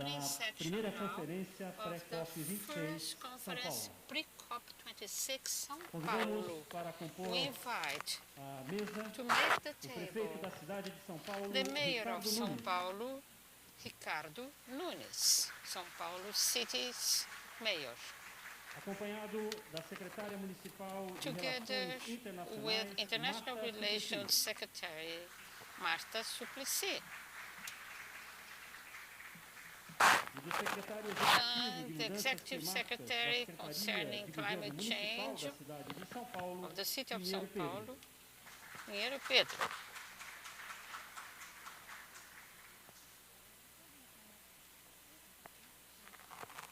opening section primeira now conferência Pré of the Cop26 first São conference Paulo. Pré Cop26 São Convidamos Paulo. para compor We invite a mesa to make the o prefeito table da cidade de São Paulo, the mayor of Ricardo São Nunes. Paulo, Ricardo Nunes, São Paulo City's mayor, Acompanhado da secretária municipal de together Relações Internacionais, with International MARTA Relations SUPLICY. Secretary MARTA SUPLICY, E do secretário and executivo de the Mudanças Executive Climáticas Secretary da concerning Secretaria de Climate Governo Municipal Change da cidade de São Paulo, of the City of Pinheiro São Pedro. Paulo, Pinheiro Pedro.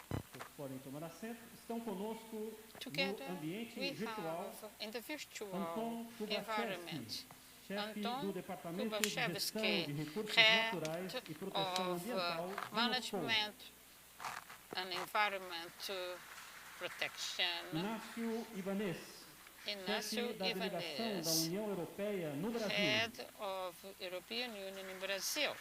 Vocês podem tomar assento. Estão conosco Together no ambiente we virtual have in the virtual Anton environment chefe do Anton Departamento de Gestão Kubaszewski, de Recursos head Naturais e Proteção of Ambiental de Moscou. Management and Environment Protection, Inácio Ibanez, Inácio chefe da delegação da Ibanez, União Europeia no Brasil. head of European Union in Brazil.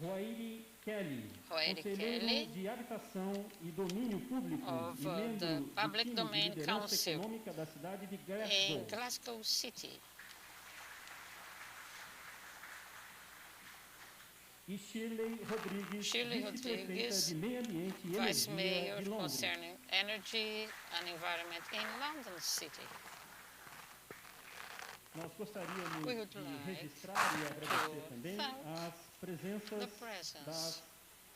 Roairi Kelly, Roairi conselheiro Kelly, de Habitação e Domínio Público of e membro the do Public time Domain de liderança Council econômica da cidade de in Glasgow. Glasgow City. E Shirley Rodrigues, vice-prefeita de Meio Ambiente e Vice Energia Mayor de Londres. concerning energy and environment in London City. Nós gostaríamos We would de like registrar e agradecer to também thank as presenças the presence das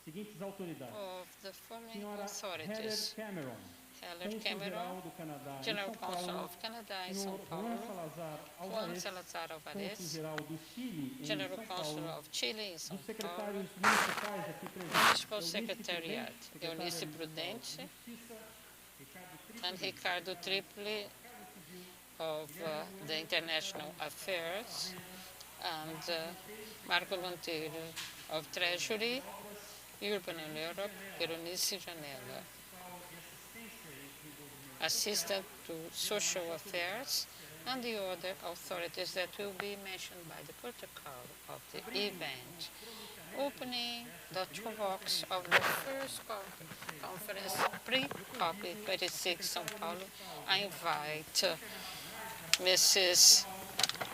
seguintes autoridades. of the following Senhora Heather authorities: Cameron, Heller Cônsul-Geral Cameron, do Canadá em General São Counsel Paulo, of Canada in Senhor São Juan Paulo, Salazar Juan Alvarez, Salazar Alvarez, Cônsul-Geral do Chile em General São Counsel Paulo, of Chile in dos São Paulo, secretários municipais aqui presentes, Municipal Eunice Secretariat, Prudente, Eunice secretária Prudente, municipal de Justiça, and Ricardo Tripoli of the International Affairs, and Marco Monteiro of Treasury, Urban and Europe, Eunice Janela, Assistant to Social Affairs, and the other authorities that will be mentioned by the protocol of the event. Opening the talks of the first conference, Pre-COP26 São Paulo, I invite Mrs.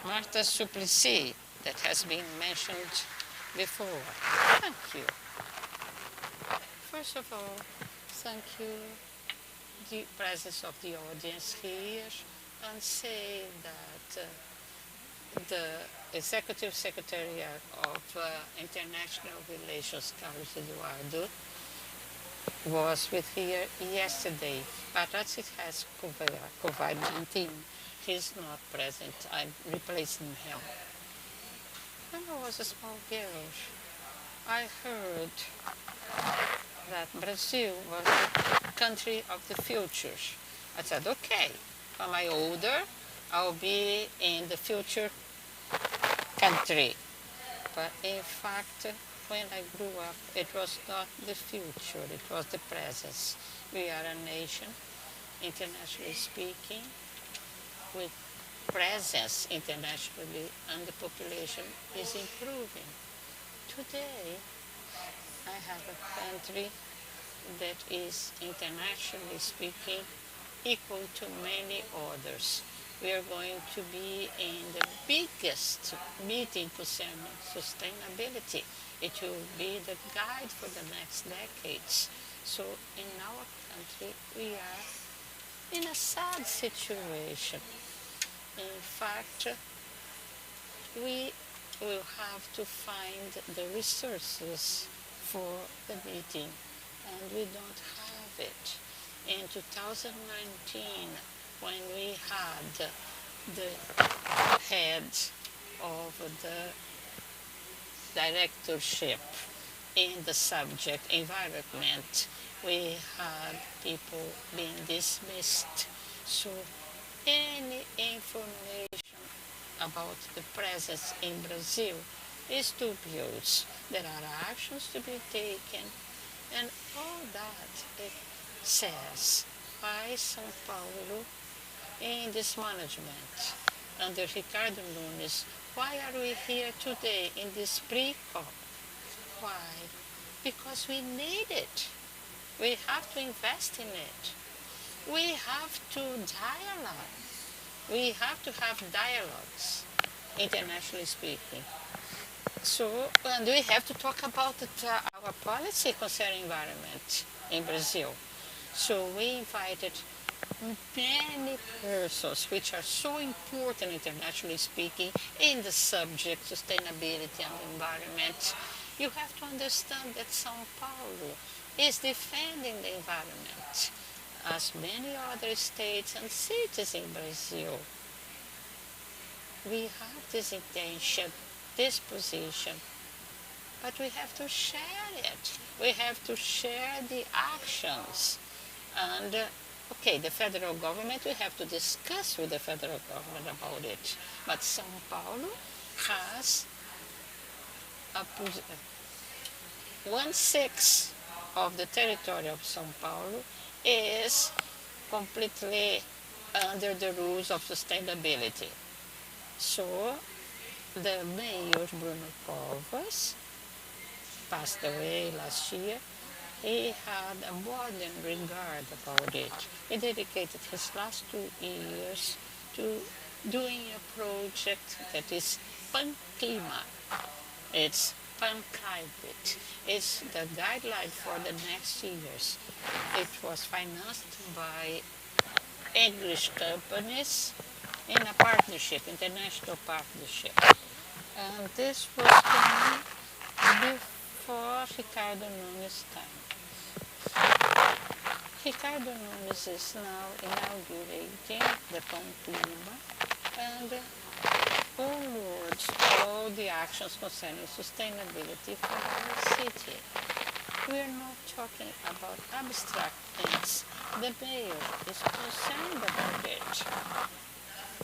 Marta SUPLICY, that has been mentioned before. Thank you. First of all, thank you the presence of the audience here, and say that the Executive Secretary of International Relations, Carlos Eduardo, was with here yesterday, but as it has COVID-19, he's not present. I'm replacing him. When I was a small girl, I heard that Brazil was the country of the future. I said, okay, when I'm older, I'll be in the future country. But in fact, when I grew up, it was not the future, it was the present. We are a nation, internationally speaking, with presence internationally, and the population is improving. Today, I have a country that is, internationally speaking, equal to many others. We are going to be in the biggest meeting concerning sustainability. It will be the guide for the next decades. So in our country, we are in a sad situation. In fact, we will have to find the resources for the meeting, and we don't have it. In 2019, when we had the head of the directorship in the subject environment, we had people being dismissed. So any information about the presence in Brazil is dubious. There are actions to be taken, and all that it says by São Paulo in this management under Ricardo Nunes. Why are we here today in this pre-COP? Why? Because we need it. We have to invest in it. We have to dialogue. We have to have dialogues, internationally speaking. So, and we have to talk about our policy concerning environment in Brazil. So we invited many persons which are so important internationally speaking in the subject sustainability and environment. You have to understand that São Paulo is defending the environment as many other states and cities in Brazil. We have this intention, this position, but we have to share it. We have to share the actions. And okay, the federal government, we have to discuss with the federal government about it. But São Paulo has a 1/6 of the territory of São Paulo is completely under the rules of sustainability. So the mayor, Bruno Covas, passed away last year. He had a modern regard about it. He dedicated his last 2 years to doing a project that is Pan-Clima. It's Pan-Climate. It's the guideline for the next years. It was financed by English companies in a partnership, international partnership. And this was done before Ricardo Nunes' time. Ricardo Nunes is now inaugurating the Pan-Clima and onwards all the actions concerning sustainability for our city. We are not talking about abstract things. The mayor is concerned about it.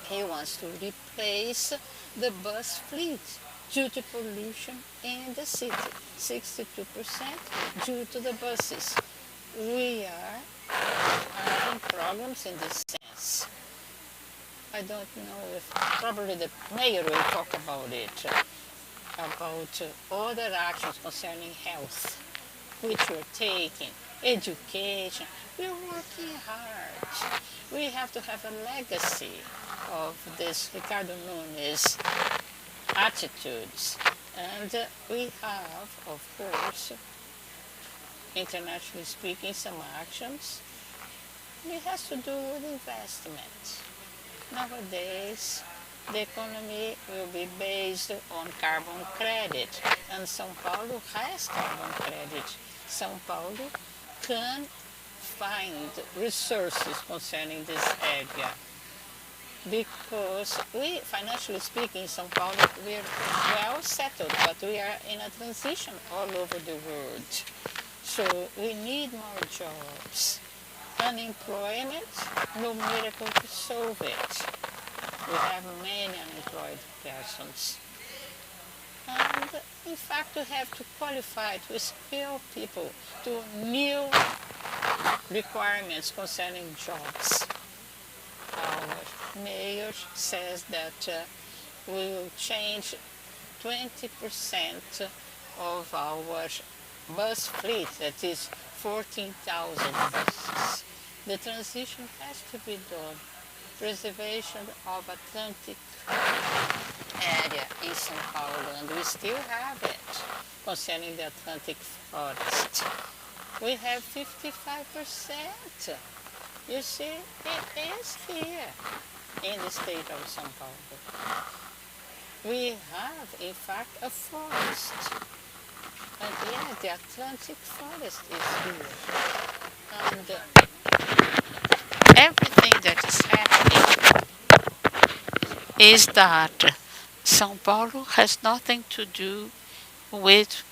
He wants to replace the bus fleet due to pollution in the city, 62% due to the buses. We are having problems in this sense. I don't know if probably the mayor will talk about it, about other actions concerning health, which we're taking, education. We're working hard. We have to have a legacy of this Ricardo Nunes attitudes. And we have, of course, internationally speaking, some actions. It has to do with investment. Nowadays, the economy will be based on carbon credit, and São Paulo has carbon credit. São Paulo can find resources concerning this area, because we, financially speaking, in São Paulo, we're well settled, but we are in a transition all over the world. So we need more jobs. Unemployment, no miracle to solve it. We have many unemployed persons. And in fact, we have to qualify, to skill people to new requirements concerning jobs. Our mayor says that we will change 20% of our bus fleet, that is 14,000 buses. The transition has to be done. Preservation of Atlantic area in São Paulo, and we still have it concerning the Atlantic forest. We have 55%. You see, it is here in the state of São Paulo. We have, in fact, a forest. And yeah, the Atlantic forest is here. And everything that is happening is that São Paulo has nothing to do with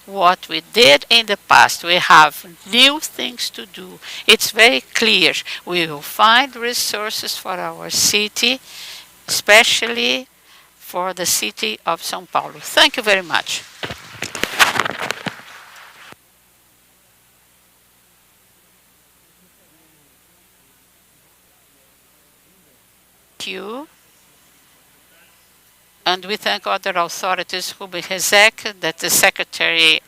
what we did in the past. We have new things to do. It's very clear. We will find resources for our city, especially for the city of São Paulo. Thank you very much. Thank you. And we thank other authorities, Ruben Rezek, that the Secretary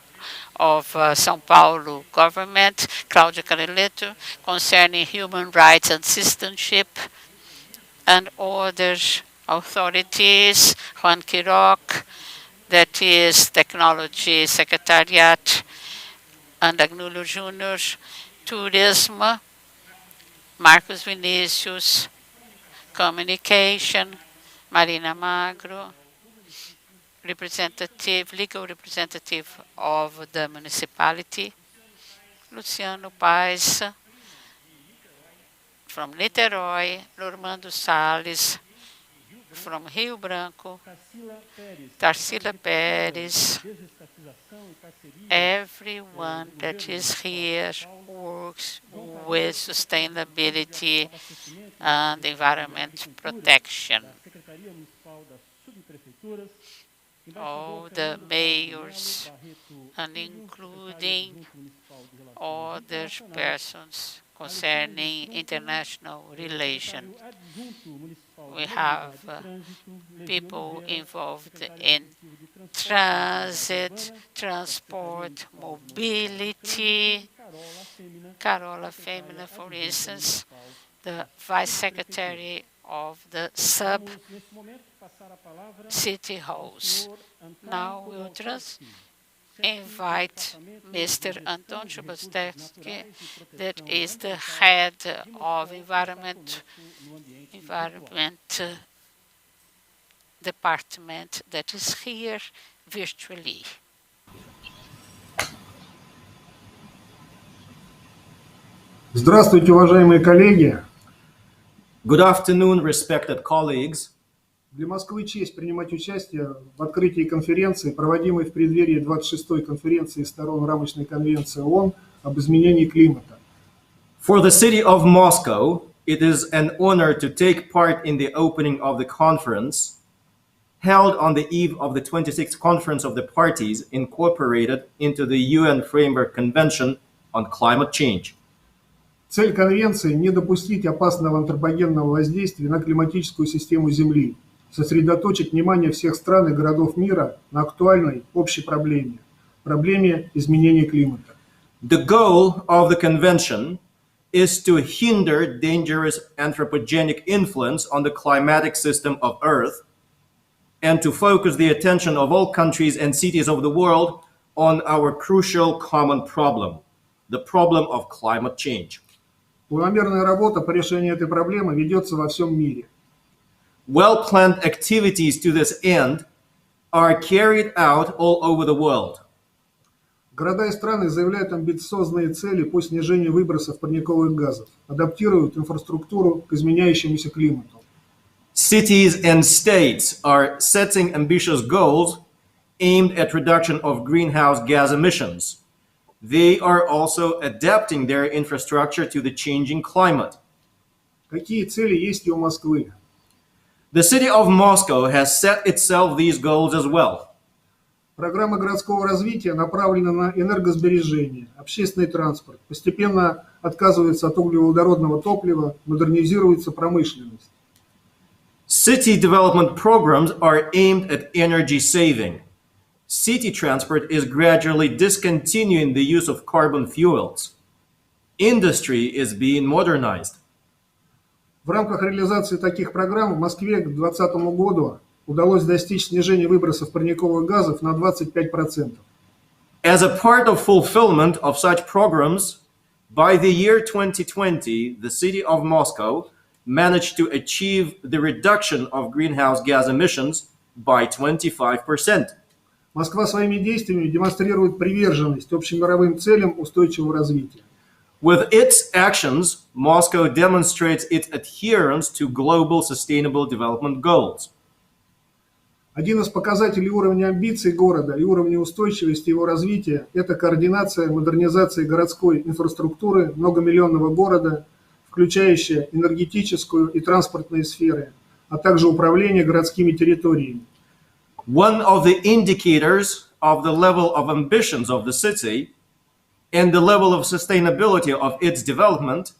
of São Paulo government, Cláudia Careleto, concerning human rights and citizenship, and other authorities, Juan Quiroc, that is Technology Secretariat, and Agnulho Júnior, Tourism, Marcos Vinicius, Communication, Marina Magro, legal representative of the municipality, Luciano Paes, from Niterói, Normando Salles, from Rio Branco, Tarsila Pérez, everyone that is here works with sustainability and environment protection. All the mayors, and including other persons concerning international relations. We have people involved in transit, transport, mobility. Carola Femina, for instance, the Vice Secretary of the sub-city halls. Now we'll invite Mr. Anton Chubastevsky, that is the head of environment department, that is here virtually. Здравствуйте, уважаемые коллеги. Good afternoon, respected colleagues. Для Москвы честь принимать участие в открытии конференции, проводимой в преддверии 26-й конференции сторон рамочной конвенции ООН об изменении климата. For the city of Moscow, it is an honor to take part in the opening of the conference held on the eve of the 26th Conference of the Parties incorporated into the UN Framework Convention on Climate Change. Цель конвенции – не допустить опасного антропогенного воздействия на климатическую систему Земли, сосредоточить внимание всех стран и городов мира на актуальной общей проблеме – проблеме изменения климата. The goal of the convention is to hinder dangerous anthropogenic influence on the climatic system of Earth and to focus the attention of all countries and cities of the world on our crucial common problem, the problem of climate change. Планомерная работа по решению этой проблемы ведется во всем мире. Well-planned activities to this end are carried out all over the world. Города и страны заявляют амбициозные цели по снижению выбросов парниковых газов, адаптируют инфраструктуру к изменяющемуся климату. Cities and states are setting ambitious goals aimed at reduction of greenhouse gas emissions. They are also adapting their infrastructure to the changing climate. Какие цели есть и у Москвы? The city of Moscow has set itself these goals as well. Программа городского развития направлена на энергосбережение, общественный транспорт, постепенно отказывается от углеводородного топлива, модернизируется промышленность. City development programs are aimed at energy saving. City transport is gradually discontinuing the use of carbon fuels. Industry is being modernized. В рамках реализации таких программ в Москве к 2020 году удалось достичь снижения выбросов парниковых газов на 25%. As a part of fulfillment of such programs, by the year 2020, the city of Moscow managed to achieve the reduction of greenhouse gas emissions by 25%. Москва своими действиями демонстрирует приверженность общемировым целям устойчивого развития. With its actions, Moscow demonstrates its adherence to global sustainable development goals. Один из показателей уровня амбиций города и уровня устойчивости его развития – это координация модернизации городской инфраструктуры многомиллионного города, включающая энергетическую и транспортные сферы, а также управление городскими территориями. One of the indicators of the level of ambitions of the city and the level of sustainability of its development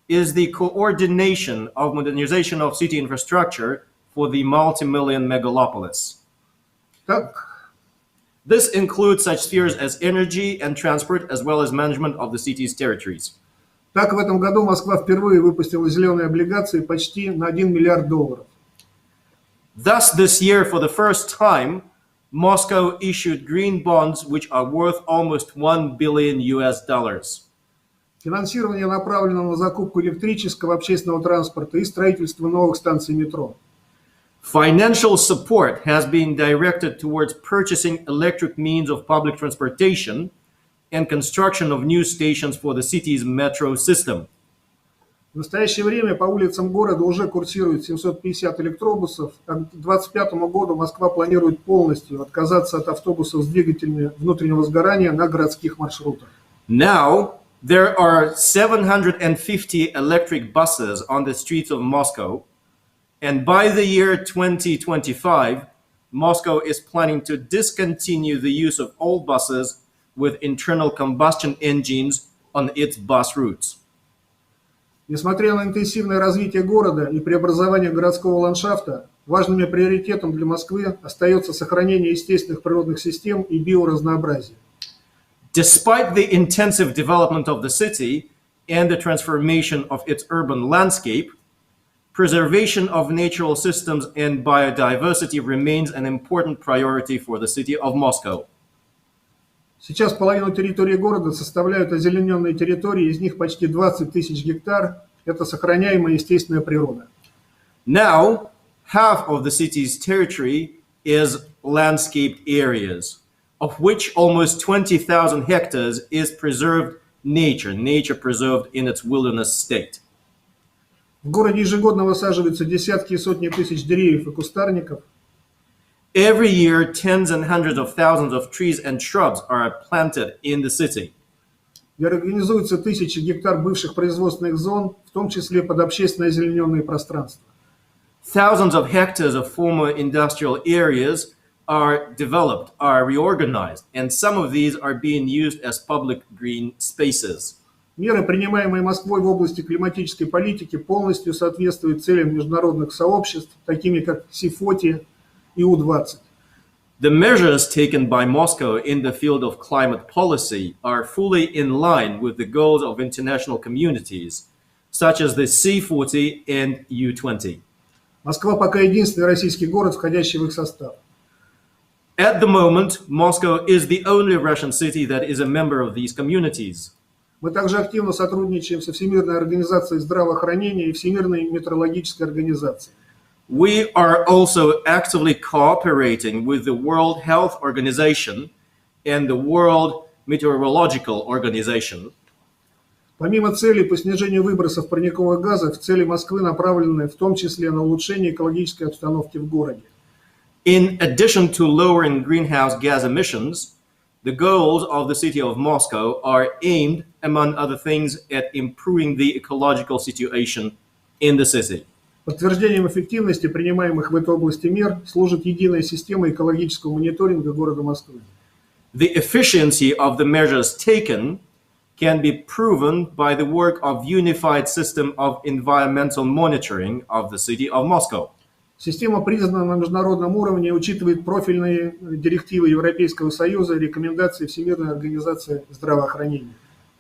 is the coordination of modernization of city infrastructure for the multi-million megalopolis. This includes such spheres as energy and transport, as well as management of the city's territories. Так, в этом году Москва впервые выпустила зеленые облигации почти на $1 миллиард. Thus, this year, for the first time, Moscow issued green bonds which are worth almost $1 billion. Финансирование направлено на закупку электрического общественного транспорта и строительство новых станций метро. Financial support has been directed towards purchasing electric means of public transportation and construction of new stations for the city's metro system. В настоящее время по улицам города уже курсирует 750 электробусов, а к 2025 году Москва планирует полностью отказаться от автобусов с двигателями внутреннего сгорания на городских маршрутах. Now, there are 750 electric buses on the streets of Moscow, and by the year 2025, Moscow is planning to discontinue the use of all buses with internal combustion engines on its bus routes. Несмотря на интенсивное развитие города и преобразование городского ландшафта, важным приоритетом для Москвы остается сохранение естественных природных систем и биоразнообразия. Despite the intensive development of the city and the transformation of its urban landscape, preservation of natural systems and biodiversity remains an important priority for the city of Moscow. Сейчас половину территории города составляют озелененные территории, из них почти 20 тысяч гектар – это сохраняемая естественная природа. Now, half of the city's territory is landscaped areas, of which almost 20,000 hectares is preserved nature preserved in its wilderness state. В городе ежегодно высаживаются десятки и сотни тысяч деревьев и кустарников. Every year, tens and hundreds of thousands of trees and shrubs are planted in the city. И организуются тысячи гектар бывших производственных зон, в том числе под общественное озелененное пространство. Thousands of hectares of former industrial areas are developed, are reorganized, and some of these are being used as public green spaces. Меры, принимаемые Москвой в области климатической политики, полностью соответствуют целям международных сообществ, такими как СИФОТИ и У-20. The measures taken by Moscow in the field of climate policy are fully in line with the goals of international communities, such as the C40 and U20. Москва пока единственный российский город, входящий в их состав. At the moment, Moscow is the only Russian city that is a member of these communities. Мы также активно сотрудничаем со Всемирной организацией здравоохранения и Всемирной метеорологической организацией. We are also actively cooperating with the World Health Organization and the World Meteorological Organization. Помимо целей по снижению выбросов парниковых газов, цели Москвы направлены в том числе на улучшение экологической обстановки в городе. In addition to lowering greenhouse gas emissions, the goals of the city of Moscow are aimed, among other things, at improving the ecological situation in the city. Подтверждением эффективности принимаемых в этой области мер служит единая система экологического мониторинга города Москвы. The efficiency of the measures taken can be proven by the work of unified system of environmental monitoring of the city of Moscow. Система признана на международном уровне и учитывает профильные директивы Европейского Союза и рекомендации Всемирной организации здравоохранения.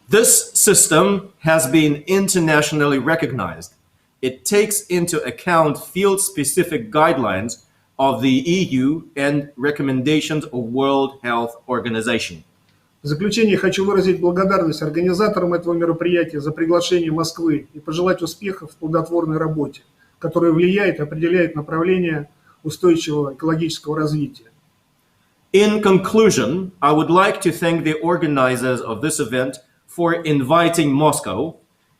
This system has been internationally recognized. It takes into account field-specific guidelines of the EU and recommendations of World Health Organization. В заключение хочу выразить благодарность организаторам этого мероприятия за приглашение Москвы и пожелать успехов в плодотворной работе, которая влияет и определяет направление устойчивого экологического развития. In conclusion, I would like to thank the organizers of this event for inviting Moscow,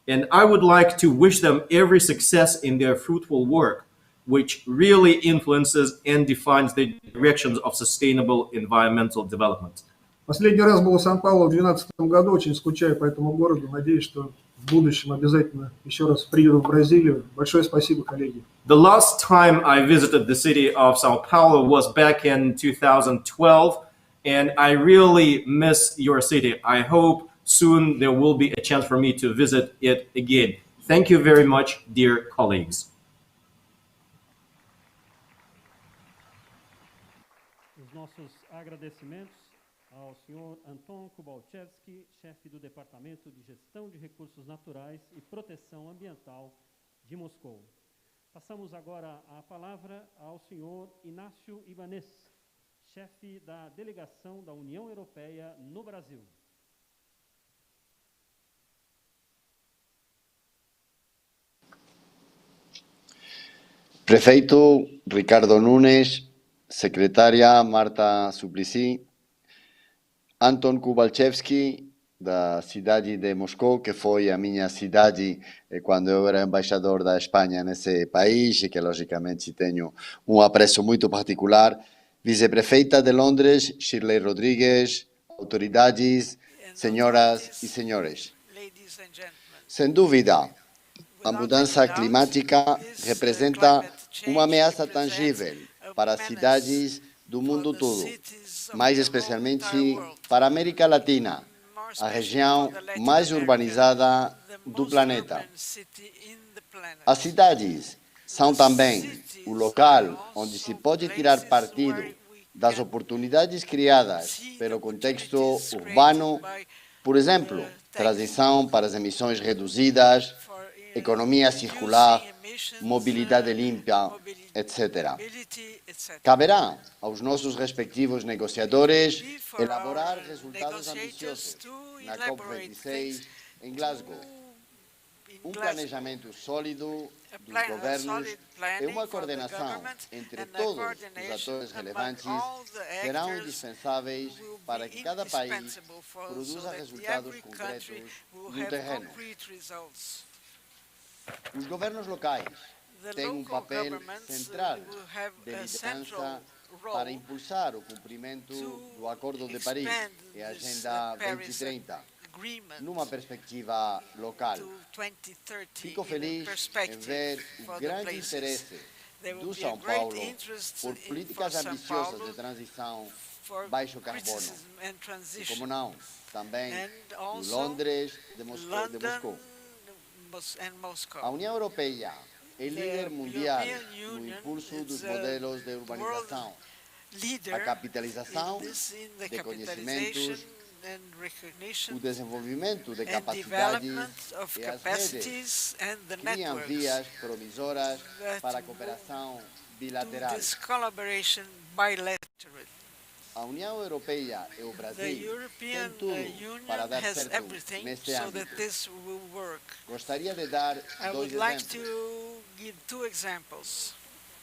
and I would like to wish them every success in their fruitful work, which really influences and defines the directions of sustainable environmental development. Последний раз был в Сан-Паулу в 2012 году, очень скучаю по этому городу, надеюсь, что в будущем обязательно еще раз приеду в Бразилию. Большое спасибо, коллеги. The last time I visited the city of São Paulo was back in 2012, and I really miss your city. I hope soon there will be a chance for me to visit it again. Thank you very much, dear colleagues. Os nossos agradecimentos ao senhor Anton Cop26, chefe do Departamento de Gestão de Recursos Naturais e Proteção Ambiental de Moscou. Passamos agora a palavra ao senhor Inácio Ibanez, chefe da Delegação da União Europeia no Brasil. Prefeito Ricardo Nunes, secretária Marta SUPLICY, Anton Cop26, da cidade de Moscou, que foi a minha cidade quando eu era embaixador da Espanha nesse país e que, logicamente, tenho um apreço muito particular. Vice-prefeita de Londres, Shirley Rodrigues, autoridades, senhoras e senhores. Sem dúvida, a mudança climática representa uma ameaça tangível para as cidades do mundo todo, mais especialmente para a América Latina, a região mais urbanizada do planeta. As cidades são também o local onde se pode tirar partido das oportunidades criadas pelo contexto urbano, por exemplo, transição para as emissões reduzidas, economia circular, mobilidade limpa, etc. Caberá aos nossos respectivos negociadores elaborar resultados ambiciosos na COP26 em Glasgow. Um planejamento sólido dos governos e uma coordenação entre todos os atores relevantes serão indispensáveis para que cada país produza resultados concretos no terreno. Os governos locais têm um papel central de liderança para impulsar o cumprimento do Acordo de Paris e a Agenda 2030, numa perspectiva local. Fico feliz em ver o grande interesse do São Paulo por políticas ambiciosas de transição baixo carbono, e, como não, também de Londres, de Moscou. A União Europeia é líder mundial no impulso dos modelos de urbanização, a capitalização de conhecimentos, o desenvolvimento de capacidades e as redes criam vias promissoras para a cooperação bilateral. A União Europeia e o Brasil têm tudo para dar certo neste âmbito. Gostaria de dar dois exemplos.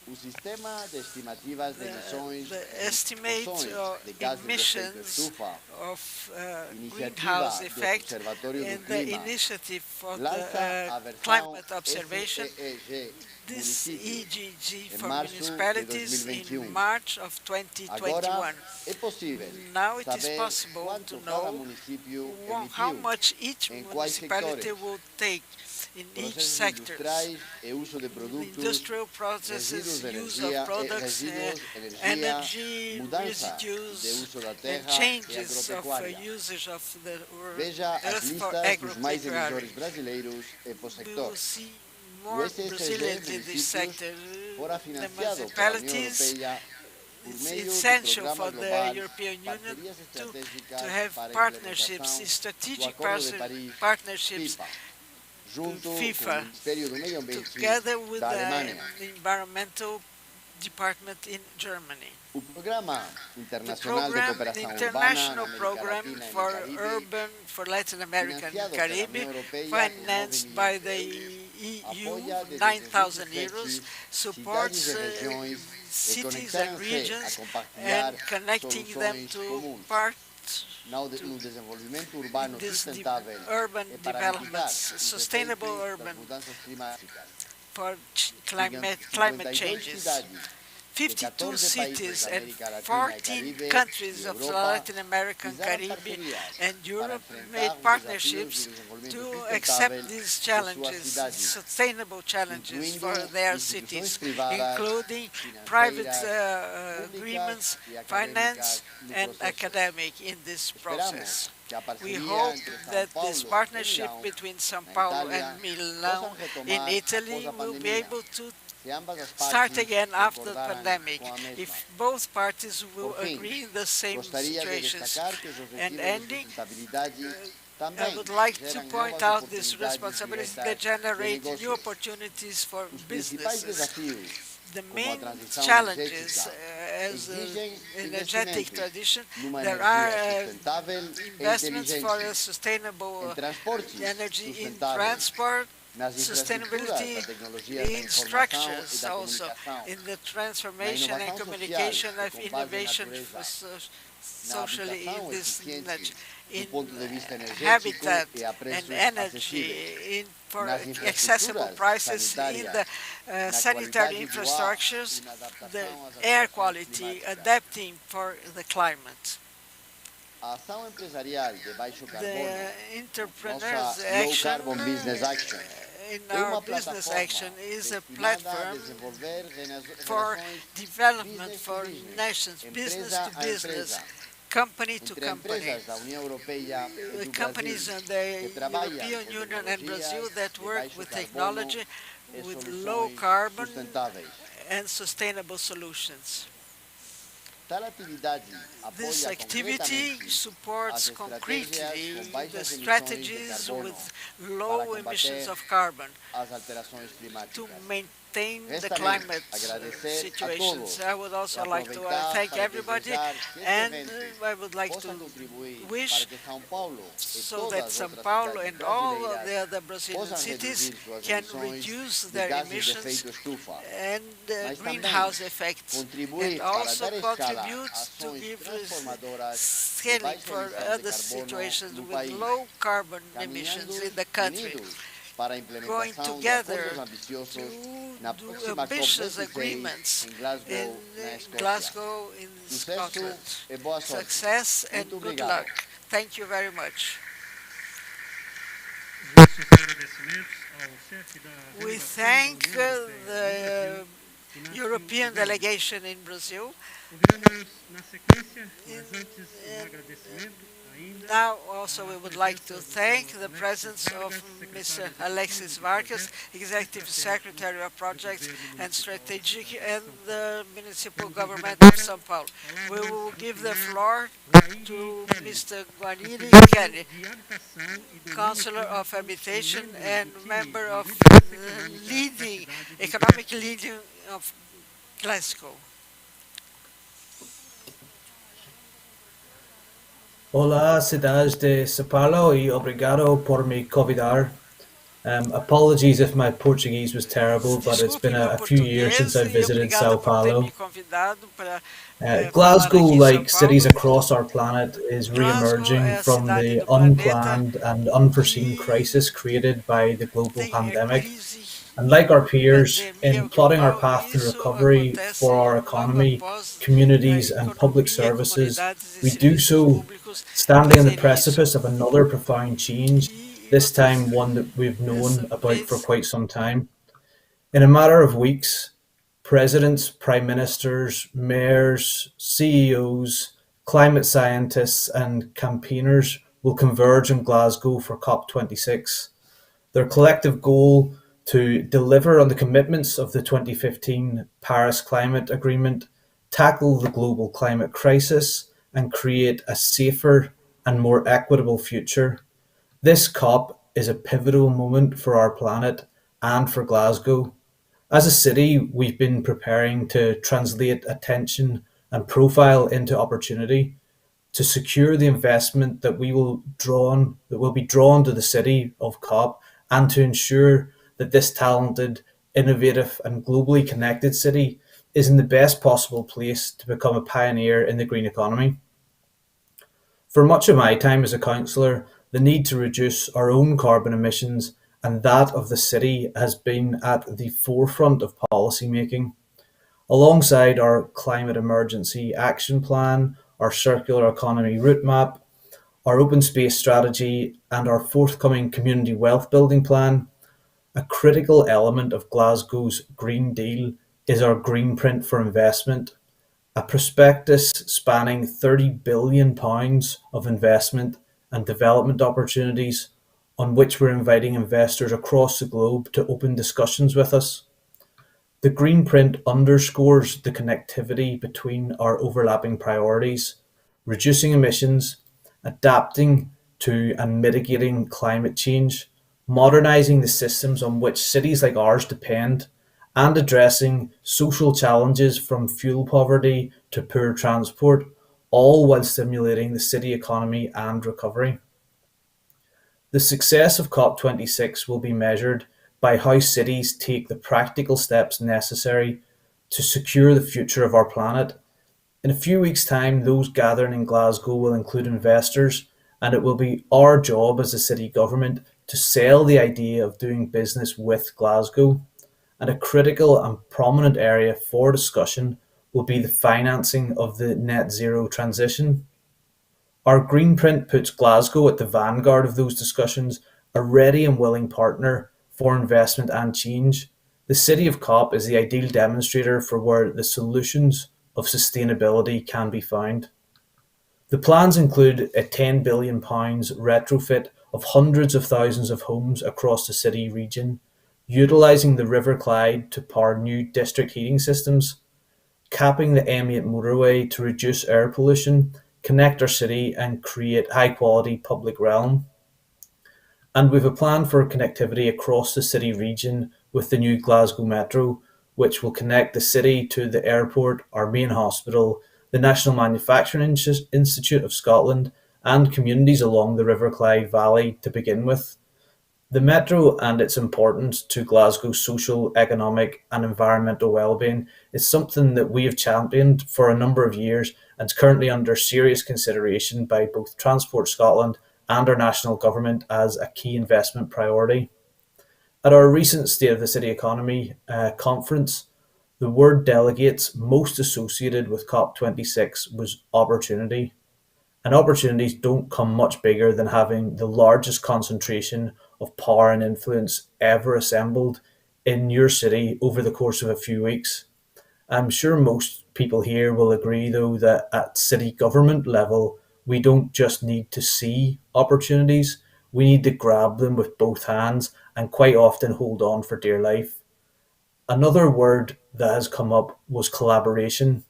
O sistema de estimativas de emissões de gases de efeito estufa, iniciativa do Observatório do Clima, lança a versão SEEG Municípios em março de 2021. Agora é possível saber quanto cada município emitiu, em quais setores, processos industriais e uso de produtos, resíduos de energia, mudança de uso da terra e agropecuária. Veja as listas dos mais emissores brasileiros e por sector. O SSG Municípios fora financiado pela União Europeia por meio do Programa Global Parcerias Estratégicas para a Implementação do Acordo de Paris, FIFA, junto com o Ministério do Meio Ambiente da Alemanha. O Programa Internacional de Cooperação Urbana na América Latina e Caribe, financed by the EU, 9,000 euros, supports cities and regions and connecting them to no desenvolvimento urbano sustentável urban developments, sustainable urban for climate changes. 52 cities and 14 countries of Latin America, Caribbean, and Europe made partnerships to accept these challenges, sustainable challenges for their cities, including private agreements, finance, and academic in this process. We hope that this partnership between São Paulo and Milan in Italy will be able to start again after the pandemic if both parties will agree in the same situations. And ending, I would like to point out this responsibility that generate new opportunities for businesses. The main challenges as an energetic tradition, there are investments for a sustainable energy in transport, sustainability in structures, also in the transformation and communication of innovation socially in this niche, in habitat and energy, for accessible prices, in the sanitary infrastructures, the air quality, adapting for the climate. The entrepreneur's action in our business action is a platform for development for nations, business to business, company to company. Companies in the European Union and Brazil that work with technology, with low carbon and sustainable solutions. This activity supports concretely the strategies with low emissions of carbon to maintain the climate situations. I would also like to thank everybody, and I would like to wish so that São Paulo and all the other Brazilian cities can reduce their emissions and greenhouse effects, and also contribute to give scaling for other situations with low carbon emissions in the country, going together to do ambitious agreements in Glasgow, in Scotland. Success and good luck. Thank you very much. We thank the European delegation in Brazil. Now also we would like to thank the presence of Mr. Alexis Vargas, Executive Secretary of Projects and Strategic and the Municipal Government of São Paulo. We will give the floor to Mr. Guaniri Kelly, Councillor of Habitation and member of Economic Leading of Glasgow. Hola, cidade de São Paulo e obrigado por me convidar. Apologies if my Portuguese was terrible, but it's been a few years since I visited São Paulo. Glasgow, like cities across our planet, is re-emerging from the unplanned and unforeseen crisis created by the global pandemic. And like our peers, in plotting our path to recovery for our economy, communities and public services, we do so standing on the precipice of another profound change, this time one that we've known about for quite some time. In a matter of weeks, presidents, prime ministers, mayors, CEOs, climate scientists and campaigners will converge in Glasgow for COP26. Their collective goal to deliver on the commitments of the 2015 Paris Climate Agreement, tackle the global climate crisis, and create a safer and more equitable future. This COP is a pivotal moment for our planet and for Glasgow. As a city, we've been preparing to translate attention and profile into opportunity, to secure the investment that will be drawn to the city of COP, and to ensure that this talented, innovative and globally connected city is in the best possible place to become a pioneer in the green economy. For much of my time as a councillor, the need to reduce our own carbon emissions and that of the city has been at the forefront of policy making. Alongside our climate emergency action plan, our circular economy route map, our open space strategy and our forthcoming community wealth building plan, a critical element of Glasgow's Green Deal is our Green Print for Investment, a prospectus spanning £30 billion of investment and development opportunities on which we're inviting investors across the globe to open discussions with us. The Green Print underscores the connectivity between our overlapping priorities: reducing emissions, adapting to and mitigating climate change, modernising the systems on which cities like ours depend, and addressing social challenges from fuel poverty to poor transport, all while stimulating the city economy and recovery. The success of COP26 will be measured by how cities take the practical steps necessary to secure the future of our planet. In a few weeks' time, those gathering in Glasgow will include investors, and it will be our job as a city government to sell the idea of doing business with Glasgow. And a critical and prominent area for discussion will be the financing of the net zero transition. Our Green Print puts Glasgow at the vanguard of those discussions, a ready and willing partner for investment and change. The City of COP is the ideal demonstrator for where the solutions of sustainability can be found. The plans include a £10 billion retrofit of hundreds of thousands of homes across the city region, utilising the River Clyde to power new district heating systems, capping the M8 motorway to reduce air pollution, connect our city and create high quality public realm. And we've a plan for connectivity across the city region with the new Glasgow Metro, which will connect the city to the airport, our main hospital, the National Manufacturing Institute of Scotland, and communities along the River Clyde Valley to begin with. The Metro and its importance to Glasgow's social, economic and environmental well-being is something that we have championed for a number of years and is currently under serious consideration by both Transport Scotland and our national government as a key investment priority. At our recent State of the City Economy conference, the word delegates most associated with COP26 was opportunity. And opportunities don't come much bigger than having the largest concentration of power and influence ever assembled in your city over the course of a few weeks. I'm sure most people here will agree, though, that at city government level, we don't just need to see opportunities, we need to grab them with both hands and quite often hold on for dear life. Another word that has come up was collaboration.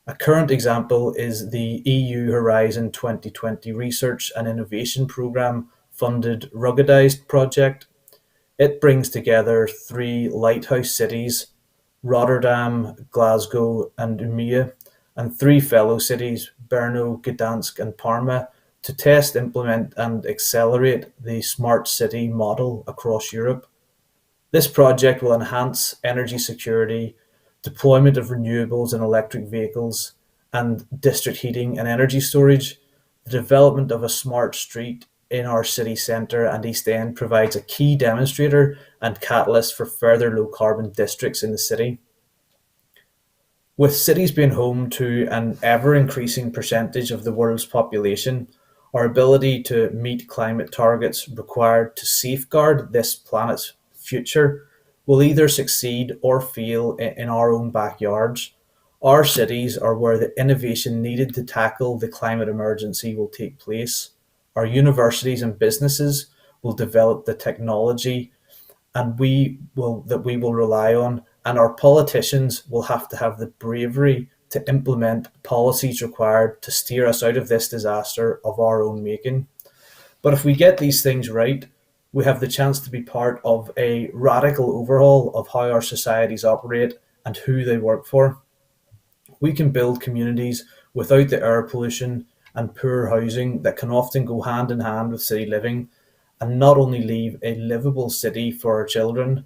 A current example is the EU Horizon 2020 Research and Innovation Programme funded Ruggedized project. It brings together 3 lighthouse cities, Rotterdam, Glasgow and Umeå, and 3 fellow cities, Brno, Gdansk and Parma, to test, implement and accelerate the smart city model across Europe. This project will enhance energy security, deployment of renewables and electric vehicles, and district heating and energy storage. The development of a smart street in our city centre and East End provides a key demonstrator and catalyst for further low-carbon districts in the city. With cities being home to an ever-increasing percentage of the world's population, our ability to meet climate targets required to safeguard this planet's future will either succeed or fail in our own backyards. Our cities are where the innovation needed to tackle the climate emergency will take place. Our universities and businesses will develop the technology and we will rely on, and our politicians will have to have the bravery to implement policies required to steer us out of this disaster of our own making. But if we get these things right, we have the chance to be part of a radical overhaul of how our societies operate and who they work for. We can build communities without the air pollution and poor housing that can often go hand in hand with city living, and not only leave a livable city for our children,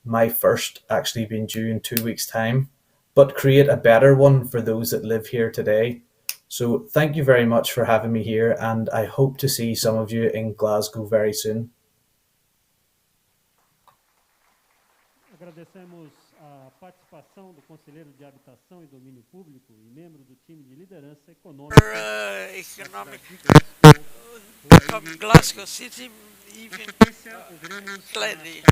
my first actually being due in 2 weeks' time, but create a better one for those that live here today. So thank you very much for having me here, and I hope to see some of you in Glasgow very soon. Agradecemos a participação do Conselheiro de Habitação e Domínio Público e membro do time de liderança econômica from Glasgow City, even clearly.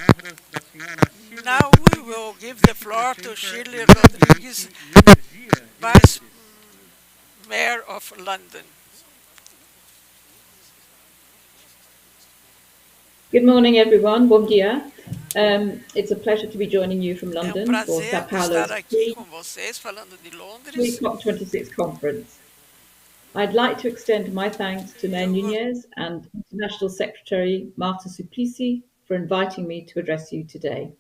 Now we will give the floor to Shirley Rodrigues, Vice Mayor of London. Good morning, everyone. Bom dia. It's a pleasure to be joining you from É London for prazer Sao Paulo's estar aqui com vocês, falando de Londres. Pre-COP26 conference. I'd like to extend my thanks to Mayor NUNES and International Secretary MARTA SUPLICY for inviting me to address you today.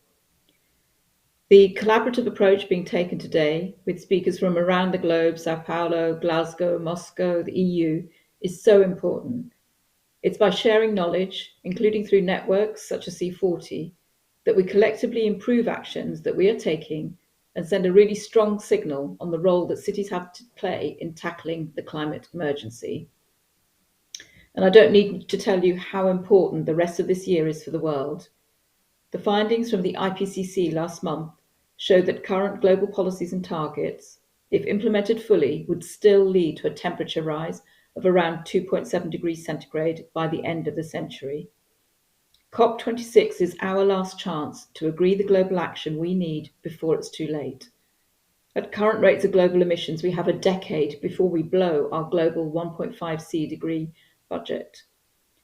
The collaborative approach being taken today, with speakers from around the globe, Sao Paulo, Glasgow, Moscow, the EU, is so important. It's by sharing knowledge, including through networks such as C40, that we collectively improve actions that we are taking and send a really strong signal on the role that cities have to play in tackling the climate emergency. And I don't need to tell you how important the rest of this year is for the world. The findings from the IPCC last month show that current global policies and targets, if implemented fully, would still lead to a temperature rise of around 2.7 degrees centigrade by the end of the century. COP26 is our last chance to agree the global action we need before it's too late. At current rates of global emissions, we have a decade before we blow our global 1.5 degree budget.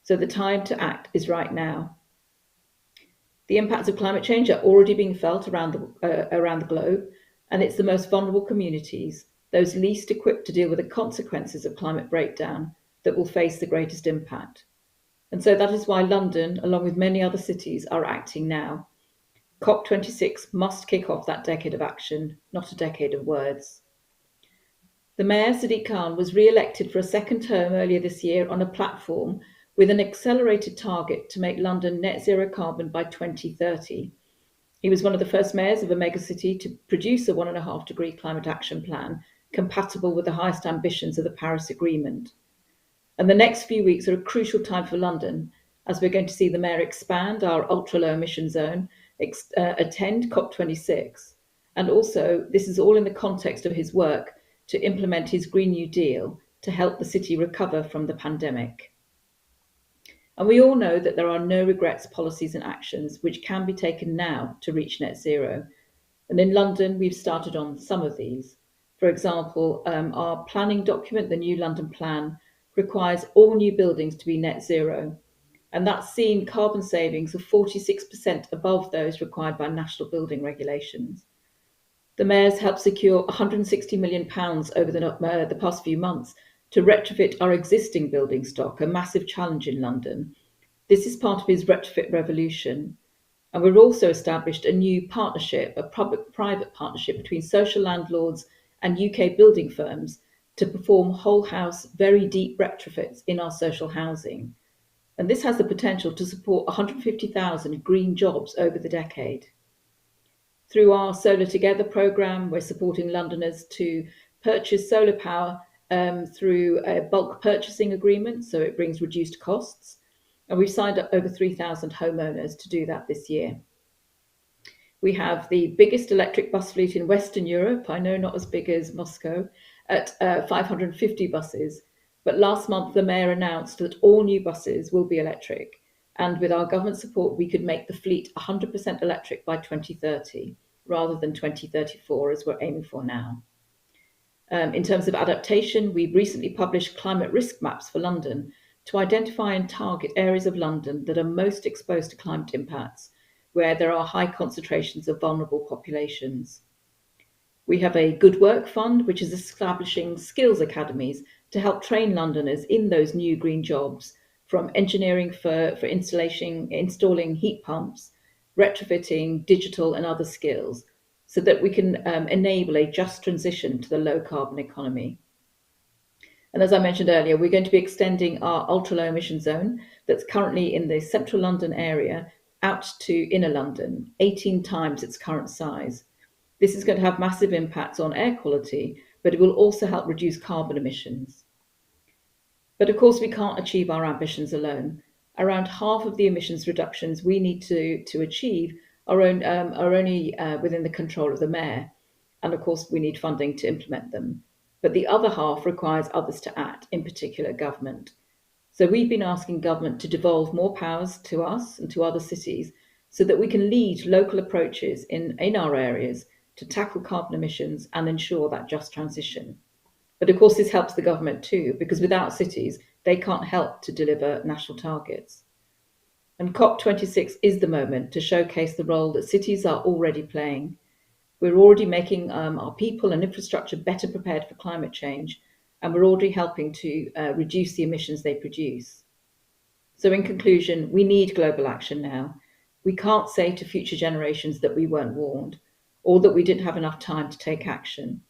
So the time to act is right now. The impacts of climate change are already being felt around the globe, and it's the most vulnerable communities, those least equipped to deal with the consequences of climate breakdown, that will face the greatest impact. And so that is why London, along with many other cities, are acting now. COP26 must kick off that decade of action, not a decade of words. The Mayor, Sadiq Khan, was re-elected for a second term earlier this year on a platform with an accelerated target to make London net zero carbon by 2030. He was one of the first mayors of a megacity to produce a 1.5 degree climate action plan compatible with the highest ambitions of the Paris Agreement. And the next few weeks are a crucial time for London, as we're going to see the Mayor expand our ultra-low emission zone, attend COP26, and also this is all in the context of his work to implement his Green New Deal to help the city recover from the pandemic. And we all know that there are no regrets policies and actions which can be taken now to reach net zero. And in London, we've started on some of these. For example, our planning document, the New London Plan, requires all new buildings to be net zero. And that's seen carbon savings of 46% above those required by national building regulations. The Mayor's helped secure £160 million over the past few months to retrofit our existing building stock, a massive challenge in London. This is part of his retrofit revolution. And we've also established a new partnership, a public-private partnership between social landlords and UK building firms to perform whole house, very deep retrofits in our social housing. And this has the potential to support 150,000 green jobs over the decade. Through our Solar Together programme, we're supporting Londoners to purchase solar power through a bulk purchasing agreement, so it brings reduced costs. And we've signed up over 3,000 homeowners to do that this year. We have the biggest electric bus fleet in Western Europe, I know not as big as Moscow, at 550 buses. But last month, the Mayor announced that all new buses will be electric. And with our government support, we could make the fleet 100% electric by 2030, rather than 2034, as we're aiming for now. In terms of adaptation, we've recently published climate risk maps for London to identify and target areas of London that are most exposed to climate impacts, where there are high concentrations of vulnerable populations. We have a Good Work Fund, which is establishing skills academies to help train Londoners in those new green jobs, from engineering for installing heat pumps, retrofitting, digital and other skills, so that we can enable a just transition to the low carbon economy. And as I mentioned earlier, we're going to be extending our ultra-low emission zone that's currently in the central London area out to inner London, 18 times its current size. This is going to have massive impacts on air quality, but it will also help reduce carbon emissions. But of course, we can't achieve our ambitions alone. Around half of the emissions reductions we need to achieve are only within the control of the Mayor. And of course, we need funding to implement them. But the other half requires others to act, in particular government. So we've been asking government to devolve more powers to us and to other cities so that we can lead local approaches in our areas to tackle carbon emissions and ensure that just transition. But of course, this helps the government too, because without cities, they can't help to deliver national targets. And COP26 is the moment to showcase the role that cities are already playing. We're already making our people and infrastructure better prepared for climate change, and we're already helping to reduce the emissions they produce. So in conclusion, we need global action now. We can't say to future generations that we weren't warned or that we didn't have enough time to take action.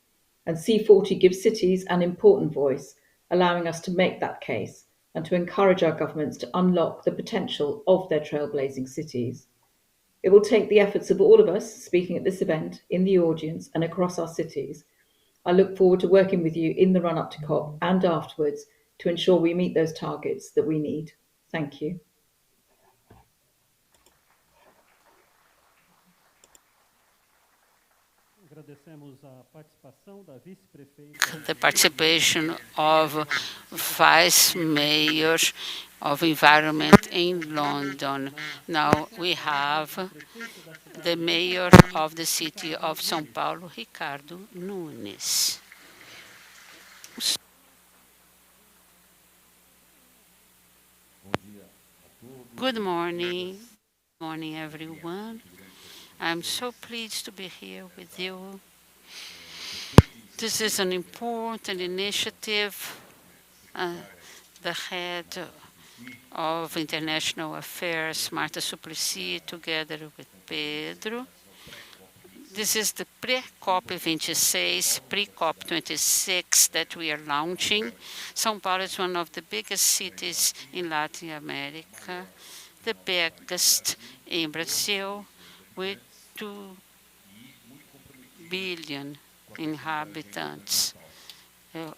And C40 gives cities an important voice, allowing us to make that case and to encourage our governments to unlock the potential of their trailblazing cities. It will take the efforts of all of us speaking at this event, in the audience and across our cities. I look forward to working with you in the run-up to COP and afterwards to ensure we meet those targets that we need. Thank you. The participation of Vice Mayor of Environment in London. Now we have the Mayor of the City of São Paulo, Ricardo Nunes. Good morning. Good morning, everyone. I'm so pleased to be here with you. This is an important initiative. The head of International Affairs, Marta Suplicy, together with Pedro. This is the Pré Cop26, Pré Cop26 that we are launching. São Paulo is one of the biggest cities in Latin America, the biggest in Brazil, with 2 billion inhabitants.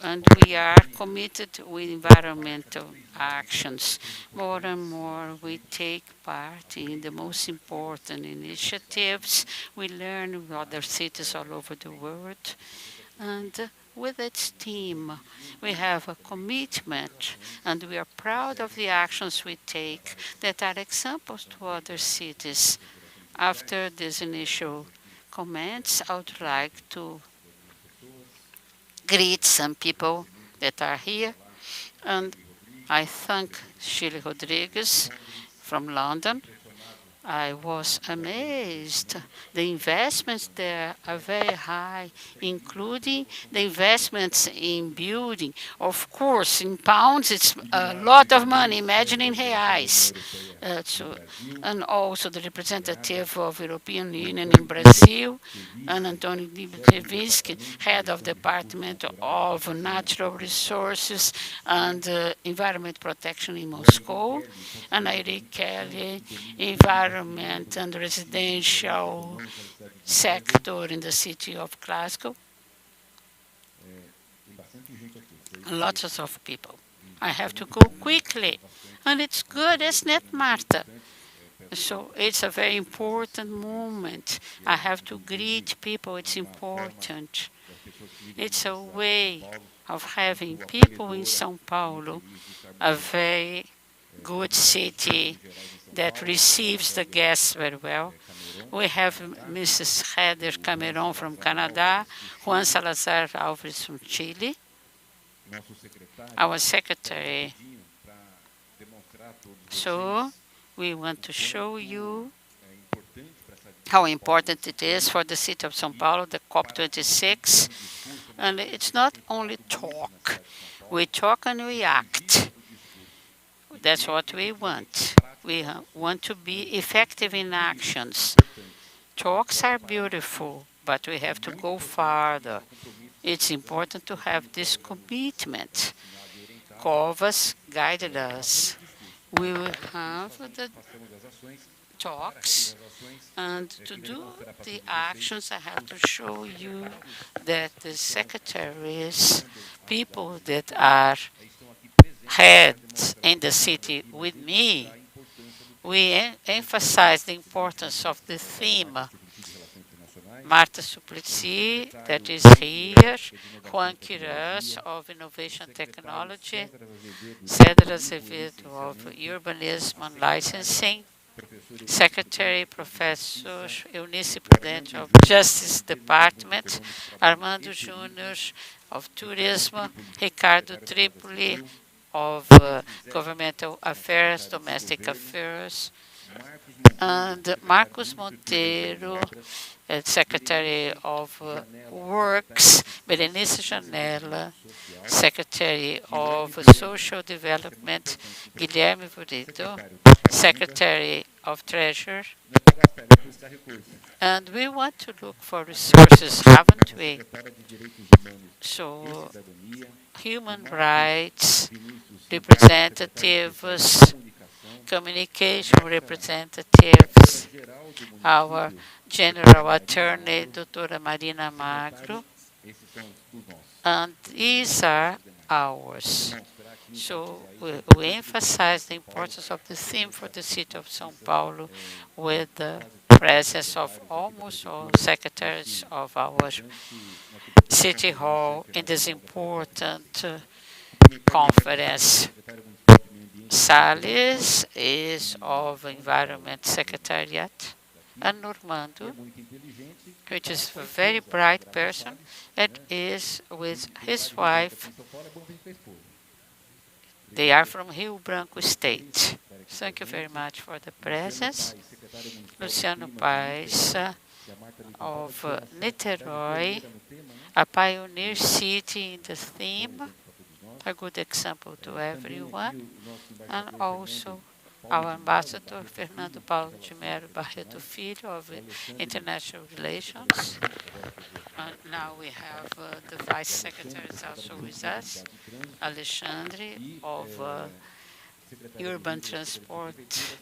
And we are committed with environmental actions. More and more we take part in the most important initiatives. We learn with other cities all over the world. And with its team, we have a commitment, and we are proud of the actions we take that are examples to other cities. After these initial comments, I would like to greet some people that are here, and I thank Shirley Rodriguez from London. I was amazed. The investments there are very high, including the investments in building. Of course, in pounds, it's a lot of money. Imagine in reais. And also the representative of European Union in Brazil, and Antonio Libevinsky, head of Department of Natural Resources and Environment Protection in Moscow, and Eric Kelly, Environment and Residential Sector in the city of Glasgow. Lots of people. I have to go quickly, and it's good, isn't it, Marta? So it's a very important moment. I have to greet people. It's important. It's a way of having people in São Paulo, a very good city that receives the guests very well. We have Mrs. Heather Cameron from Canada, Juan Salazar Alves from Chile, our secretary. So we want to show you how important it is for the city of São Paulo, the COP26. And it's not only talk. We talk and we act. That's what we want. We want to be effective in actions. Talks are beautiful, but we have to go farther. It's important to have this commitment. Covas guided us. We will have the talks, and to do the actions, I have to show you that the secretaries, people that are heads in the city with me, we emphasize the importance of the theme. Marta Suplicy, that is here, Juan Quiroz of Innovation Technology, Cedra Azevedo of Urbanism and Licensing, Secretary Professor Eunice Prudente of Justice Department, Armando Júnior of Tourism, Ricardo Tripoli of Governmental Affairs, Domestic Affairs, and Marcos Monteiro, Secretary of Works, Berenice Janella, Secretary of Social Development, Guilherme Burito, Secretary of Treasury. And we want to look for resources, haven't we? So, human rights representatives, communication representatives, our General Attorney, Doutora Marina Magro, and these are ours. So we emphasize the importance of the theme for the city of São Paulo with the presence of almost all secretaries of our City Hall in this important conference. Salles is of Environment Secretariat, and Normando, which is a very bright person, and is with his wife. They are from Rio Branco State. Thank you very much for the presence. Luciano Paes of Niterói, a pioneer city in the theme, a good example to everyone, and also our ambassador, Fernando Paulo de Mero Barreto Filho of International Relations. And now we have the Vice Secretary is also with us, Alexandre of Urban Transport,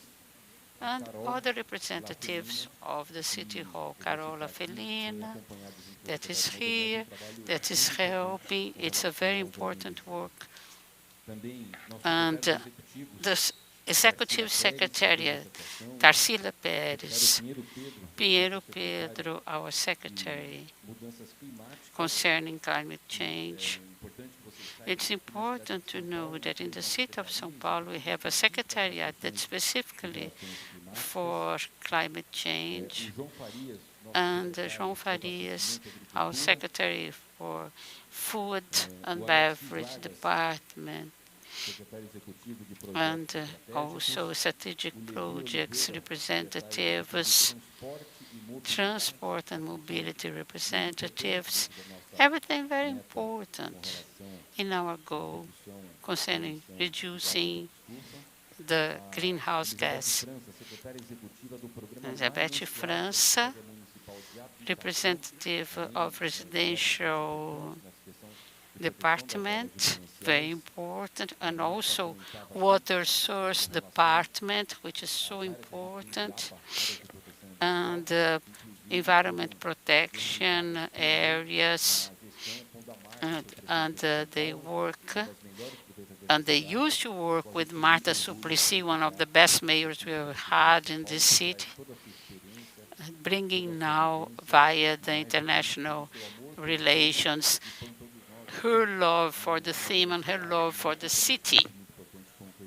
and other representatives of the City Hall, Carola Felina, that is here, that is helping. It's a very important work. And the Executive Secretariat, Tarsila Pérez, Piero Pedro, our Secretary, concerning climate change. It's important to know that in the city of São Paulo, we have a secretariat that's specifically for climate change. And João Farias, our Secretary for Food and Beverage Department, and also strategic projects representatives, transport and mobility representatives, everything very important in our goal concerning reducing the greenhouse gas. Elizabeth França, representative of residential department, very important, and also water source department, which is so important, and environment protection areas, and they work, and they used to work with Marta Suplicy, one of the best mayors we have had in this city, bringing now via the international relations her love for the theme and her love for the city.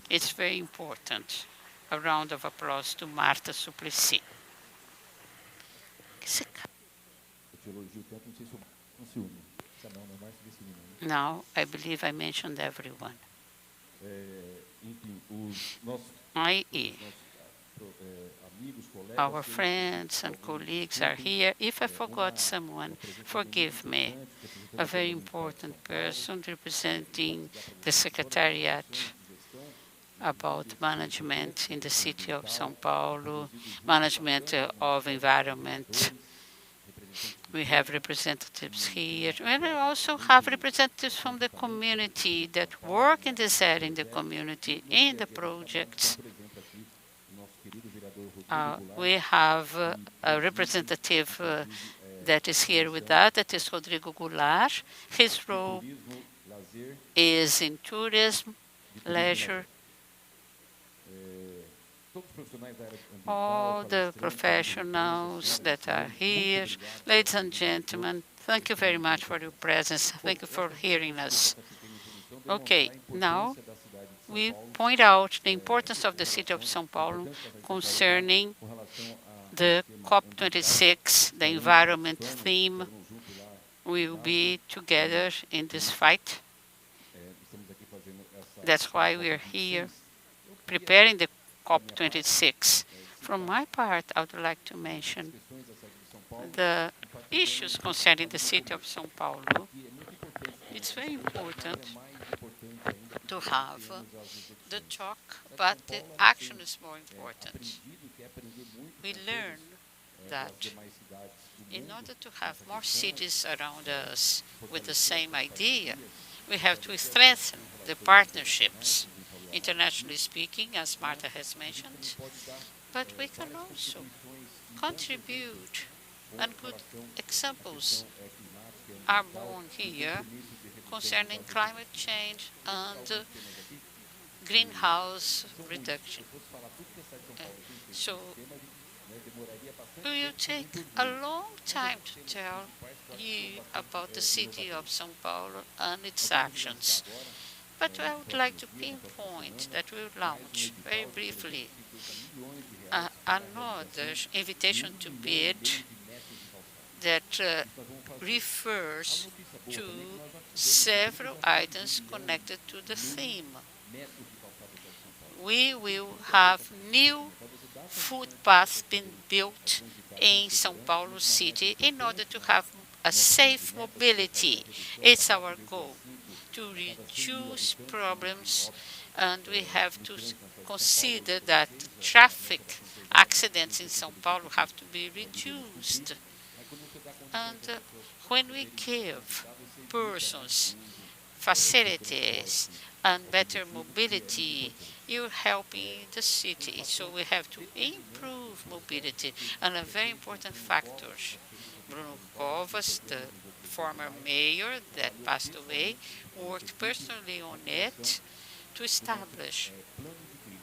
It's very important. A round of applause to Marta Suplicy. Now, I believe I mentioned everyone. i.e., our friends and colleagues are here. If I forgot someone, forgive me. A very important person representing the Secretariat about management in the city of São Paulo, management of environment. We have representatives here. And we also have representatives from the community that work in this area, in the community, in the projects. We have a representative that is here with us, that is Rodrigo Goulart. His role is in tourism, leisure. All the professionals that are here, ladies and gentlemen, thank you very much for your presence. Thank you for hearing us. Okay, now we point out the importance of the city of São Paulo concerning the COP26, the environment theme. We will be together in this fight. That's why we're here preparing the COP26. From my part, I would like to mention the issues concerning the city of São Paulo. It's very important to have the talk, but the action is more important. We learn that in order to have more cities around us with the same idea, we have to strengthen the partnerships, internationally speaking, as Marta has mentioned, but we can also contribute, and good examples are born here concerning climate change and greenhouse reduction. So it will take a long time to tell you about the city of São Paulo and its actions. But I would like to pinpoint that we will launch very briefly another invitation to bid that refers to several items connected to the theme. We will have new footpaths being built in São Paulo City in order to have a safe mobility. It's our goal to reduce problems, and we have to consider that traffic accidents in São Paulo have to be reduced. And when we give persons facilities and better mobility, you're helping the city. So we have to improve mobility. And a very important factor, Bruno Covas, the former mayor that passed away, worked personally on it to establish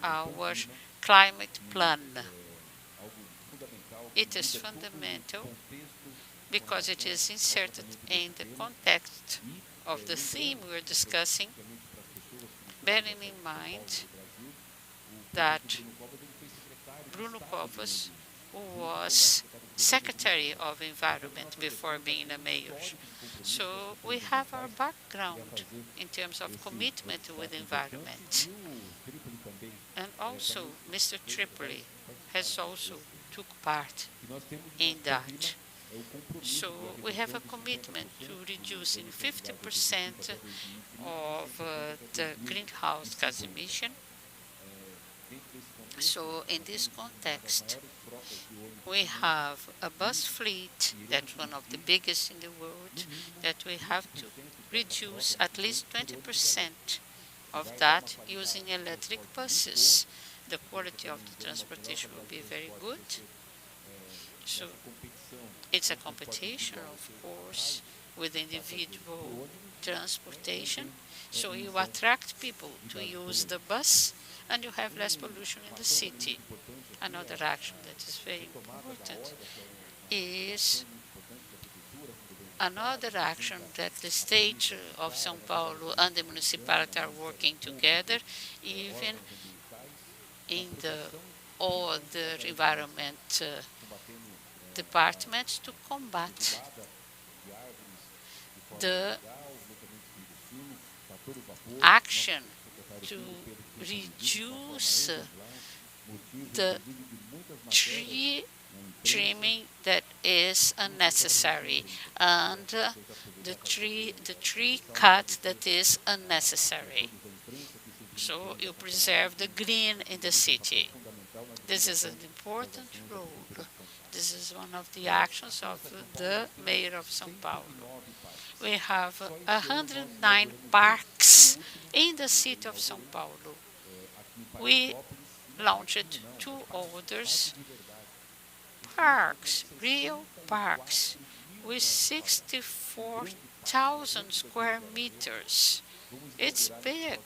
our climate plan. It is fundamental because it is inserted in the context of the theme we're discussing, bearing in mind that Bruno Covas was Secretary of Environment before being a mayor. So we have our background in terms of commitment with environment. And also Mr. Tripoli has also took part in that. So we have a commitment to reducing 50% of the greenhouse gas emission. So in this context, we have a bus fleet that's one of the biggest in the world, that we have to reduce at least 20% of that using electric buses. The quality of the transportation will be very good. So it's a competition, of course, with individual transportation. So you attract people to use the bus and you have less pollution in the city. Another action that is very important is another action that the state of São Paulo and the municipality are working together, even in the other environment departments, to combat the action to reduce the tree trimming that is unnecessary and the tree cut that is unnecessary. So you preserve the green in the city. This is an important role. This is one of the actions of the mayor of São Paulo. We have 109 parks in the city of São Paulo. We launched 2 others, parks, real parks, with 64,000 square meters. It's big.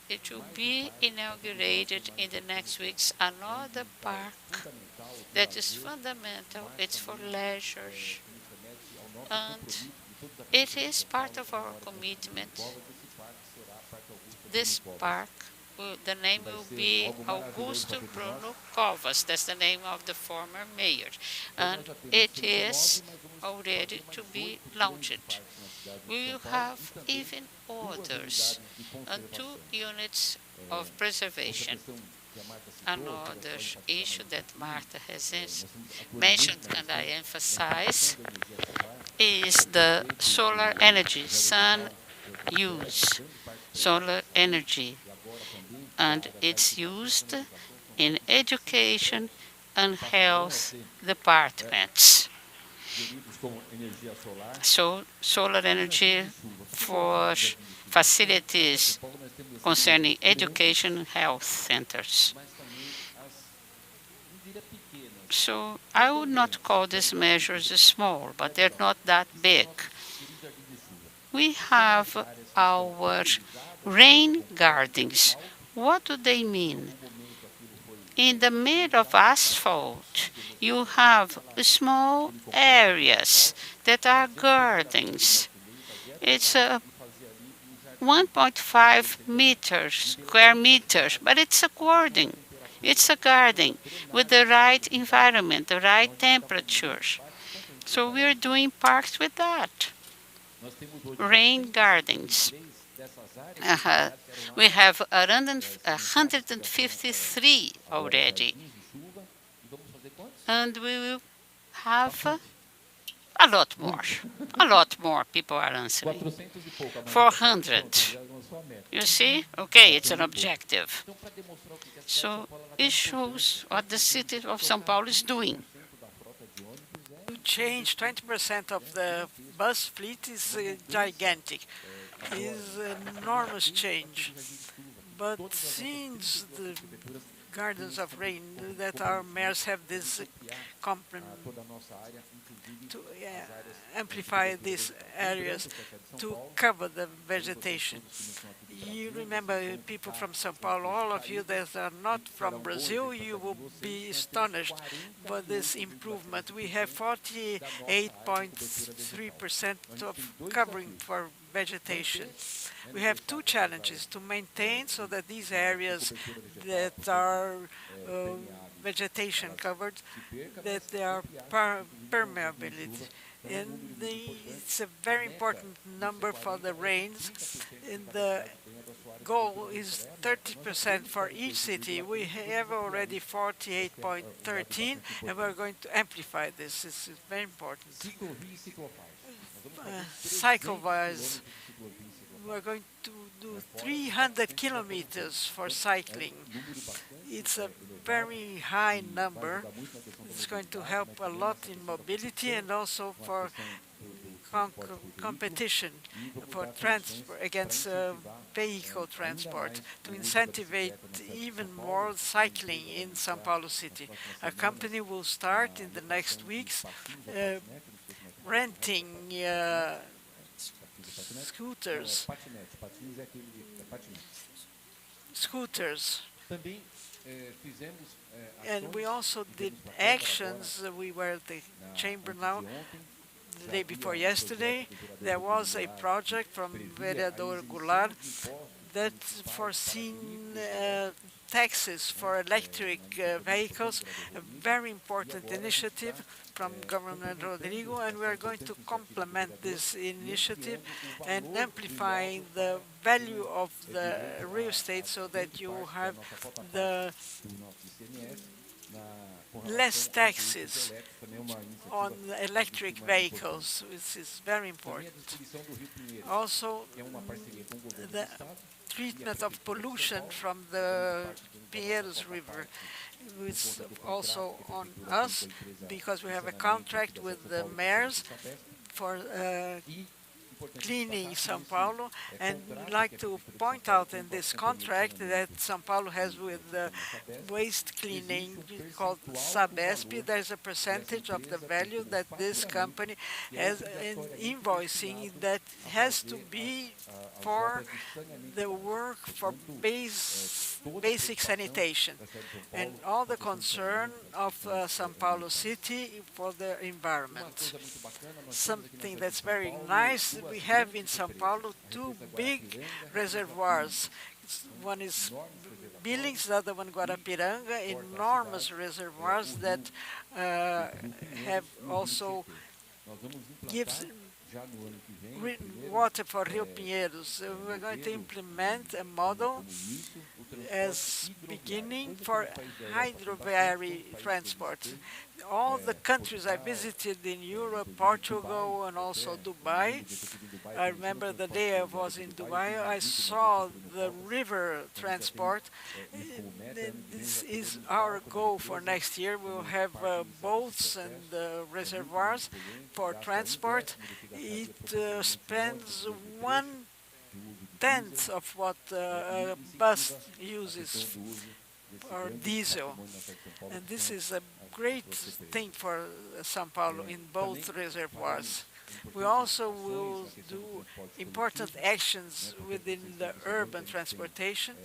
It will be inaugurated in the next weeks, another park that is fundamental. It's for leisure. And it is part of our commitment. This park, the name will be Augusto Bruno Covas. That's the name of the former mayor. And it is already to be launched. We will have even others, 2 units of preservation. Another issue that Marta has mentioned and I emphasize is the solar energy, sun use, solar energy, and it's used in education and health departments. So solar energy for facilities concerning education and health centers. So I would not call these measures small, but they're not that big. We have our rain gardens. What do they mean? In the middle of asphalt, you have small areas that are gardens. It's 1.5 square meters, but it's a garden. It's a garden with the right environment, the right temperatures. So we're doing parks with that. Rain gardens. We have 153 already. And we will have a lot more people are answering. 400. You see? Okay, it's an objective. So it shows what the city of São Paulo is doing. To change 20% of the bus fleet is gigantic. Is an enormous change. But since the gardens of rain that our mayors have this to amplify these areas to cover the vegetation. You remember people from São Paulo, all of you that are not from Brazil, you will be astonished by this improvement. We have 48.3% of covering for vegetation. We have two challenges to maintain so that these areas that are vegetation covered, that they are permeability. And it's a very important number for the rains. And the goal is 30% for each city. We have already 48.13, and we're going to amplify this. This is very important. Cycle-wise, we're going to do 300 kilometers for cycling. It's a very high number. It's going to help a lot in mobility and also for competition for transport against vehicle transport to incentivize even more cycling in São Paulo City. Our company will start in the next weeks renting scooters. And we also did actions. We were at the chamber now. The day before yesterday, there was a project from Vereador Goulart that foreseen taxes for electric vehicles, a very important initiative from Governor Rodrigo, and we are going to complement this initiative and amplify the value of the real estate so that you have the less taxes on electric vehicles, which is very important. Also, the treatment of pollution from the Pinheiros River is also on us because we have a contract with the mayors for cleaning São Paulo, and we'd like to point out in this contract that São Paulo has with the waste cleaning called Sabesp. There's a percentage of the value that this company has in invoicing that has to be for the work for basic sanitation and all the concern of São Paulo City for the environment. Something that's very nice, we have in São Paulo two big reservoirs. One is Billings, the other one Guarapiranga, enormous reservoirs that have also gives water for Rio Pinheiros. We're going to implement a model as beginning for hydroviary transport. All the countries I visited in Europe, Portugal, and also Dubai, I remember the day I was in Dubai, I saw the river transport. This is our goal for next year. We'll have boats and reservoirs for transport. It spends 1/10 of what a bus uses or diesel. And this is a great thing for São Paulo in both reservoirs. We also will do important actions within the urban transportation.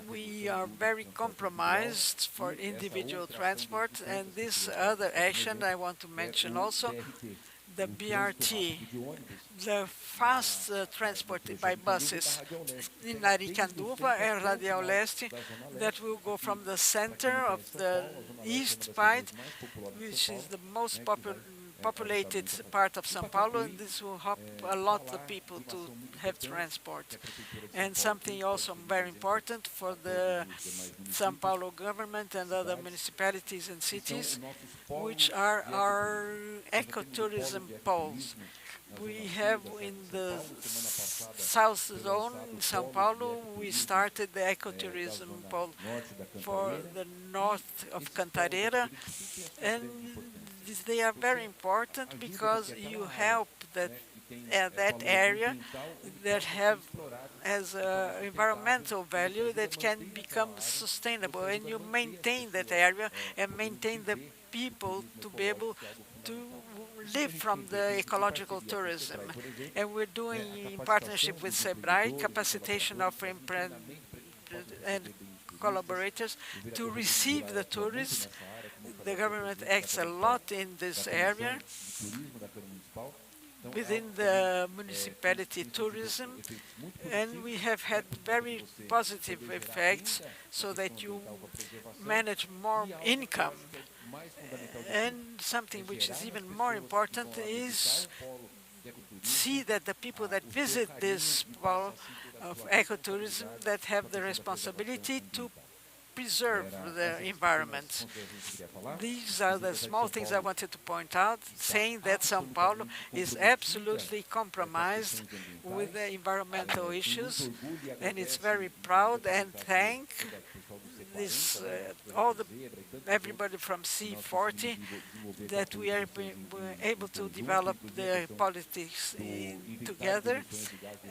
We are very compromised for individual transport, and this other action I want to mention also, the BRT, the fast transport by buses in Aricanduva and Radial Leste that will go from the center of the east part, which is the most populated part of São Paulo, and this will help a lot of people to have transport. And something also very important for the São Paulo government and other municipalities and cities, which are our ecotourism poles. We have in the south zone in São Paulo, we started the ecotourism pole for the north of Cantareira, and they are very important because you help that area that has environmental value that can become sustainable, and you maintain that area and maintain the people to be able to live from the ecological tourism. And we're doing, in partnership with SEBRAE, capacitation of and collaborators to receive the tourists. The government acts a lot in this area within the municipality tourism, and we have had very positive effects so that you manage more income. And something which is even more important is see that the people that visit this pole of ecotourism that have the responsibility to preserve the environment. These are the small things I wanted to point out, saying that São Paulo is absolutely compromised with the environmental issues, and it's very proud and thank this everybody from C40 that we are able to develop the politics together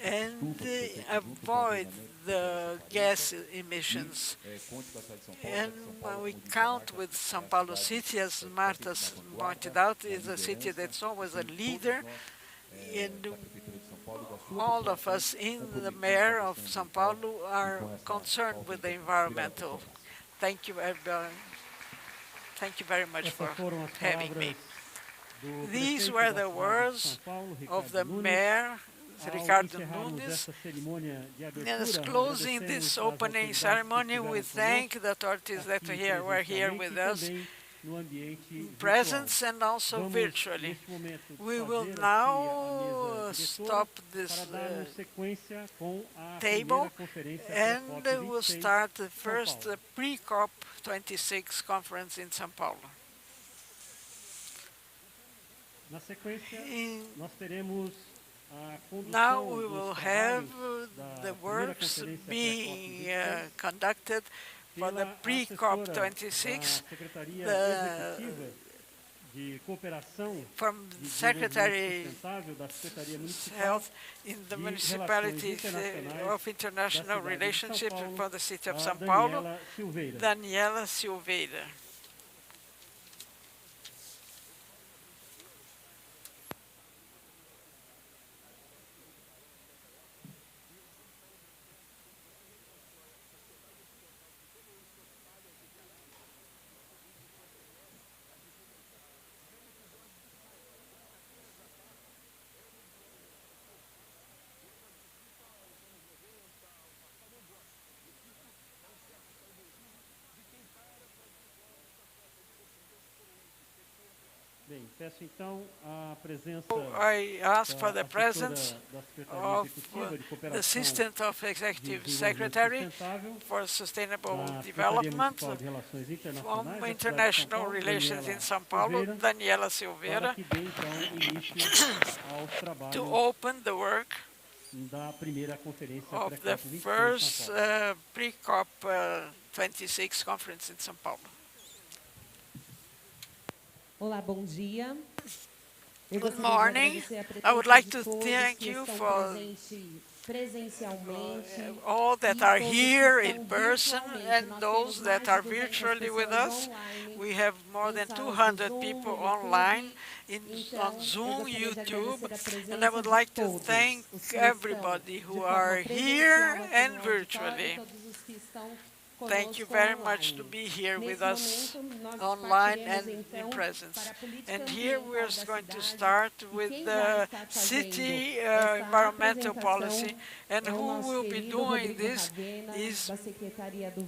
and avoid the gas emissions. And when we count with São Paulo City, as Marta pointed out, is a city that's always a leader, and all of us in the mayor of São Paulo are concerned with the environmental. Thank you, everyone. Thank you very much for having me. These were the words of the mayor, RICARDO NUNES. And closing this opening ceremony, we thank the authorities that were here with us, presence and also virtually. We will now stop this table and we'll start the first Pré Cop26 conference in São Paulo. Now we will have the works being conducted for the Pré Cop26, from Secretary Health in the Municipality of International Relationship for the City of São Paulo, Daniela Silveira. Peço então a presença I ask for da the presence Secretaria of Executiva de the Cooperação Assistant of Executive Desenvolvimento Secretary Sustentável for Sustainable da Secretaria Development Municipal de Relações from Internacionais da cidade de São International Paulo, Relations in Daniela São Paulo, Silveira, Daniela para Silveira, que dê então início aos to trabalhos open the work da primeira conferência of Pré the Cop26 first São Paulo. Pré Cop26 conference in São Paulo. Olá, bom dia. Good morning. I would like to thank you for all that are here in person and those that are virtually with us. We have more than 200 people online on Zoom, YouTube, and I would like to thank everybody who are here and virtually. Thank you very much to be here with us online and in presence. And here we're going to start with the city environmental policy, and who will be doing this is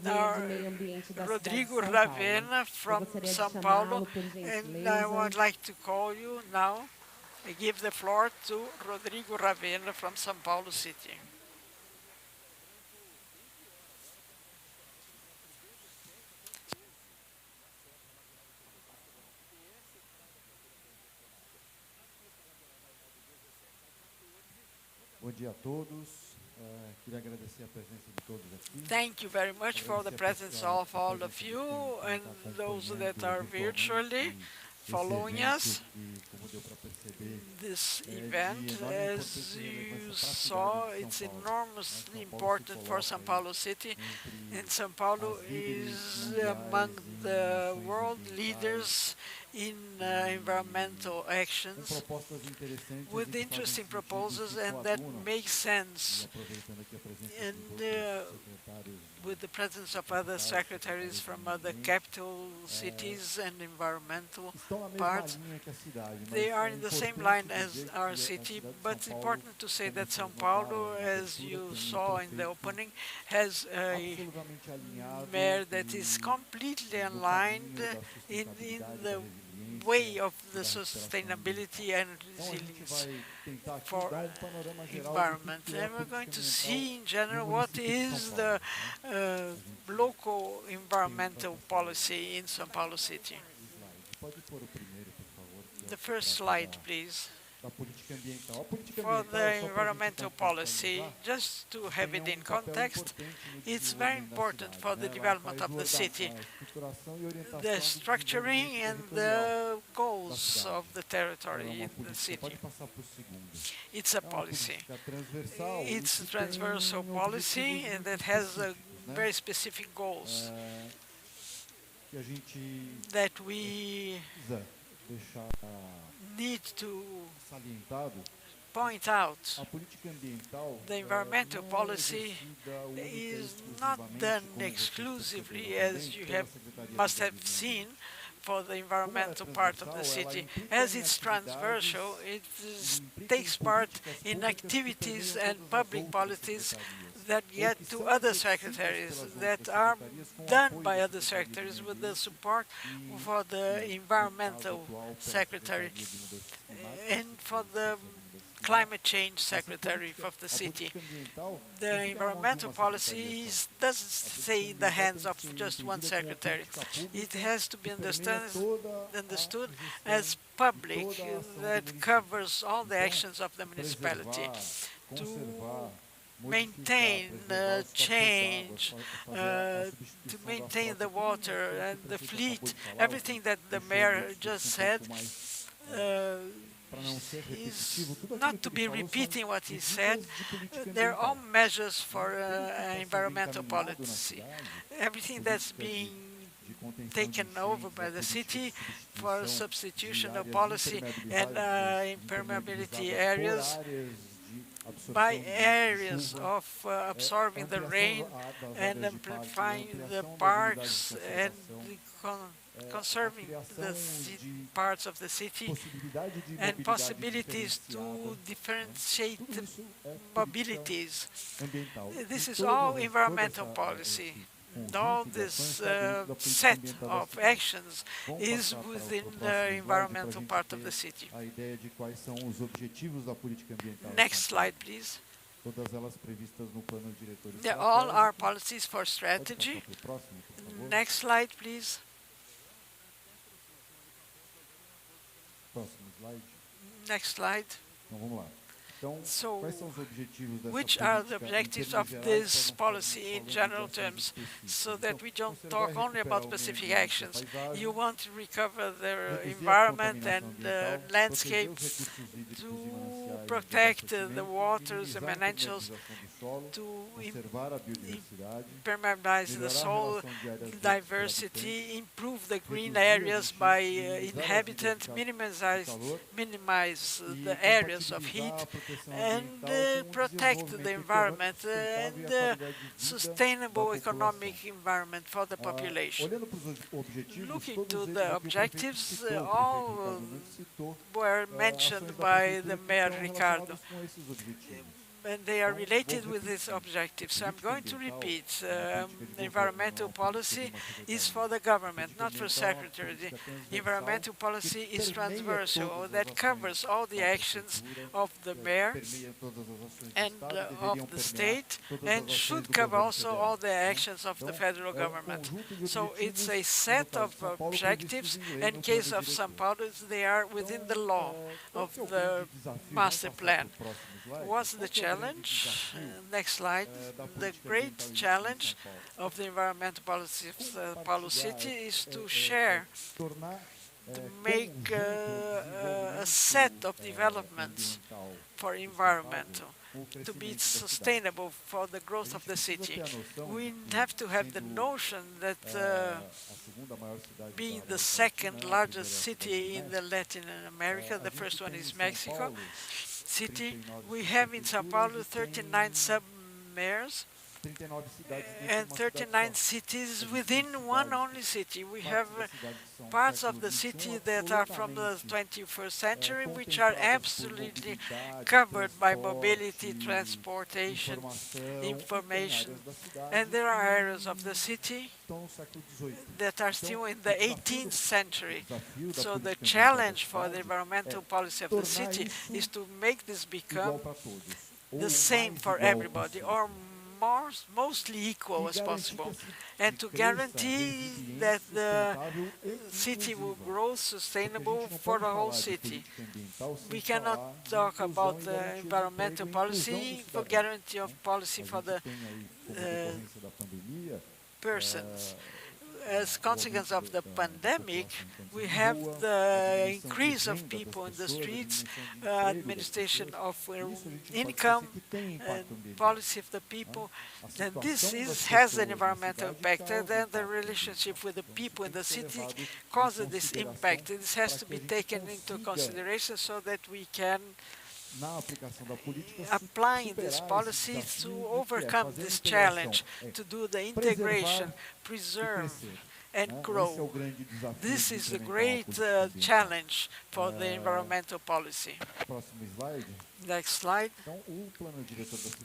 our Rodrigo Ravena from São Paulo, and I would like to call you now. I give the floor to Rodrigo Ravena from São Paulo City. Bom dia a todos. Queria agradecer a presença de todos aqui. Thank you very much for the presence of all of you and those that are virtually following us. This event, as you saw, it's enormously important for São Paulo City, and São Paulo is among the world leaders in environmental actions with interesting proposals and that make sense, and with the presence of other secretaries from other capital cities and environmental parts. They are in the same line as our city, but it's important to say that São Paulo, as you saw in the opening, has a mayor that is completely aligned in the way of the sustainability and resilience for environment. And we're going to see in general what is the local environmental policy in São Paulo City. The first slide, please. For the environmental policy, just to have it in context, it's very important for the development of the city, the structuring and the goals of the territory in the city. It's a policy. It's a transversal policy and that has very specific goals that we need to point out. The environmental policy is not done exclusively, as you must have seen, for the environmental part of the city. As it's transversal, it takes part in activities and public policies that get to other secretaries, that are done by other secretaries with the support for the environmental secretary and for the climate change secretary of the city. The environmental policy doesn't stay in the hands of just one secretary. It has to be understood as public, that covers all the actions of the municipality to maintain change, to maintain the water and the fleet, everything that the mayor just said. Is not to be repeating what he said. They're all measures for environmental policy. Everything that's being taken over by the city for substitutional policy and impermeability areas by areas of absorbing the rain and amplifying the parks and conserving the parts of the city and possibilities to differentiate mobilities. This is all environmental policy. all this set of actions is within the environmental part of the city. Next slide, please. They're all our policies for strategy. Next slide, please. Next slide. So, which are the objectives of this policy in general terms, so that we don't talk only about specific actions? You want to recover the environment and the landscape, to protect the waters and financials, to impermeabilize the soil diversity, improve the green areas by inhabitants, minimize the areas of heat, and protect the environment and sustainable economic environment for the population. Looking to the objectives, all were mentioned by the Mayor Ricardo, and they are related with this objective. So I'm going to repeat, environmental policy is for the government, not for secretary. The environmental policy is transversal, that covers all the actions of the mayor and of the state, and should cover also all the actions of the federal government. So it's a set of objectives, and in case of São Paulo, they are within the law of the master plan. What's the challenge? Next slide. The great challenge of the environmental policy of São Paulo City is to share, to make a set of developments for environmental, to be sustainable for the growth of the city. We have to have the notion that being the second largest city in the Latin America, the first one is Mexico City, we have in São Paulo 39 sub-mayors and 39 cities within one only city. We have parts of the city that are from the 21st century, which are absolutely covered by mobility, transportation, information. And there are areas of the city that are still in the 18th century. So the challenge for the environmental policy of the city is to make this become the same for everybody, or mostly equal as possible, and to guarantee that the city will grow sustainable for the whole city. We cannot talk about the environmental policy for guarantee of policy for the persons. As a consequence of the pandemic, we have the increase of people in the streets, administration of income, and policy of the people. And this has an environmental impact, and then the relationship with the people in the city causes this impact. This has to be taken into consideration so that we can applying this policy to overcome this challenge, to do the integration, preserve, and grow. This is a great challenge for the environmental policy. Next slide.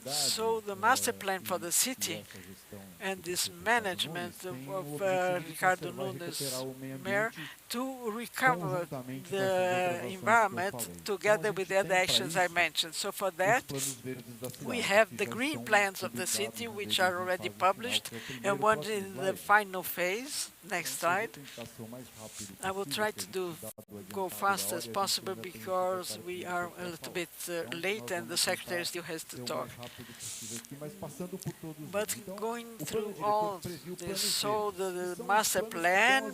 So the master plan for the city and this management of Ricardo Nunes, Mayor, to recover the environment together with the other actions I mentioned. So for that, we have the green plans of the city, which are already published, and one in the final phase. Next slide. I will try to go fast as possible because we are a little bit late and the secretary still has to talk. But going through all this, so the master plan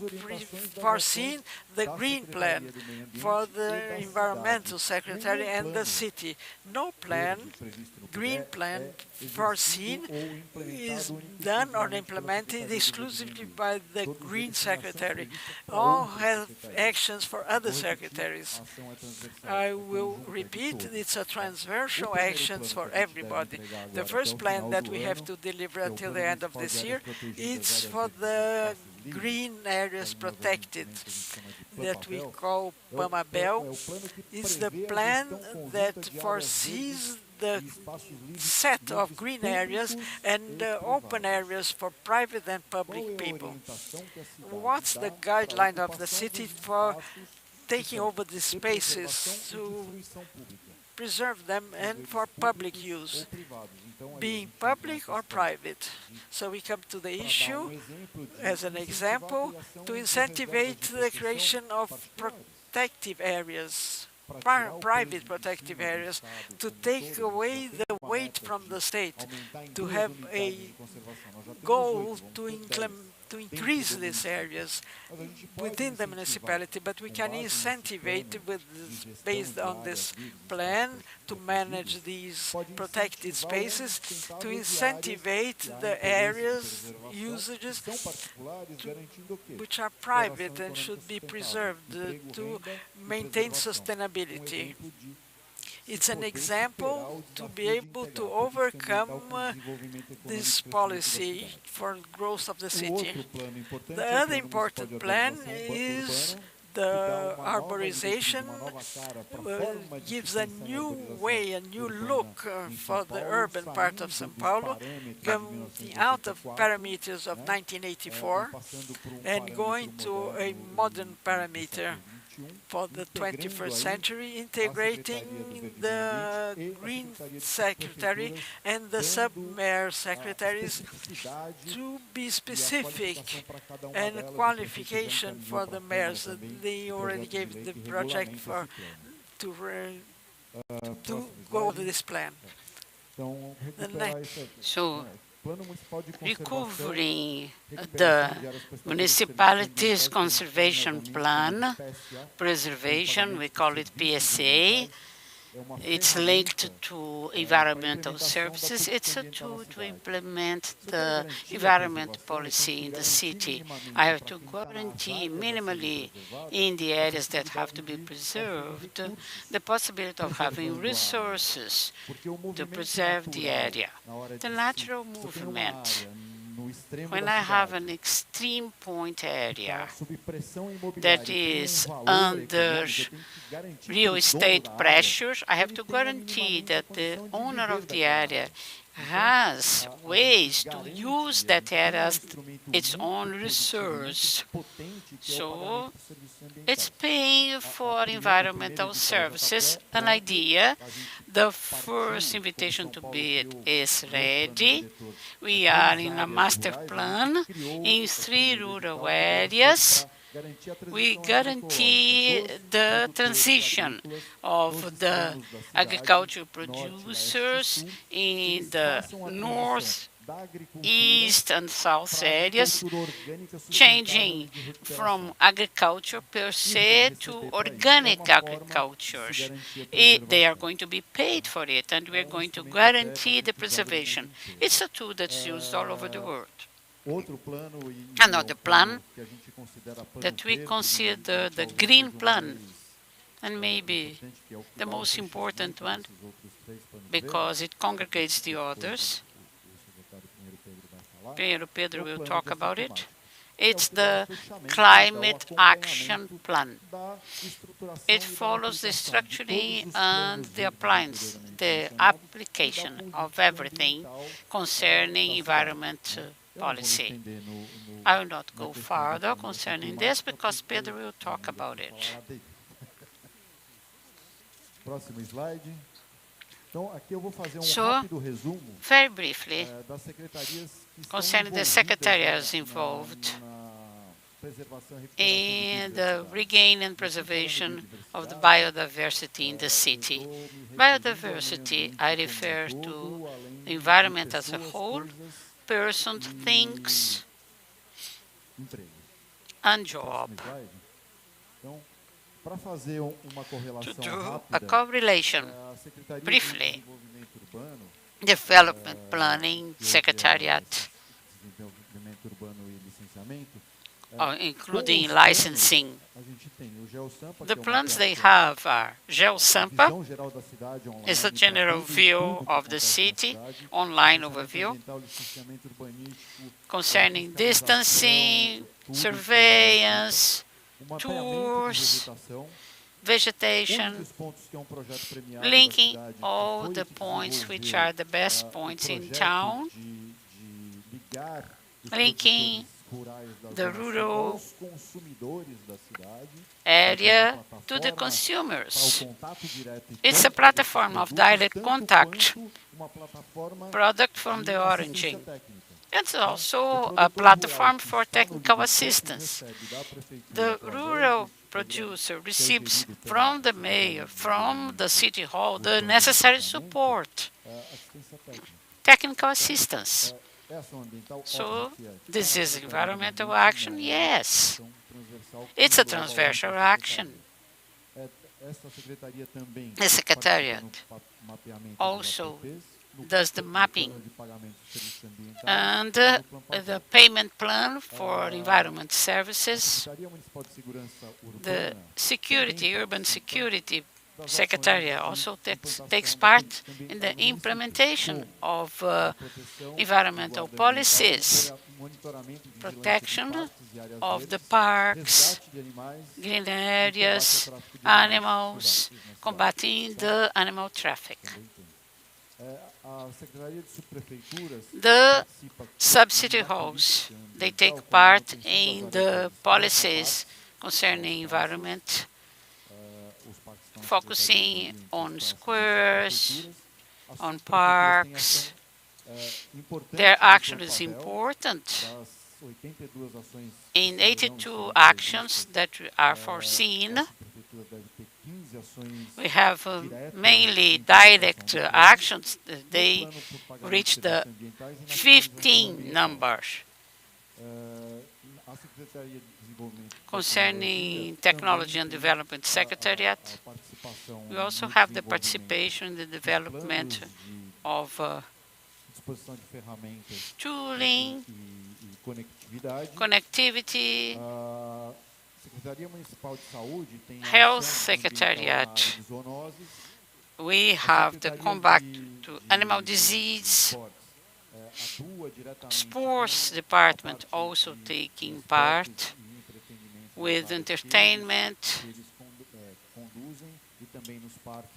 foreseen the green plan for the environmental secretary and the city. No plan, green plan foreseen is done or implemented exclusively by the green secretary. All have actions for other secretaries. I will repeat, it's a transversal actions for everybody. The first plan that we have to deliver until the end of this year is for the green areas protected that we call PAMABEL is the plan that foresees the set of green areas and open areas for private and public people. What's the guideline of the city for taking over these spaces to preserve them and for public use, being public or private? So we come to the issue, as an example, to incentivize the creation of protective areas, private protective areas, to take away the weight from the state, to have a goal to increase these areas within the municipality, but we can incentivize based on this plan to manage these protected spaces, to incentivize the areas, usages which are private and should be preserved to maintain sustainability. It's an example to be able to overcome this policy for growth of the city. The other important plan is the arborization, gives a new way, a new look for the urban part of São Paulo, coming out of parameters of 1984 and going to a modern parameter for the 21st century, integrating the Green Secretary and the Sub-Mayor Secretaries to be specific and a qualification for the mayors. They already gave the project to go over this plan. So, recovering the municipality's conservation plan, preservation, we call it PSA. It's linked to environmental services. It's a tool to implement the environment policy in the city. I have to guarantee minimally in the areas that have to be preserved the possibility of having resources to preserve the area. The natural movement. When I have an extreme point area that is under real estate pressures, I have to guarantee that the owner of the area has ways to use that area as its own resource. So it's paying for environmental services. An idea, the first invitation to bid is ready. We are in a master plan in 3 rural areas. We guarantee the transition of the agricultural producers in the north, east and south areas, changing from agriculture per se to organic agriculture. They are going to be paid for it, and we're going to guarantee the preservation. It's a tool that's used all over the world. Another plan that we consider the green plan, and maybe the most important one, because it congregates the others. Pedro will talk about it. It's the Climate Action Plan. It follows the structuring and the appliance, the application of everything concerning environment policy. I will not go further concerning this because Pedro will talk about it. So, very briefly, concerning the secretariats involved in the regain and preservation of the biodiversity in the city. Biodiversity, I refer to the environment as a whole, persons, things, and job. To do a correlation, briefly, development planning, secretariat, including licensing. The plans they have are GeoSampa, is a general view of the city, online overview, concerning distancing, surveillance, tours, vegetation, linking all the points which are the best points in town, linking the rural area to the consumers. It's a platform of direct contact, product from the origin. It's also a platform for technical assistance. The rural producer receives from the mayor, from the city hall, the necessary support, technical assistance. So this is environmental action? Yes. It's a transversal action. The Secretariat also does the mapping and the payment plan for environment services. The urban security Secretariat also takes part in the implementation of environmental policies, protection of the parks, green areas, animals, combating the animal traffic. The sub-city halls, they take part in the policies concerning environment, focusing on squares, on parks. Their action is important. In 82 actions that are foreseen, we have mainly direct actions. They reach the 15 numbers. Concerning Technology and Development Secretariat, we also have the participation in the development of tooling, connectivity, Health Secretariat. We have the combat to animal disease, Sports Department also taking part with entertainment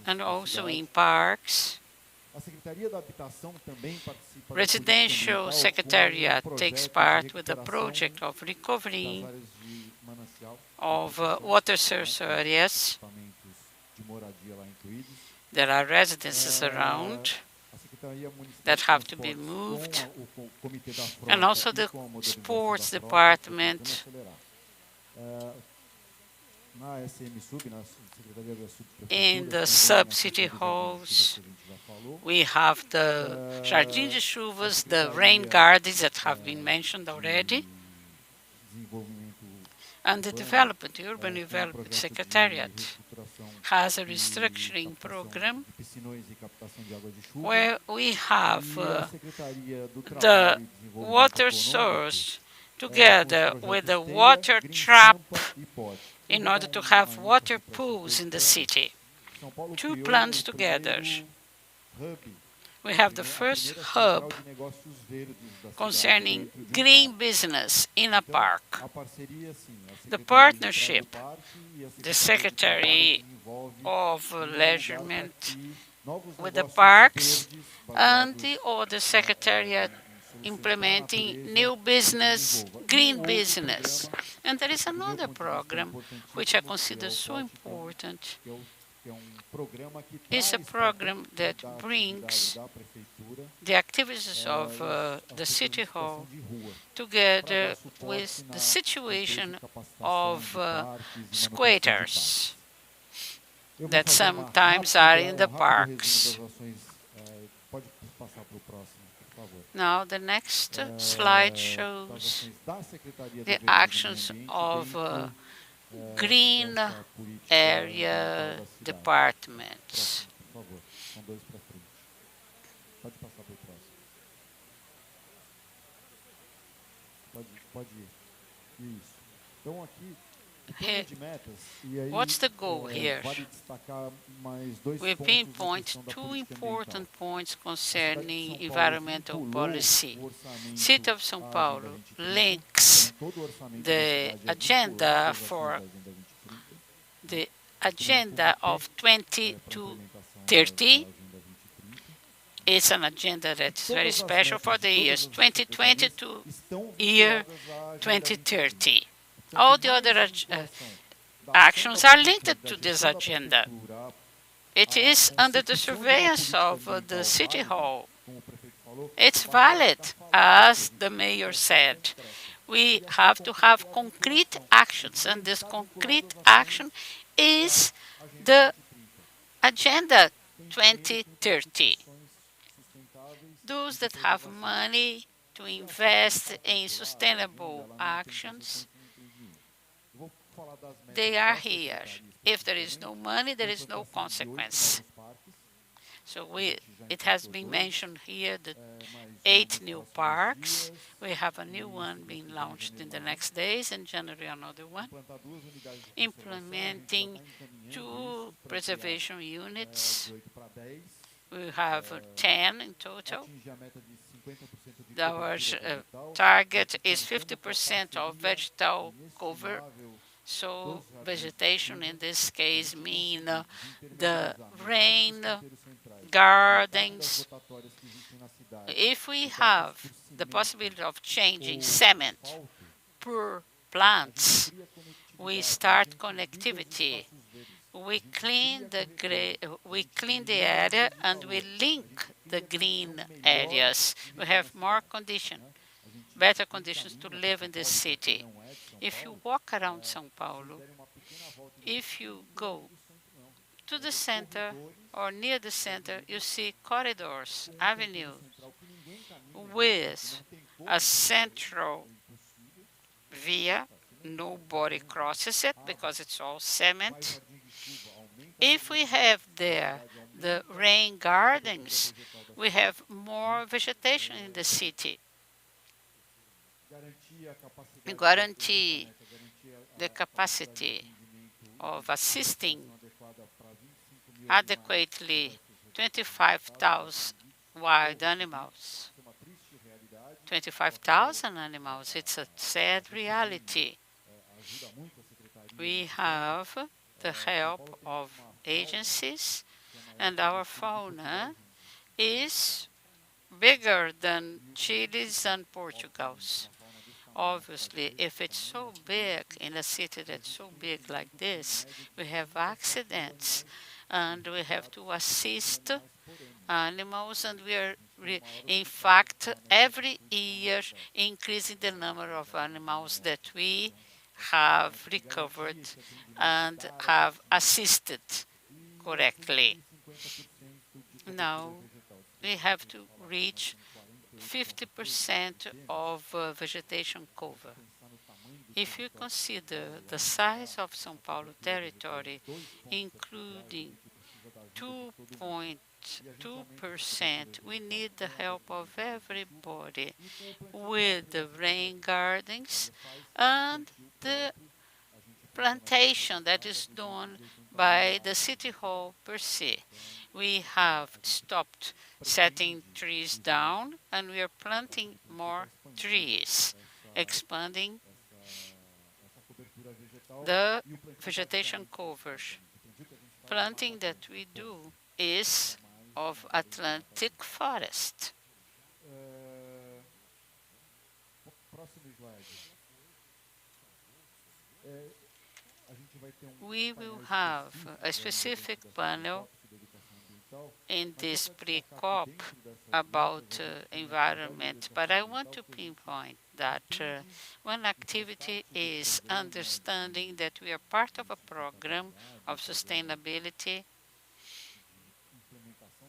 and also in parks. Residential Secretariat takes part with the project of recovery of water source areas. There are residences around that have to be moved, and also the Sports Department. In the sub-city halls, we have the Jardim de Chuvas, the rain gardens that have been mentioned already, and the Urban Development Secretariat has a restructuring program where we have the water source together with the water trap in order to have water pools in the city. Two plans together. We have the first hub concerning green business in a park. The partnership, the Secretary of Leisurement with the parks, and the other Secretariat implementing new business, green business. And there is another program which I consider so important. It's a program that brings the activities of the City Hall together with the situation of squatters that sometimes are in the parks. Now the next slide shows the actions of green area departments. Here, what's the goal here? We pinpoint two important points concerning environmental policy. City of São Paulo links the agenda of 20 to 30 is an agenda that's very special for the years 2020 to year 2030. All the other actions are linked to this agenda. It is under the surveillance of the City Hall. It's valid, as the mayor said. We have to have concrete actions, and this concrete action is the Agenda 2030. Those that have money to invest in sustainable actions, they are here. If there is no money, there is no consequence. So it has been mentioned here that 8 new parks. We have a new one being launched in the next days, in January another one. Implementing 2 preservation units. We have 10 in total. Our target is 50% of vegetal cover. So vegetation in this case mean the rain gardens. If we have the possibility of changing cement per plants, we start connectivity. We clean the area and we link the green areas. We have more better conditions to live in this city. If you walk around São Paulo, if you go to the center or near the center, you see corridors, avenues with a central via. Nobody crosses it because it's all cement. If we have there the rain gardens, we have more vegetation in the city. We guarantee the capacity of assisting adequately 25,000 wild animals. 25,000 animals, it's a sad reality. We have the help of agencies, and our fauna is bigger than Chile's and Portugal's. Obviously, if it's so big in a city that's so big like this, we have accidents, and we have to assist animals, and we are, in fact, every year increasing the number of animals that we have recovered and have assisted correctly. Now, we have to reach 50% of vegetation cover. If you consider the size of São Paulo territory, including 2.2%, we need the help of everybody with the rain gardens and the plantation that is done by the City Hall per se. We have stopped setting trees down, and we are planting more trees, expanding the vegetation covers. Planting that we do is of Atlantic forest. We will have a specific panel in this Pré Cop about environment, but I want to pinpoint that one activity is understanding that we are part of a program of sustainability,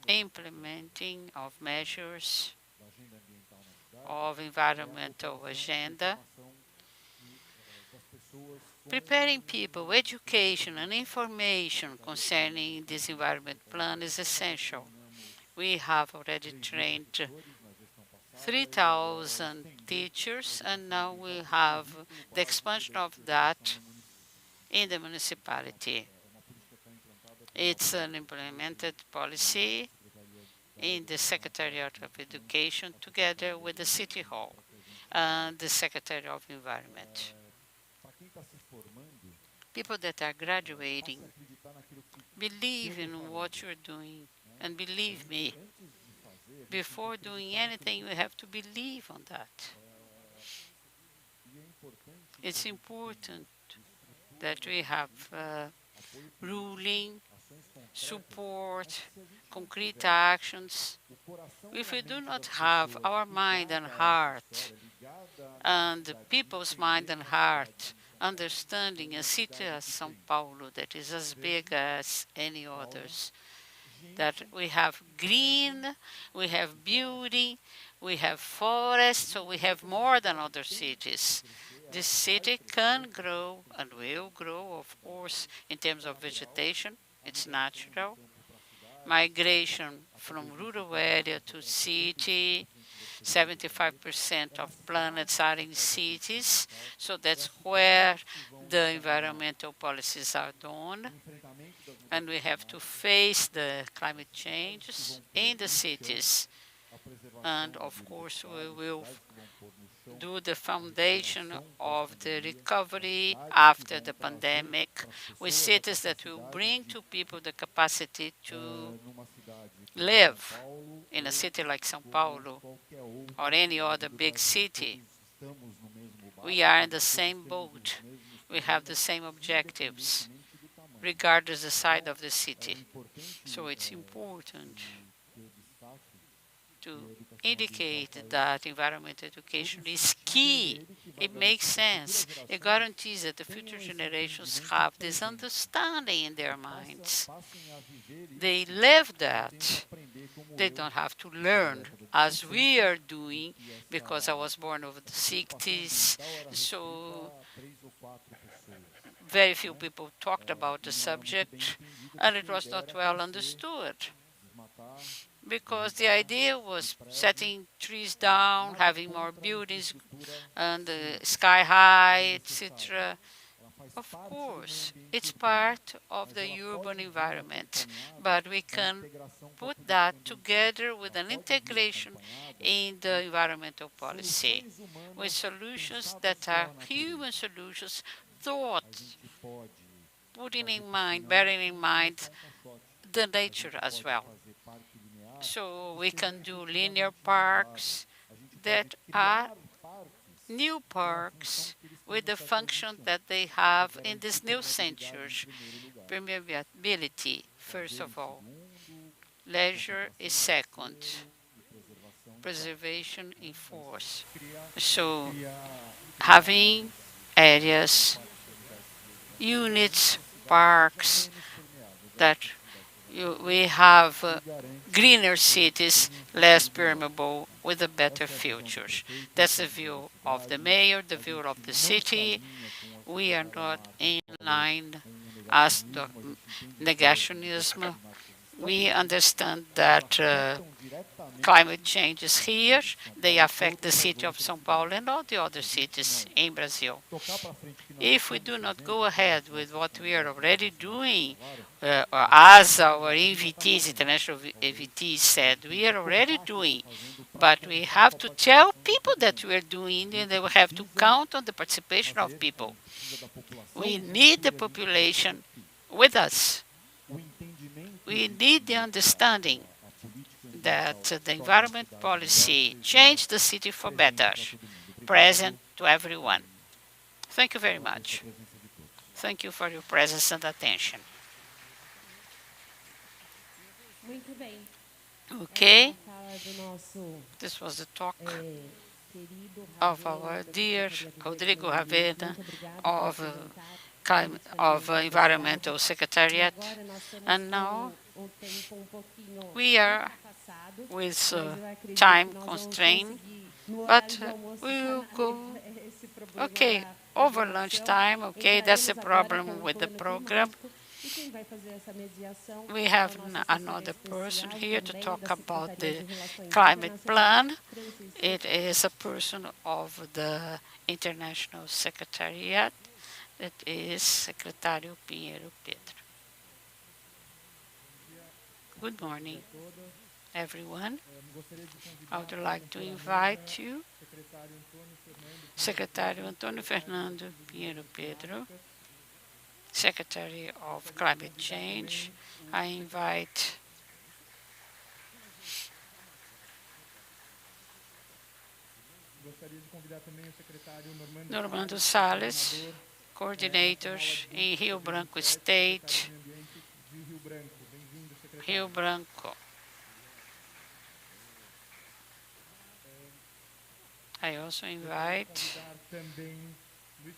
implementing of measures of environmental agenda, preparing people, education and information concerning this environment plan is essential. We have already trained 3,000 teachers, and now we have the expansion of that in the municipality. It's an implemented policy in the Secretariat of Education together with the City Hall. and the Secretary of Environment. People that are graduating believe in what you're doing. And believe me, before doing anything, you have to believe on that. It's important that we have ruling, support, concrete actions. If we do not have our mind and heart, and the people's mind and heart, understanding a city as São Paulo that is as big as any others, that we have green, we have beauty, we have forests, so we have more than other cities. This city can grow and will grow, of course, in terms of vegetation. It's natural. Migration from rural area to city, 75% of planets are in cities, so that's where the environmental policies are done. And we have to face the climate changes in the cities. And of course, we will do the foundation of the recovery after the pandemic with cities that will bring to people the capacity to live in a city like São Paulo or any other big city. We are in the same boat. We have the same objectives, regardless the side of the city. So it's important to indicate that environmental education is key. It makes sense. It guarantees that the future generations have this understanding in their minds. They live that. They don't have to learn as we are doing, because I was born over the 60s, so very few people talked about the subject, and it was not well understood. Because the idea was setting trees down, having more buildings, and sky high, etc. Of course, it's part of the urban environment, but we can put that together with an integration in the environmental policy, with solutions that are human solutions, putting in mind, bearing in mind the nature as well. So we can do linear parks that are new parks with the function that they have in this new century. Permeability, first of all. Leisure is second. Preservation in fourth. So having areas, units, parks that we have greener cities, less permeable, with a better future. That's the view of the mayor, the view of the city. We are not in line as the negationism. We understand that climate change is here. They affect the city of São Paulo and all the other cities in Brazil. If we do not go ahead with what we are already doing, as our EVTs, international EVTs said, we are already doing, but we have to tell people that we are doing, and they will have to count on the participation of people. We need the population with us. We need the understanding that the environment policy changed the city for better, present to everyone. Thank you very much. Thank you for your presence and attention. Okay, this was the talk of our dear Rodrigo Ravena of Environmental Secretariat. And now we are with time constraint, but we will go, okay, over lunchtime, okay, that's the problem with the program. We have another person here to talk about the climate plan. It is a person of the International Secretariat. It is Secretario Pinheiro Pedro. Good morning, everyone. I would like to invite you Secretary Antônio Fernando Pinheiro Pedro, Secretary of Climate Change. I invite Normando Salles, coordinators in Rio Branco State, Rio Branco. I also invite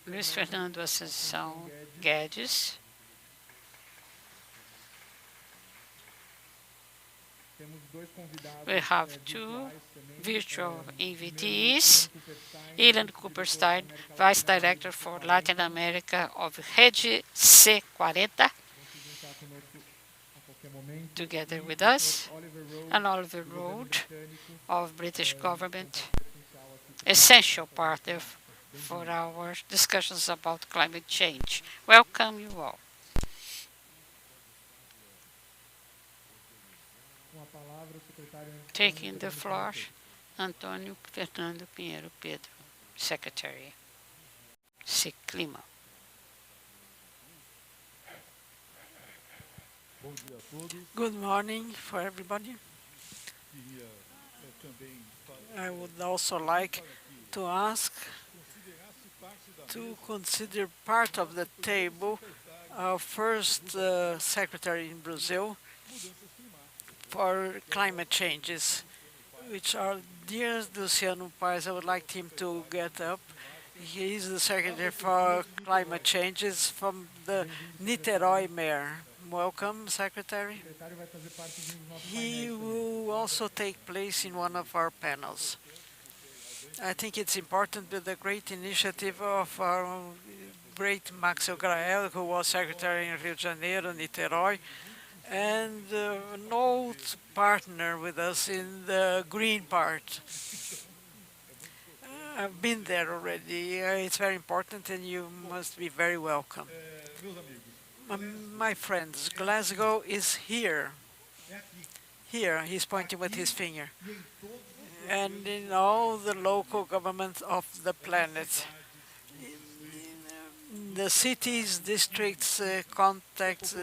Luiz Fernando Assunção Guedes, we have two virtual invitees, Ilan Cooperstein, Vice Director for Latin America of Rede C40, together with us, and Oliver Road of British government, essential partner for our discussions about climate change. Welcome you all. Taking the floor, Antônio Fernando Pinheiro Pedro, Secretary, Clima. Good morning for everybody. I would also like to ask to consider part of the table our first secretary in Brazil for climate changes, which are dear Luciano Paes. I would like him to get up. He is the Secretary for Climate Changes from the Niterói Mayor. Welcome, Secretary. He will also take place in one of our panels. I think it's important with the great initiative of our great Maxio Grael, who was Secretary in Rio de Janeiro, Niterói, and an old partner with us in the green part. I've been there already. It's very important, and you must be very welcome. My friends, Glasgow is here. Here, he's pointing with his finger. And in all the local governments of the planet, the cities, districts, contacts,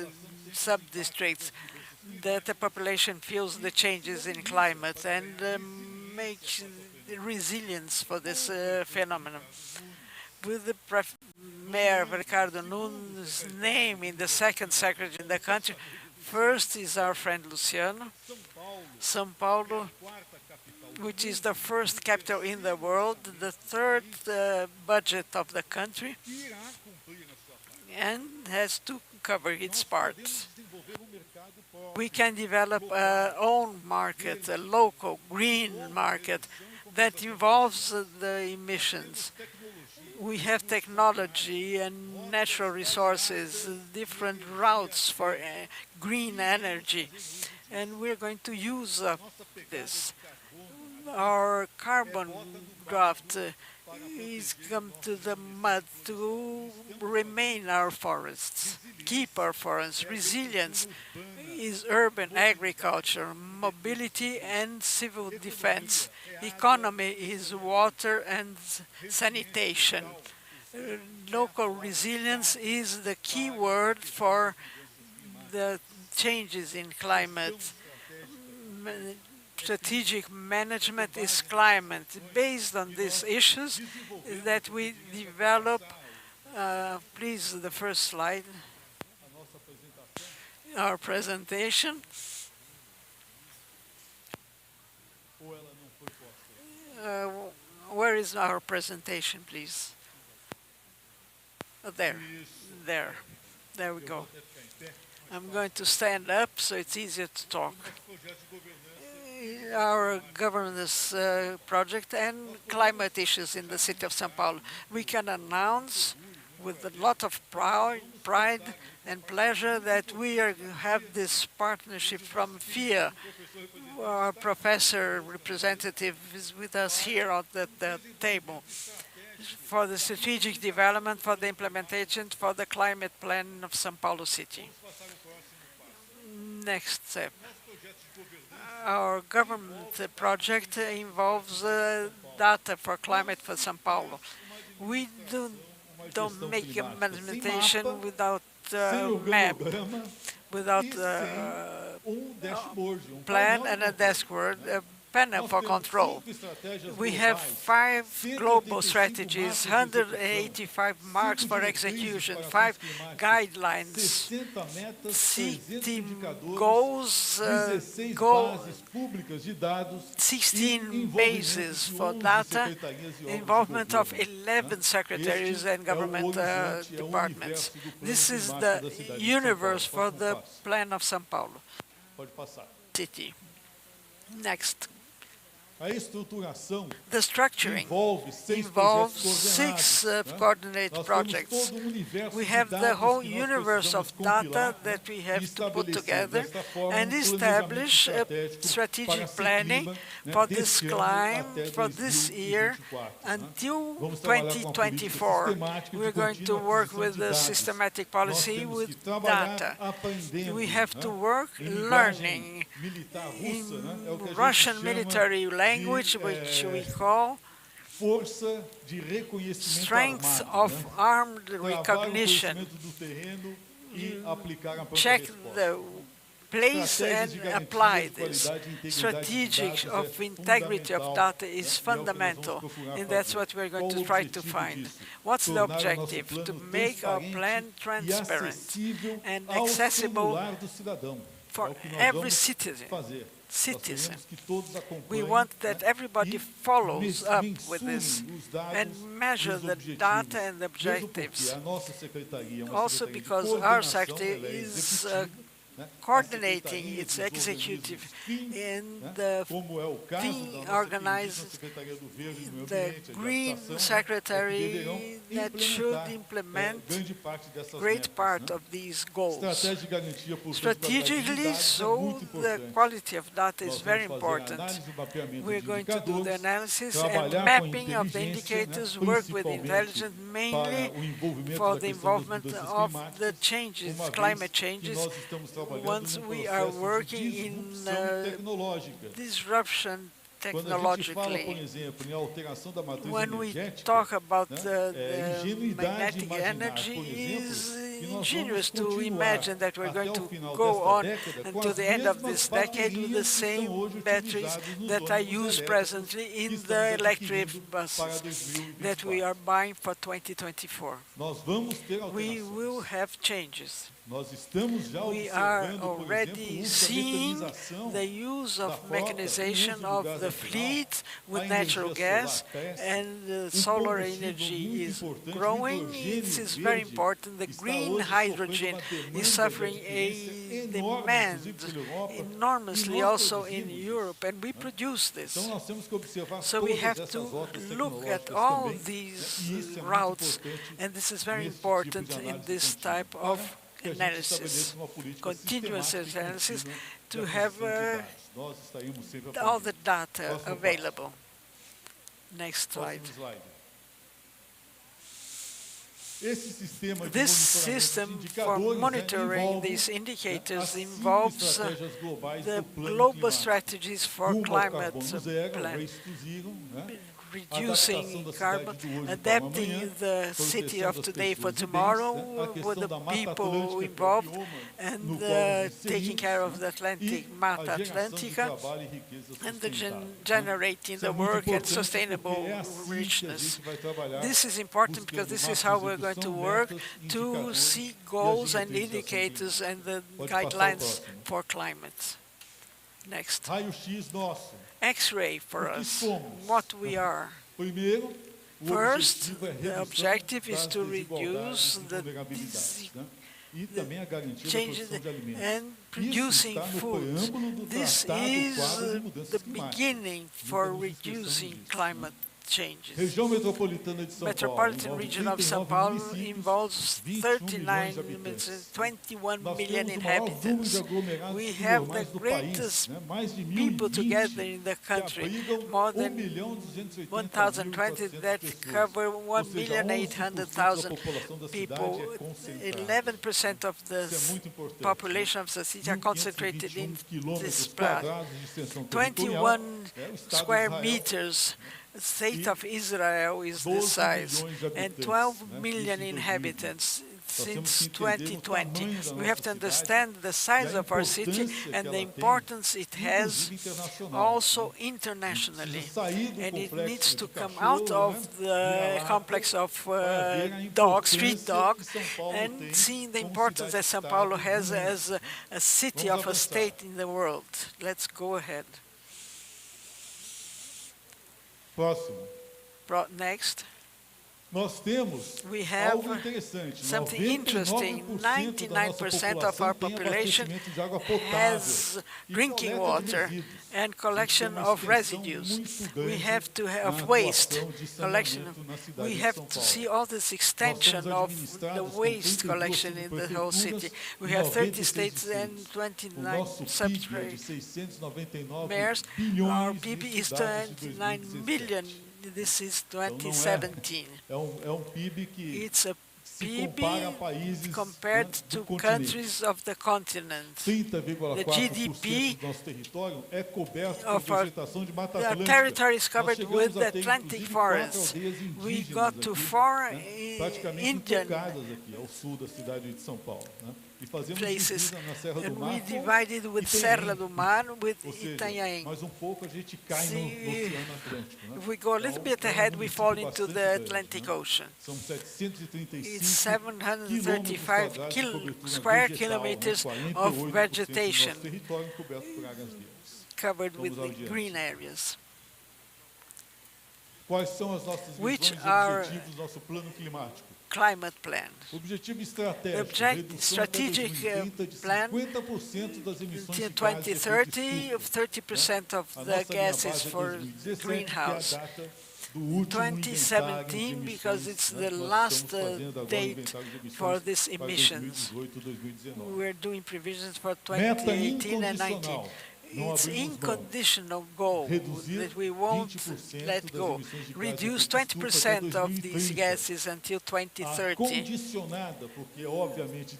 sub-districts, that the population feels the changes in climate and makes resilience for this phenomenon. With the Mayor Ricardo Nunes' name in the second secretary in the country, first is our friend Luciano, São Paulo, which is the first capital in the world, the third budget of the country, and has to cover its parts. We can develop our own market, a local green market that involves the emissions. We have technology and natural resources, different routes for green energy, and we're going to use this. Our carbon draft is come to the mud to remain our forests, keep our forests. Resilience is urban agriculture, mobility and civil defense. Economy is water and sanitation. Local resilience is the key word for the changes in climate. Strategic management is climate. Based on these issues that we develop, please, the first slide, our presentation. Where is our presentation, please? Oh, there we go. I'm going to stand up so it's easier to talk. Our governance project and climate issues in the city of São Paulo. We can announce with a lot of pride and pleasure that we have this partnership from FIA. Our professor representative is with us here at the table for the strategic development, for the implementation, for the climate plan of São Paulo City. Next step. Our government project involves data for climate for São Paulo. We don't make a implementation without map, without plan and a dashboard, a panel for control. We have 5 global strategies, 185 marks for execution, 5 guidelines, 60 goals, 16 bases for data, involvement of 11 secretaries and government departments. This is the universe for the plan of São Paulo city. Next. The structuring involves 6 coordinated projects. We have the whole universe of data that we have to put together and establish a strategic planning for this climb, for this year, until 2024. We're going to work with the systematic policy with data. We have to work learning in Russian military language, which we call strength of armed recognition. Check the place and apply this. Strategic of integrity of data is fundamental, and that's what we're going to try to find. What's the objective? To make our plan transparent and accessible for every citizen. We want that everybody follows up with this and measure the data and the objectives. Also because our secretary is coordinating its executive in the thing organized the Green Secretary that should implement great part of these goals. Strategically, so the quality of data is very important. We're going to do the analysis and mapping of the indicators, work with intelligence mainly for the involvement of the changes, climate changes, once we are working in disruption technologically. When we talk about the magnetic energy, it's ingenious to imagine that we're going to go on until the end of this decade with the same batteries that are used presently in the electric buses that we are buying for 2024. We will have changes. We are already seeing the use of mechanization of the fleet with natural gas, and solar energy is growing. It is very important. The green hydrogen is suffering a demand enormously also in Europe, and we produce this. So we have to look at all these routes, and this is very important in this type of analysis, continuous analysis, to have all the data available. Next slide. This system for monitoring these indicators involves the global strategies for climate plan, reducing carbon, adapting the city of today for tomorrow with the people involved, and taking care of the Atlantic, MARTA Atlantica, and generating the work and sustainable richness. This is important because this is how we're going to work to see goals and indicators and the guidelines for climate. Next. X-ray for us, what we are. First, the objective is to reduce the changes and producing food. This is the beginning for reducing climate changes. Metropolitan region of São Paulo involves 21 million inhabitants. We have the greatest people together in the country, more than 1,020 that cover 1,800,000 people. 11% of the population of the city are concentrated in this part. 21 square meters state of Israel is this size, and 12 million inhabitants since 2020. We have to understand the size of our city and the importance it has also internationally. And it needs to come out of the complex of street dogs, and seeing the importance that São Paulo has as a city of a state in the world. Let's go ahead. Next. We have something interesting. 99% of our population has drinking water and collection of residues. We have to have waste collection. We have to see all this extension of the waste collection in the whole city. We have 30 states and 29 sub-mayors. Our PIB is 29 million. This is 2017. It's a PIB compared to countries of the continent. The GDP of our territory is covered with the Atlantic forest. We got to 4 Indian places, and we divided with Serra do Mar, with Itanhaém. If we go a little bit ahead, we fall into the Atlantic Ocean. It's 735 square kilometers of vegetation covered with the green areas. Which are climate plan? The strategic plan until 2030 of 30% of the gases for greenhouse. 2017, because it's the last date for these emissions. We're doing provisions for 2018 and 19. It's unconditional goal that we won't let go. Reduce 20% of these gases until 2030.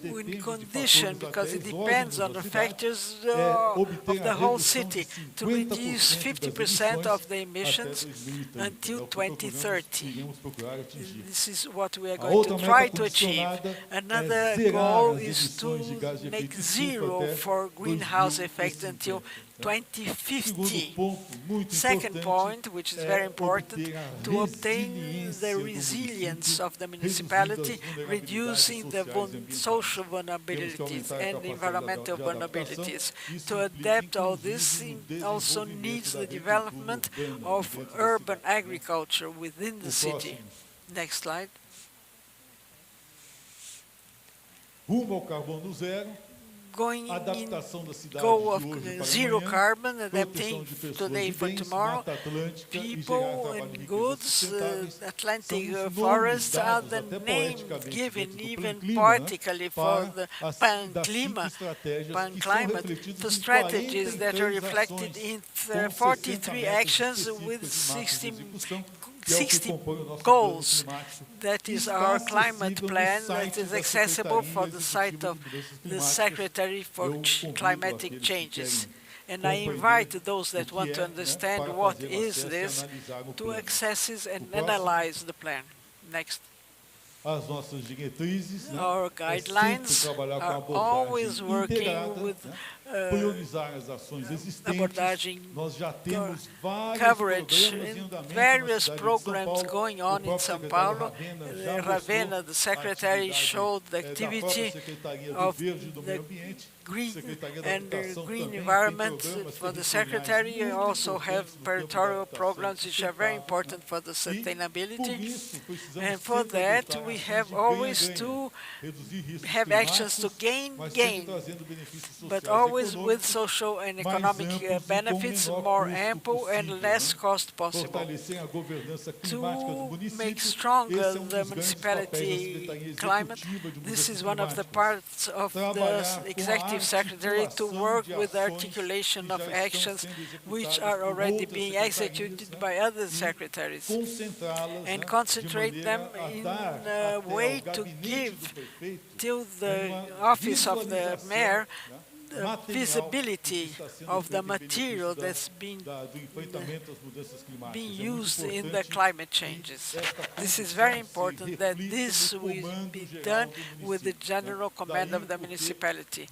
In condition, because it depends on the factors of the whole city, to reduce 50% of the emissions until 2030. This is what we are going to try to achieve. Another goal is to make zero for greenhouse effect until 2050. Second point, which is very important, to obtain the resilience of the municipality, reducing the social vulnerabilities and environmental vulnerabilities. To adapt all this also needs the development of urban agriculture within the city. Next slide. Going in goal of zero carbon, adapting today for tomorrow. People and goods, Atlantic forests are the name given even poetically for the pan-climate, the strategies that are reflected in 43 actions with 60 goals. That is our climate plan that is accessible for the site of the Secretary for Climatic Changes. And I invite those that want to understand what is this to access it and analyze the plan. Next. Our guidelines are always working with abordagem coverage in various programs going on in São Paulo. Ravenna, the secretary, showed the activity of the green environment for the secretary. We also have territorial programs which are very important for the sustainability. And for that, we have always to have actions to gain, but always with social and economic benefits, more ample and less cost possible. To make stronger the municipality climate, this is one of the parts of the executive secretary to work with the articulation of actions which are already being executed by other secretaries and concentrate them in a way to give to the office of the mayor the visibility of the material that's being used in the climate changes. This is very important that this will be done with the general command of the municipality.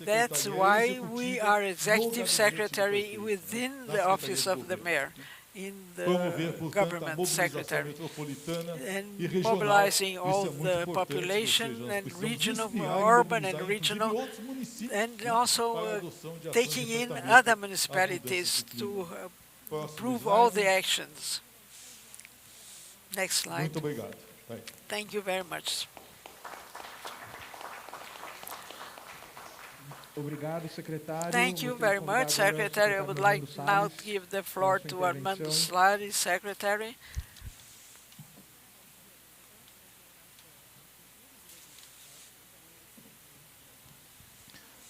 That's why we are executive secretary within the office of the mayor, in the government secretary, and mobilizing all the population and regional, urban and regional, and also taking in other municipalities to approve all the actions. Next slide. Thank you very much. Thank you very much, Secretary. I would like now to give the floor to Armando Salles, Secretary.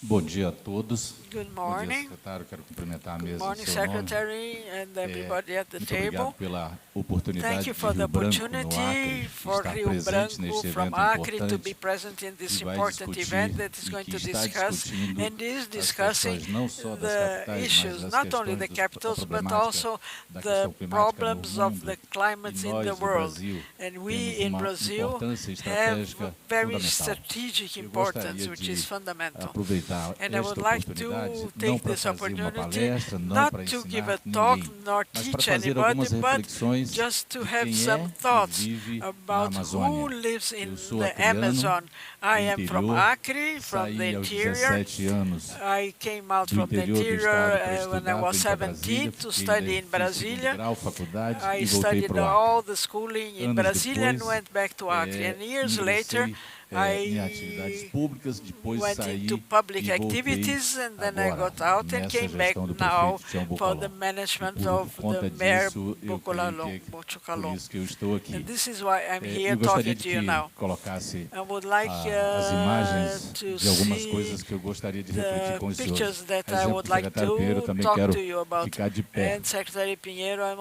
Bom dia a todos. Good morning. Bom dia, secretário. Quero cumprimentar a mesa. Good morning, em seu Secretary, nome. and everybody at the Muito table. obrigado pela oportunidade Thank you de for the Rio Branco, no opportunity Acre, for estar Rio presente Branco neste from evento Acre to be importante present in this que vai important event discutir that is e going que to está discuss discutindo and is as discussing questões não só das the capitais, issues, mas not das only the questões capitals, da but problemática also da the questão climática no problems of mundo. the climate E in nós, the no world. Brasil, And we temos in uma Brazil importância have estratégica very fundamental. strategic Eu importance, gostaria which is de fundamental. aproveitar And I would esta like oportunidade to não take para this fazer uma opportunity palestra, não not para to give ensinar a talk ninguém, nor mas para teach fazer anybody, algumas but reflexões just to de have quem some é thoughts e vive na about who Amazônia. lives in Eu sou the acreano, Amazon. I do am from interior, Acre, from the saí aos interior. 17 anos I came out do from the interior do interior estado para when I estudar, was vim para 17 Brasília, to fiquei, study in fiz segundo Brasília. grau, faculdade I e voltei studied para o all Acre. the schooling in Anos Brasília and depois, went back to Acre. And years later, ingressei em atividades I públicas, depois went saí into public e voltei activities, and then I agora got out and nessa came back gestão do now prefeito Tião for the Bocalon. management E of por conta the mayor disso, eu creio que por Bochucalon. isso que eu estou aqui. And this is why I'm here Eu gostaria talking de to you que now. colocasse I would like as imagens to de algumas see coisas que eu gostaria de refletir the com os pictures senhores. that I Exemplo, would like secretário Pinheiro, to também talk quero to you about. ficar de pé. And Secretary Pinheiro, I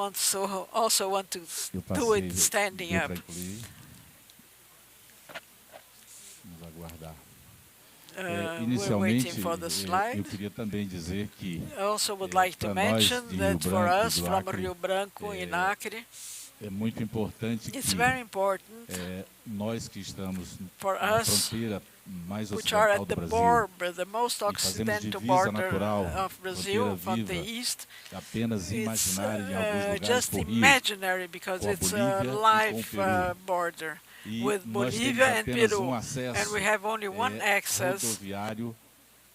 also want to Eu do passei, it standing deu up. para incluir. Vamos aguardar. We're waiting for the eu slide. queria também dizer que I also would like to mention that for us from Rio Branco in Acre, é muito importante it's que very important nós que estamos for na us, fronteira mais which are ocidental at do the Brasil, border, the most e fazemos occidental divisa border natural, of Brazil, fronteira from the viva, east. apenas It's imaginária em alguns lugares just por Rio, imaginary because com a it's a Bolívia e com o live Peru. border E with nós Bolivia temos and apenas Peru, acesso and we have only one access rodoviário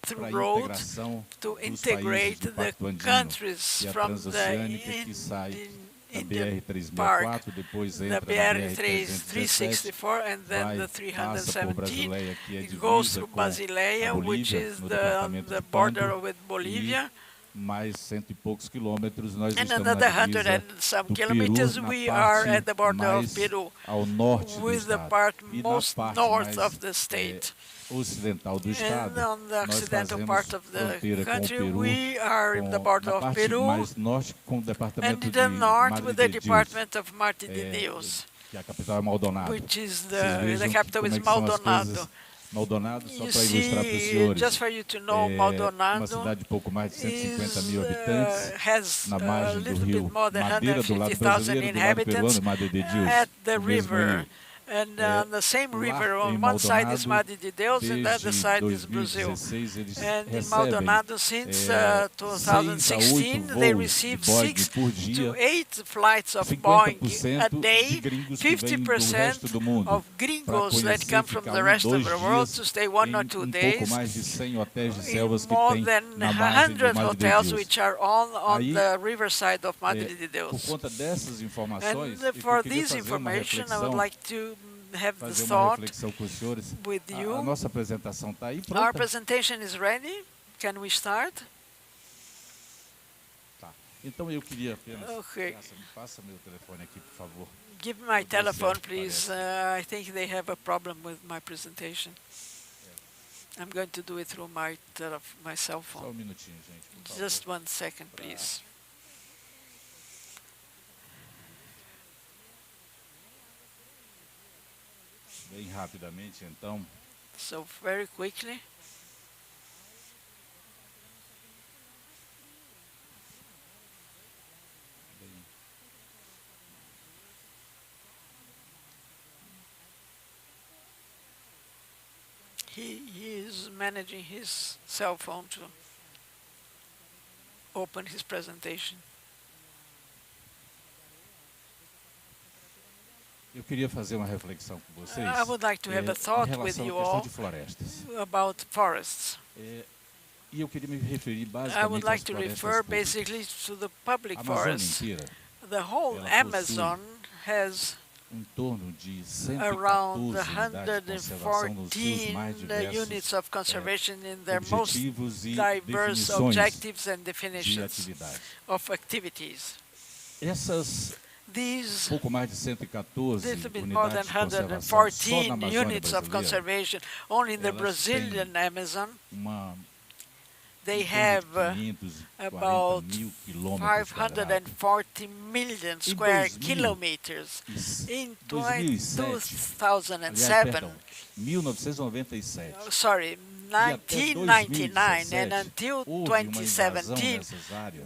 through para a road integração to dos integrate países do the Pacto Andino, countries e a from the transoceânica que sai da Indian Park, BR-364, depois the entra na BR-364, BR-317, and then the passa por 317. Brasileia, que é It goes divisa through com Basileia, a which Bolívia, is no the departamento de border Pando, with Bolivia. mais cento e poucos quilômetros nós And estamos na another 100 divisa and some do kilometers, Peru, we na are parte at the border of mais Peru, ao norte do with the estado. part E na most parte north mais of the state. ocidental do estado, And on the nós occidental fazemos part of the fronteira com o country, Peru, we are in the border na of parte Peru, mais norte com o and departamento in de the north Madre with the de Deus, department of Marte de Deus, que a capital é Maldonado. which is Vocês the vejam capital como is é que são as Maldonado. coisas. Maldonado, só You para ilustrar para os see, senhores, just for you to know, uma Maldonado cidade de pouco mais de 150 mil is, habitantes, has na a margem do little rio bit more than Madeira, do lado 150,000 brasileiro, do lado peruano, inhabitants Madre de Deus, at the no mesmo river. rio. And on the same river, Lá em on one side is Maldonado, Madre de Deus, and the other desde side is Brazil. 2016, eles And in recebem Maldonado, since 6 a 2016, 8 they voos receive de Boeing 6 por to dia, 8 flights of Boeing 50% a de day, gringos que vêm do resto 50% do mundo, of para gringos that conhecer, come from ficar the rest of 2 the world dias to stay 1 or 2 pouco days mais de 100 hotéis de in selvas que more tem than na margem do 100 Madre de hotels Deus. which are on Aí, the riverside of Madre de Por Deus. conta dessas informações, And eu for queria this fazer uma information, I reflexão, would like to have the fazer uma thought reflexão com os senhores. with A you. nossa apresentação está aí Our pronta? presentation is ready. Can we start? Tá. Então eu queria apenas... Okay. Passa meu telefone aqui, por favor. Give me my telephone, please. I think they have a problem with my presentation. I'm going to do it through my cell Só phone. minutinho, gente, por favor. Just 1 second, please. Bem rapidamente, então. So very quickly. he is managing his cell phone to open his presentation. Eu queria fazer uma reflexão com vocês. I would like to have a thought with you all de florestas. about forests. E eu queria me referir I would basicamente like às to florestas refer públicas. basically to the public A Amazônia forests. inteira, The whole ela Amazon has em torno de around 114 unidades de conservação nos seus mais 114 diversos units of conservation in their most objetivos e diverse definições objectives and de definitions atividade. of activities. Essas These pouco mais de 114 little bit more than unidades de conservação só 114 na Amazônia units of brasileira, conservation only in the elas Brazilian têm Amazon. em They torno have de 540 about mil quilômetros quadrados. 540 million square kilometers. In 2007, 1997, sorry, 1999 and until 2017,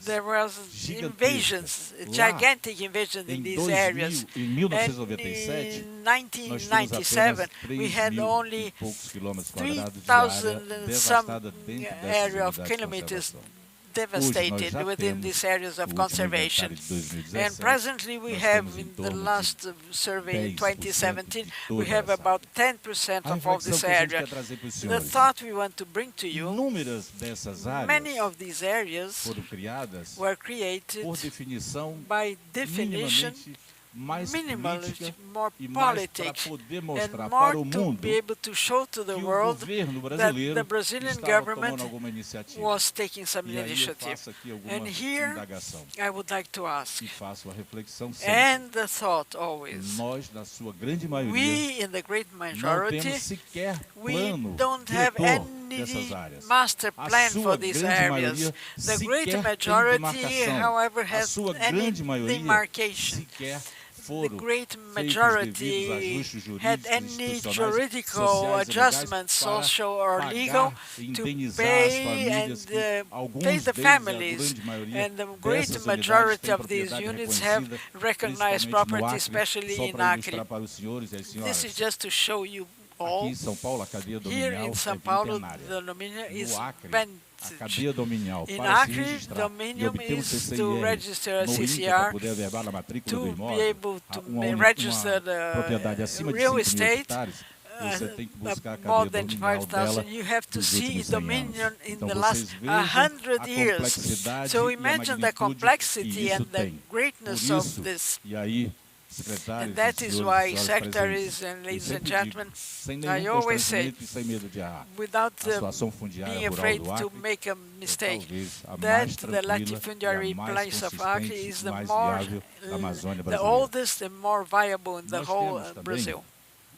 there was invasions, gigantic invasion in these areas. Em And 1997, in nós tínhamos 1997, apenas we had 3.000 only e poucos quilômetros quadrados de área 3,000 and devastada some dentro dessas area unidades of de kilometers conservação. devastated já within temos these areas o of último conservation. inventário de 2017, And presently we nós have, temos em in the torno de last survey in 2017, de we toda have essa about 10% A of all reflexão this que a gente area. quer trazer para os The senhores. thought we want to bring to you, Inúmeras dessas many áreas of these areas foram criadas were created por definição by definition minimamente mais minimally, política more e mais para politics, poder and mostrar more para o to mundo be able to show to the que o world governo that brasileiro the Brazilian estava government tomando alguma iniciativa. was taking some E aí eu initiative. faço aqui alguma And here indagação I would like to ask, e faço a reflexão sempre. and the thought always, Nós, na sua grande maioria, we in the great não majority, temos sequer we plano don't have diretor any dessas áreas. master A plan sua for these grande areas. maioria The sequer great tem majority, demarcação. however, A has sua any grande maioria demarcation. sequer The foram great feitos majority devidos ajustes had jurídicos, any institucionais, juridical sociais e legais adjustments, para social or pagar legal, e to indenizar as pay famílias and que alguns pay the deles, a families. grande maioria And the great dessas majority unidades of these têm units propriedade have reconhecida, recognized principalmente no property, Acre, especially só in para Acre. ilustrar para os senhores e as This senhoras. is just to show you Aqui all. em São Paulo, a cadeia Here dominial in São é Paulo, vintenária. the dominion is No Acre, a vintage. cadeia dominial In para se Acre, registrar e dominium obter um is to CCIR register a no INPE para CCR, poder averbar a matrícula do to imóvel, be able to uma register propriedade the acima de real 5.000 estate, hectares, você tem que buscar a more cadeia than dominial dela 5,000, you have to dos see últimos 100 dominion anos. in Então the vocês last vejam 100 a years. complexidade So e a imagine the magnitude que complexity isso and the tem. greatness Por of isso, this. e aí, secretários And that e is senhores, why senhoras secretaries presentes, and eu ladies and sempre gentlemen, digo, sem I nenhum always say, constrangimento e sem medo de errar, without a situação fundiária being rural afraid do to Acre make a é mistake, talvez a that mais the tranquila latifundiary e a mais place of Acre consistente is e the mais more, viável da Amazônia the brasileira. oldest and more viable in the Nós whole temos também, Brazil.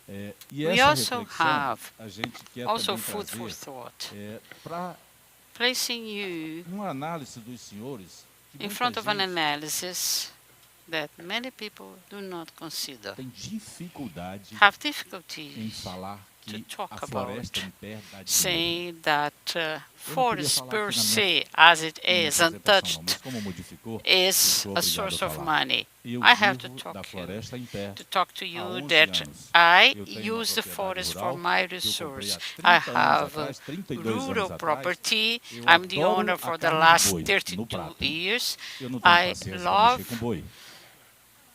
E We essa also reflexão have a gente quer also também food for trazer thought, para placing you uma análise dos senhores que in muita front of an gente analysis that many people do not consider, tem dificuldade have em difficulty falar que to talk a floresta about, em pé dá dinheiro. saying that forest falar per aqui na se, as it minha is apresentação, não, untouched, mas como modificou, is sou a obrigado source a of falar. money. Eu I have to vivo talk da you floresta em pé to talk to há you 11 that anos. I Eu tenho uma use the propriedade forest rural for my que eu comprei resource. há I 30 anos have atrás, 32 anos rural atrás. property. Eu I'm the adoro owner a for the carne de last boi, no 32 prato. years. Eu não tenho I paciência para love mexer com boi.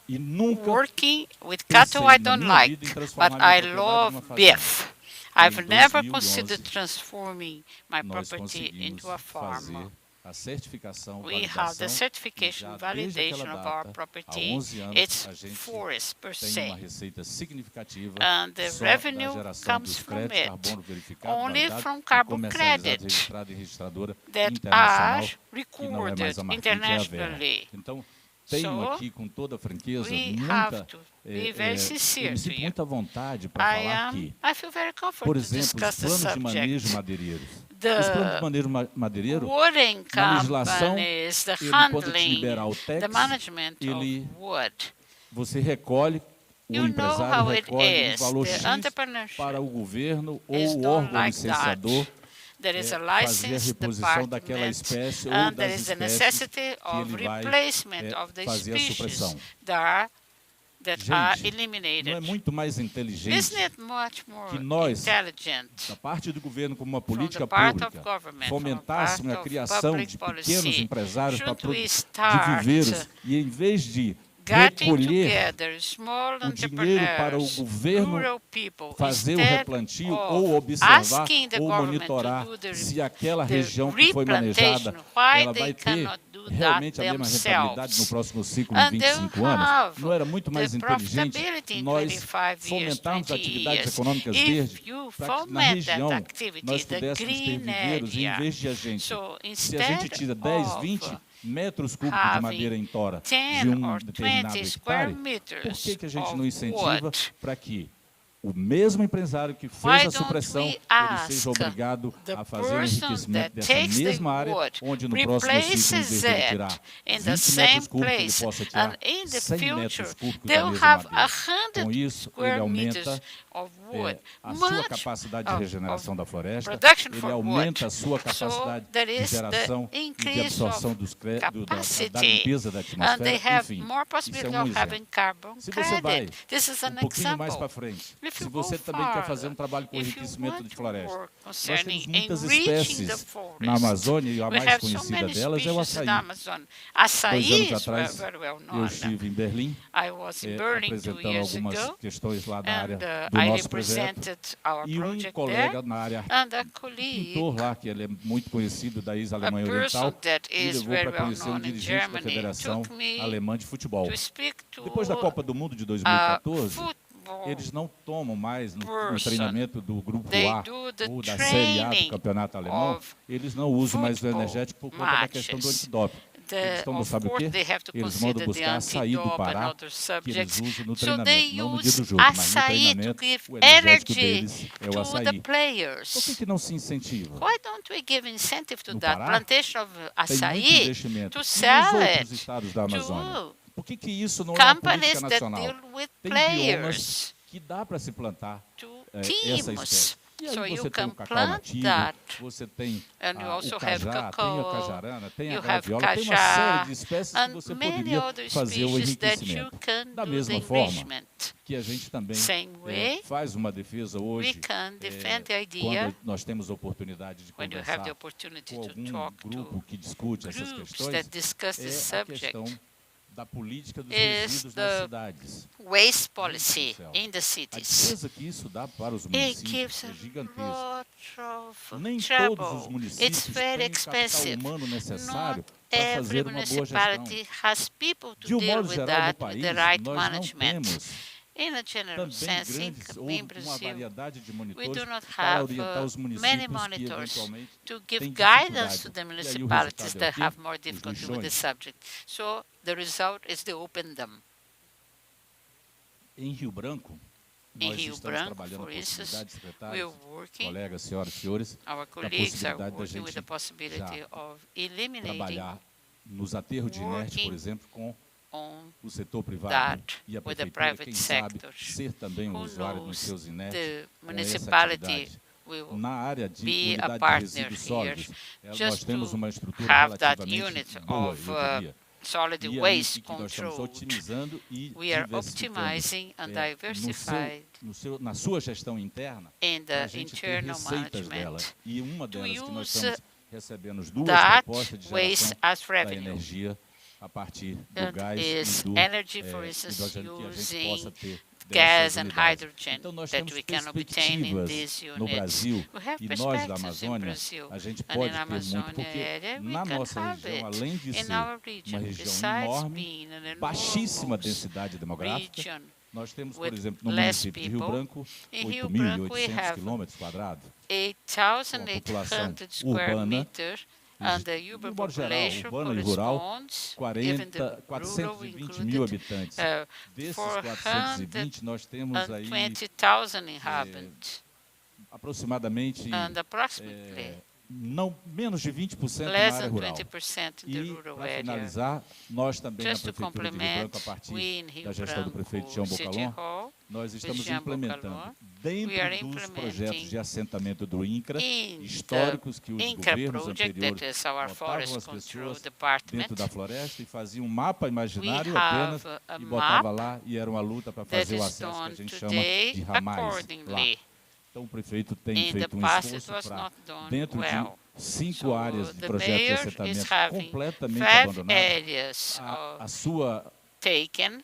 E nunca working with pensei cattle I na don't minha like, vida em transformar but minha I propriedade love numa fazenda. beef. I've Em never 2011, considered transforming my nós property conseguimos into a farm. fazer a certificação, We have validação, the e certification, já desde validation aquela of our data, há property. 11 anos, It's a gente forest per tem uma se, receita significativa and the só revenue da geração comes dos from créditos it, carbono verificado, only validado from e carbon comercializado, credit registrado em registradora that internacional, are que não é mais recorded a Marta, que é a Vera. internationally. Então, tenho So, aqui com toda franqueza we muita, have to be very eu sincere me to sinto you. muita vontade para falar aqui. I feel very Por comfortable to exemplo, os discuss the planos de manejo subject. madeireiros. Os planos de The manejo madeireiro, wooding na legislação, companies, the ele, quando te handling, liberar o the TEX, management ele, of wood. você recolhe, o You know empresário how it recolhe um is. valor The X entrepreneurship para o governo is ou o done órgão like licenciador that. There is a fazer a license reposição daquela department, espécie ou and there das is a espécies necessity que of ele vai replacement of the fazer a species. supressão. There are that are Gente, eliminated. não é muito mais inteligente Isn't it much more que nós, intelligent da parte do governo como uma from política the part of pública, government, fomentássemos a from a criação public de pequenos policy? empresários Shouldn't we de start viveiros e, em vez de getting recolher together small o dinheiro para o entrepreneurs, governo rural people, fazer o instead replantio of ou observar asking the ou government monitorar to do the se aquela região que foi replantation, manejada why ela vai they ter cannot do realmente that a mesma rentabilidade no themselves? próximo ciclo And em they'll 25 anos? have Não era muito mais the inteligente profitability in nós 25 years, fomentarmos 20 atividades years. econômicas If verdes you para que na foment that região activity, nós the pudéssemos ter green viveiros e em area, vez de a gente, so se a gente instead tira 10, of 20 metros cúbicos de having madeira em tora 10 de or determinado 20 square hectare, por meters que a gente of não incentiva wood, para que o mesmo empresário que why fez a don't supressão, we ele ask seja obrigado the a fazer o person enriquecimento that dessa takes the mesma área, wood, onde no próximo ciclo, em vez replaces de ele it tirar in 20 the metros same cúbicos, ele place, possa and tirar in the 100 future metros cúbicos da they'll mesma have madeira. 100 Com isso, ele square meters aumenta of wood, a sua much capacidade de regeneração da floresta, production ele for aumenta wood. a sua So capacidade there de is the geração e de increase absorção of da capacity, limpeza da and they atmosfera, have enfim, more isso possibility é um of exemplo. having carbon Se você vai credit. This is an pouquinho mais example. para frente, If se you você go também quer farther, fazer um trabalho com if you enriquecimento want de to floresta, work nós temos concerning muitas enriching the espécies forest, na Amazônia e a we mais have so conhecida many delas é o species in açaí. the Amazon. 2 Açaí anos is atrás, very well eu known. estive em Berlim, I was in Berlin 2 apresentando years algumas ago, questões lá da área and do I nosso projeto, represented our e um project colega there, na área, and a um colleague, pintor lá, que ele é muito conhecido da a ex-Alemanha person Oriental, that me is levou very para well conhecer um known in dirigente da Germany, Federação took me Alemã de Futebol. to speak to Depois da Copa do Mundo de a 2014, football eles não tomam mais no person. treinamento do grupo They A do the ou da Série A do training campeonato alemão, of eles não usam mais o football energético por conta da questão do matches. antidoping. Eles estão, Of sabe o course, quê? they have to Eles mandam consider the buscar açaí do antidope and Pará, other que eles subjects. usam no So treinamento, they não no dia do use jogo, mas no açaí to treinamento, give o energético energy deles é o to the açaí. Por que players. não se incentiva? Why don't we give incentive to No that Pará, plantation of tem muito açaí investimento. to E nos sell outros it estados da Amazônia? to Por que isso não é uma política companies that nacional? deal with Tem players, biomas que dá para se plantar to essa teams? espécie. E aí So você you tem can o cacau plant nativo, that. você tem And you also o have cajá, tem a cacao, cajarana, tem a you have graviola, tem uma cajá, série de espécies que and você many poderia other fazer o species that you enriquecimento. can Da do the mesma forma enrichment. que a gente também Same way, faz uma defesa we hoje, can defend the idea quando nós temos a oportunidade de when you have the conversar opportunity com to algum talk grupo to que discute essas groups questões, that discuss this é a subject. questão da política dos Is resíduos nas the cidades. waste policy céu. in the A cities. despesa que isso dá para os It municípios gives é a gigantesca. lot of Nem todos os trouble. municípios It's very têm o capital expensive. humano necessário Not para every fazer uma boa gestão. municipality has people De to deal modo with geral, no that, with país, the right nós management. não temos In a general também sense, grandes ou in uma Brazil, variedade de we monitores do not para have orientar os many municípios que monitors eventualmente to give têm guidance to dificuldade. the E aí o municipalities resultado é o that quê? have more Os difficulty with the lixões. subject. So the result is to open them. Em Rio Branco, In nós Rio estamos Branco, trabalhando for com instance, possibilidade, secretários, we're working, colegas, senhoras e senhores, our da colleagues are possibilidade da working with the gente possibility já of eliminating trabalhar nos aterros de inerte, por working exemplo, com on o setor privado that e a with the prefeitura, private quem sabe, sector. ser também um Who usuário dos knows, seus inertes the com essa municipality atividade. will Na área de be a unidade de partner resíduos here, sólidos, nós just temos to uma estrutura have that relativamente unit boa, of eu diria. solid E aí, waste que nós estamos controlled. otimizando e We are diversificando, optimizing and diversified na sua gestão interna, in para a the gente ter internal receitas dela. management E uma to delas que nós use estamos recebendo as duas that propostas de waste geração as da revenue. energia a partir do That gás is e do energy, for instance, hidrogênio que a gente possa using ter gas dessas and unidades. hydrogen Então nós that temos we can obtain in perspectivas these no units. Brasil We have e nós da perspectives in Amazônia, Brazil a gente and pode in ter muito, Amazonia porque area we na can nossa have região, it. além de In ser our uma region, região besides enorme, being an baixíssima enormous densidade demográfica, region nós temos, por with exemplo, no less município de Rio people, Branco, in Rio Branco we 8.800 have quilômetros quadrados, 8,800 square urbana, meters, and the urban de modo geral, population urbana e rural, corresponds, even the rural 420 mil included, habitantes. Desses 420, nós temos aí 420,000 inhabitants, aproximadamente and approximately não menos de 20% na less área than rural. 20% in the E, rural para area. finalizar, nós também Just na to Prefeitura de Rio Branco, a complement, partir we in Rio da gestão do Branco prefeito Tião City Bocalon, Hall, nós with estamos Jean implementando Bocalor. dentro We are dos projetos de implementing assentamento do INCRA, in históricos que os the governos project, anteriores that is our botavam forest as control pessoas department. dentro da floresta e faziam um mapa We imaginário have apenas a e botava map lá e era uma luta para that fazer o is acesso que a done gente chama today de ramais lá. accordingly. Então o prefeito tem In the feito um past, it esforço was para, not done dentro well. de 5 So áreas de the projeto de mayor is assentamento having completamente 5 abandonadas, areas a sua taken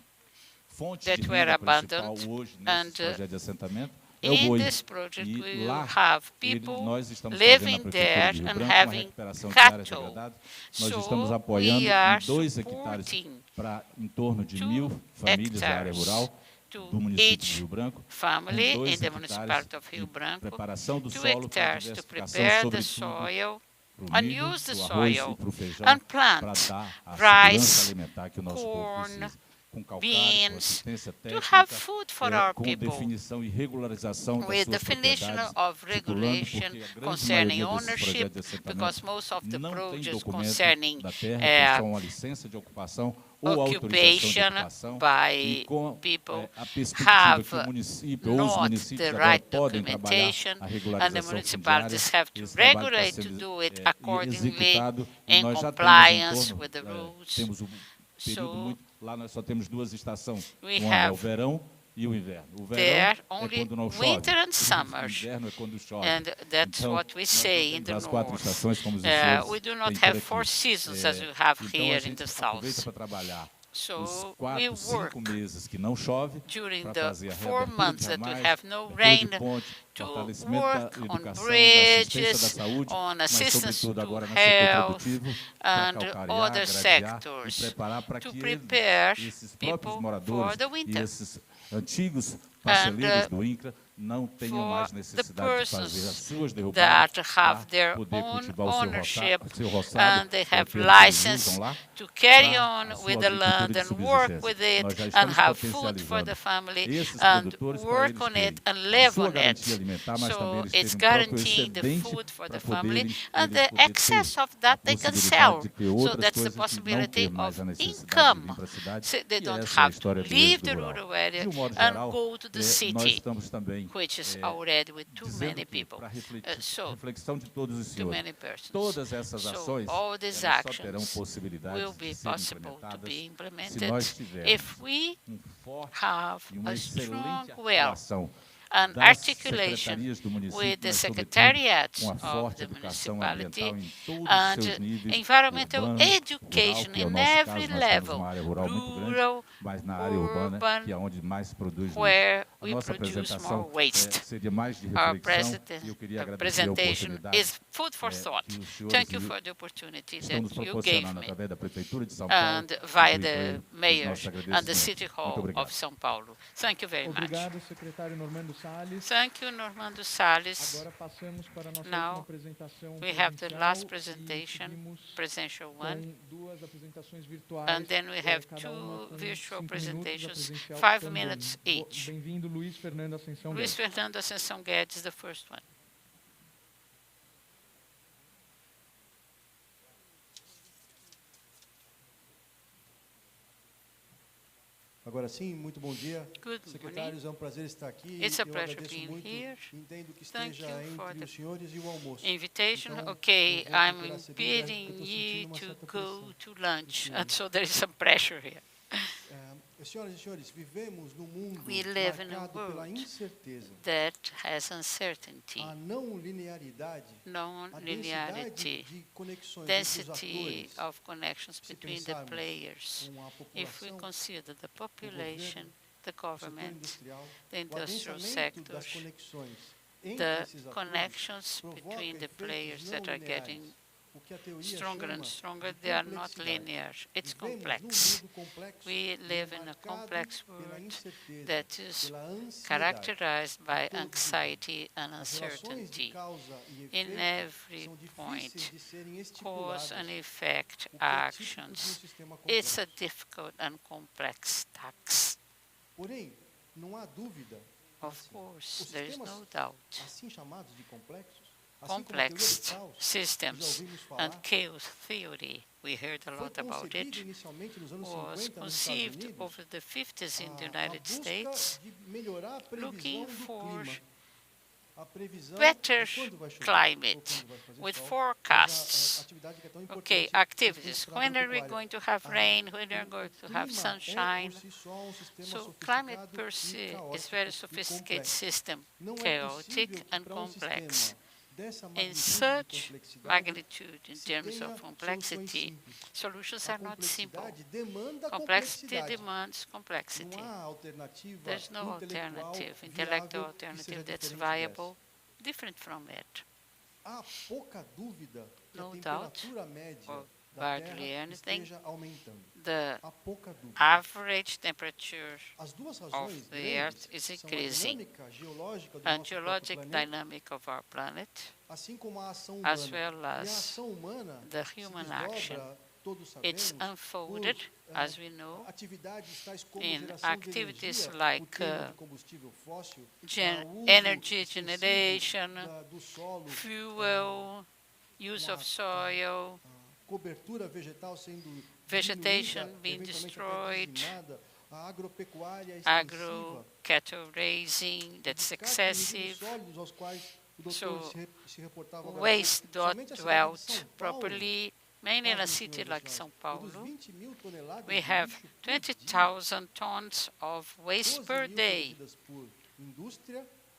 fonte that de were renda principal abandoned, hoje and nesse projeto de assentamento é o in boi. this project E we lá have people nós estamos fazendo na living Prefeitura there de Rio and Branco uma having recuperação de áreas cattle. degradadas. Nós estamos So apoiando we em are 2 hectares supporting para em torno de 2 1.000 famílias da área hectares rural to do município de each Rio Branco, com family 2 in the hectares municipality of de Rio Branco, preparação do 2 solo para hectares to diversificação, prepare the sobretudo soil para o and milho, use the para o arroz e soil para o feijão, and para plant dar a segurança rice, alimentar que o nosso povo corn, precisa. Com calcário, com beans, assistência to técnica, have food for our com people, definição e regularização das with suas definition propriedades, of estipulando regulation porque a grande concerning maioria desses ownership, projetos de assentamento because most of the não tem projects documento concerning da terra, tem só uma licença de ocupação ou autorização de occupation ocupação, e by com people a perspectiva have que o município ou os not municípios the agora right podem trabalhar documentation, a and the regularização municipalities fundiária, have to esse trabalho está regulate to sendo do it accordingly executado e in nós já compliance temos with the rules. temos um período So muito, lá nós só temos 2 estações, we um ano é o have verão e o inverno. O verão there é only quando não chove, winter and o summer, inverno é quando chove. and that's Então, what we nós say não in temos the as 4 north. estações como os senhores We do têm not por have aqui. 4 seasons as you have Então a here in gente the aproveita south. para trabalhar os So 4, we 5 work meses que não chove during para the fazer a 4 reabertura months de that we ramais, have no abertura rain, de ponte, to fortalecimento work da on educação, da assistência da bridges, saúde, on mas assistance sobretudo to agora no setor health, produtivo, para and calcarear, other gradear e sectors preparar para to que prepare esses próprios people moradores for the e winter. esses antigos parceleiros And do INCRA não tenham for mais the necessidade de fazer as persons suas derrubadas that para have their poder own cultivar ownership o seu roçado, and they que é o have termo que eles license usam lá, to carry para on a sua with the agricultura land de and work subsistência. with it Nós já and estamos have food for the potencializando family esses and produtores para work eles on it terem and a live sua on garantia it. alimentar, mas também So eles it's terem um próprio guaranteeing the excedente food for para the family, poderem and the poder excess ter of that a they can possibilidade sell. de ter So outras that's the coisas e não possibility ter mais of a necessidade de income. vir para a cidade. So they E don't essa é a have to história do leave êxito the rural. rural area De um modo and geral, go to the nós city, estamos também which is already with too dizendo many que, people. para So reflexão de todos os too senhores, many persons. todas essas So ações all these elas só terão actions possibilidade will de be serem possible to implementadas be se implemented nós tivermos if we forte have e uma a strong excelente will articulação and das articulation secretarias do município, with the mas, sobretudo, secretariat com a of forte the educação municipality ambiental em todos os and seus níveis, environmental urbano, education rural, que é o in nosso every caso, nós temos level, uma área rural muito grande, rural, mas na área urbana, urban, que é onde mais se produz lixo. where A we nossa produce apresentação more waste. seria mais de Our reflexão e eu queria agradecer a presentation oportunidade is food for thought. que os senhores Thank you for the opportunity estão nos that you gave proporcionando me através da Prefeitura de São Paulo and via e the os mayor nossos and the agradecimentos. City Muito Hall obrigado. of São Paulo. Thank you very much. Obrigado, secretário Normando Salles. Thank you, Normando Salles. Agora passamos para a nossa última Now apresentação we have the last presencial presentation, e seguimos presential one, com 2 apresentações virtuais. and then we have cada uma 2 com virtual 5 presentations, minutos, a 5 presencial minutes também. each. Bem-vindo, Luiz Fernando Ascensão Luiz Guedes. Fernando Ascensão Guedes, the first one. Agora sim, muito bom dia. Good Secretários, morning. é um prazer estar aqui. It's a Eu pleasure agradeço being muito. here. Entendo que Thank esteja you for entre the os senhores e o almoço. invitation. Então, Okay, eu vou I'm procurar ser bem breve, bidding porque eu tô you sentindo uma to certa go pressão. to lunch, Sim. and so there is some pressure here. Senhoras e senhores, vivemos num mundo We live in a marcado pela world incerteza, that has uncertainty, a não linearidade, a non-linearity, densidade de conexões density entre os atores. of connections Se between the pensarmos players. com a If we população, consider the population, the o setor government, industrial, the o industrial adensamento das sectors, conexões entre the esses atores connections provoca between the efeitos players não that are lineares, getting o que a teoria stronger and chama stronger, de they are not complexidade. linear. It's Vivemos num complex. mundo complexo We live in a marcado complex pela world incerteza, that is pela ansiedade. characterized by Todos anxiety and As relações de uncertainty. causa e In efeito every são difíceis point, de serem cause estipuladas, and effect o que é típico de um actions. sistema It's a complexo. difficult and complex task. Porém, não há dúvida, Of assim, course, os there is sistemas no doubt. assim chamados de complexos complex systems and chaos theory, we heard a lot about it, was conceived over the 50s in the United States, looking for better climate with forecasts. Okay, activities. When are we going to have rain? When are we going to have sunshine? So climate per se is a very sophisticated system, chaotic and complex. In such magnitude, in terms of complexity, solutions are not simple. Complexity demands complexity. There's no alternative, intellectual alternative that's viable, different from it. No doubt, or hardly anything, the average temperature of the Earth is increasing, and geologic dynamic of our planet, as well as the human action. It's unfolded, as we know, in activities like energy generation, fuel, use of soil, vegetation being destroyed, cattle raising that's excessive, so waste not dwelt properly, mainly in a city like São Paulo. We have 20,000 tons of waste per day,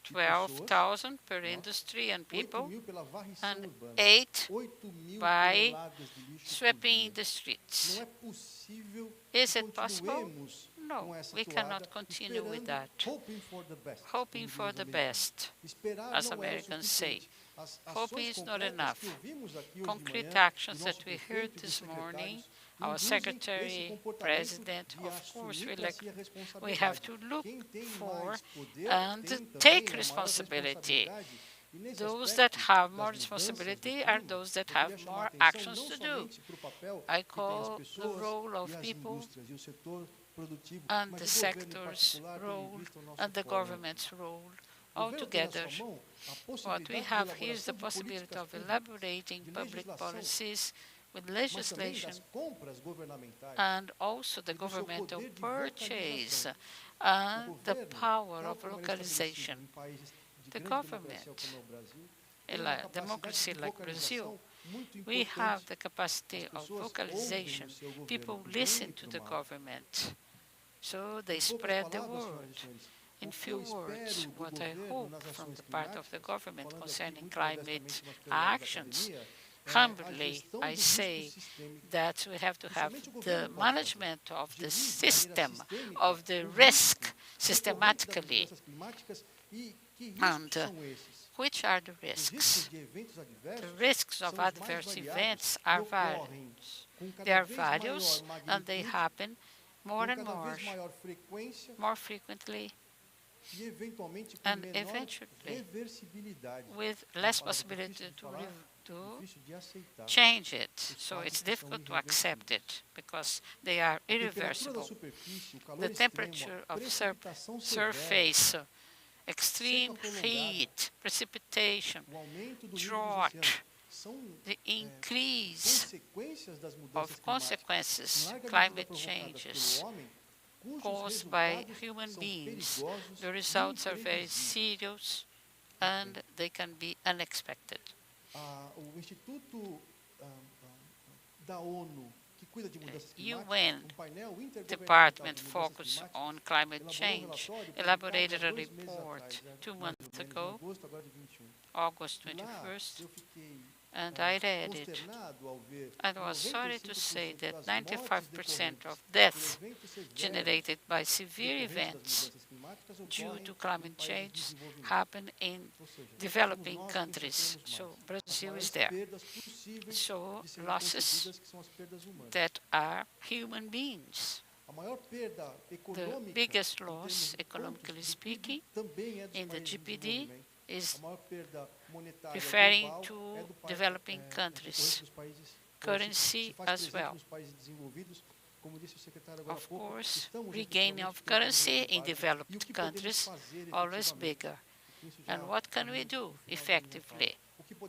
12,000 per industry and people, and 8 by sweeping the streets. Is it possible? No, we cannot continue with that. Hoping for the best, as Americans say. Hoping is not enough. Concrete actions that we heard this morning, our Secretary, President, of course, we have to look for and take responsibility. Those that have more responsibility are those that have more actions to do. I call the role of people and the sector's role and the government's role all together. What we have here is the possibility of elaborating public policies with legislation and also the governmental purchase and the power of localization. The government, in a democracy like Brazil, we have the capacity of localization. People listen to the government, so they spread the word. In few words, what I hope from the part of the government concerning climate actions, humbly, I say that we have to have the management of the system, of the risk systematically. And which are the risks? The risks of adverse events are various. They are various, and they happen more and more frequently, and eventually with less possibility to change it. So it's difficult to accept it because they are irreversible. The temperature of surface, extreme heat, precipitation, drought, the increase of consequences, climate changes caused by human beings. The results are very serious and they can be unexpected. UN Department focused on climate change elaborated a report 2 months ago, August 21st, and I read it. I was sorry to say that 95% of deaths generated by severe events due to climate change happen in developing countries. So Brazil is there. So losses that are human beings. The biggest loss, economically speaking, in the GPD is referring to developing countries, currency as well. Of course, regaining of currency in developed countries always bigger. And what can we do effectively?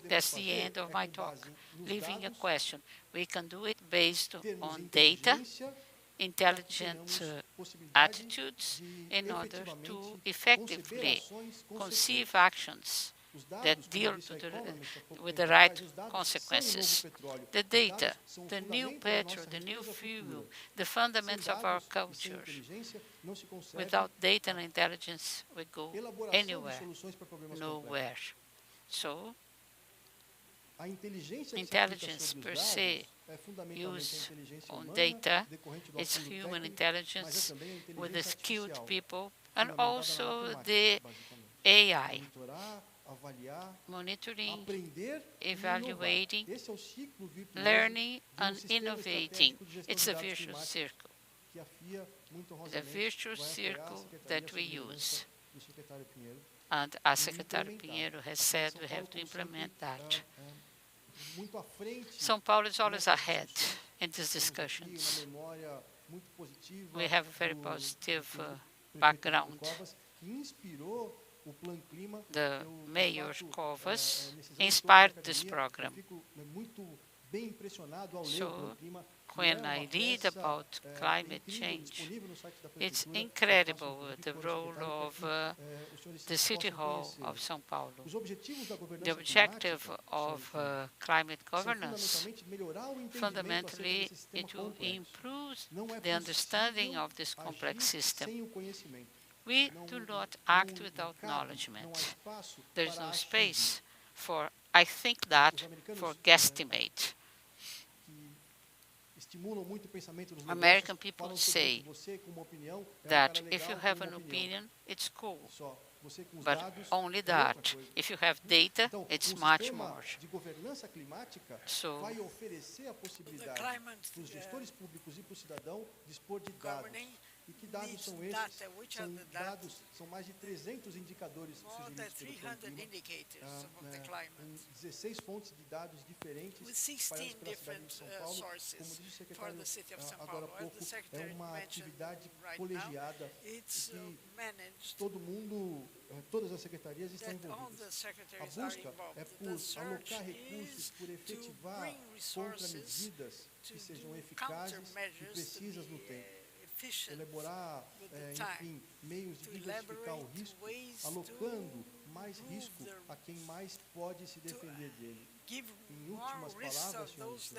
That's the end of my talk. Leaving a question. We can do it based on data, intelligent attitudes, in order to effectively conceive actions that deal with the right consequences. The data, the new petrol, the new fuel, the fundamentals of our culture. Without data and intelligence, we go anywhere, nowhere. So, intelligence per se, used on data, it's human intelligence with the skilled people, and also the AI, monitoring, evaluating, learning, and innovating. It's a virtuous circle. The virtuous circle that we use. And as Secretary Pinheiro has said, we have to implement that. São Paulo is always ahead in these discussions. We have a very positive background. The Mayor COFFE inspired this program. So, when I read about climate change, it's incredible the role of the City Hall of São Paulo. The objective of climate governance, fundamentally, it will improve the understanding of this complex system. We do not act without acknowledgement. There's no space for, I think that, for guesstimate. American people say that if you have an opinion, it's cool, but only that. If you have data, it's much more. So, the climate governing needs data. Which are the data? São mais de 300 indicadores sugeridos pelo clima, com 16 fontes de dados diferentes espalhadas pela cidade de São Paulo. Como disse o secretário agora há pouco, é uma atividade colegiada e que todo mundo, todas as secretarias estão envolvidas. A busca é por alocar recursos, por efetivar contramedidas que sejam eficazes e precisas no tempo. Elaborar, enfim, meios de diversificar o risco, alocando mais risco a quem mais pode se defender dele. Em últimas palavras, senhores,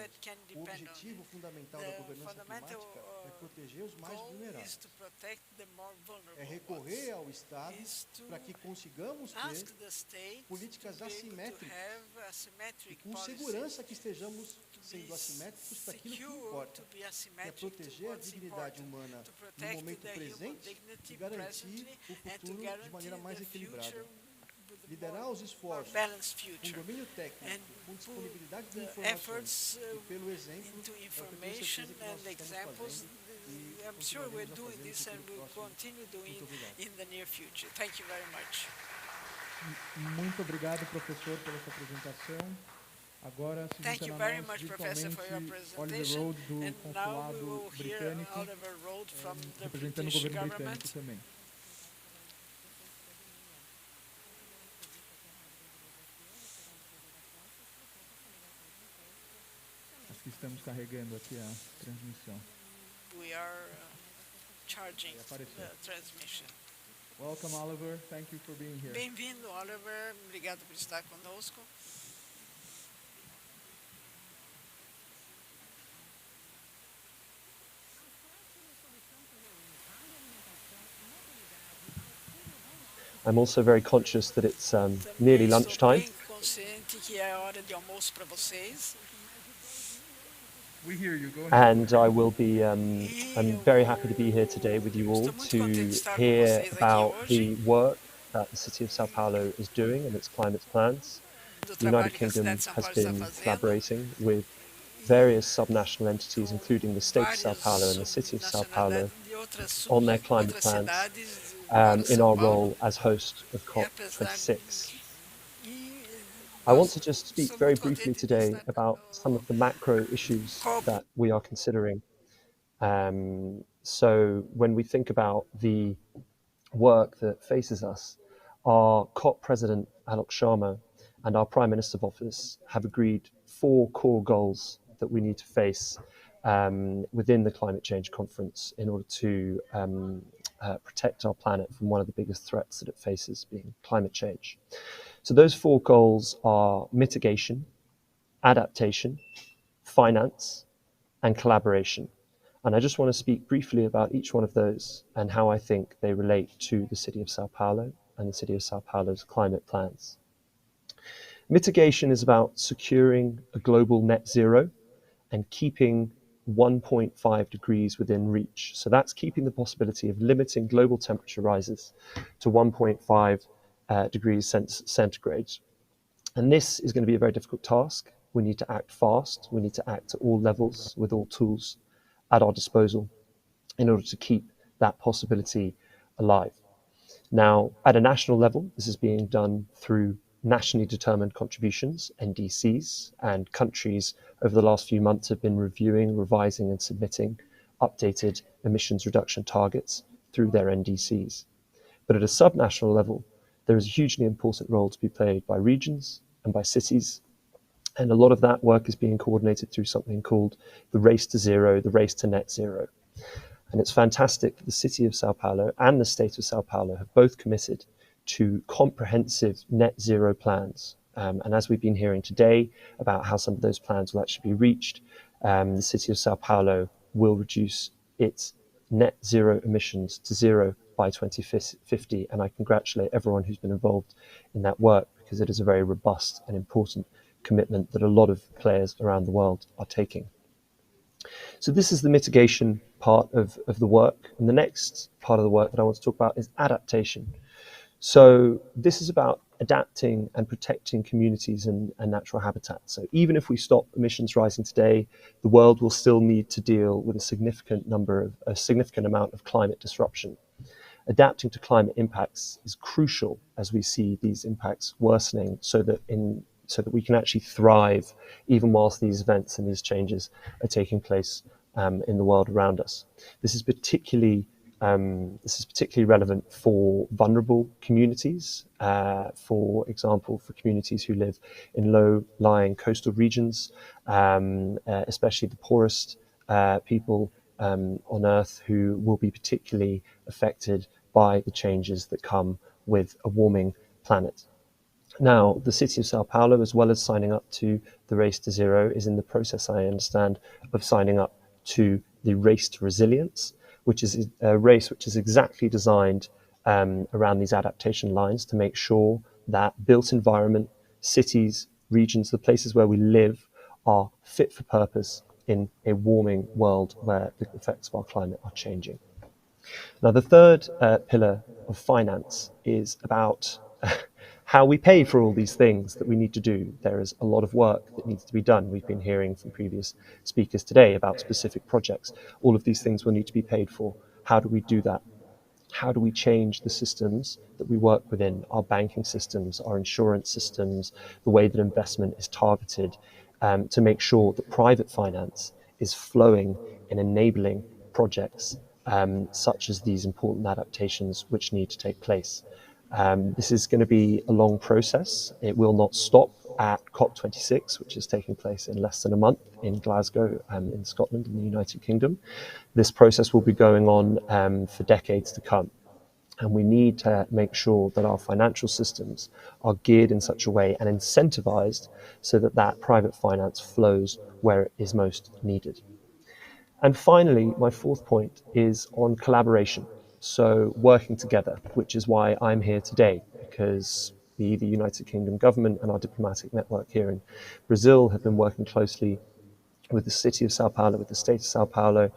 o objetivo fundamental da governança climática é proteger os mais vulneráveis. É recorrer ao Estado para que consigamos ter políticas assimétricas e com segurança que estejamos sendo assimétricos para aquilo que importa, que é proteger a dignidade humana no momento presente e garantir o futuro de maneira mais equilibrada. Liderar os esforços com domínio técnico, com disponibilidade de informações e pelo exemplo, I'm sure we're doing this and we'll continue doing in the near future. Thank you very much. Muito obrigado, professor, pela sua apresentação. Agora, se Thank you very much, Professor, for your presentation. And now we will hear Oliver Road from the British government. Também. Acho que estamos carregando aqui a transmissão. We are charging the transmission. Welcome, Oliver. Thank you for being here. Bem-vindo, Oliver. Obrigado por estar conosco. I'm also very conscious that it's nearly lunchtime. We hear you. Go ahead. And I will be, I'm very happy to be here today with you all to hear about the work that the City of São Paulo is doing and its climate plans. The United Kingdom has been collaborating with various subnational entities, including the State of São Paulo and the City of São Paulo, on their climate plans in our role as host of COP26. I want to just speak very briefly today about some of the macro issues that we are considering. So when we think about the work that faces us, our COP president, Alok Sharma, and our Prime Minister's office have agreed 4 core goals that we need to face within the climate change conference in order to protect our planet from one of the biggest threats that it faces, being climate change. So those 4 goals are mitigation, adaptation, finance, and collaboration. And I just want to speak briefly about each one of those and how I think they relate to the city of Sao Paulo and the city of Sao Paulo's climate plans. Mitigation is about securing a global net zero and keeping 1.5 degrees within reach. So that's keeping the possibility of limiting global temperature rises to 1.5 degrees centigrade. And this is going to be a very difficult task. We need to act fast. We need to act at all levels with all tools at our disposal in order to keep that possibility alive. Now, at a national level, this is being done through nationally determined contributions, NDCs, and countries over the last few months have been reviewing, revising, and submitting updated emissions reduction targets through their NDCs. But at a subnational level, there is a hugely important role to be played by regions and by cities. And a lot of that work is being coordinated through something called the Race to Zero, the Race to Net Zero. And it's fantastic that the city of Sao Paulo and the state of Sao Paulo have both committed to comprehensive net zero plans. And as we've been hearing today about how some of those plans will actually be reached, the city of Sao Paulo will reduce its net zero emissions to zero by 2050. And I congratulate everyone who's been involved in that work, because it is a very robust and important commitment that a lot of players around the world are taking. So this is the mitigation part of the work. And the next part of the work that I want to talk about is adaptation. So this is about adapting and protecting communities and natural habitats. So even if we stop emissions rising today, the world will still need to deal with a significant amount of climate disruption. Adapting to climate impacts is crucial as we see these impacts worsening, so that we can actually thrive even whilst these events and these changes are taking place in the world around us. This is particularly relevant for vulnerable communities, for example, for communities who live in low-lying coastal regions, especially the poorest people on Earth, who will be particularly affected by the changes that come with a warming planet. Now, the city of Sao Paulo, as well as signing up to the Race to Zero, is in the process, I understand, of signing up to the Race to Resilience, which is a race which is exactly designed around these adaptation lines to make sure that built environment, cities, regions, the places where we live are fit for purpose in a warming world where the effects of our climate are changing. Now, the third pillar of finance is about how we pay for all these things that we need to do. There is a lot of work that needs to be done. We've been hearing from previous speakers today about specific projects. All of these things will need to be paid for. How do we do that? How do we change the systems that we work within, our banking systems, our insurance systems, the way that investment is targeted, to make sure that private finance is flowing and enabling projects such as these important adaptations which need to take place. This is going to be a long process. It will not stop at COP26, which is taking place in less than a month in Glasgow, in Scotland, in the United Kingdom. This process will be going on for decades to come. And we need to make sure that our financial systems are geared in such a way and incentivized so that that private finance flows where it is most needed. And finally, my fourth point is on collaboration. So working together, which is why I'm here today, because the United Kingdom government and our diplomatic network here in Brazil have been working closely with the city of Sao Paulo, with the state of Sao Paulo,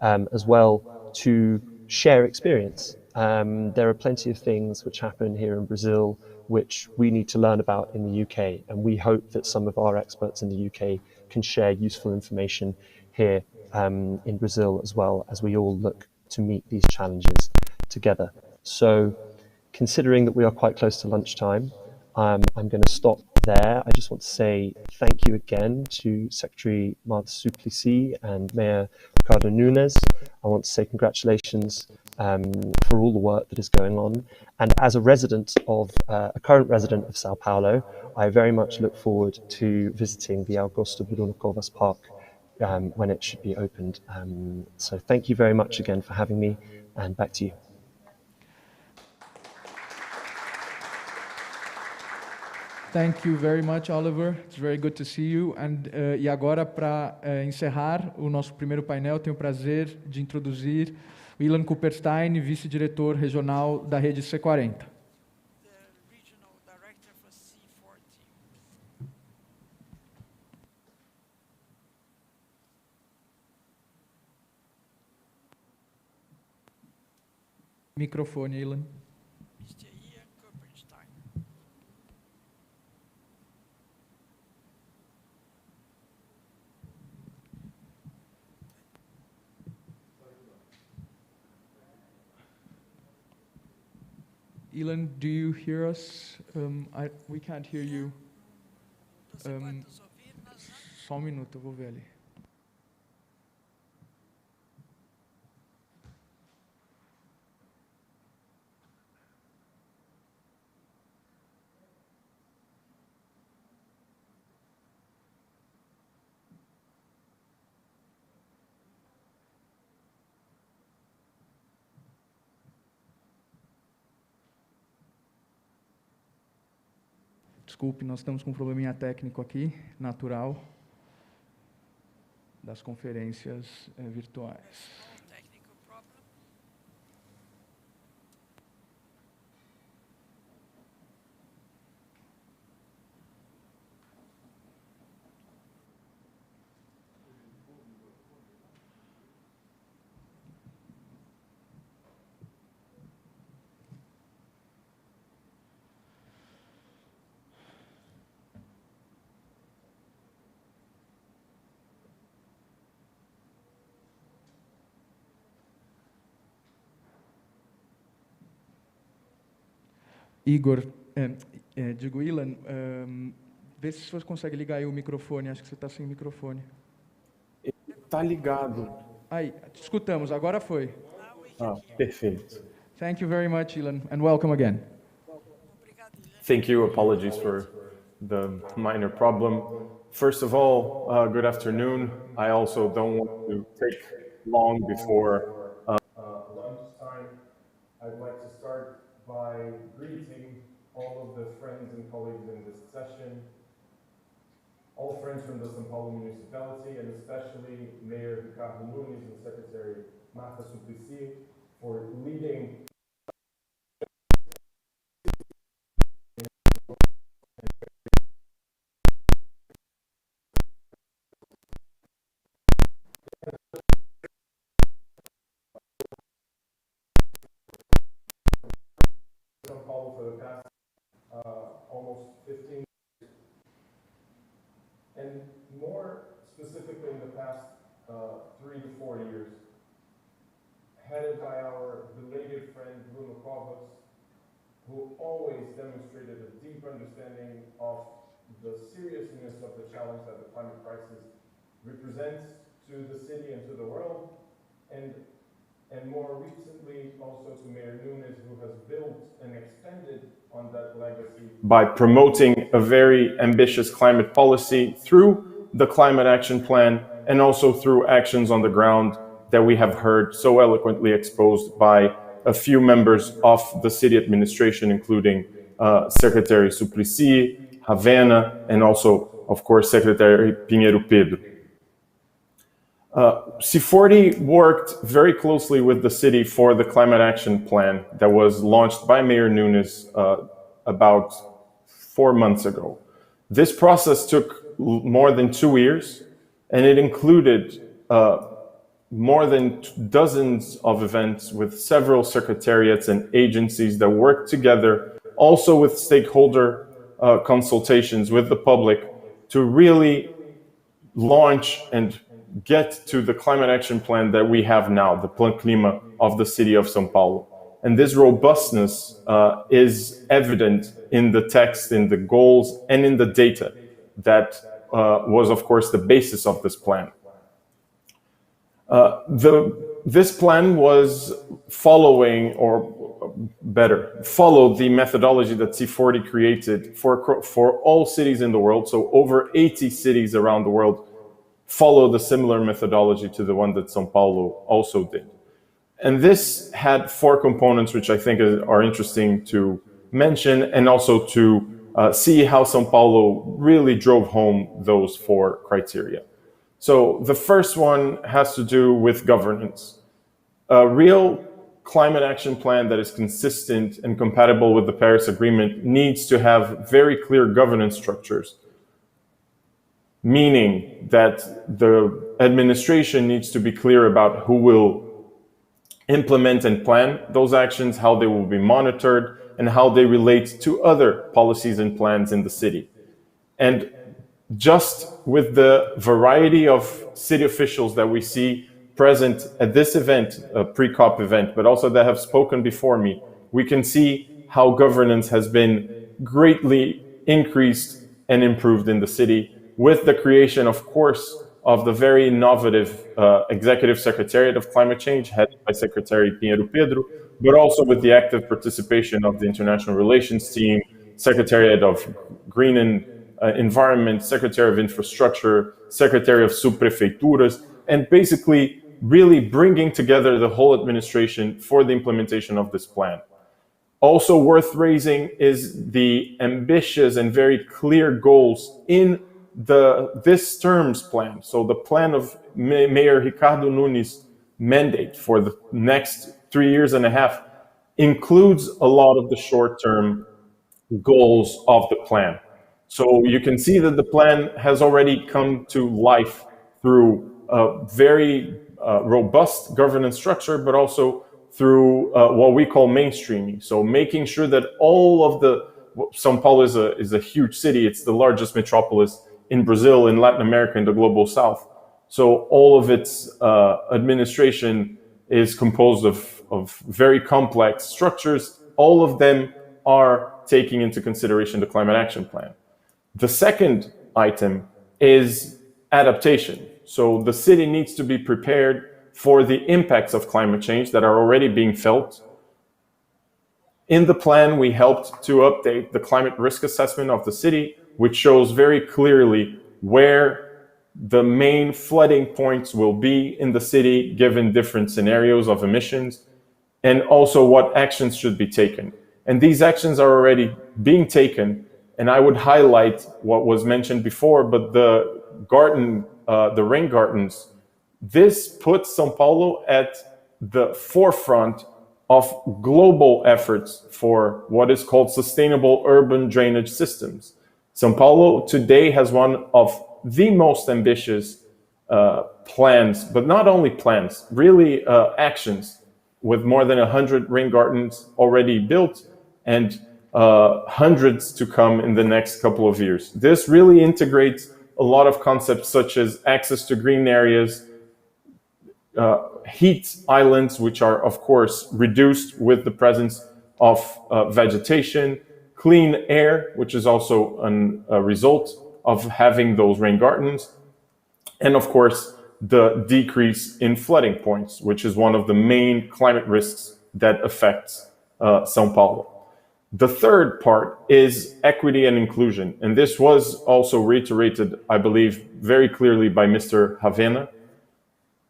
as well, to share experience. There are plenty of things which happen here in Brazil which we need to learn about in the UK, and we hope that some of our experts in the UK can share useful information here in Brazil, as well, as we all look to meet these challenges together. So, considering that we are quite close to lunchtime, I'm going to stop there. I just want to say thank you again to Secretary MARTA SUPLICY and Mayor Ricardo NUNES. I want to say congratulations for all the work that is going on. And as a resident of, a current resident of Sao Paulo, I very much look forward to visiting the Augusto Bruno Covas Park when it should be opened. So thank you very much again for having me, and back to you. Thank you very much, Oliver. It's very good to see you. E agora, para encerrar o nosso primeiro painel, tenho o prazer de introduzir o Ilan Kupperstein, vice-diretor regional da rede C40. Microfone, Ilan. Ilan, do you hear us? We can't hear you. Só um minuto, eu vou ver ali. Desculpe, nós estamos com um probleminha técnico aqui, natural, das conferências virtuais. Igor, digo, Ilan, vê se você consegue ligar aí o microfone, acho que você está sem microfone. Está ligado. Aí, escutamos, agora foi. Perfeito. Thank you very much, Ilan, and welcome again. Thank you. Apologies for the minor problem. First of all, good afternoon. I also don't want to take long before lunchtime. I'd like to start by greeting all of the friends and colleagues in this session, all friends from the São Paulo municipality, and especially Mayor Ricardo Nunes and Secretary MARTA SUPLICY for leading São Paulo for the past almost 15 years. And more specifically in the past 3 to 4 years, headed by our belated friend Bruno Covas, who always demonstrated a deep understanding of the seriousness of the challenge that the climate crisis represents to the city and to the world, and more recently also to Mayor Nunes, who has built and extended on that legacy by promoting a very ambitious climate policy through the Climate Action Plan and also through actions on the ground that we have heard so eloquently exposed by a few members of the city administration, including Secretary SUPLICY, Havana, and also, of course, Secretary Pinheiro Pedro. C40 worked very closely with the city for the Climate Action Plan that was launched by Mayor Nunes about 4 months ago. This process took more than 2 years, and it included more than dozens of events with several secretariats and agencies that worked together, also with stakeholder consultations with the public to really launch and get to the climate action plan that we have now, the Plan Clima of the city of São Paulo. And this robustness is evident in the text, in the goals, and in the data that was, of course, the basis of this plan. This plan was following, or better, followed the methodology that C40 created for all cities in the world. So over 80 cities around the world followed a similar methodology to the one that São Paulo also did. And this had 4 components, which I think are interesting to mention, and also to see how São Paulo really drove home those 4 criteria. So the first one has to do with governance. A real climate action plan that is consistent and compatible with the Paris Agreement needs to have very clear governance structures, meaning that the administration needs to be clear about who will implement and plan those actions, how they will be monitored, and how they relate to other policies and plans in the city. And just with the variety of city officials that we see present at this event, a pre-COP event, but also that have spoken before me, we can see how governance has been greatly increased and improved in the city, with the creation, of course, of the very innovative Executive Secretariat of Climate Change, headed by Secretary Pinheiro Pedro, but also with the active participation of the International Relations Team, Secretariat of Green and Environment, Secretary of Infrastructure, Secretary of Subprefeituras, and basically really bringing together the whole administration for the implementation of this plan. Also worth raising is the ambitious and very clear goals in this term's plan. So the plan of Mayor RICARDO NUNES' mandate for the next 3 years and a half includes a lot of the short-term goals of the plan. So you can see that the plan has already come to life through a very robust governance structure, but also through what we call mainstreaming. So making sure that all of São Paulo is a huge city. It's the largest metropolis in Brazil, in Latin America, in the global south. So all of its administration is composed of very complex structures. All of them are taking into consideration the climate action plan. The second item is adaptation. So the city needs to be prepared for the impacts of climate change that are already being felt. In the plan, we helped to update the climate risk assessment of the city, which shows very clearly where the main flooding points will be in the city, given different scenarios of emissions, and also what actions should be taken. And these actions are already being taken. And I would highlight what was mentioned before, but the rain gardens, this puts São Paulo at the forefront of global efforts for what is called sustainable urban drainage systems. São Paulo today has one of the most ambitious plans, but not only plans, really actions, with more than 100 rain gardens already built and hundreds to come in the next couple of years. This really integrates a lot of concepts such as access to green areas, heat islands, which are, of course, reduced with the presence of vegetation, clean air, which is also a result of having those rain gardens, and, of course, the decrease in flooding points, which is one of the main climate risks that affects São Paulo. The third part is equity and inclusion. And this was also reiterated, I believe, very clearly by Mr. Ravena.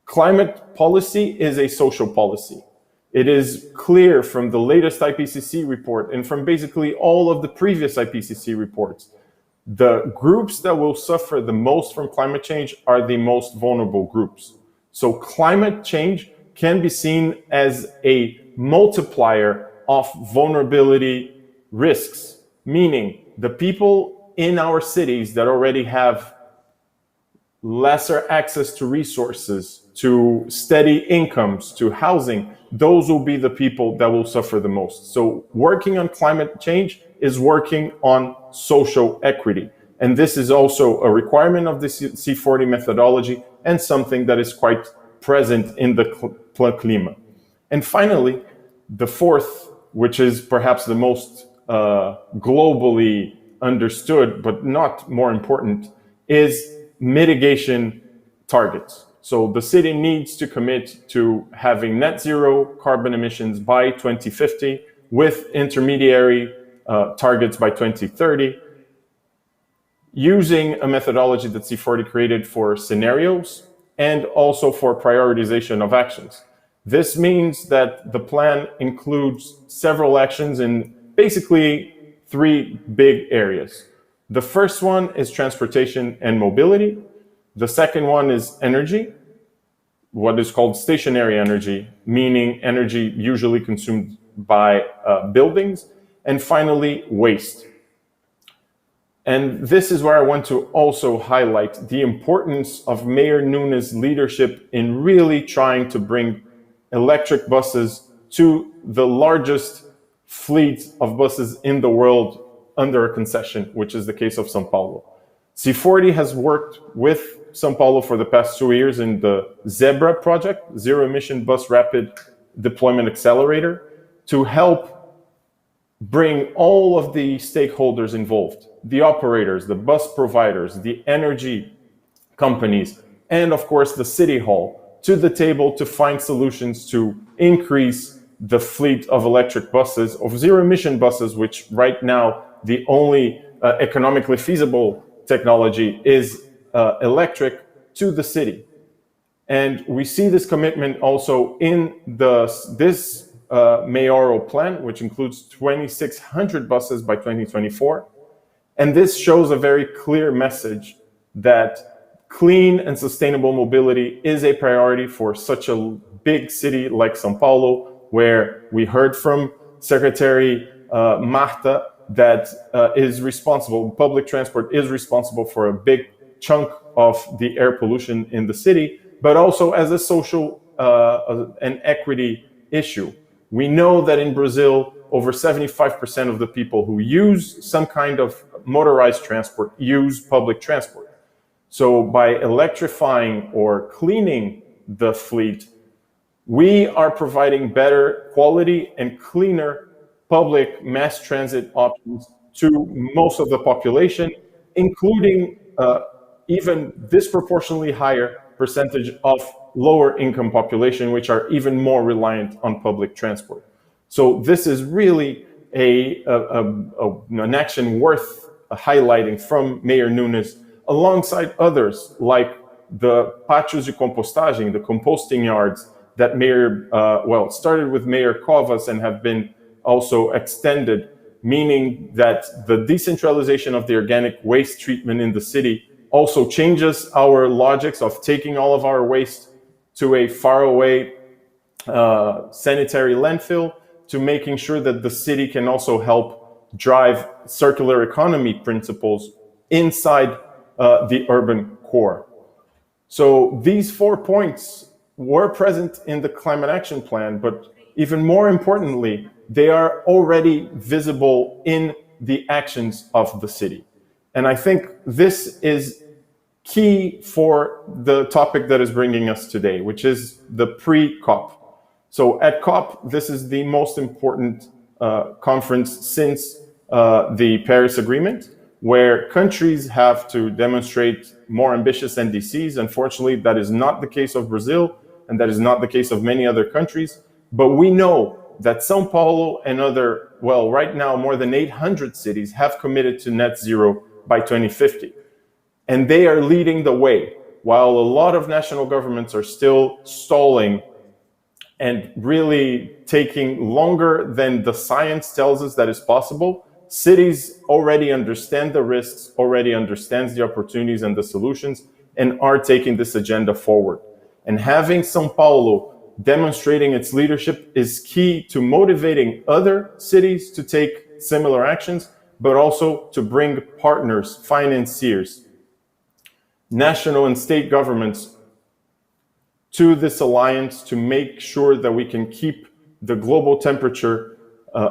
Climate policy is a social policy. It is clear from the latest IPCC report and from basically all of the previous IPCC reports. The groups that will suffer the most from climate change are the most vulnerable groups. So climate change can be seen as a multiplier of vulnerability risks, meaning the people in our cities that already have lesser access to resources, to steady incomes, to housing, those will be the people that will suffer the most. So working on climate change is working on social equity. And this is also a requirement of the C40 methodology and something that is quite present in the Clima. And finally, the fourth, which is perhaps the most globally understood, but not more important, is mitigation targets. So the city needs to commit to having net zero carbon emissions by 2050 with intermediary targets by 2030, using a methodology that C40 created for scenarios and also for prioritization of actions. This means that the plan includes several actions in basically 3 big areas. The first one is transportation and mobility. The second one is energy, what is called stationary energy, meaning energy usually consumed by buildings. And finally, waste. And this is where I want to also highlight the importance of Mayor Nunes' leadership in really trying to bring electric buses to the largest fleet of buses in the world under a concession, which is the case of São Paulo. C40 has worked with São Paulo for the past 2 years in the ZEBRA project, Zero Emission Bus Rapid Deployment Accelerator, to help bring all of the stakeholders involved, the operators, the bus providers, the energy companies, and of course the city hall, to the table to find solutions to increase the fleet of electric buses, of zero-emission buses, which right now the only economically feasible technology is electric, to the city. And we see this commitment also in this mayoral plan, which includes 2,600 buses by 2024. And this shows a very clear message that clean and sustainable mobility is a priority for such a big city like São Paulo, where we heard from Secretary MARTA that is responsible, public transport is responsible for a big chunk of the air pollution in the city, but also as a social and equity issue. We know that in Brazil, over 75% of the people who use some kind of motorized transport use public transport. So by electrifying or cleaning the fleet, we are providing better quality and cleaner public mass transit options to most of the population, including even disproportionately higher percentage of lower income population, which are even more reliant on public transport. So this is really an action worth highlighting from Mayor Nunes, alongside others like the pátios de compostagem, the composting yards that Mayor, started with Mayor Covas and have been also extended, meaning that the decentralization of the organic waste treatment in the city also changes our logics of taking all of our waste to a faraway sanitary landfill, to making sure that the city can also help drive circular economy principles inside the urban core. So these 4 points were present in the climate action plan, but even more importantly, they are already visible in the actions of the city. And I think this is key for the topic that is bringing us today, which is the pre-COP. So at COP, this is the most important conference since the Paris Agreement, where countries have to demonstrate more ambitious NDCs. Unfortunately, that is not the case of Brazil, and that is not the case of many other countries. But we know that São Paulo and other, right now more than 800 cities have committed to net zero by 2050. And they are leading the way, while a lot of national governments are still stalling and really taking longer than the science tells us that is possible. Cities already understand the risks, already understands the opportunities and the solutions, and are taking this agenda forward. And having São Paulo demonstrating its leadership is key to motivating other cities to take similar actions, but also to bring partners, financiers, national and state governments to this alliance to make sure that we can keep the global temperature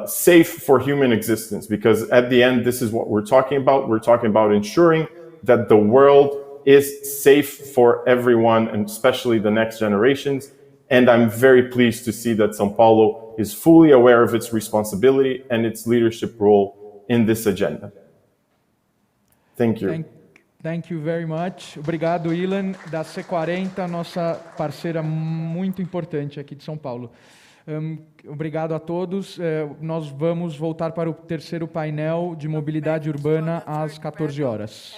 safe for human existence. Because at the end, this is what we're talking about. We're talking about ensuring that the world is safe for everyone, and especially the next generations. And I'm very pleased to see that São Paulo is fully aware of its responsibility and its leadership role in this agenda. Thank you. Thank you very much. Obrigado, Ilan, da C40, nossa parceira muito importante aqui de São Paulo. Obrigado a todos. Nós vamos voltar para o terceiro painel de mobilidade urbana às 14 horas.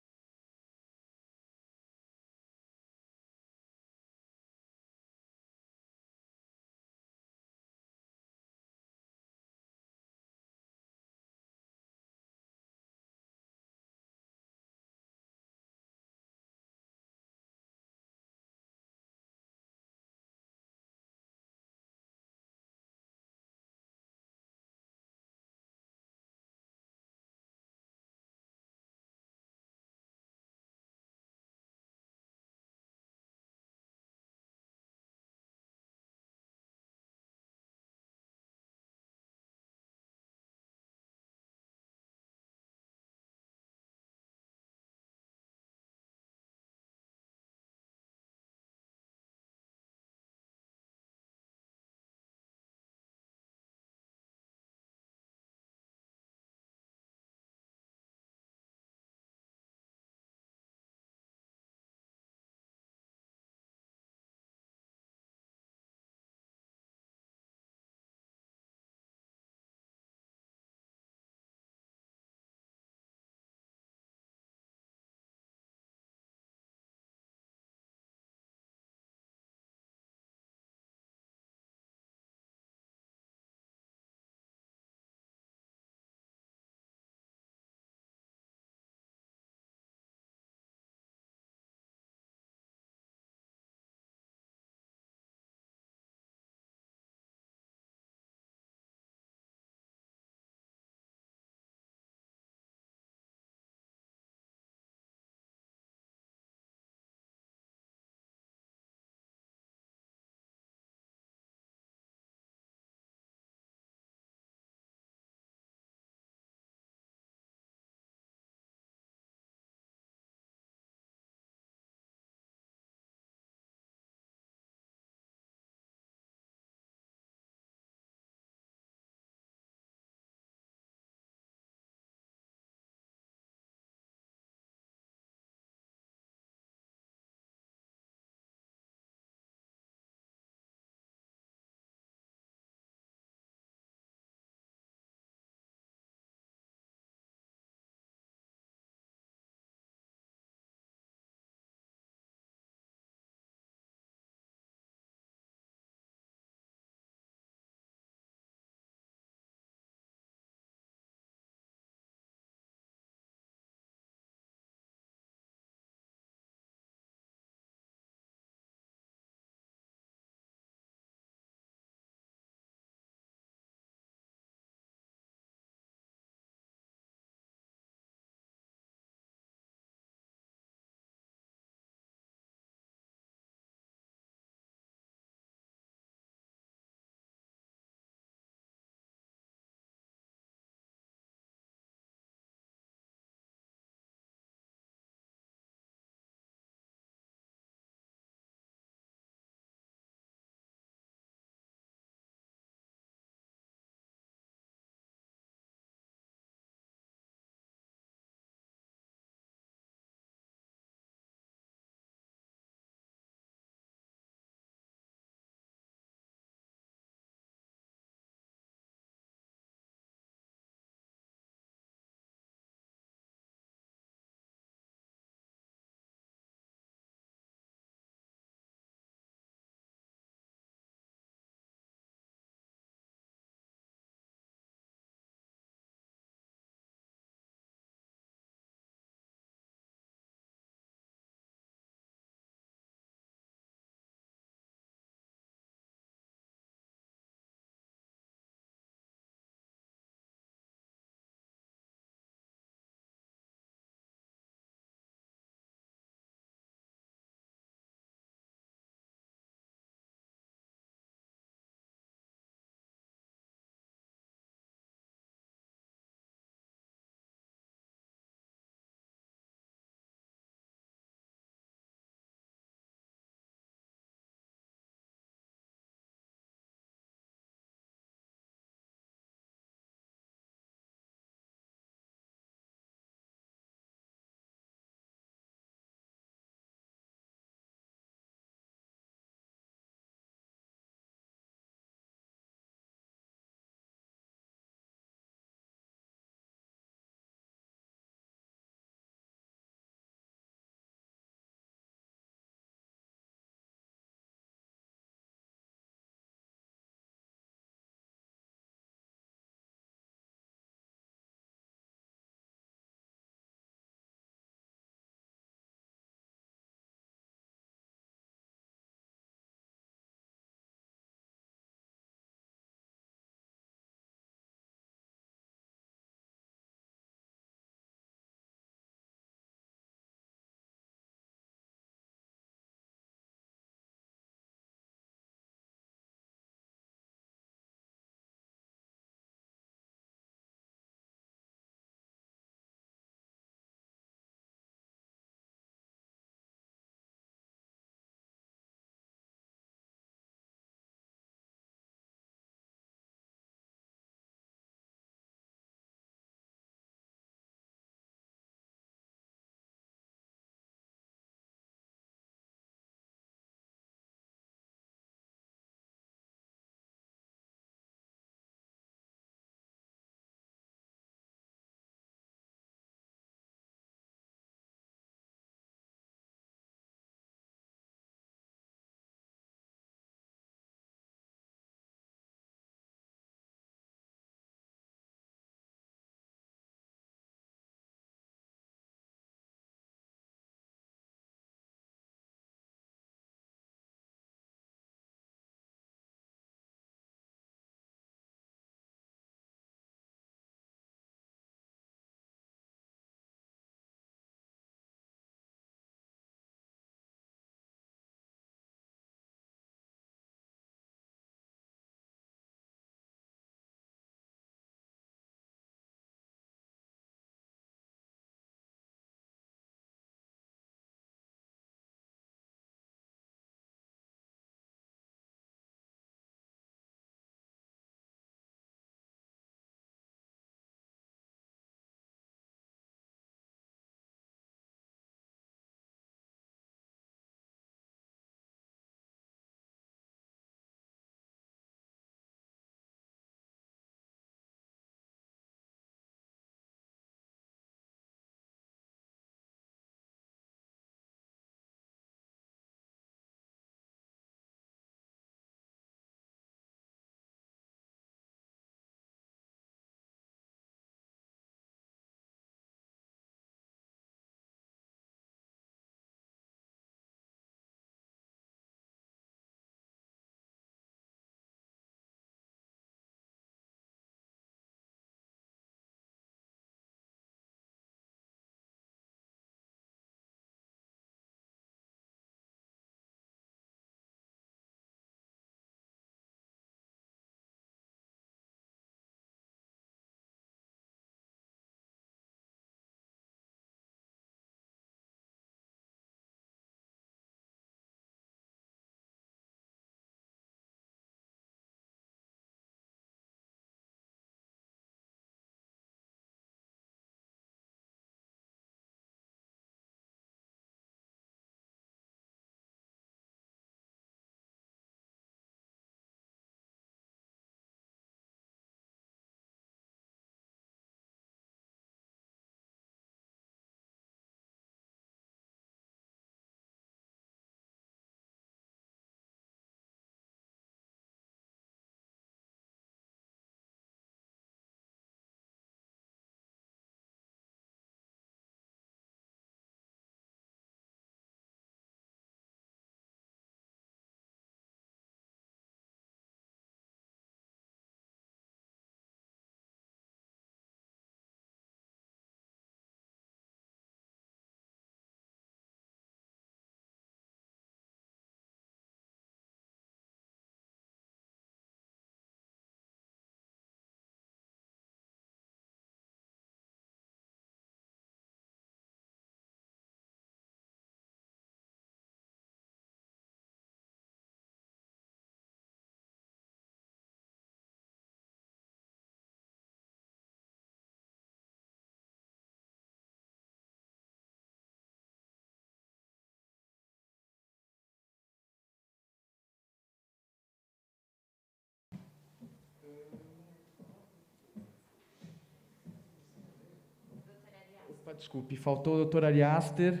Desculpe, faltou o doutor Ariaster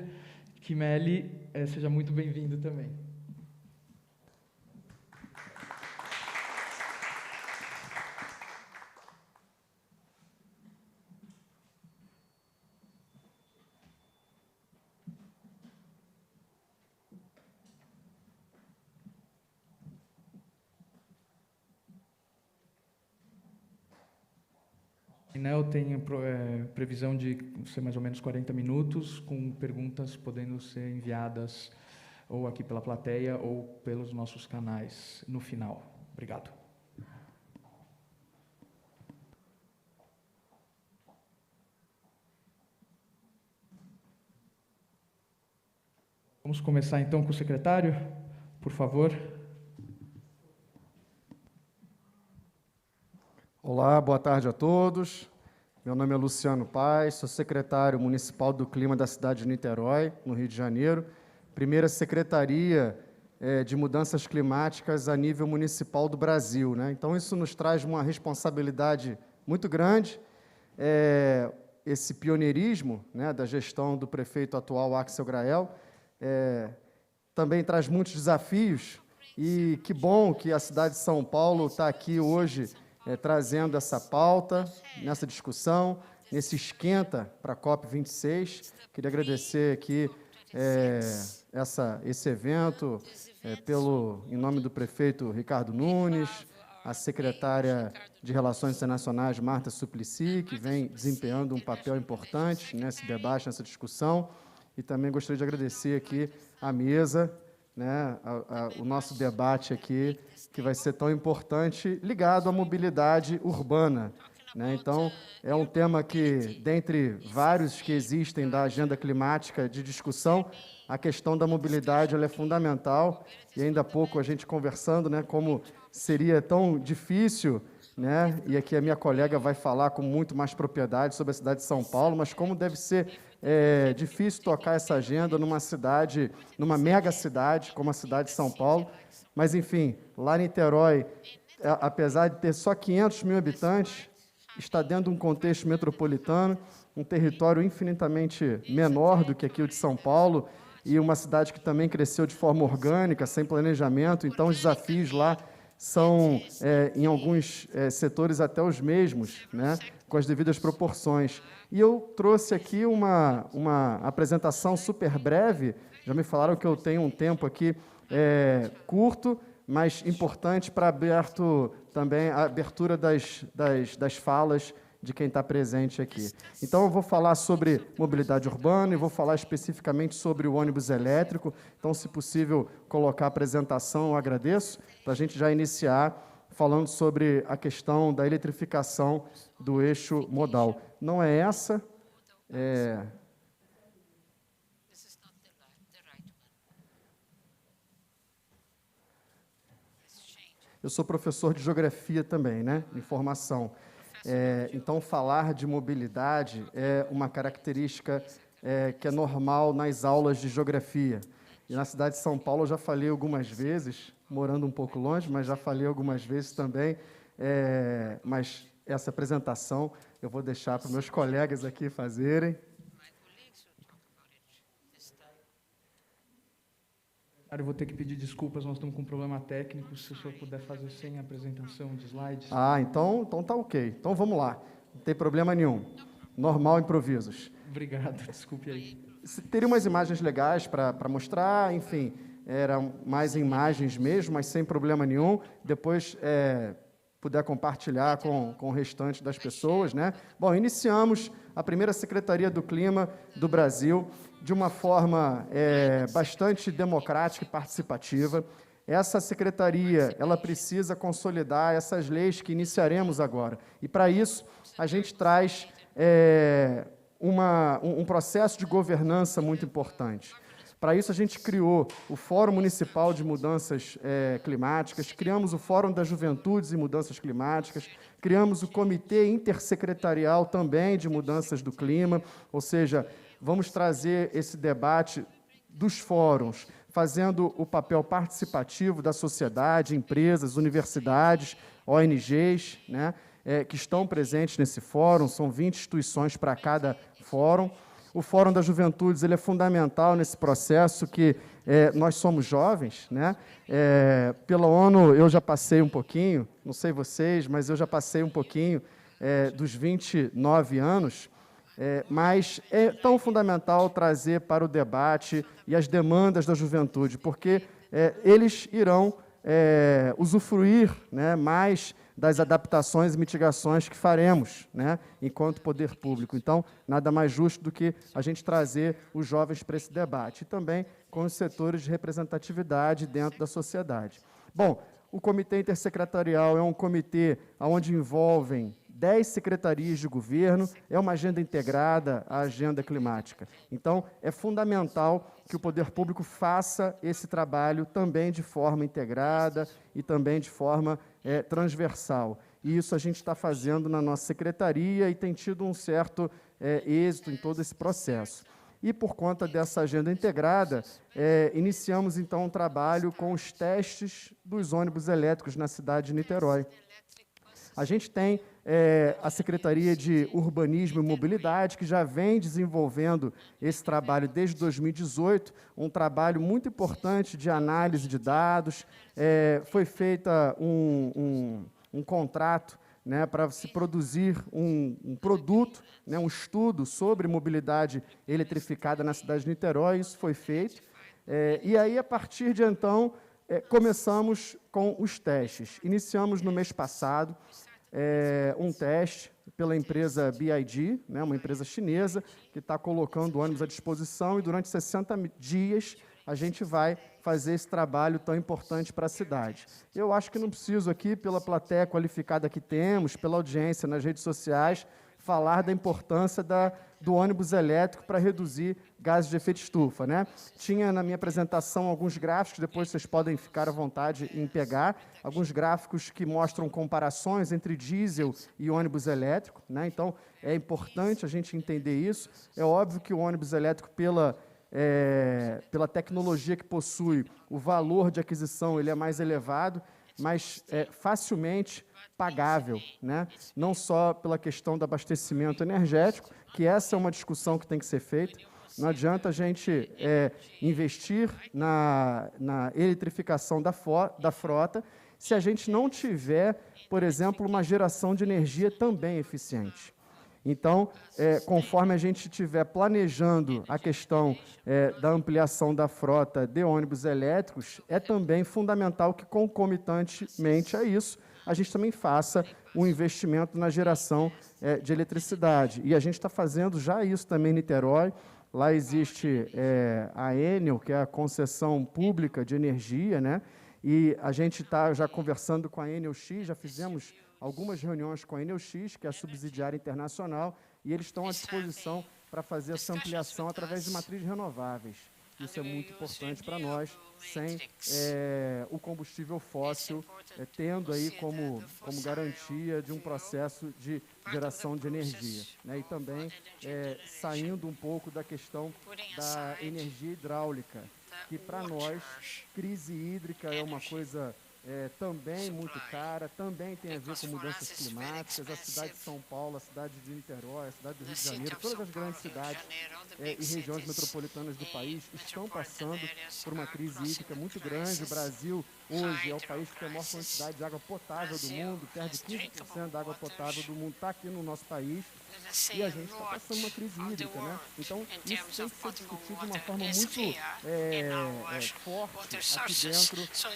Kimeli, seja muito bem-vindo também. O painel tem previsão de ser mais ou menos 40 minutos, com perguntas podendo ser enviadas ou aqui pela plateia ou pelos nossos canais no final. Obrigado. Vamos começar então com o secretário, por favor. Olá, boa tarde a todos. Meu nome é Luciano Paes, sou secretário municipal do Clima da cidade de Niterói, no Rio de Janeiro. Primeira secretaria de mudanças climáticas a nível municipal do Brasil, né? Então, isso nos traz uma responsabilidade muito grande. Esse pioneirismo, né, da gestão do prefeito atual, Axel Grael, também traz muitos desafios. E que bom que a cidade de São Paulo está aqui hoje trazendo essa pauta, nessa discussão, nesse esquenta para a COP26. Queria agradecer aqui esse evento em nome do prefeito Ricardo Nunes, a secretária de Relações Internacionais, Marta SUPLICY, que vem desempenhando um papel importante nesse debate, nessa discussão. E também gostaria de agradecer aqui à mesa, né, o nosso debate aqui, que vai ser tão importante, ligado à mobilidade urbana, né? Então, é um tema que, dentre vários que existem da agenda climática de discussão, a questão da mobilidade ela é fundamental, e ainda há pouco a gente conversando, né, como seria tão difícil, né, e aqui a minha colega vai falar com muito mais propriedade sobre a cidade de São Paulo, mas como deve ser difícil tocar essa agenda numa cidade, numa mega cidade como a cidade de São Paulo. Mas, enfim, lá em Niterói, apesar de ter só 500 mil habitantes, está dentro de um contexto metropolitano, um território infinitamente menor do que aqui o de São Paulo, e uma cidade que também cresceu de forma orgânica, sem planejamento. Então, os desafios lá são, em alguns setores, até os mesmos, né, com as devidas proporções. E eu trouxe aqui uma apresentação super breve. Já me falaram que eu tenho um tempo aqui curto, mas importante para também a abertura das falas de quem está presente aqui. Então, eu vou falar sobre mobilidade urbana e vou falar especificamente sobre o ônibus elétrico. Então, se possível, colocar a apresentação, eu agradeço, para a gente já iniciar falando sobre a questão da eletrificação do eixo modal. Não é essa, eu sou professor de geografia também, né, de formação. Então, falar de mobilidade é uma característica que é normal nas aulas de geografia. E na cidade de São Paulo eu já falei algumas vezes, morando um pouco longe, mas já falei algumas vezes também, mas essa apresentação eu vou deixar para os meus colegas aqui fazerem. Eu vou ter que pedir desculpas, nós estamos com um problema técnico, se o senhor puder fazer sem apresentação de slides. Então tá ok. Então vamos lá, não tem problema nenhum. Normal, improvisos. Obrigado, desculpe aí. Teria umas imagens legais para mostrar, enfim, eram mais imagens mesmo, mas sem problema nenhum. Depois, puder compartilhar com o restante das pessoas, né? Bom, iniciamos a primeira Secretaria do Clima do Brasil de uma forma bastante democrática e participativa. Essa secretaria, ela precisa consolidar essas leis que iniciaremos agora. E, para isso, a gente traz um processo de governança muito importante. Para isso, a gente criou o Fórum Municipal de Mudanças Climáticas, criamos o Fórum das Juventudes e Mudanças Climáticas, criamos o Comitê Intersecretarial também de Mudanças do Clima, ou seja, vamos trazer esse debate dos fóruns, fazendo o papel participativo da sociedade, empresas, universidades, ONGs, né, que estão presentes nesse fórum, são 20 instituições para cada fórum. O Fórum das Juventudes ele é fundamental nesse processo que nós somos jovens, né? Pela ONU eu já passei um pouquinho, não sei vocês, mas eu já passei um pouquinho dos 29 anos, mas é tão fundamental trazer para o debate e as demandas da juventude, porque eles irão usufruir, né, mais das adaptações e mitigações que faremos, né, enquanto poder público. Então, nada mais justo do que a gente trazer os jovens para esse debate, e também com os setores de representatividade dentro da sociedade. Bom, o Comitê Intersecretarial é um comitê onde envolvem 10 secretarias de governo, é uma agenda integrada à agenda climática. Então, é fundamental que o poder público faça esse trabalho também de forma integrada e também de forma transversal. E isso a gente está fazendo na nossa secretaria e tem tido um certo êxito em todo esse processo. E, por conta dessa agenda integrada, iniciamos, então, um trabalho com os testes dos ônibus elétricos na cidade de Niterói. A gente tem a Secretaria de Urbanismo e Mobilidade, que já vem desenvolvendo esse trabalho desde 2018, um trabalho muito importante de análise de dados. Foi feito um contrato, né, para se produzir um produto, né, um estudo sobre mobilidade eletrificada na cidade de Niterói. Isso foi feito. E aí, a partir de então, começamos com os testes. Iniciamos no mês passado um teste pela empresa BID, né, uma empresa chinesa, que está colocando ônibus à disposição, e durante 60 dias a gente vai fazer esse trabalho tão importante para a cidade. Eu acho que não preciso aqui, pela plateia qualificada que temos, pela audiência nas redes sociais, falar da importância do ônibus elétrico para reduzir gases de efeito estufa, né? Tinha na minha apresentação alguns gráficos, depois vocês podem ficar à vontade em pegar, alguns gráficos que mostram comparações entre diesel e ônibus elétrico, né? Então, é importante a gente entender isso. É óbvio que o ônibus elétrico, pela tecnologia que possui, o valor de aquisição ele é mais elevado, mas facilmente pagável, né? Não só pela questão do abastecimento energético, que essa é uma discussão que tem que ser feita. Não adianta a gente investir na eletrificação da frota se a gente não tiver, por exemplo, uma geração de energia também eficiente. Então, conforme a gente estiver planejando a questão da ampliação da frota de ônibus elétricos, é também fundamental que, concomitantemente a isso, a gente também faça um investimento na geração de eletricidade. E a gente está fazendo já isso também em Niterói. Lá existe a Enel, que é a concessão pública de energia, né? E a gente está já conversando com a Enel X, já fizemos algumas reuniões com a Enel X, que é a subsidiária internacional, e eles estão à disposição para fazer essa ampliação através de matrizes renováveis. Isso é muito importante para nós, sem o combustível fóssil tendo aí como garantia de um processo de geração de energia, né? E também saindo um pouco da questão da energia hidráulica, que para nós, crise hídrica é uma coisa também muito cara, também tem a ver com mudanças climáticas. A cidade de São Paulo, a cidade de Niterói, a cidade do Rio de Janeiro, todas as grandes cidades e regiões metropolitanas do país estão passando por uma crise hídrica muito grande. O Brasil, hoje, é o país que tem a maior quantidade de água potável do mundo, perto de 15% da água potável do mundo está aqui no nosso país, e a gente está passando uma crise hídrica, né? Então, isso tem que ser discutido de uma forma muito forte aqui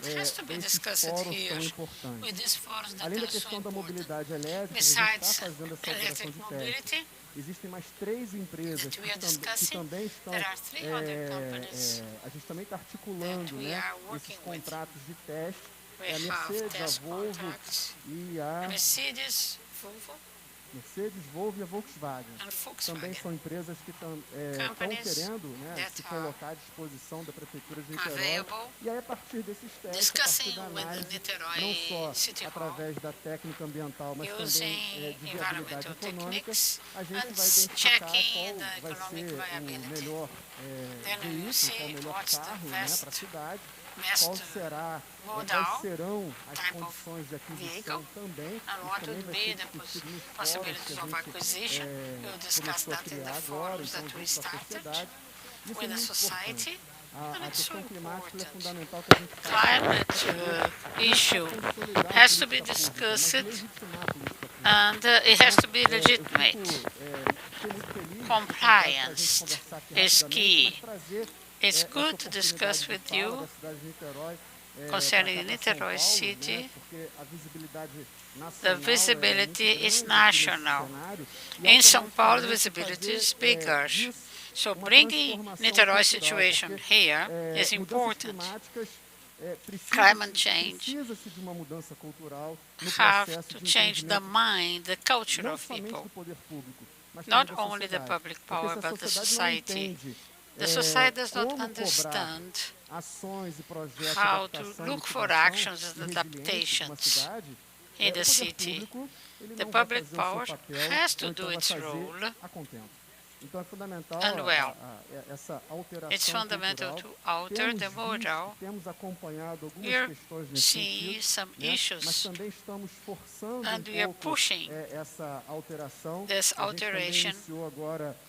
dentro desses fóruns tão importantes. Além da questão da mobilidade elétrica, a gente está fazendo essa operação de teste. Existem mais 3 empresas que também estão, a gente também está articulando, né, esses contratos de teste. É a Mercedes, a Volvo e a Mercedes, Volvo e a Volkswagen. Também são empresas que estão querendo, né, se colocar à disposição da Prefeitura de Niterói. E aí, a partir desses testes, a partir da análise, não só através da técnica ambiental, mas também de viabilidade econômica, a gente vai identificar qual vai ser o melhor veículo, qual o melhor carro, né, para a cidade. quais serão as condições de aquisição também. And what would be the possibilities of acquisition? We'll discuss that in the forums that we started with the society. And it's so important. Climate issue has to be discussed and it has to be legitimate. Compliance is key. It's good to discuss with you concerning Niterói City. The visibility is national. In São Paulo, the visibility is bigger. So bringing Niterói situation here is important. Climate change have to change the mind, the culture of people. Not only the public power, but the society. The society does not understand how to look for actions and adaptations in the city. The public power has to do its role. And well, it's fundamental to alter the model. We are seeing some issues, and we are pushing this alteration.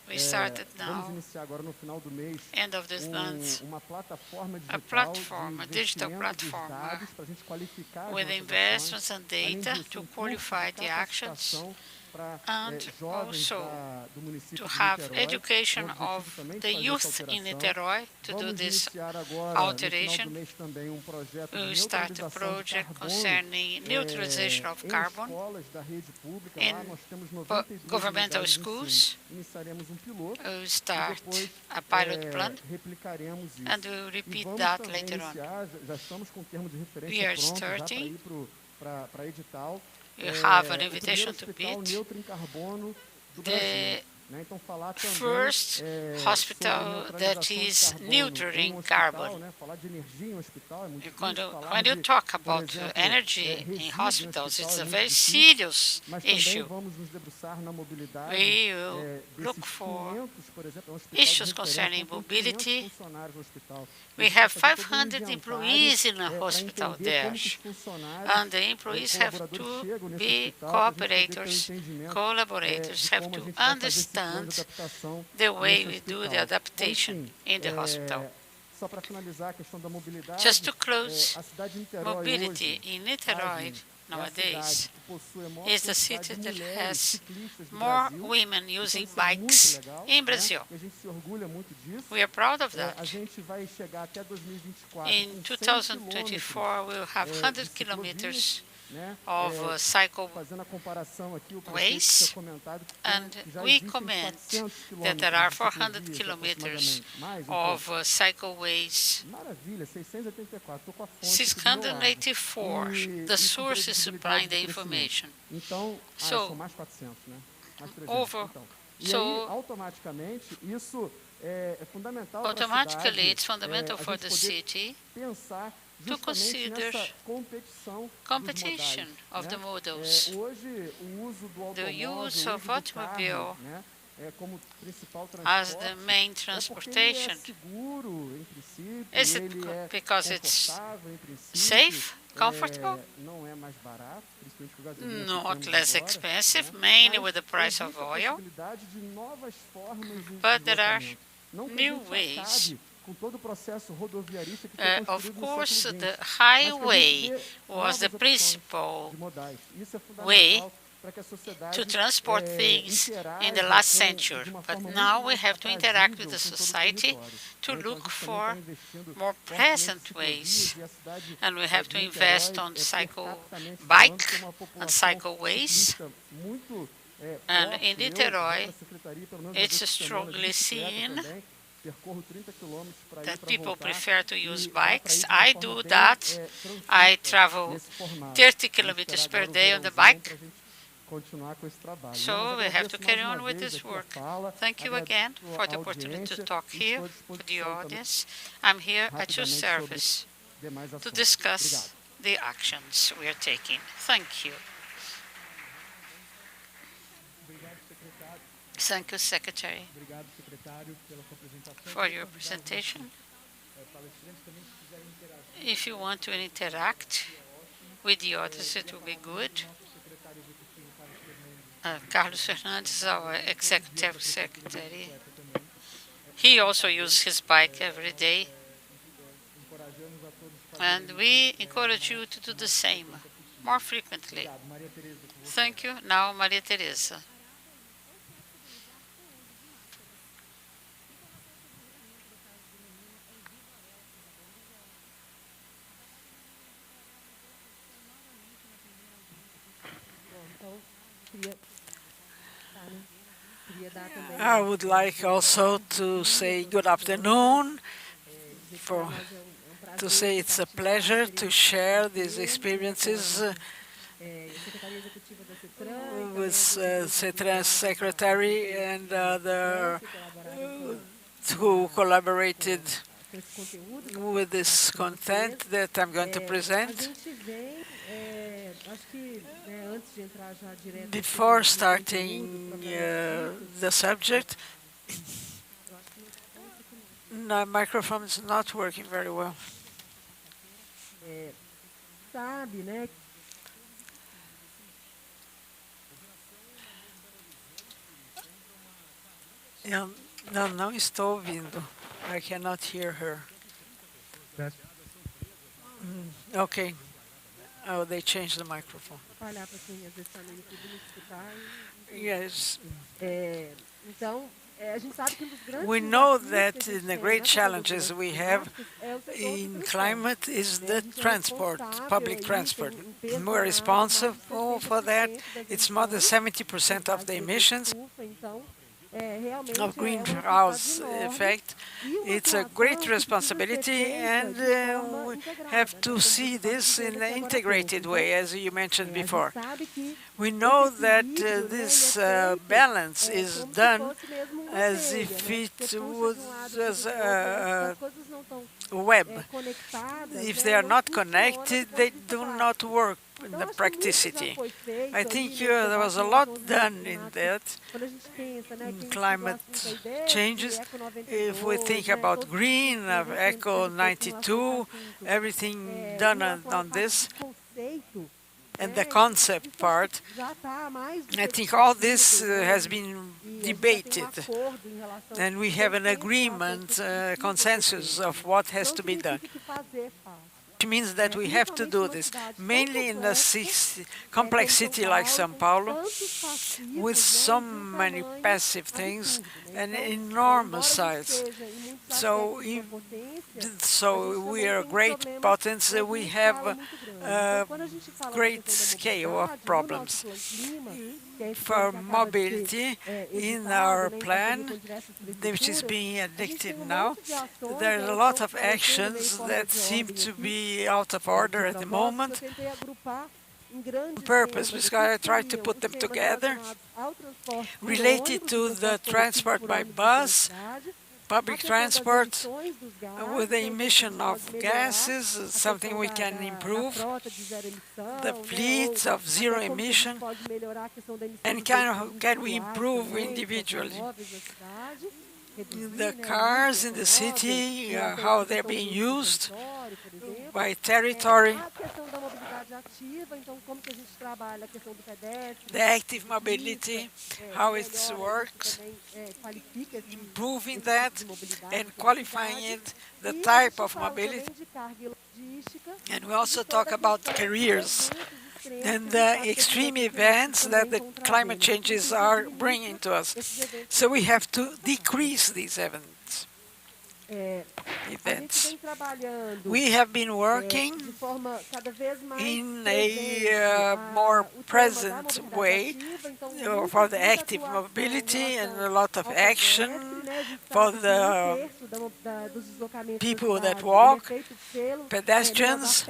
We started now, end of this month, a platform, a digital platform, with investments and data to qualify the actions, and also to have education of the youth in Niterói to do this alteration. We will start a project concerning neutralization of carbon in governmental schools. We will start a pilot plan, and we will repeat that later on. We are starting. You have an invitation to bid. The first hospital that is neutral in carbon. When you talk about energy in hospitals, it's a very serious issue. We will look for issues concerning mobility. We have 500 employees in a hospital there, and the employees have to be cooperators, collaborators, have to understand the way we do the adaptation in the hospital. Just to close, mobility in Niterói nowadays is the city that has more women using bikes in Brazil. We are proud of that. In 2024, we will have 100 kilometers of cycleways, and we comment that there are 400 kilometers of cycleways. 684. The source is supplying the information. So, automatically, it's fundamental for the city to consider competition of the models. The use of automobile as the main transportation. Is it because it's safe, comfortable? Not less expensive, mainly with the price of oil. But there are new ways. Of course, the highway was the principal way to transport things in the last century, but now we have to interact with the society to look for more pleasant ways, and we have to invest on bike and cycleways. And in Niterói, it's strongly seen that people prefer to use bikes. I do that. I travel 30 kilometers per day on the bike. So we have to carry on with this work. Thank you again for the opportunity to talk here with the audience. I'm here at your service to discuss the actions we are taking. Thank you. Thank you, Secretary, for your presentation. If you want to interact with the others, it will be good. Carlos Fernandes, our executive secretary, he also uses his bike every day. And we encourage you to do the same more frequently. Thank you. Now, Maria Teresa. I would like also to say good afternoon, to say it's a pleasure to share these experiences with CETRAN's secretary and who collaborated with this content that I'm going to present. Before starting the subject, my microphone is not working very well. Não estou ouvindo. I cannot hear her. Okay. Oh, they changed the microphone. Yes. We know that the great challenges we have in climate is the transport, public transport. We're responsible for that. It's more than 70% of the emissions of greenhouse effect. It's a great responsibility, and we have to see this in an integrated way, as you mentioned before. We know that this balance is done as if it was a web. If they are not connected, they do not work in the practicity. I think there was a lot done in that, in climate changes. If we think about green, Eco 92, everything done on this, and the concept part, I think all this has been debated, and we have an agreement, consensus of what has to be done. Which means that we have to do this, mainly in a complex city like São Paulo, with so many passive things and enormous size. So we are a great potence. We have a great scale of problems. For mobility, in our plan, which is being enacted now, there are a lot of actions that seem to be out of order at the moment. Purpose, because I tried to put them together, related to the transport by bus, public transport, with the emission of gases, something we can improve, the fleets of zero emission, and can we improve individually? The cars in the city, how they're being used by territory, the active mobility, how it works, improving that and qualifying it, the type of mobility. And we also talk about careers and the extreme events that the climate changes are bringing to us. So we have to decrease these events. We have been working in a more present way for the active mobility and a lot of action for the people that walk, pedestrians.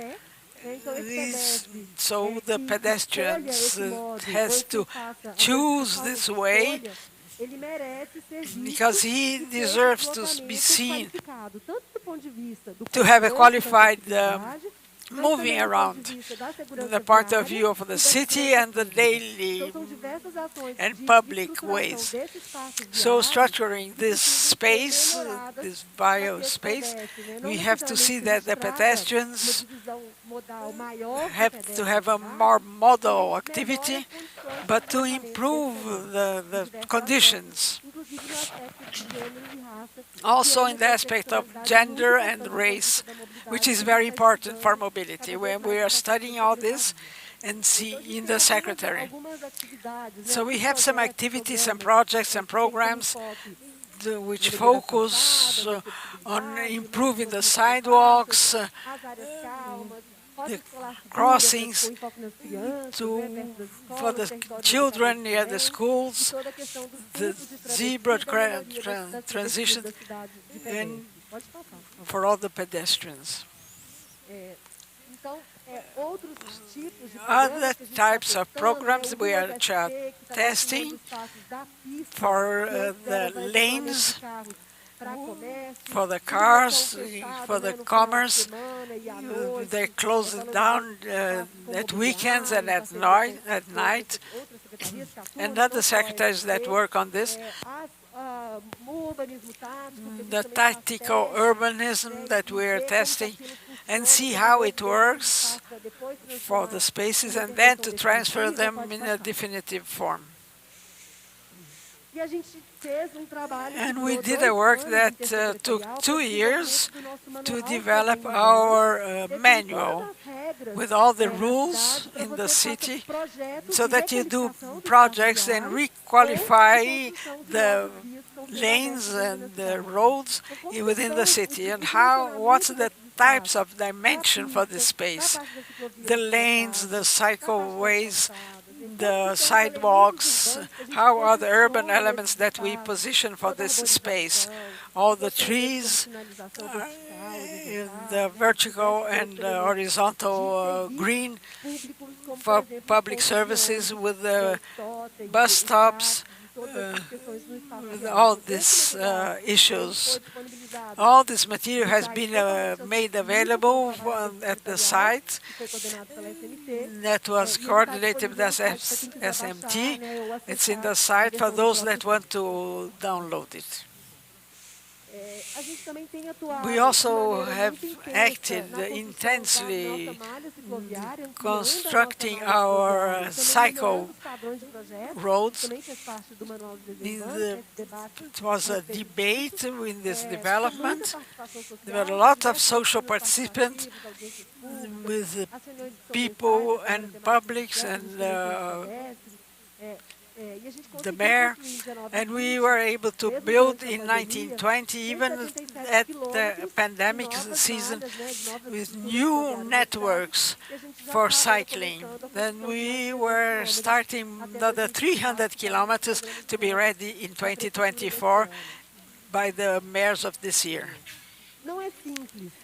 So the pedestrians has to choose this way because he deserves to be seen, to have a qualified moving around the point of view of the city and the daily and public ways. So structuring this space, this biospace, we have to see that the pedestrians have to have a more modal activity, but to improve the conditions. Also in the aspect of gender and race, which is very important for mobility. When we are studying all this and see in the secretary. So we have some activities and projects and programs which focus on improving the sidewalks, the crossings for the children near the schools, the zebra transition, and for all the pedestrians. Other types of programs we are testing for the lanes, for the cars, for the commerce. They close it down at weekends and at night. And other secretaries that work on this. The tactical urbanism that we are testing and see how it works for the spaces and then to transfer them in a definitive form. And we did a work that took 2 years to develop our manual with all the rules in the city so that you do projects and requalify the lanes and the roads within the city and what's the types of dimension for this space. The lanes, the cycleways, the sidewalks, how are the urban elements that we position for this space. All the trees, the vertical and horizontal green for public services with the bus stops, with all these issues. All this material has been made available at the site that was coordinated with SMT. It's in the site for those that want to download it. We also have acted intensely constructing our cycle roads. It was a debate in this development. There were a lot of social participants with people and publics and the mayor, and we were able to build in 1920, even at the pandemic season, with new networks for cycling. Then we were starting another 300 kilometers to be ready in 2024 by the mayors of this year.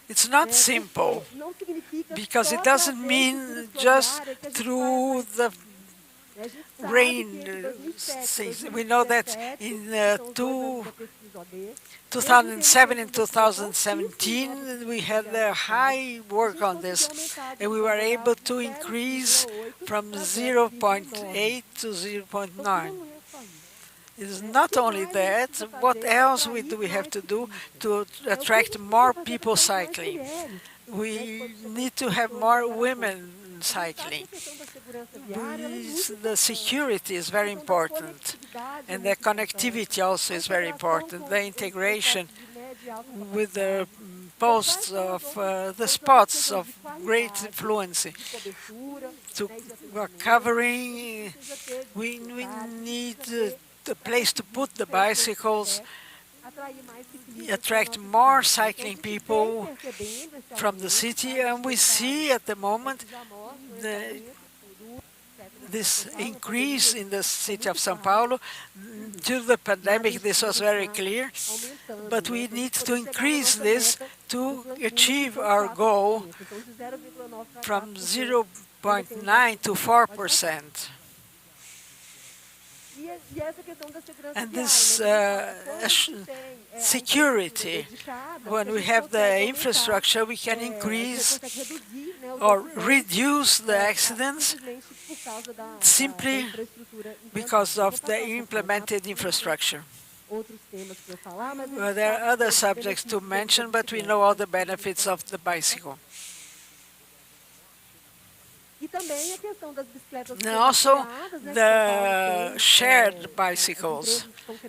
It's not simple, because it doesn't mean just through the rain season. We know that in 2007 and 2017 we had a high work on this, and we were able to increase from 0.8 to 0.9. It is not only that, what else do we have to do to attract more people cycling? We need to have more women cycling. The security is very important, and the connectivity also is very important. The integration with the posts of the spots of great influence to covering. We need a place to put the bicycles, attract more cycling people from the city, and we see at the moment this increase in the city of São Paulo. Due to the pandemic, this was very clear, but we need to increase this to achieve our goal from 0.9 to 4%. And this security, when we have the infrastructure, we can increase or reduce the accidents simply because of the implemented infrastructure. Well, there are other subjects to mention, but we know all the benefits of the bicycle. And also the shared bicycles,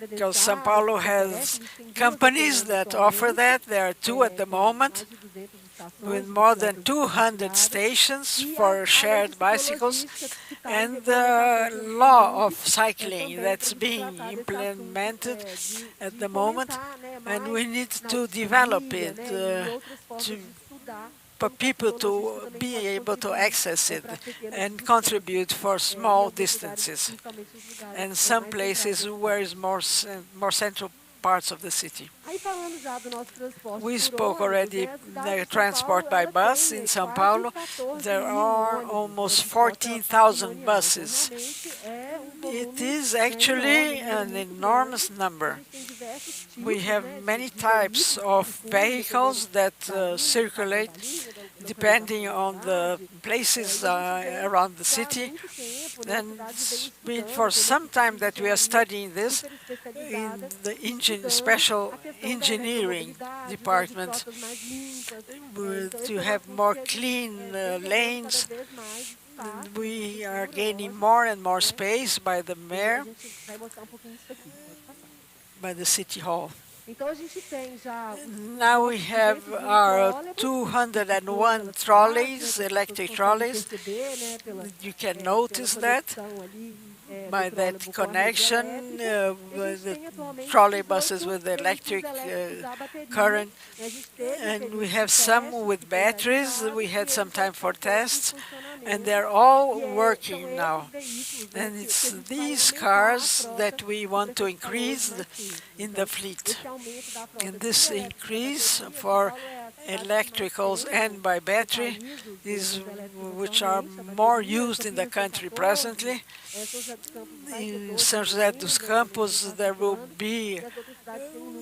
because São Paulo has companies that offer that. There are 2 at the moment, with more than 200 stations for shared bicycles, and the law of cycling that's being implemented at the moment, and we need to develop it for people to be able to access it and contribute for small distances, and some places where is more central parts of the city. We spoke already the transport by bus in São Paulo. There are almost 14,000 buses. It is actually an enormous number. We have many types of vehicles that circulate depending on the places around the city. And it's been for some time that we are studying this in the special engineering department to have more clean lanes. We are gaining more and more space by the mayor, by the city hall. Now we have our 201 trolleys, electric trolleys. You can notice that by that connection with the trolley buses with electric current. And we have some with batteries. We had some time for tests, and they're all working now. And it's these cars that we want to increase in the fleet. And this increase for electricals and by battery is which are more used in the country presently. In São José dos Campos, there will be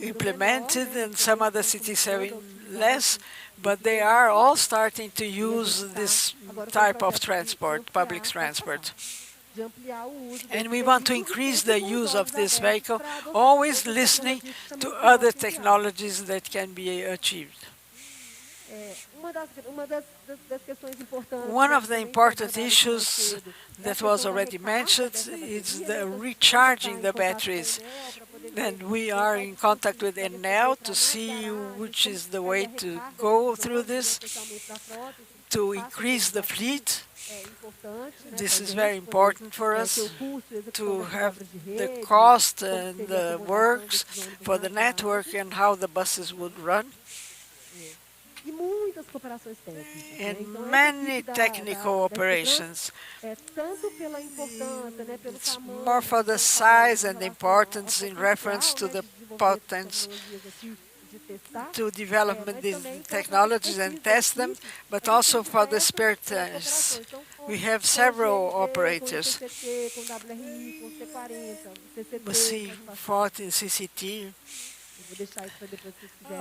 implemented, and some other cities having less, but they are all starting to use this type of transport, public transport. And we want to increase the use of this vehicle, always listening to other technologies that can be achieved. One of the important issues that was already mentioned is the recharging the batteries. And we are in contact with Enel to see which is the way to go through this, to increase the fleet. This is very important for us to have the cost and the works for the network and how the buses would run. And many technical operations. It's more for the size and the importance in reference to the potence to develop these technologies and test them, but also for the spare tires. We have several operators, C40 and CCT.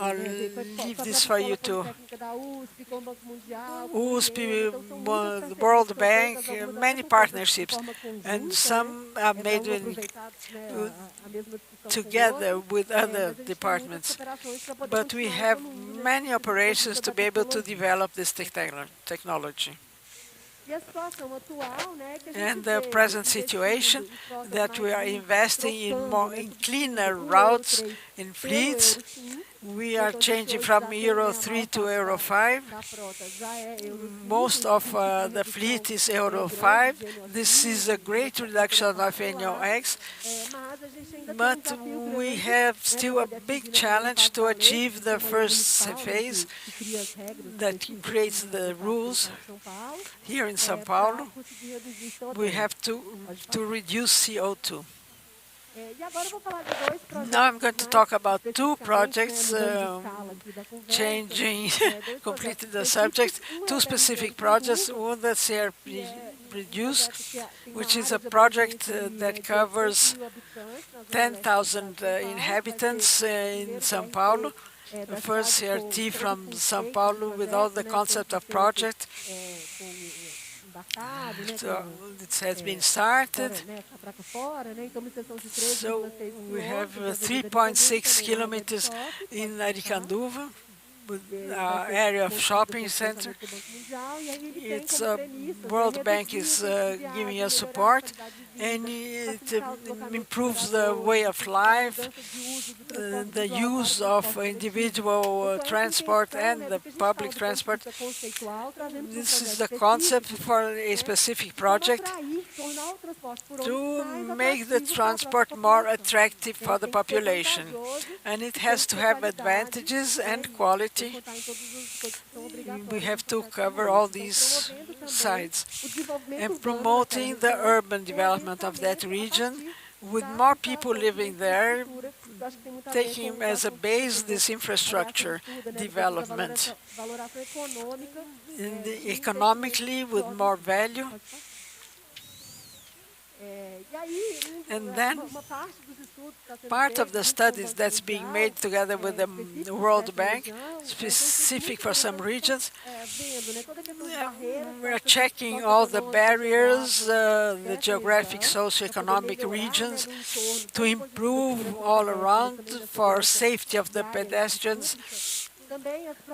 I'll leave this for you to USP, the World Bank, many partnerships, and some are made together with other departments. But we have many operations to be able to develop this technology. And the present situation that we are investing in cleaner routes in fleets. We are changing from Euro 3 to Euro 5. Most of the fleet is Euro 5. This is a great reduction of NOx, but we have still a big challenge to achieve the first phase that creates the rules. Here in São Paulo, we have to reduce CO2. Now I'm going to talk about 2 projects, changing completely the subject, 2 specific projects. One, the Reduce, which is a project that covers 10,000 inhabitants in São Paulo. The first CRT from São Paulo with all the concept of project. So it has been started. So we have 3.6 kilometers in Aricanduva, with area of shopping center. It's World Bank is giving us support, and it improves the way of life, the use of individual transport and the public transport. This is the concept for a specific project to make the transport more attractive for the population. And it has to have advantages and quality. We have to cover all these sides. And promoting the urban development of that region, with more people living there, taking as a base this infrastructure development. And economically, with more value. And then part of the studies that's being made together with the World Bank, specific for some regions, we're checking all the barriers, the geographic, socioeconomic regions, to improve all around for safety of the pedestrians,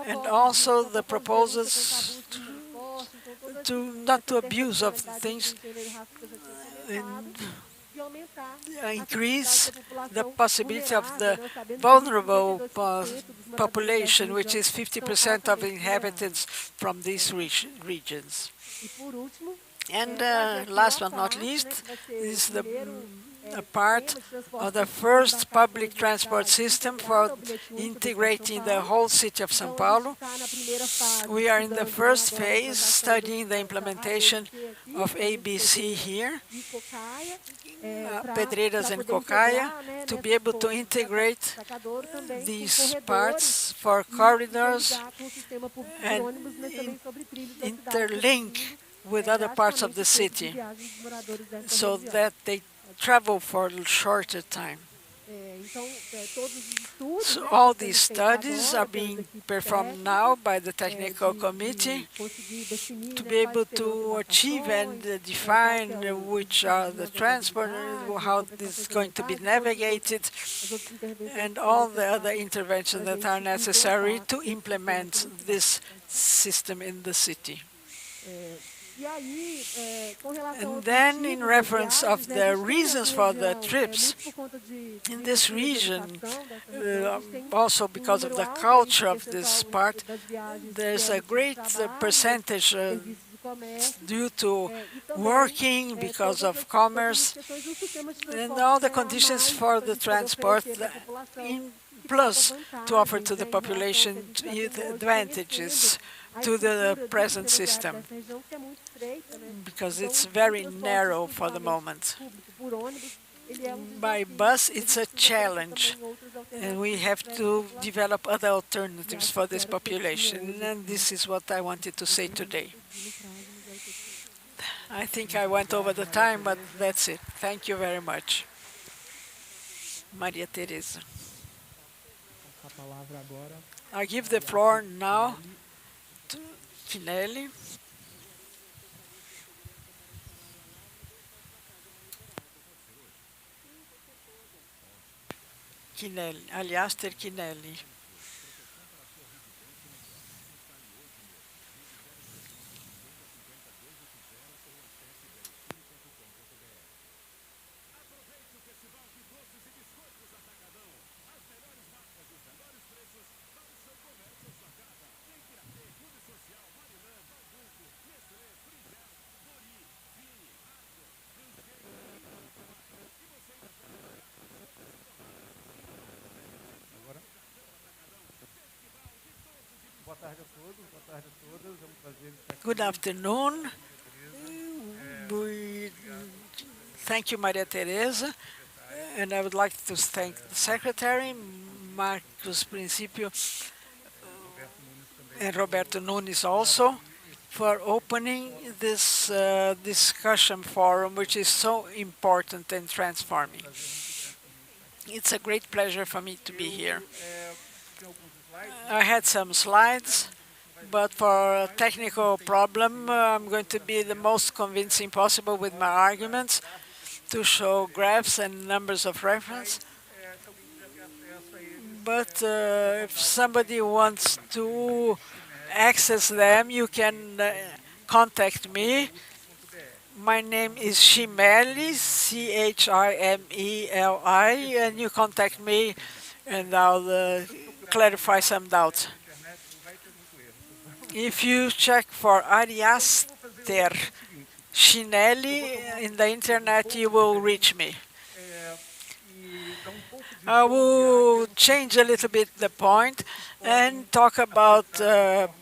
and also the proposals to not to abuse of things, and increase the possibility of the vulnerable population, which is 50% of inhabitants from these regions. And last but not least is a part of the first public transport system for integrating the whole city of São Paulo. We are in the first phase, studying the implementation of ABC here, Pedreiras and Cocaia, to be able to integrate these parts for corridors and interlink with other parts of the city, so that they travel for a shorter time. So all these studies are being performed now by the technical committee to be able to achieve and define which are the transport, how this is going to be navigated, and all the other interventions that are necessary to implement this system in the city. And then, in reference of the reasons for the trips, in this region, also because of the culture of this part, there's a great percentage due to working, because of commerce, and all the conditions for the transport, plus to offer to the population advantages to the present system, because it's very narrow for the moment. By bus, it's a challenge, and we have to develop other alternatives for this population, and this is what I wanted to say today. I think I went over the time, but that's it. Thank you very much. Maria Teresa. I give the floor now to Finelli. Aliaster Kinelli. Good afternoon. Thank you, Maria Teresa, and I would like to thank the Secretary, Marcos Principio, and Roberto Nunes also, for opening this discussion forum, which is so important and transforming. It's a great pleasure for me to be here. I had some slides, but for a technical problem, I'm going to be the most convincing possible with my arguments to show graphs and numbers of reference. But if somebody wants to access them, you can contact me. My name is Chimeli, C-H-I-M-E-L-I, and you contact me and I'll clarify some doubts. If you check for Ariaster Chinelli in the internet, you will reach me. I will change a little bit the point and talk about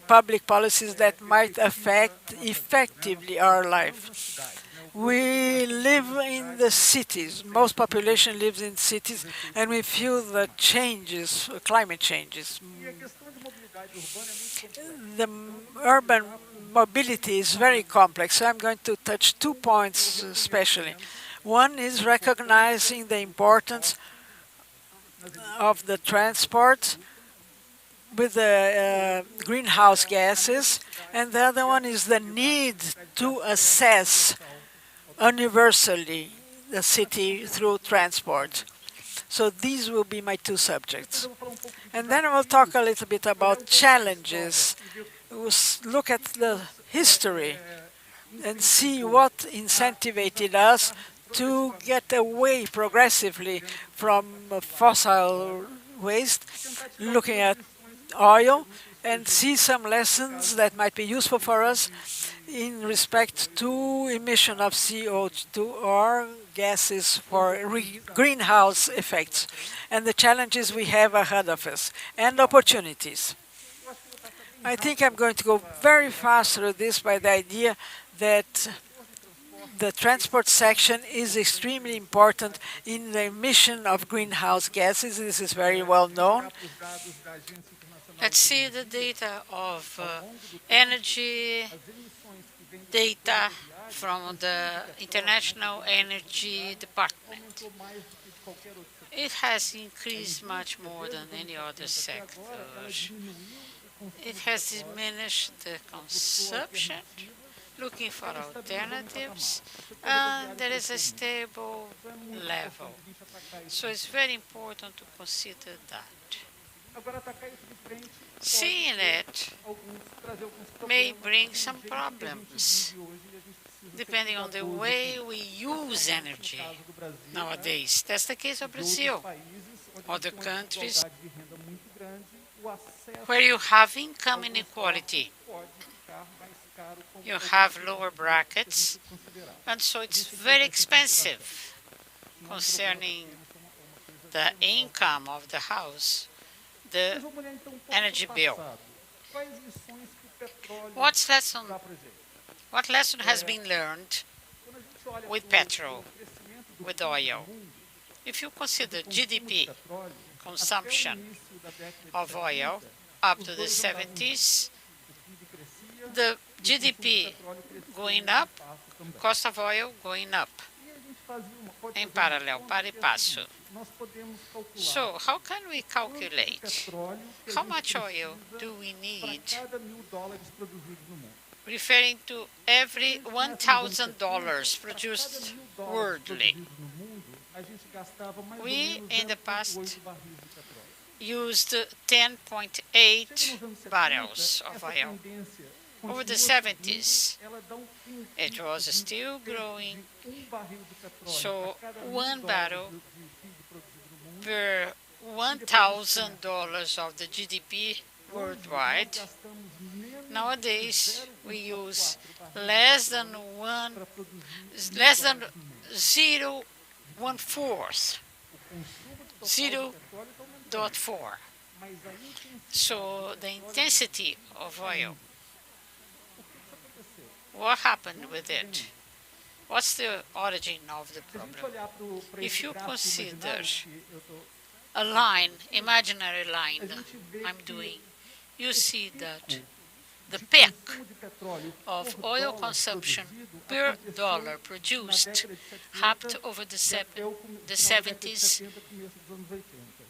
public policies that might affect effectively our life. We live in the cities. Most population lives in cities, and we feel the changes, climate changes. The urban mobility is very complex, so I'm going to touch 2 points especially. One is recognizing the importance of the transport with the greenhouse gases, and the other one is the need to assess universally the city through transport. So these will be my 2 subjects. And then we'll talk a little bit about challenges. We'll look at the history and see what incentivized us to get away progressively from fossil waste, looking at oil, and see some lessons that might be useful for us in respect to emission of CO2 or gases for greenhouse effects, and the challenges we have ahead of us, and opportunities. I think I'm going to go very fast through this by the idea that the transport section is extremely important in the emission of greenhouse gases. This is very well known. Let's see the data of energy data from the International Energy Department. It has increased much more than any other sector. It has diminished the consumption, looking for alternatives, and there is a stable level. So it's very important to consider that. Seeing it may bring some problems, depending on the way we use energy nowadays. That's the case of Brazil. Other countries where you have income inequality, you have lower brackets, and so it's very expensive concerning the income of the house, the energy bill. What lesson has been learned with petrol, with oil? If you consider GDP consumption of oil up to the 70s, the GDP going up, cost of oil going up, in parallel, pari passo. So how can we calculate how much oil do we need, referring to every $1,000 produced worldly? We, in the past, used 10.8 barrels of oil. Over the 70s, it was still growing, so 1 barrel per $1,000 of the GDP worldwide. Nowadays, we use less than 0.1/4, 0.4. So the intensity of oil, what happened with it? What's the origin of the problem? If you consider a line, imaginary line I'm doing, you see that the peak of oil consumption per dollar produced happened over the 70s,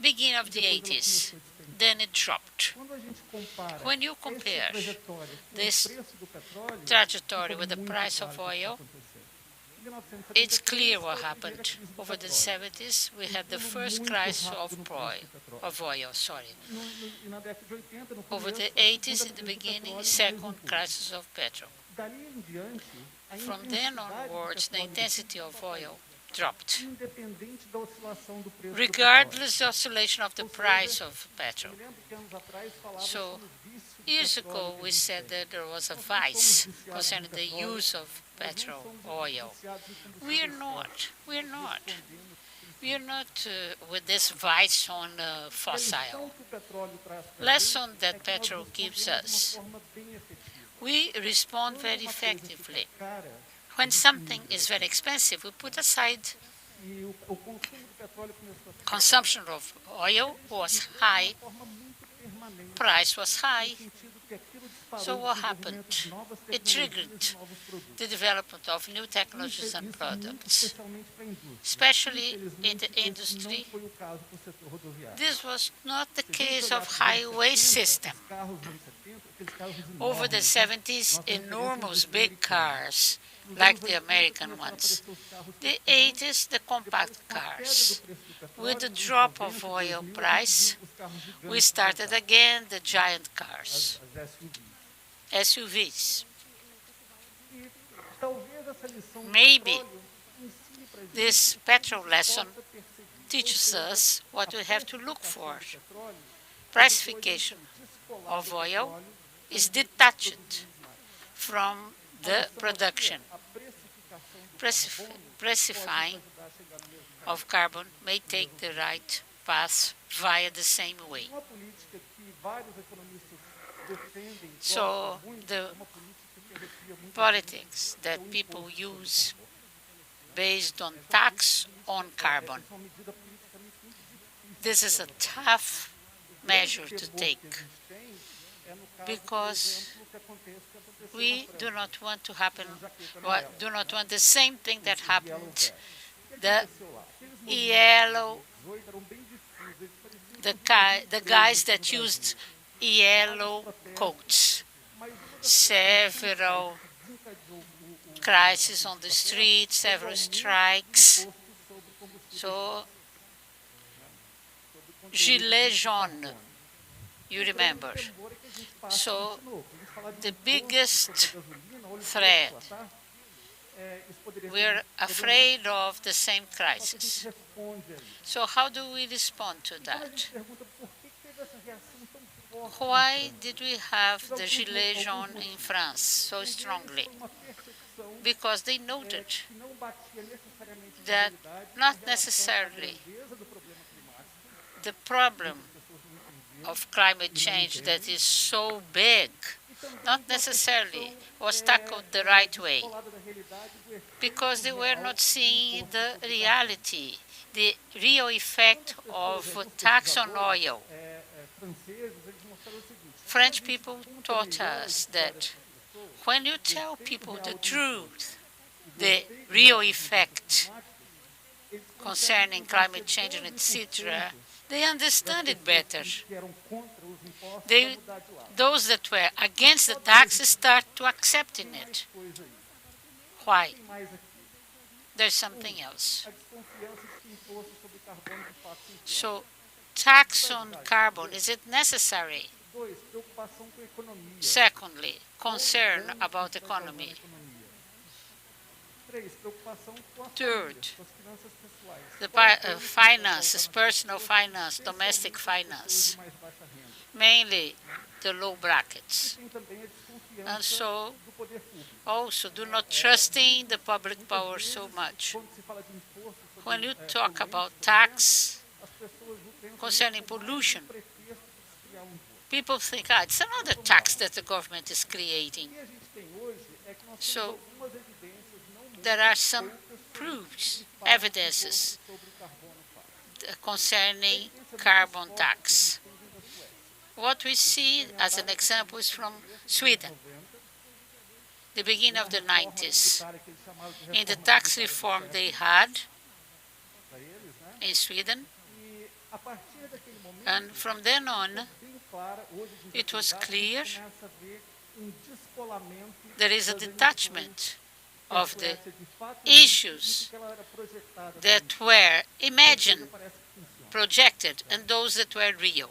beginning of the 80s. Then it dropped. When you compare this trajectory with the price of oil, it's clear what happened. Over the 70s, we had the first crisis of oil. Over the 80s, in the beginning, second crisis of petrol. From then onwards, the intensity of oil dropped, regardless of the oscillation of the price of petrol. So years ago, we said that there was a vice concerning the use of petrol, oil. We are not. We are not with this vice on fossil. Lesson that petrol gives us. We respond very effectively. When something is very expensive, we put aside. Consumption of oil was high, price was high. So what happened? It triggered the development of new technologies and products, especially in the industry. This was not the case of highway system. Over the 70s, enormous big cars, like the American ones. The 80s, the compact cars. With the drop of oil price, we started again the giant cars, SUVs. Maybe this petrol lesson teaches us what we have to look for. Pricification of oil is detached from the production. Pricifying of carbon may take the right path via the same way. So the politics that people use based on tax on carbon, this is a tough measure to take because we do not want to happen, do not want the same thing that happened. The yellow, the guys that used yellow coats, several crises on the street, several strikes. So, Gilets jaunes, you remember. So, the biggest threat, we're afraid of the same crisis. So how do we respond to that? Why did we have the Gilets jaunes in France so strongly? Because they noted that not necessarily the problem of climate change that is so big, not necessarily was tackled the right way, because they were not seeing the reality, the real effect of tax on oil. French people taught us that when you tell people the truth, the real effect concerning climate change and etc., they understand it better. Those that were against the taxes start to accepting it. Why? There's something else. So, tax on carbon, is it necessary? Secondly, concern about economy. Third, the finances, personal finance, domestic finance, mainly the low brackets. And so, also, do not trust in the public power so much. When you talk about tax concerning pollution, people think, it's another tax that the government is creating. So, there are some proofs, evidences concerning carbon tax. What we see as an example is from Sweden, the beginning of the 90s. In the tax reform they had in Sweden, and from then on, it was clear there is a detachment of the issues that were imagined, projected, and those that were real.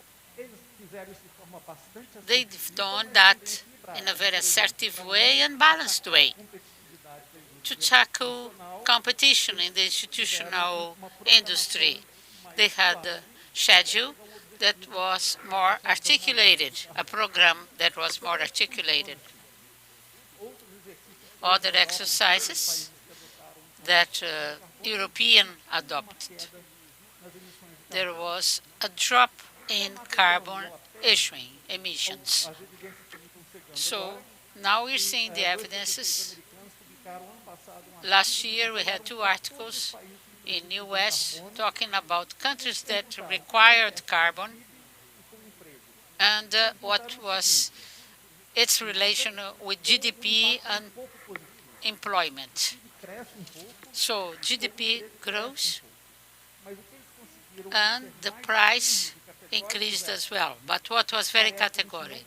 They've done that in a very assertive way and balanced way to tackle competition in the institutional industry. They had a schedule that was more articulated, a program that was more articulated. Other exercises that European adopted. There was a drop in carbon issuing emissions. So now we're seeing the evidences. Last year we had 2 articles in US talking about countries that required carbon and what was its relation with GDP and employment. So GDP grows and the price increased as well. But what was very categorical?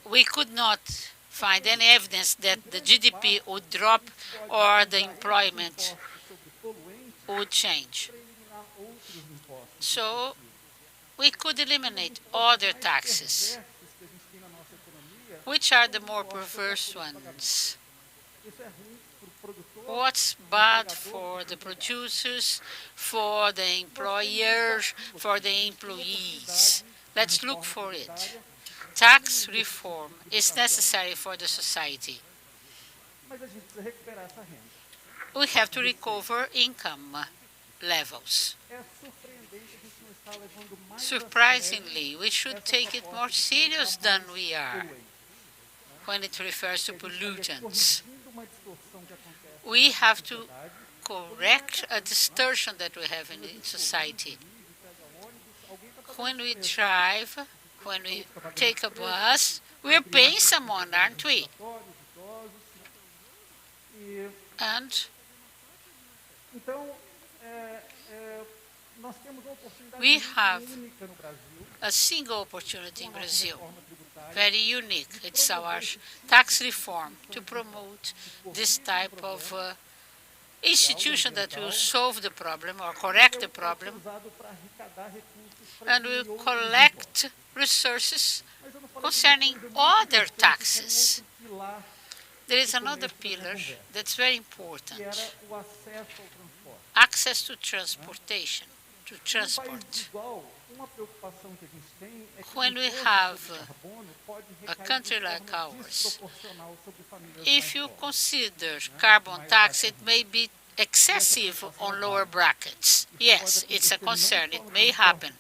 We could not find any evidence that the GDP would drop or the employment would change. So we could eliminate other taxes. Which are the more perverse ones? What's bad for the producers, for the employers, for the employees? Let's look for it. Tax reform is necessary for the society. We have to recover income levels. Surprisingly, we should take it more serious than we are when it refers to pollutants. We have to correct a distortion that we have in society. When we drive, when we take a bus, we're paying someone, aren't we? And we have a single opportunity in Brazil, very unique. It's our tax reform to promote this type of institution that will solve the problem or correct the problem and will collect resources concerning other taxes. There is another pillar that's very important, access to transportation, to transport. When we have a country like ours, if you consider carbon tax, it may be excessive on lower brackets. Yes, it's a concern. It may happen,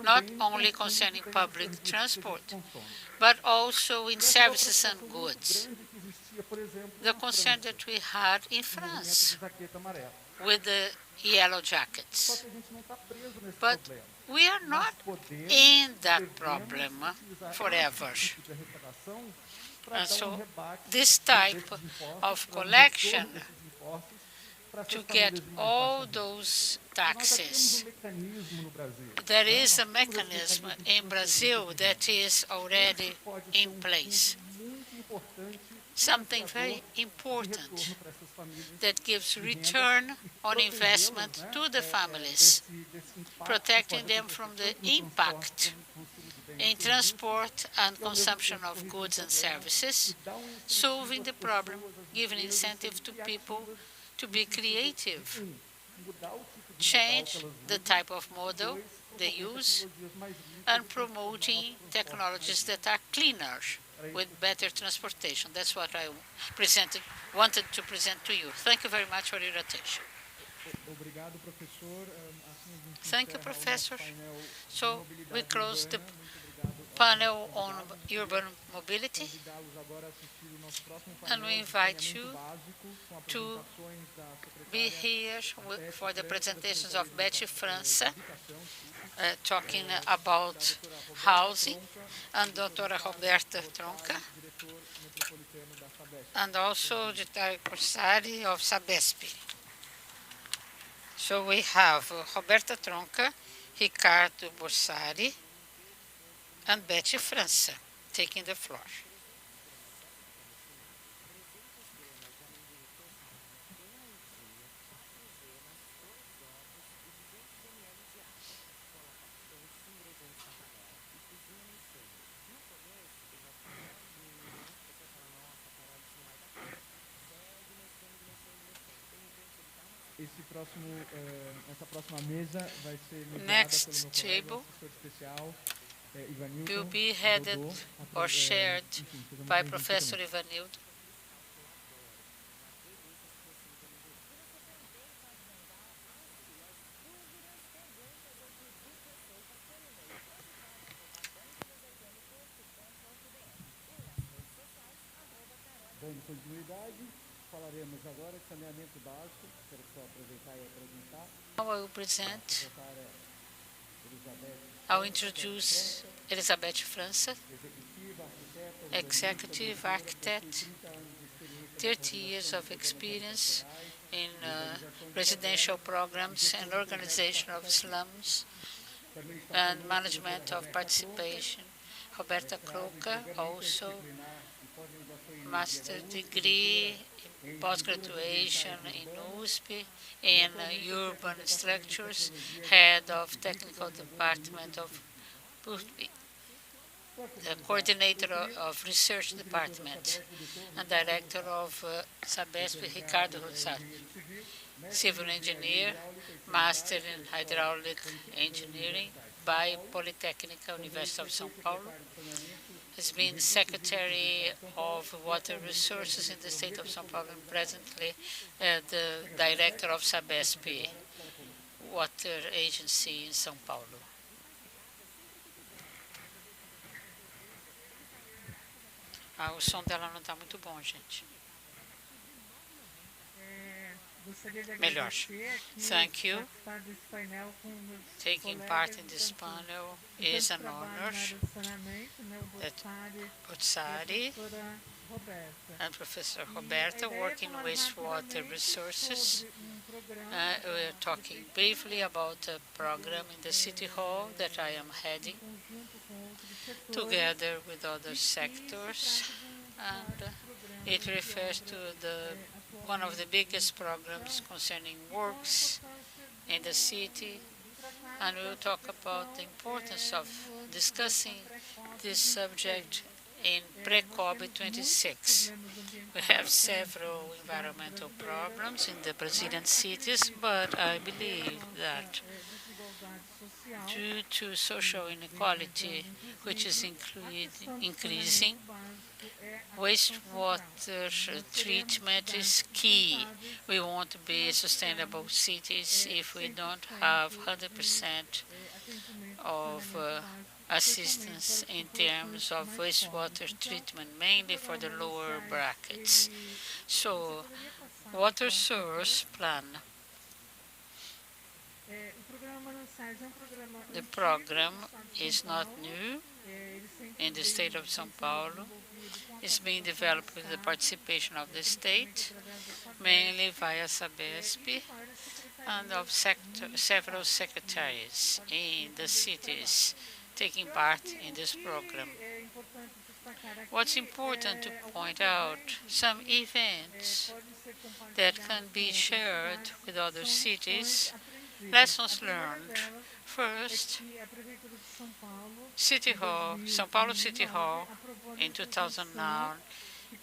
not only concerning public transport, but also in services and goods. The concern that we had in France with the yellow jackets. But we are not in that problem forever. And so this type of collection to get all those taxes, there is a mechanism in Brazil that is already in place. Something very important that gives return on investment to the families, protecting them from the impact in transport and consumption of goods and services, solving the problem, giving incentive to people to be creative, change the type of model they use, and promoting technologies that are cleaner, with better transportation. That's what I wanted to present to you. Thank you very much for your attention. Thank you, Professor. So we close the panel on urban mobility, and we invite you to be here for the presentations of Betty França, talking about housing, and Dra. Roberta Tronca, and also Untitled Chapter of Sabesp. So we have Roberta Tronca, Ricardo Borsari, and Betty França taking the floor. Essa próxima mesa vai ser Next table will be headed or shared by Professor Ivanildo. Dando continuidade, falaremos agora de saneamento básico. Quero só aproveitar e apresentar. Now I will present. I'll introduce Elizabeth França, executive architect, 30 years of experience in residential programs and organization of slums and management of participation. Roberta Croca, also master degree, post-graduation in USP in urban structures, head of technical department of USP, the coordinator of research department, and director of Sabesp, Ricardo Rossari, civil engineer, master in hydraulic engineering by Polytechnic University of São Paulo. Has been Secretary of Water Resources in the state of São Paulo and presently the Director of Sabesp, Water Agency in São Paulo. O som dela não está muito bom, gente. Melhor. Thank you. Taking part in this panel is an honor that Borsari and Professor Roberta working wastewater resources. We're talking briefly about a program in the City Hall that I am heading together with other sectors, and it refers to one of the biggest programs concerning works in the city, and we'll talk about the importance of discussing this subject in Pré Cop26. We have several environmental problems in the Brazilian cities, but I believe that due to social inequality, which is increasing, wastewater treatment is key. We won't be sustainable cities if we don't have 100% of assistance in terms of wastewater treatment, mainly for the lower brackets. So, water source plan. The program is not new in the state of São Paulo. It's being developed with the participation of the state, mainly via Sabesp, and of several secretaries in the cities taking part in this program. What's important to point out, some events that can be shared with other cities, lessons learned. First, City Hall, São Paulo City Hall in 2009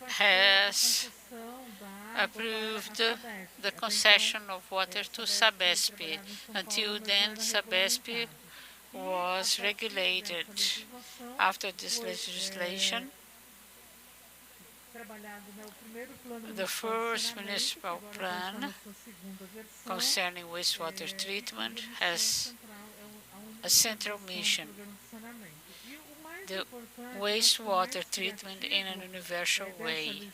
has approved the concession of water to Sabesp. Until then, Sabesp was regulated. After this legislation, the first municipal plan concerning wastewater treatment has a central mission. the wastewater treatment in an universal way.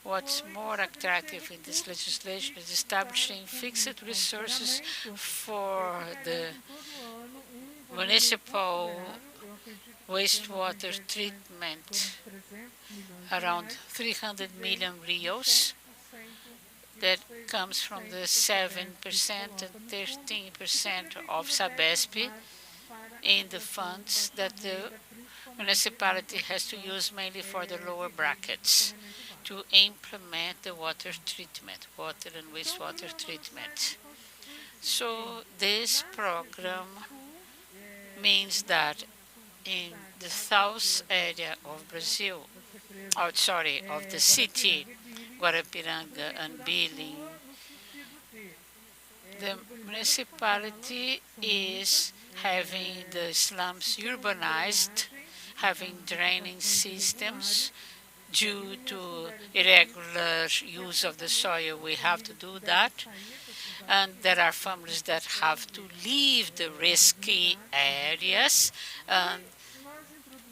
What's more attractive in this legislation is establishing fixed resources for the municipal wastewater treatment, around 300 million rios. That comes from the 7% and 13% of Sabesp in the funds that the municipality has to use mainly for the lower brackets to implement the water and wastewater treatment. So this program means that in the south area of Brazil, of the city, Guarapiranga and Bilim, the municipality is having the slums urbanized, having draining systems. Due to irregular use of the soil, we have to do that. And there are families that have to leave the risky areas and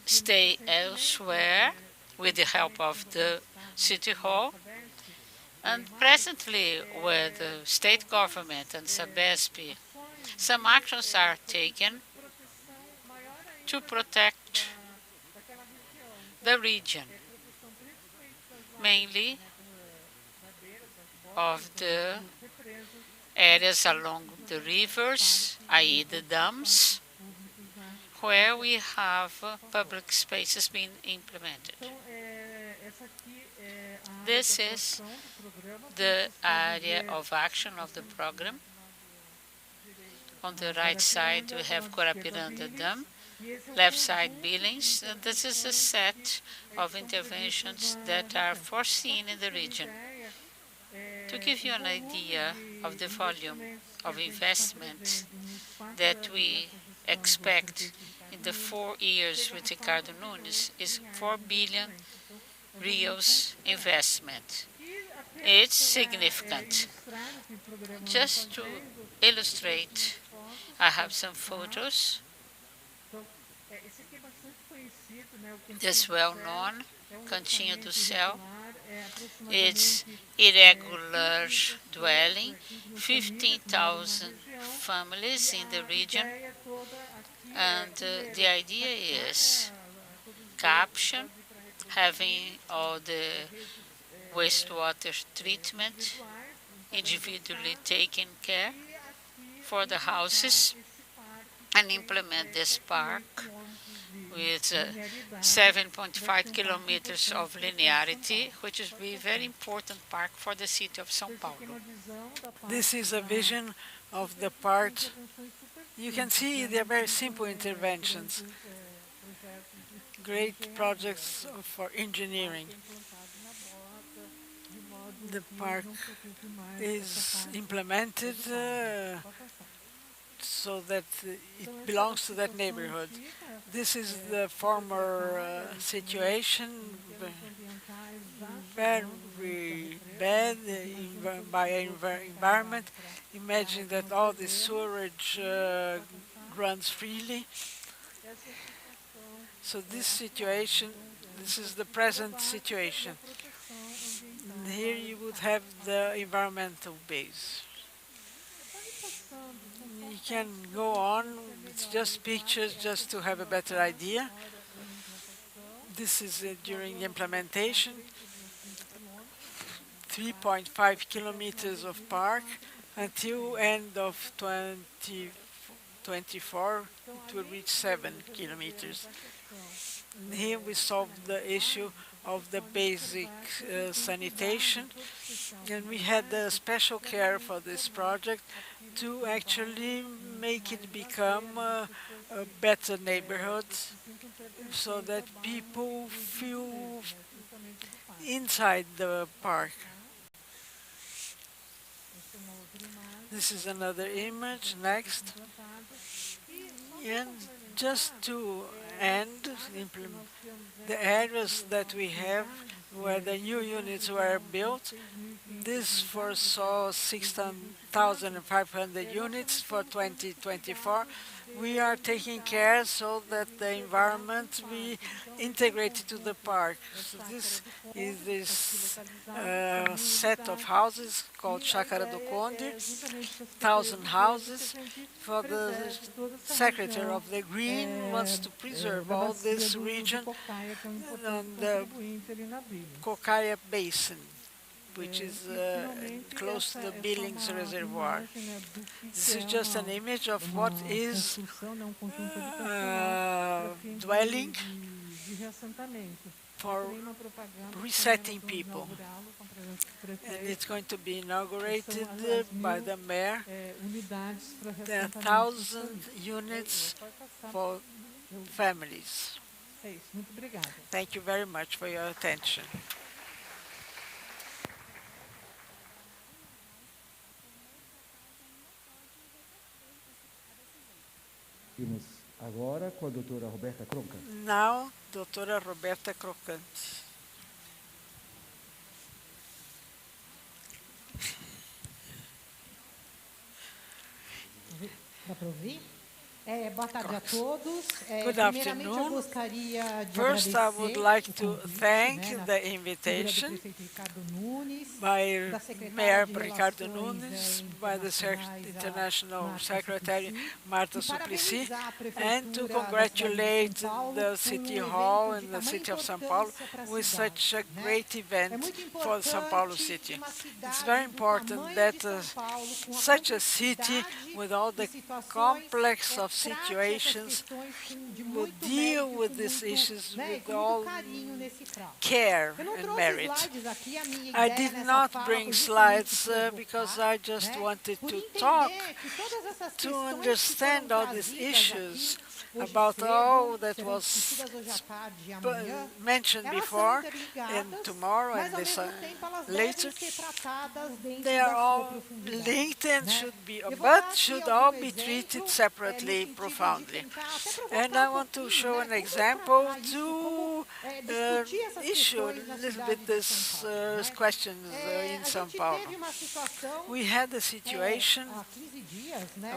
stay elsewhere with the help of the city hall. And presently, with the state government and Sabesp, some actions are taken to protect the region, mainly of the areas along the rivers, i.e. the dams, where we have public spaces being implemented. This is the area of action of the program. On the right side, we have Guarapiranga Dam, left side Billings, and this is a set of interventions that are foreseen in the region. To give you an idea of the volume of investment that we expect in the 4 years with Ricardo Nunes is 4 billion Rios investment. It's significant. Just to illustrate, I have some photos. This well-known Cantinho do Céu. It's irregular dwelling, 15,000 families in the region. And the idea is caption, having all the wastewater treatment individually taken care for the houses, and implement this park with 7.5 kilometers of linearity, which is a very important park for the city of São Paulo. This is a vision of the park. You can see they're very simple interventions, great projects for engineering. The park is implemented so that it belongs to that neighborhood. This is the former situation, very bad by environment. Imagine that all the sewerage runs freely. So this situation, this is the present situation. And here you would have the environmental base. You can go on, it's just pictures just to have a better idea. This is during implementation. 3.5 kilometers of park until end of 2024 it will reach 7 kilometers. And here we solved the issue of the basic sanitation, and we had special care for this project to actually make it become a better neighborhood so that people feel inside the park. This is another image, next. And just to end, the areas that we have where the new units were built, This foresaw 16,500 units for 2024. We are taking care so that the environment be integrated to the park. So this is this set of houses called Chácara do Conde, 1,000 houses. For the Secretary of the Green wants to preserve all this region and the Cocaia Basin, which is close to the Billings Reservoir. This is just an image of what is dwelling for resetting people. And it's going to be inaugurated by the mayor. There are 1,000 units for families. Thank you very much for your attention. Agora com a doutora Roberta Crocante. Now, doutora Roberta Crocante. Dá para ouvir? Boa tarde a todos. Good afternoon. First, I would like to thank the invitation by Mayor Ricardo Nunes, by the International Secretary Marta Suplicy, and to congratulate the City Hall and the City of São Paulo with such a great event for São Paulo City. It's very important that such a city with all the complex of situations will deal with these issues with all care and merit. I did not bring slides because I just wanted to talk, to understand all these issues about all that was mentioned before and tomorrow and this later. They are all linked and should all be treated separately, profoundly. And I want to show an example to issue a little bit this questions in São Paulo. We had a situation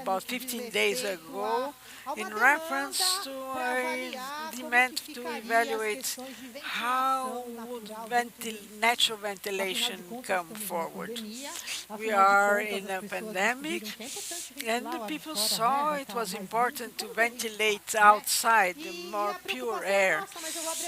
about 15 days ago in reference to a demand to evaluate how would natural ventilation come forward. We are in a pandemic, and the people saw it was important to ventilate outside, more pure air,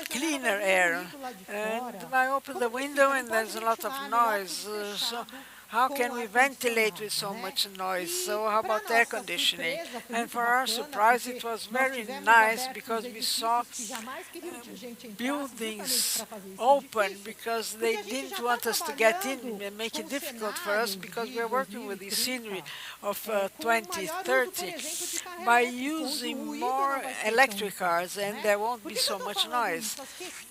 cleaner air. And I open the window and there's a lot of noise. So how can we ventilate with so much noise? So how about air conditioning? And for our surprise, it was very nice because we saw buildings open because they didn't want us to get in and make it difficult for us because we're working with the scenery of 2030 by using more electric cars and there won't be so much noise.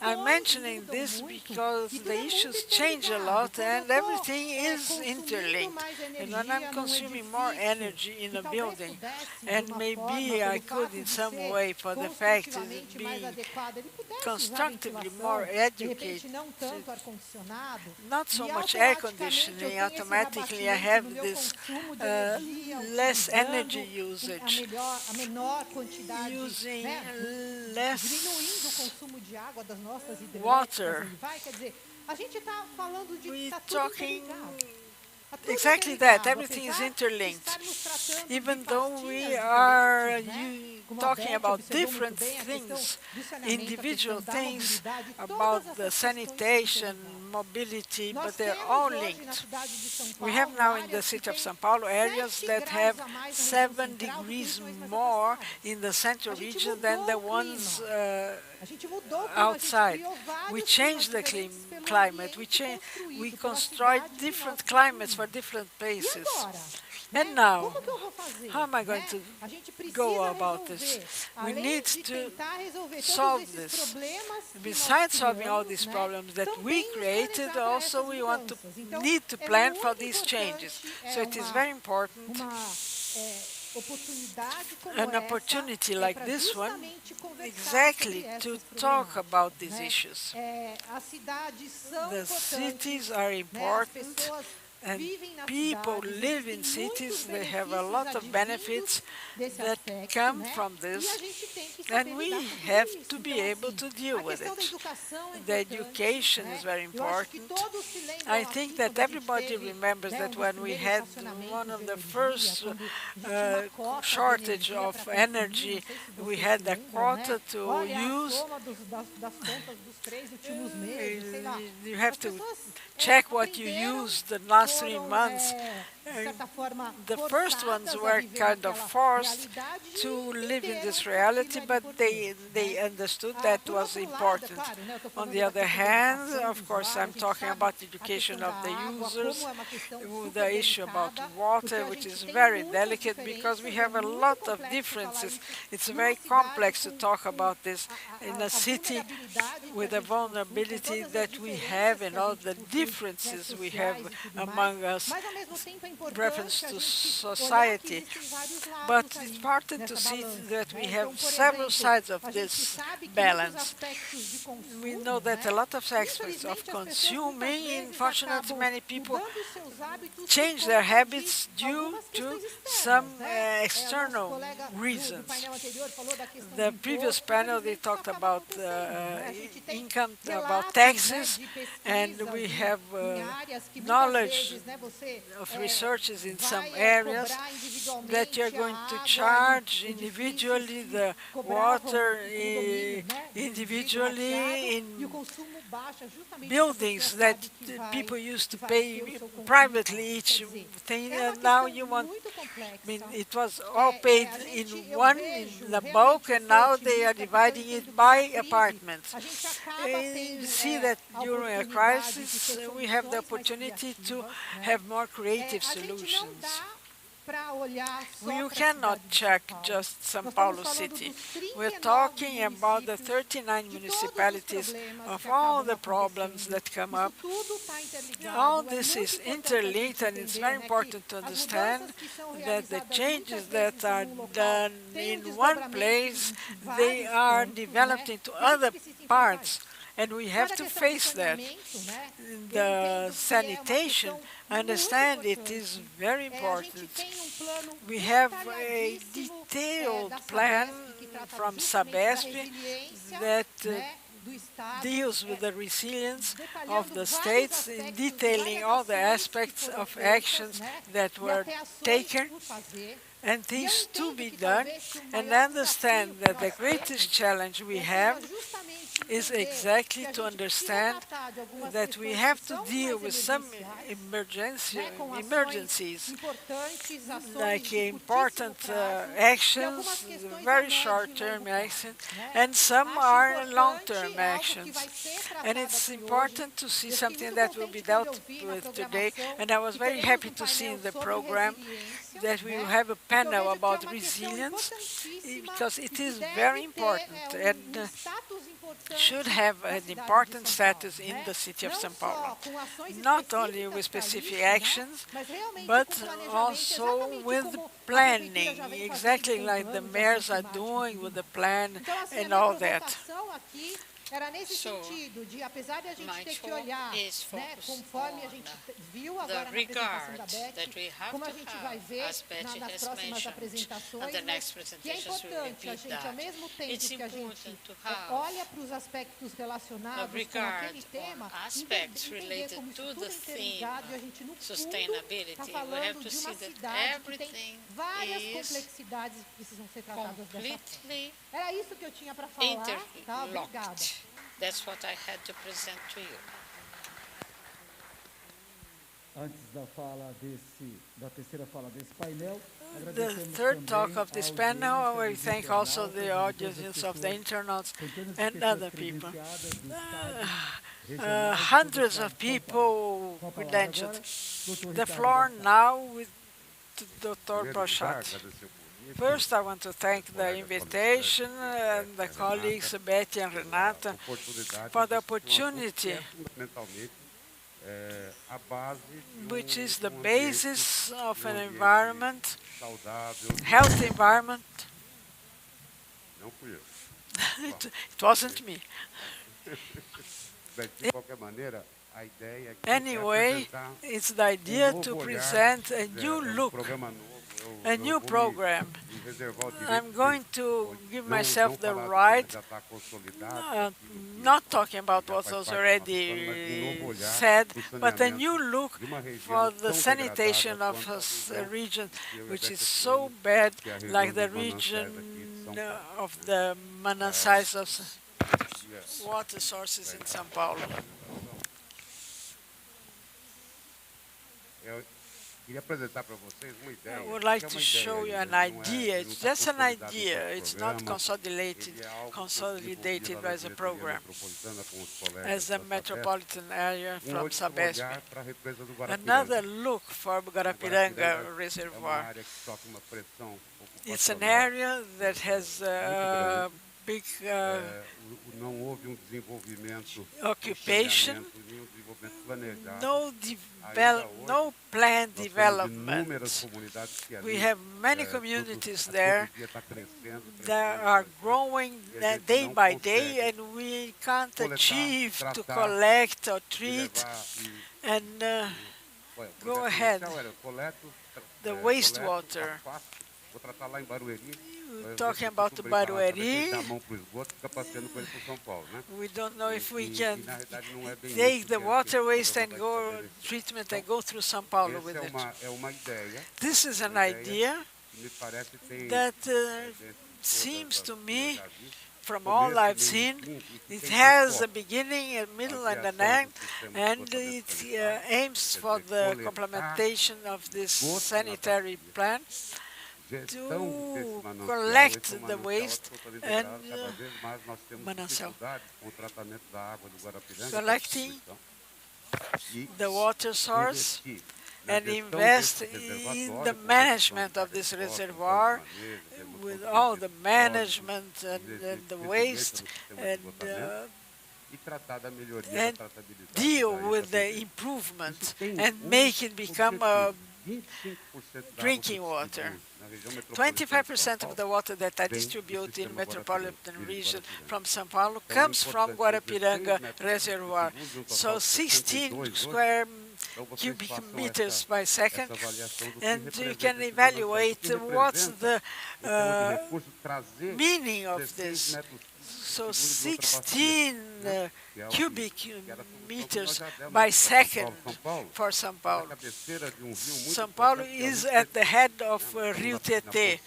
I'm mentioning this because the issues change a lot and everything is interlinked. And when I'm consuming more energy in a building, and maybe I could in some way for the fact of being constructively more educated, not so much air conditioning, automatically I have this less energy usage, using less water. We're talking exactly that. Everything is interlinked. Even though we are talking about different things, individual things about the sanitation, mobility, but they're all linked. We have now in the city of São Paulo areas that have 7 degrees more in the central region than the ones outside. We changed the climate. We construct different climates for different places. And now, how am I going to go about this? We need to solve this. Besides solving all these problems that we created, also we need to plan for these changes. So it is very important an opportunity like this one exactly to talk about these issues. The cities are important, and people live in cities. They have a lot of benefits that come from this, and we have to be able to deal with it. The education is very important. I think that everybody remembers that when we had one of the first shortage of energy, we had a quota to use. You have to check what you used the last 3 months. The first ones were kind of forced to live in this reality, but they understood that was important. On the other hand, of course, I'm talking about education of the users, the issue about water, which is very delicate because we have a lot of differences. It's very complex to talk about this in a city with the vulnerability that we have and all the differences we have among us reference to society. But it's important to see that we have several sides of this balance. We know that a lot of aspects of consuming, unfortunately, many people change their habits due to some external reasons. The previous panel, they talked about income, about taxes, and we have knowledge of researches in some areas that you're going to charge individually the water individually in buildings that people used to pay privately each thing, and now you want, I mean, it was all paid in the bulk, and now they are dividing it by apartments. You see that during a crisis, we have the opportunity to have more creative solutions. You cannot check just São Paulo city. We're talking about the 39 municipalities of all the problems that come up. All this is interlinked, and it's very important to understand that the changes that are done in one place, they are developed into other parts. And we have to face that. The sanitation, understand it is very important. We have a detailed plan from Sabesp that deals with the resilience of the states in detailing all the aspects of actions that were taken and things to be done, and understand that the greatest challenge we have is exactly to understand that we have to deal with some emergencies, like important actions, very short-term actions, and some are long-term actions. And it's important to see something that will be dealt with today, and I was very happy to see in the program that we will have a panel about resilience, because it is very important and should have an important status in the city of São Paulo, not only with specific actions, but also with planning, exactly like the mayors are doing with the plan and all that. Era nesse sentido de, apesar de a gente ter que olhar, né, conforme a gente viu agora na apresentação da Beth, como a gente vai ver nas próximas apresentações, que é importante a gente, ao mesmo tempo que a gente olha para os aspectos relacionados com aquele tema, entender como isso tudo é interligado, e a gente, no fundo, está falando de uma cidade que tem várias complexidades que precisam ser tratadas dessa forma. Era isso que eu tinha para falar. Tá? Obrigada. That's what I had to present to you. Antes da terceira fala desse painel, the third talk of this panel, we thank also the audience of the internauts and other people. Hundreds of people credentialed. The floor now with Dr. Prochat. First, I want to thank the invitation and the colleagues Betty and Renata for the opportunity which is the basis of an environment, healthy environment. It wasn't me. Anyway, it's the idea to present a new look, a new program. I'm going to give myself the right, not talking about what was already said, but a new look for the sanitation of a region which is so bad, like the region of the mananciais of water sources in São Paulo. I would like to show you an idea. It's just an idea. It's not consolidated as a program, as a metropolitan area from Sabesp. Another look for Guarapiranga Reservoir. It's an area that has big occupation, no planned development. We have many communities there that are growing day by day, and we can't achieve to collect or treat and go ahead. The wastewater. We're talking about the Barueri. We don't know if we can take the water waste and go treatment and go through São Paulo with it. This is an idea that seems to me, from all I've seen, it has a beginning, a middle, and an end, and it aims for the complementation of this sanitary plan to collect the waste and collecting the water source and invest in the management of this reservoir with all the management and the waste and deal with the improvement and make it become drinking water. 25% of the water that I distribute in metropolitan region from São Paulo comes from Guarapiranga Reservoir. So 16 square cubic meters by second, and you can evaluate what's the meaning of this. So 16 cubic meters by second for São Paulo. São Paulo is at the head of Rio Tietê.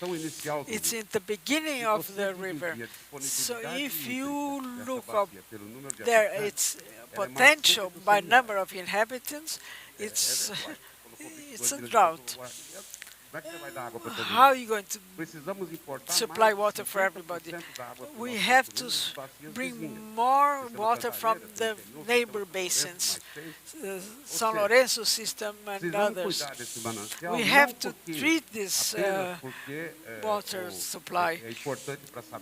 It's in the beginning of the river. So if you look up there, its potential by number of inhabitants, it's a drought. How are you going to supply water for everybody? We have to bring more water from the neighbor basins, the São Lourenço system and others. We have to treat this water supply,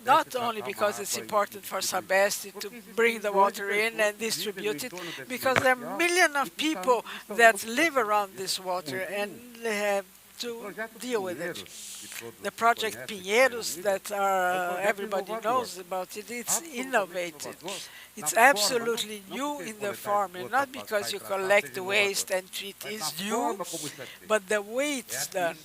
not only because it's important for Sabesp to bring the water in and distribute it, because there are millions of people that live around this water and they have to deal with it. The project Pinheiros that everybody knows about it, it's innovative. It's absolutely new in the farming, not because you collect the waste and treat it is new, but the way it's done.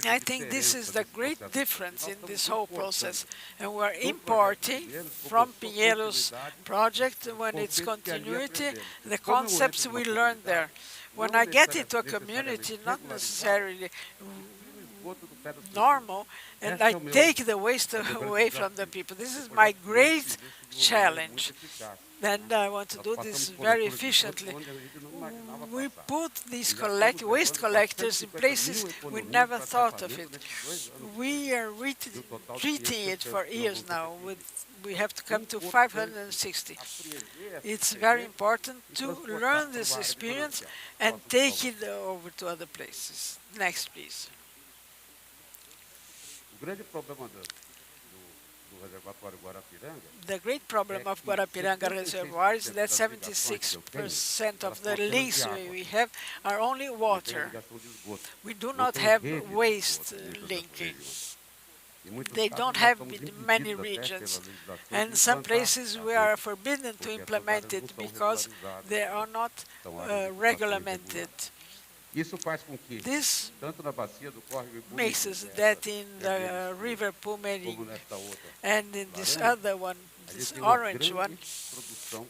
I think this is the great difference in this whole process. And we're importing from Pinheiros project, when it's continuity, the concepts we learned there. When I get into a community, not necessarily normal, and I take the waste away from the people. This is my great challenge. And I want to do this very efficiently. We put these waste collectors in places we never thought of it. We are treating it for years now. We have to come to 560. It's very important to learn this experience and take it over to other places. Next, please. The great problem of Guarapiranga Reservoir is that 76% of the links we have are only water. We do not have waste linking. They don't have in many regions, and some places we are forbidden to implement it because they are not regulated. This makes us that in the river Pumerim and in this other one, this orange one,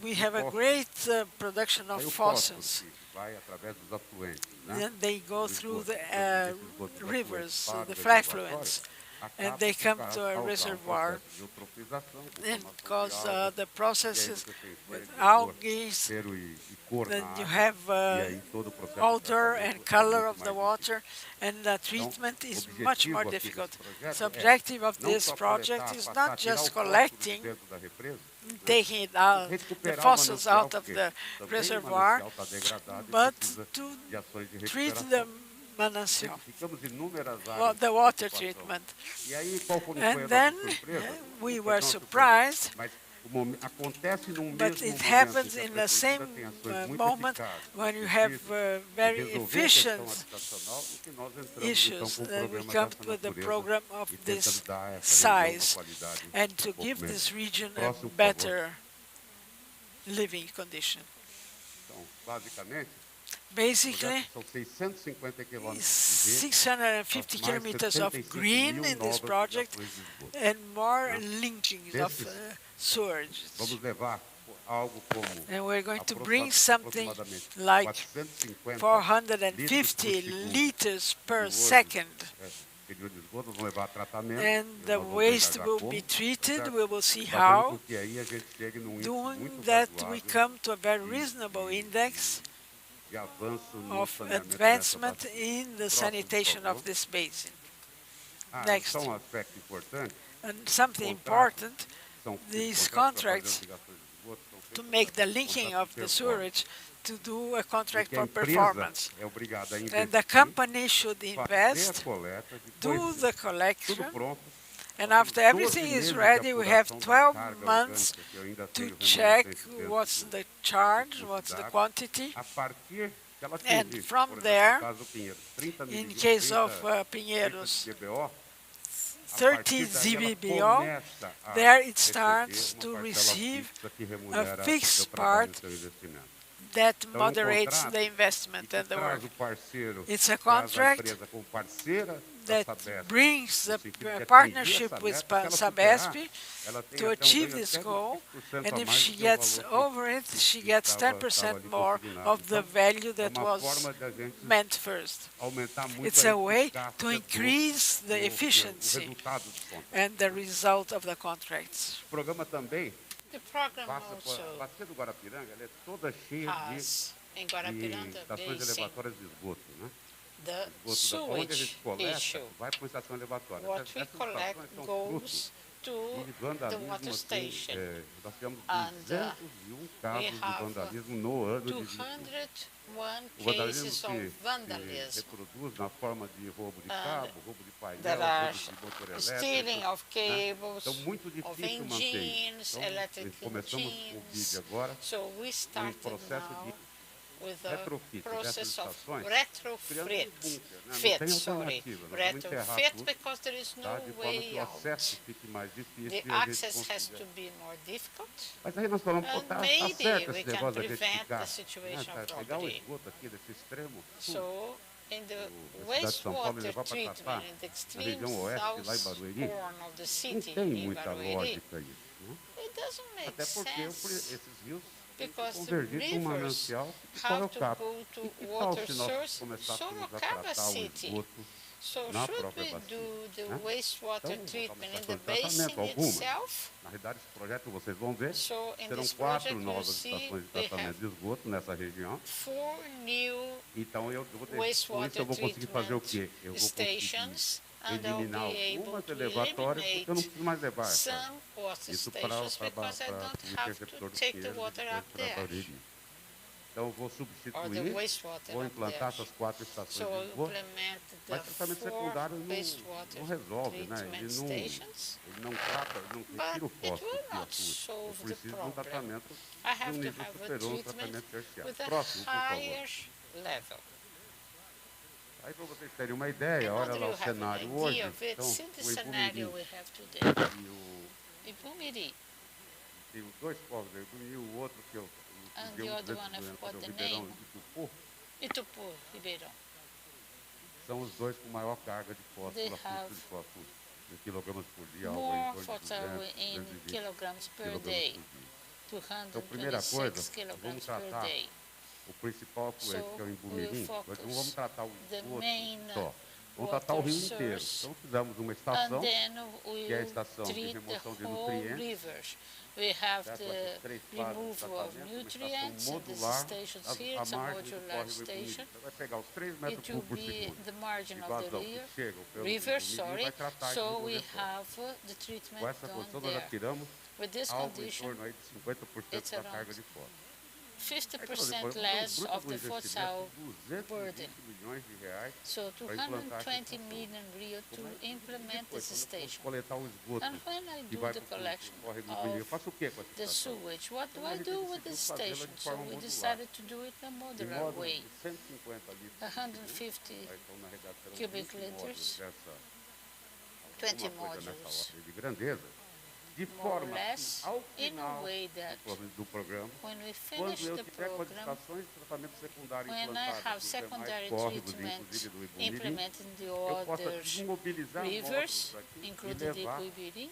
we have a great production of fossils. Then they go through the rivers, the fluents, and they come to a reservoir and cause the processes with algae. Then you have odor and color of the water, and the treatment is much more difficult. The objective of this project is not just collecting, taking it out, the fossils out of the reservoir, but to treat the manancial, the water treatment. And then we were surprised, but it happens in the same moment when you have very efficient issues that we come with a program of this size and to give this region a better living condition. Basically, 650 kilometers of green in this project and more linkings of sewage. And we're going to bring something like 450 liters per second. And the waste will be treated. We will see how. Doing that, we come to a very reasonable index of advancement in the sanitation of this basin. Next, and something important, these contracts to make the linking of the sewerage to do a contract for performance. And the company should invest, do the collection, and after everything is ready, we have 12 months to check what's the charge, what's the quantity. And from there, in case of Pinheiros, 30 ZBBO, there it starts to receive a fixed part that moderates the investment and the work. It's a contract that brings the partnership with Sabesp to achieve this goal, and if she gets over it, she gets 10% more of the value that was meant first. It's a way to increase the efficiency and the result of the contracts. The program also has, in Guarapiranga Basin, the sewage issue. What we collect goes to the water station, and we have 201 cases of vandalism. There are stealing of cables, of engines, electric engines. So we started now with the process of retrofit, because there is no way out. The access has to be more difficult, and maybe we can prevent the situation from being. So, in the wastewater treatment in the extreme south corner of the city in Barueri, it doesn't make sense, because the rivers have to go to water source Sorocaba City. So should we do the wastewater treatment in the basin itself? So in this project you'll see we have 4 new wastewater treatment stations, and I'll be able to eliminate some water stations because I don't have to take the water up there. Então, vou substituir, vou implantar essas 4 estações de esgoto, mas tratamento secundário não resolve, né? Ele não trata, ele não retira o fósforo que atua. Eu preciso de um tratamento de um nível superior ao tratamento terciário. Próximo, por favor. Aí, para vocês terem uma ideia, olha lá o cenário hoje. Então, o Ibumiri. Tem os 2 povos, o Ibumiri, o outro que eu Ribeirão. São os 2 com maior carga de fósforo, fluxo de fósforo, em quilogramas por dia, algo em torno de 200 quilogramas por dia. Então, primeira coisa, vamos tratar o principal afluente, que é o Ibumiri. Nós não vamos tratar o esgoto só, vamos tratar o rio inteiro. Então, fizemos uma estação, que é a estação de remoção de nutrientes. We have the removal of nutrients in these stations here. It's a modular station. It will be the margin of the river, so we have the treatment done there. With this condition, it's around 50% less of the fossil burden. So 220 million real to implement this station. And when I do the collection of the sewage, what do I do with this station? So we decided to do it in a modular way. 150 cubic liters, 20 modules. De forma ao final do programa, when we finish the program, when I have secondary treatment implemented in the other rivers, including the Ibumiri,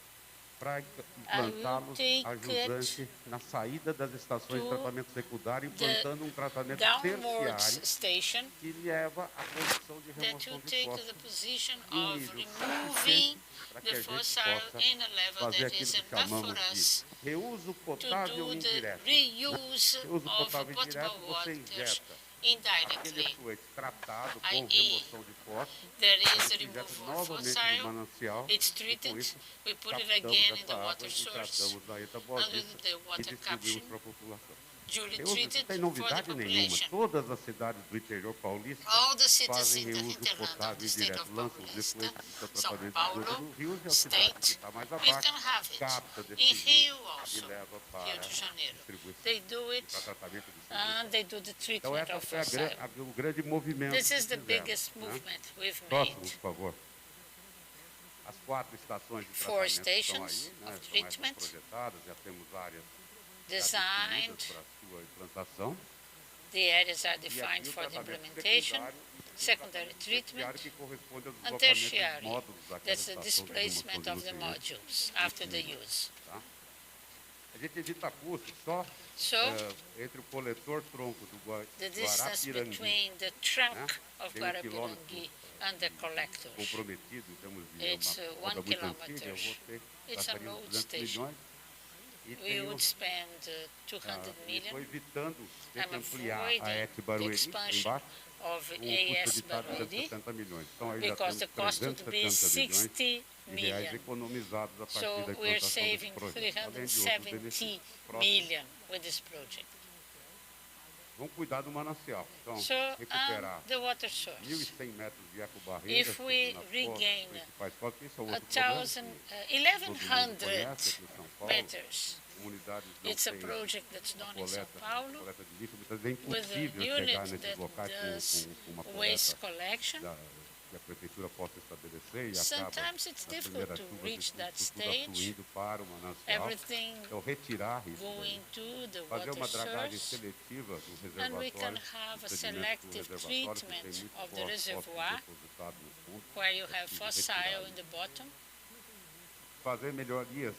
para implantá-los ajudante na saída das estações de tratamento secundário, implantando um tratamento terciário que leva à condição de remoção de fósforo para que a gente possa fazer aquilo que chamamos de reuso potável indireto. Reuso potável indireto, você injeta aquele efluente tratado com remoção de fósforo, injeta novamente no manancial, e com isso captamos essa água e tratamos da etabosita e distribuímos para a população. Não tem novidade nenhuma. Todas as cidades do interior paulista fazem reuso potável indireto, lançam os efluentes do tratamento de esgoto no rio e a cidade que está mais abaixo capta desse rio e leva para a distribuição para tratamento de esgoto. Então, esse é o grande movimento que fizemos. Próximo, por favor. As 4 estações de tratamento estão aí, né? São essas projetadas, já temos áreas designed para a sua implantação. The areas are defined for the implementation, secondary treatment, and tertiary, that's the displacement of the modules after the use. A gente evita custos só entre o coletor tronco do Guarapirangi, between the trunk of Guarapirangi and the collectors. Comprometido, em termos de it's 1 kilometer. It's a road station. We would spend 200 million. I'm avoiding the expansion of AS Barueri because the cost would be 60 million. So we're saving 370 million with this project. Vamos cuidar do manancial. Então, recuperar 1.100 metros de ecobarreiras. If we regain 1,100 meters, it's a project that's done in São Paulo with a unit that does waste collection. Que a prefeitura possa estabelecer e sometimes it's difficult to reach that stage. Para o manancial. Everything então, retirar isso going to the fazer uma water dragagem source, seletiva do and we can have a selective treatment of the reservoir where you have fossil in the bottom. Fazer melhorias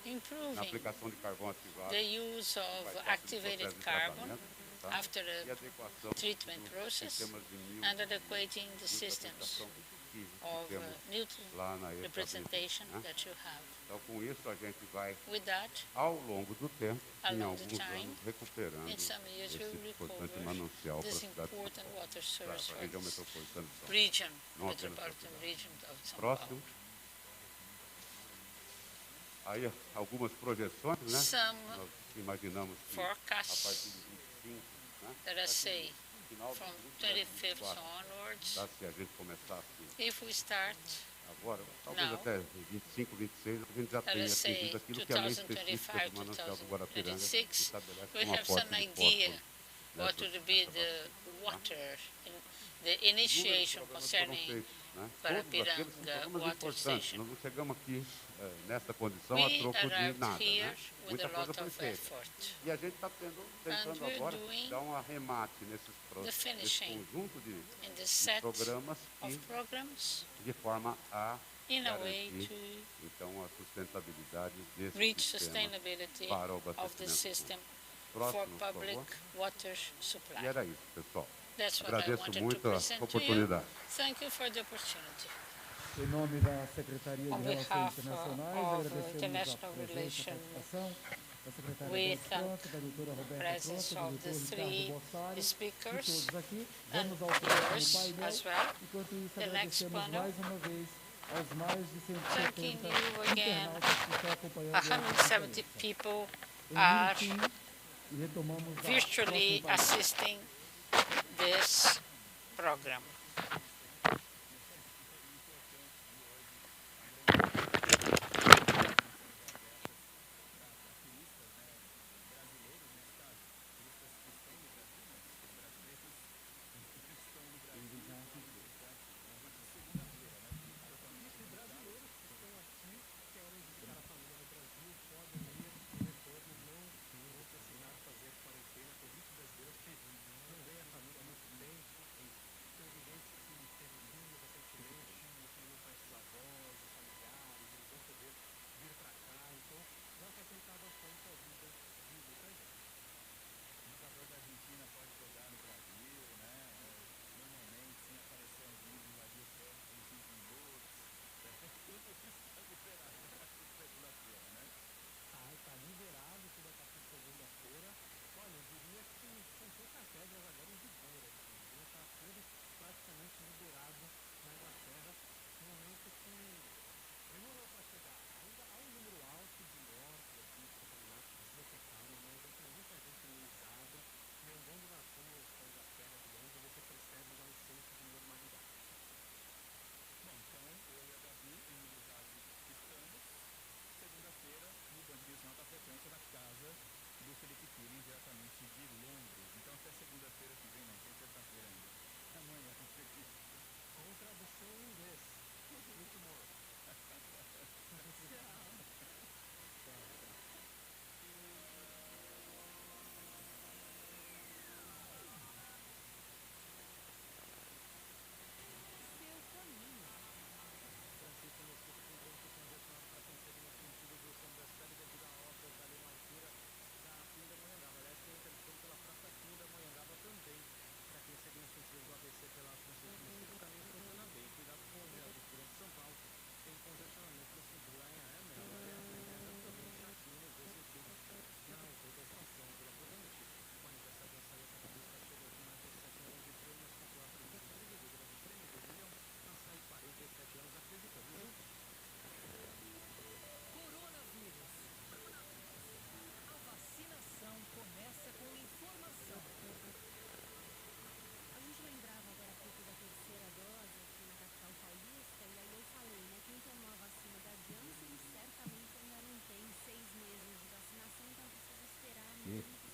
improving na aplicação de carvão ativado, the use of activated carbon after the treatment process and adequating the systems of nutrient representation that you have. Então, com isso, a gente vai, with that, ao longo do tempo, em alguns anos, recuperando esse importante manancial para a cidade para a região metropolitana de São Paulo. Próximo. Aí, algumas projeções, né? Nós imaginamos que a partir de 25, that I say from 25th onwards, se a gente começar assim. if we start Agora, talvez now, até 25, 26, a gente já tenha atingido aquilo que a lei específica do Manancial do Guarapiranga 2026, estabelece we como have some aporte de idea fósforo what would be the water, the initiation concerning Guarapiranga water station. Nós não chegamos aqui nessa condição a We troco de arrived nada, here né? with Muita a coisa lot foi of feita. effort. E a gente está tentando we're agora doing dar um arremate nesse the finishing conjunto in the de set programas of programs de forma a in a way garantir, to então, a sustentabilidade desse reach sistema sustainability para o of the abastecimento system público. for Próximo, por public favor. water supply. E era isso, pessoal. That's what I Agradeço wanted muito to a present to you. oportunidade. Thank you for the opportunity. Em nome da Secretaria de On Relações behalf Internacionais, of agradecemos International a presença e Relations, participação da secretária we Beth thank Franco, da doutora Roberta presence Franco, do of the doutor three Ricardo Bossari, speakers e todos aqui. and Vamos ao próximo yours painel. as well. Enquanto isso, The next agradecemos panel. mais uma vez aos mais de Thanking 170 you again. internautas que estão acompanhando essa 170 conferência. people Em are minutinho, e retomamos a virtually próximo painel. assisting this program.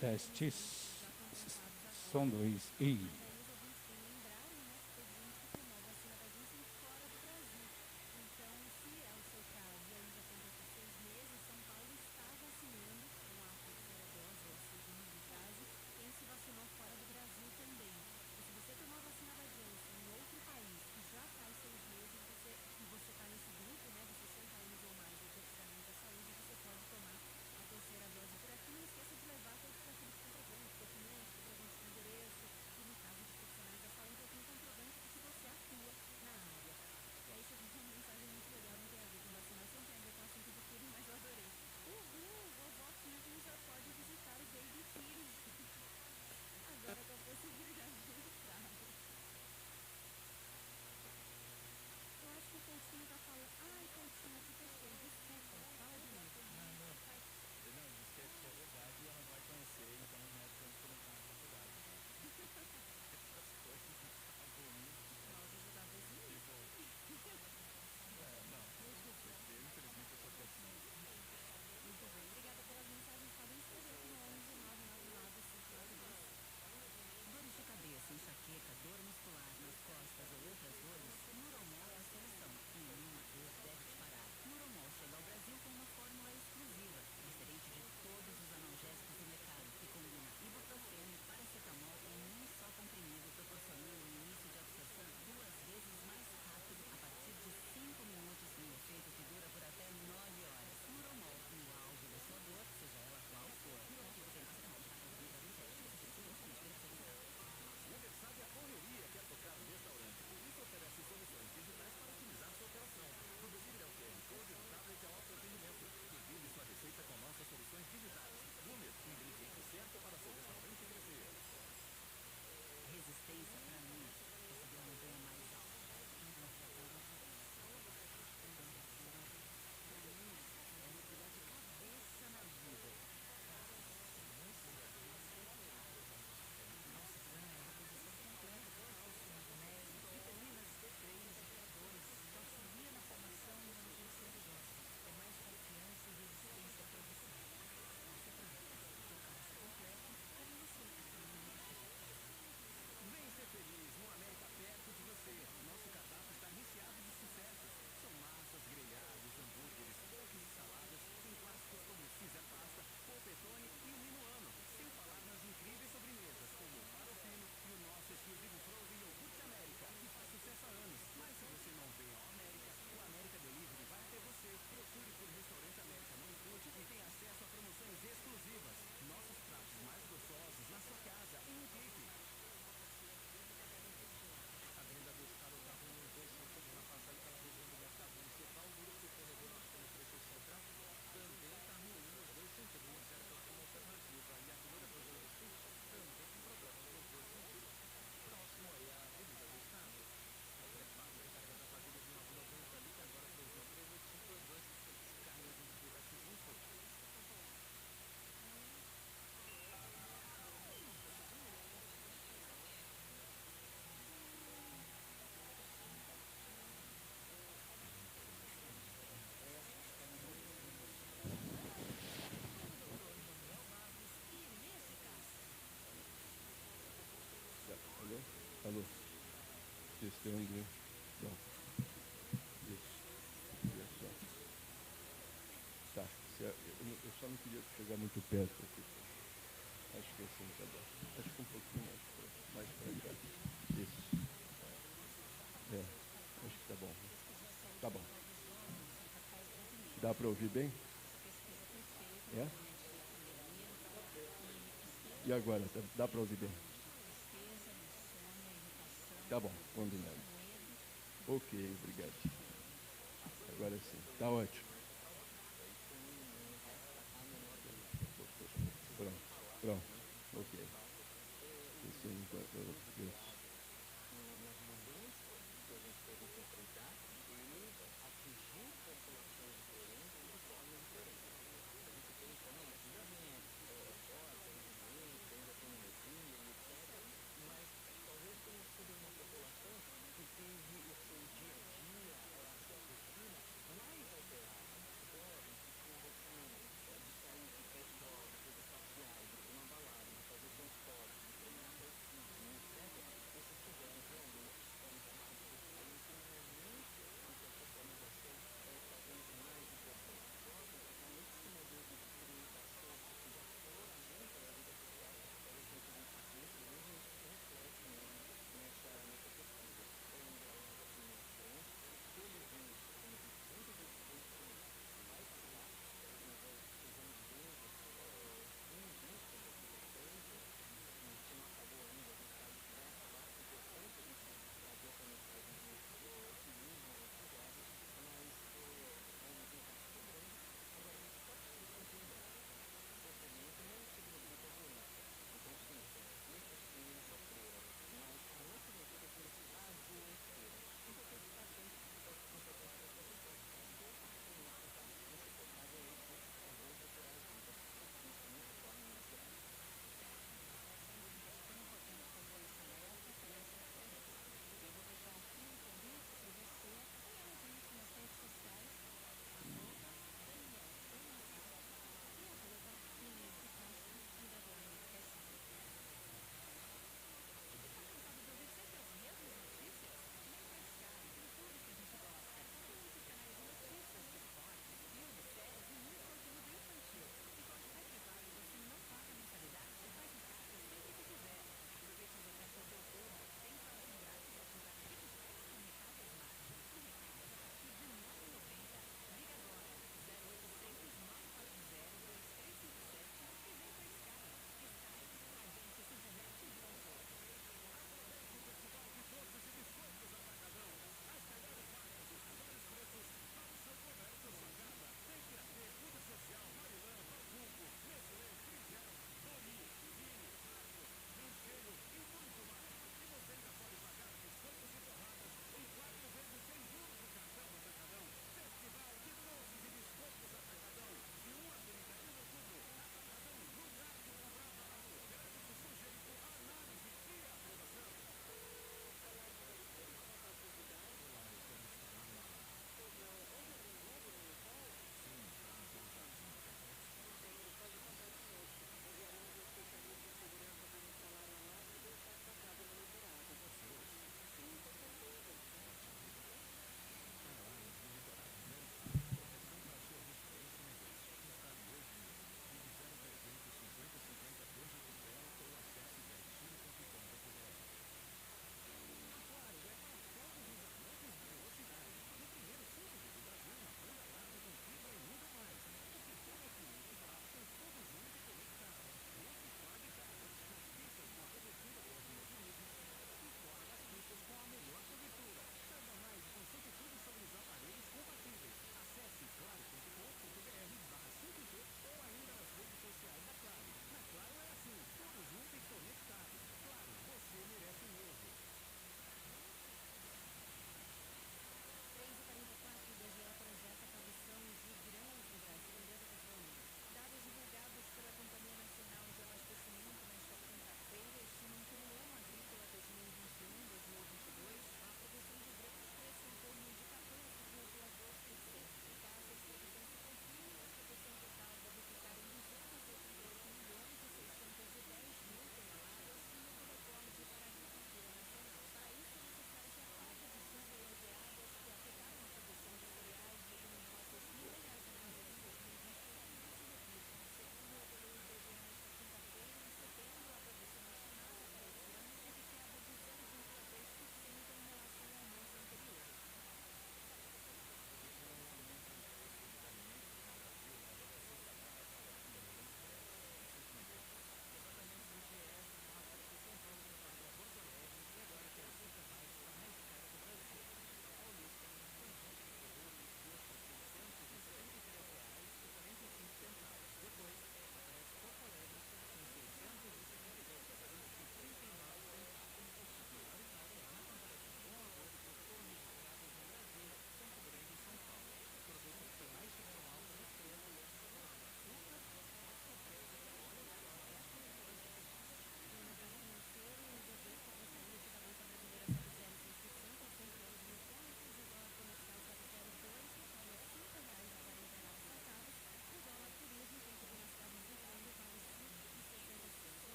Testes. Som 2 e... Alô? Testando. Bom. Isso. Olha só. Tá. Eu só não queria chegar muito perto aqui. Acho que assim tá bom. Acho que um pouquinho mais para cá. Isso. Acho que tá bom. Tá bom. Dá para ouvir bem? É? E agora? Dá para ouvir bem? Tá bom, combinado. Ok, obrigado. Agora sim, tá ótimo. Pronto, ok. Isso.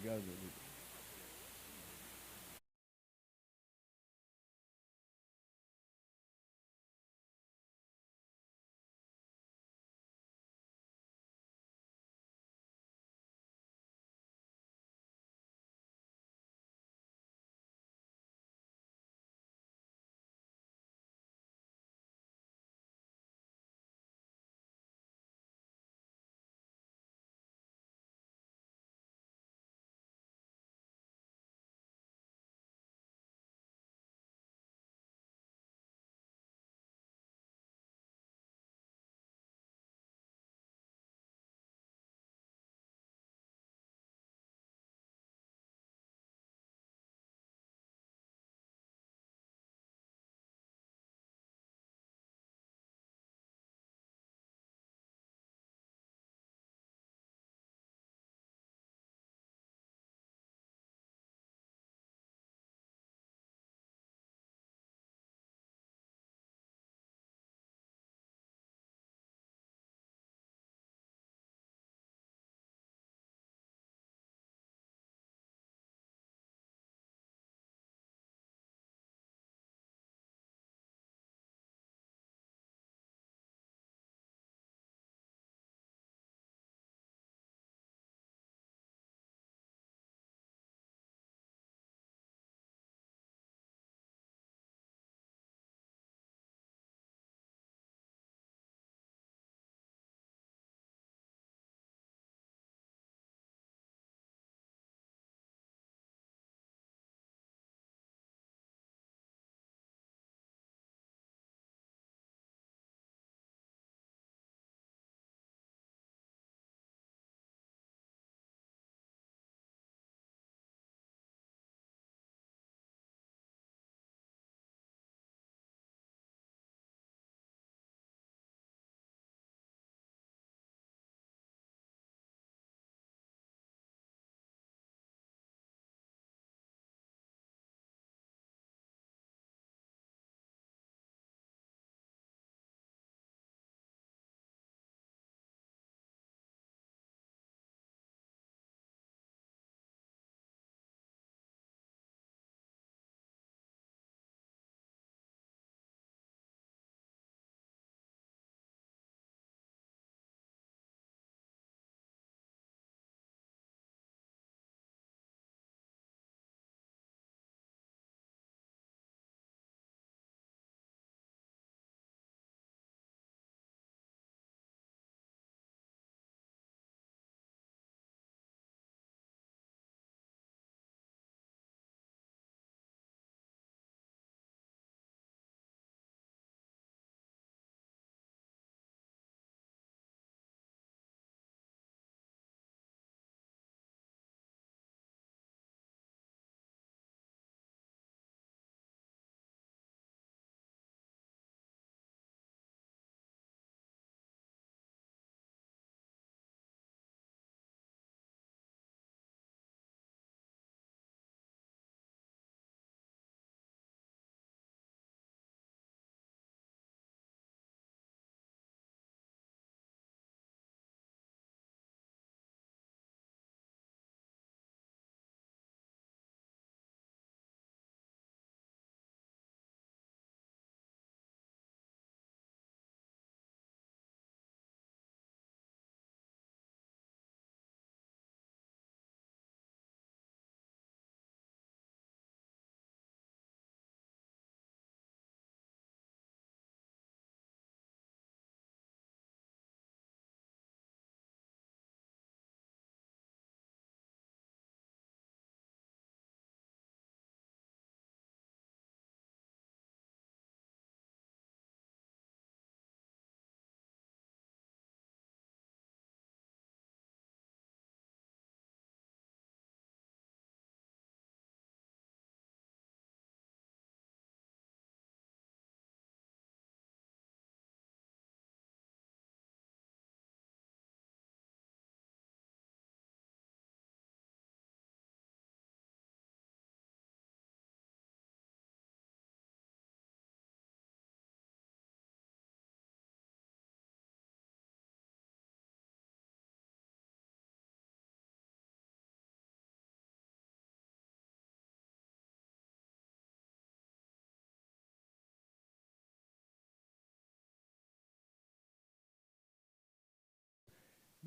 Obrigado.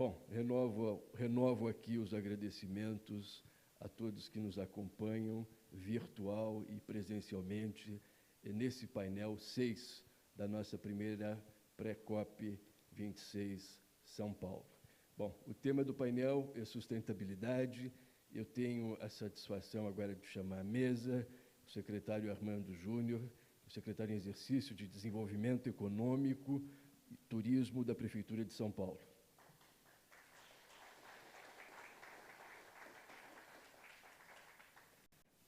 Bom, renovo aqui os agradecimentos a todos que nos acompanham, virtual e presencialmente, nesse painel 6 da nossa primeira Pré Cop26 São Paulo. Bom, o tema do painel é sustentabilidade. Eu tenho a satisfação agora de chamar à mesa o secretário Armando Júnior, o secretário em exercício de Desenvolvimento Econômico e Turismo da Prefeitura de São Paulo.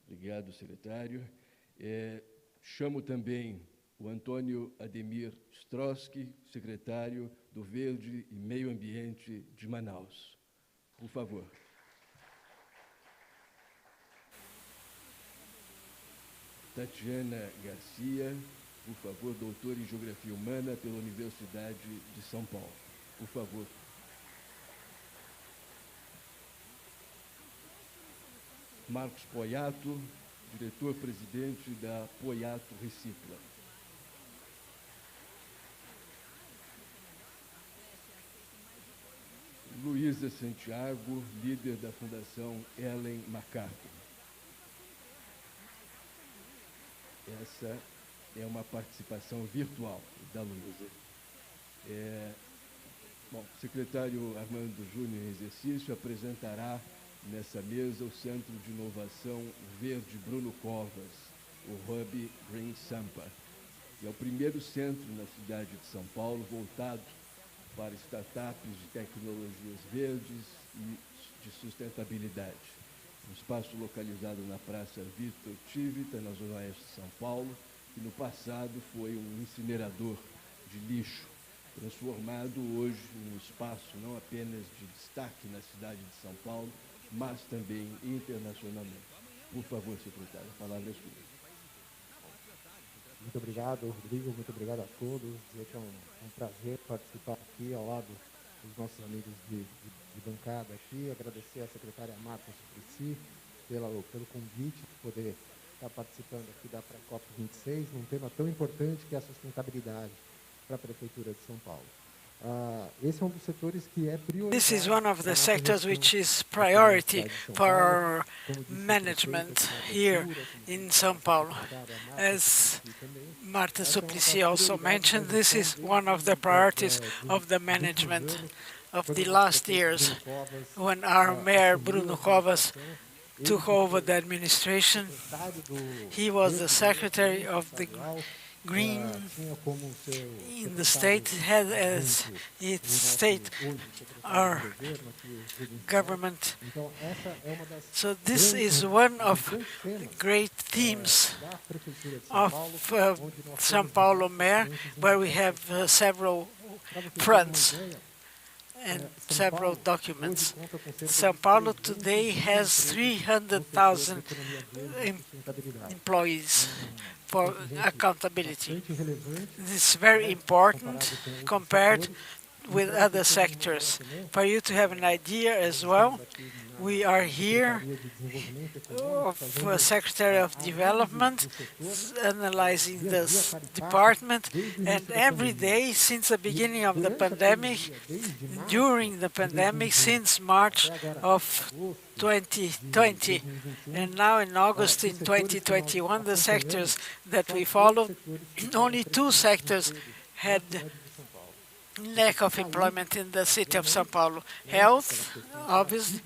Obrigado, secretário. Chamo também o Antônio Ademir Stroski, secretário do Verde e Meio Ambiente de Manaus. Por favor. Tatiana Garcia, por favor, doutora em Geografia Humana pela Universidade de São Paulo. Por favor. Marcos Poiato, diretor-presidente da Poiato Recicla. Luísa Santiago, líder da Fundação Ellen MacArthur. Essa é uma participação virtual da Luísa. Bom, o secretário Armando Júnior, em exercício, apresentará nessa mesa o Centro de Inovação Verde Bruno Covas, o Hub Green Sampa. É o primeiro centro na cidade de São Paulo voltado para startups de tecnologias verdes e de sustentabilidade. Um espaço localizado na Praça Vitor Tivita, na Zona Oeste de São Paulo, que no passado foi um incinerador de lixo, transformado hoje num espaço não apenas de destaque na cidade de São Paulo, mas também internacionalmente. Por favor, secretário, a palavra é sua. Muito obrigado, Rodrigo, muito obrigado a todos. Dizer que é um prazer participar aqui ao lado dos nossos amigos de bancada aqui. Agradecer à secretária Marta SUPLICY pelo convite de poder estar participando aqui da Pré Cop26, num tema tão importante que é a sustentabilidade para a Prefeitura de São Paulo. Esse é dos setores que é prioritário. This is one of the sectors which is priority for our management here in São Paulo. As Marta SUPLICY also mentioned, this is one of the priorities of the management of the last years. When our mayor, Bruno Covas, took over the administration, he was the secretary of the Green in the state, had as its state our government. So this is one of the great themes of São Paulo Mayor, where we have several fronts and several documents. São Paulo today has 300,000 employees for accountability. This is very important compared with other sectors. For you to have an idea as well, we are here of Secretary of Development analyzing this department, and every day since the beginning of the pandemic, during the pandemic, since March of 2020, and now in August in 2021, the sectors that we followed, only 2 sectors had lack of employment in the city of São Paulo. Health, obviously,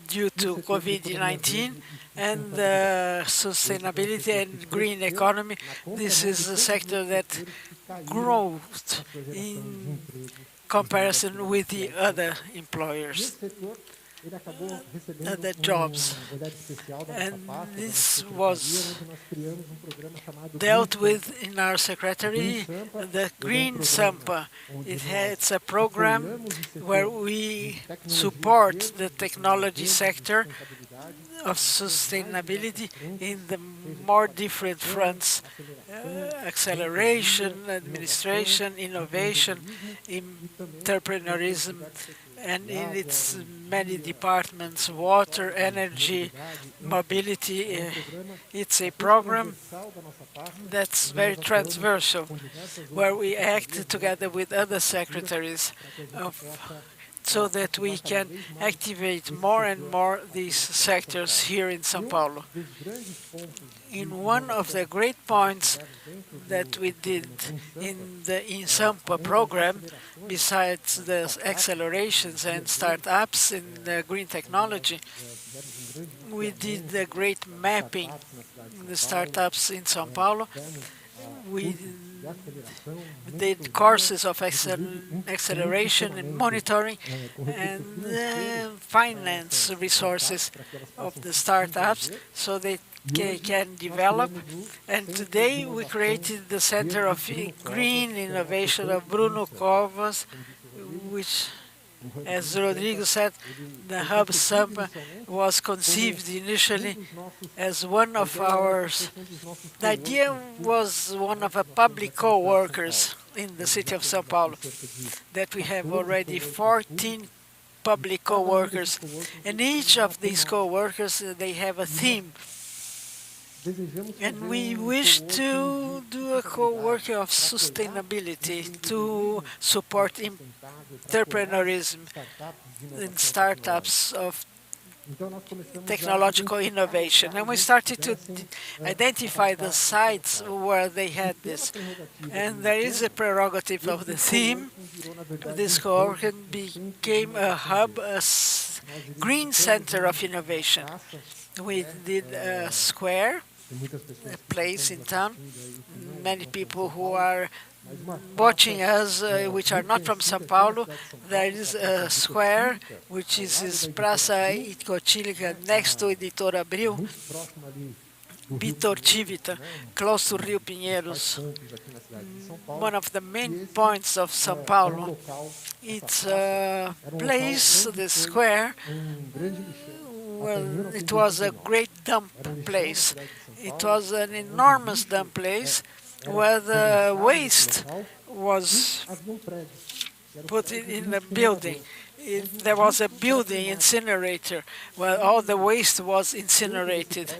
due to COVID-19, and sustainability and green economy. This is a sector that grows in comparison with the other employers, other jobs. And this was dealt with in our secretary, the Green Sampa. It's a program where we support the technology sector of sustainability in the more different fronts, acceleration, administration, innovation, entrepreneurism, and in its many departments, water, energy, mobility. It's a program that's very transversal, where we act together with other secretaries so that we can activate more and more these sectors here in São Paulo. In one of the great points that we did in the INSAMPA program, besides the accelerations and startups in the green technology, we did the great mapping in the startups in São Paulo. We did courses of acceleration and monitoring and finance resources of the startups so they can develop. And today we created the Center of Green Innovation of Bruno Covas, which, as Rodrigo said, the Hub Sampa was conceived initially as one of ours. The idea was one of the public co-workers in the city of São Paulo, that we have already 14 public co-workers, and each of these co-workers, they have a theme. And we wish to do a co-working of sustainability to support entrepreneurism and startups of technological innovation. And we started to identify the sites where they had this. And there is a prerogative of the theme. This co-working became a hub, a green center of innovation. We did a square, a place in town. Many people who are watching us, which are not from São Paulo, there is a square, which is Praça Itcotílica, next to Editor Abril, Vitor Civita, close to Rio Pinheiros, one of the main points of São Paulo. It's a place, the square, well, it was a great dump place. It was an enormous dump place where the waste was put in a building. There was a building incinerator where all the waste was incinerated.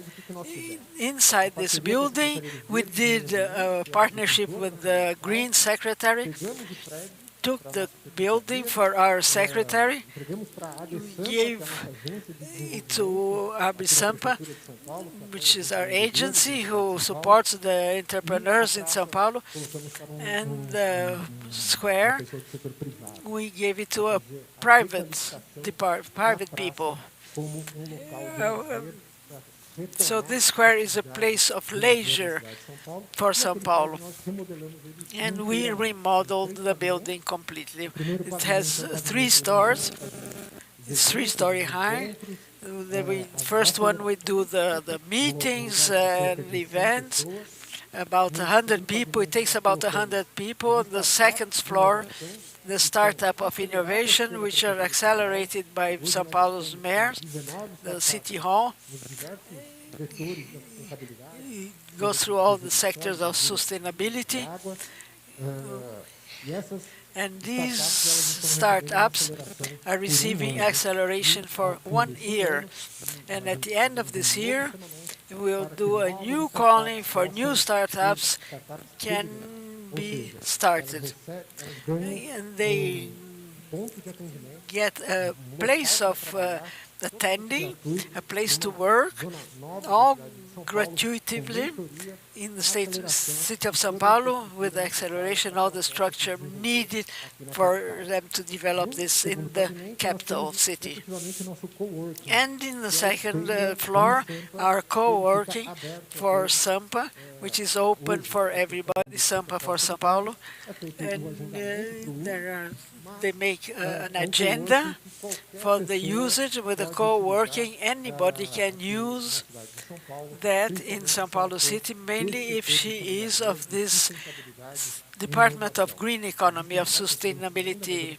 Inside this building, we did a partnership with the Green Secretary, took the building for our secretary, gave it to Abrisampa, which is our agency who supports the entrepreneurs in São Paulo, and the square, we gave it to a private people. So this square is a place of leisure for São Paulo, and we remodeled the building completely. It has 3 stores. It's 3-story high. The first one we do the meetings and events. About 100 people. It takes about 100 people. The second floor, the startup of innovation, which are accelerated by São Paulo's mayor, the city hall. It goes through all the sectors of sustainability. And these startups are receiving acceleration for 1 year. And at the end of this year, we'll do a new calling for new startups can be started. And they get a place of attending, a place to work, all gratuitously in the city of São Paulo, with the acceleration, all the structure needed for them to develop this in the capital city. And in the second floor, our co-working for Sampa, which is open for everybody, Sampa for São Paulo. And they make an agenda for the usage with the co-working. Anybody can use that in São Paulo City, mainly if she is of this Department of Green Economy, of Sustainability.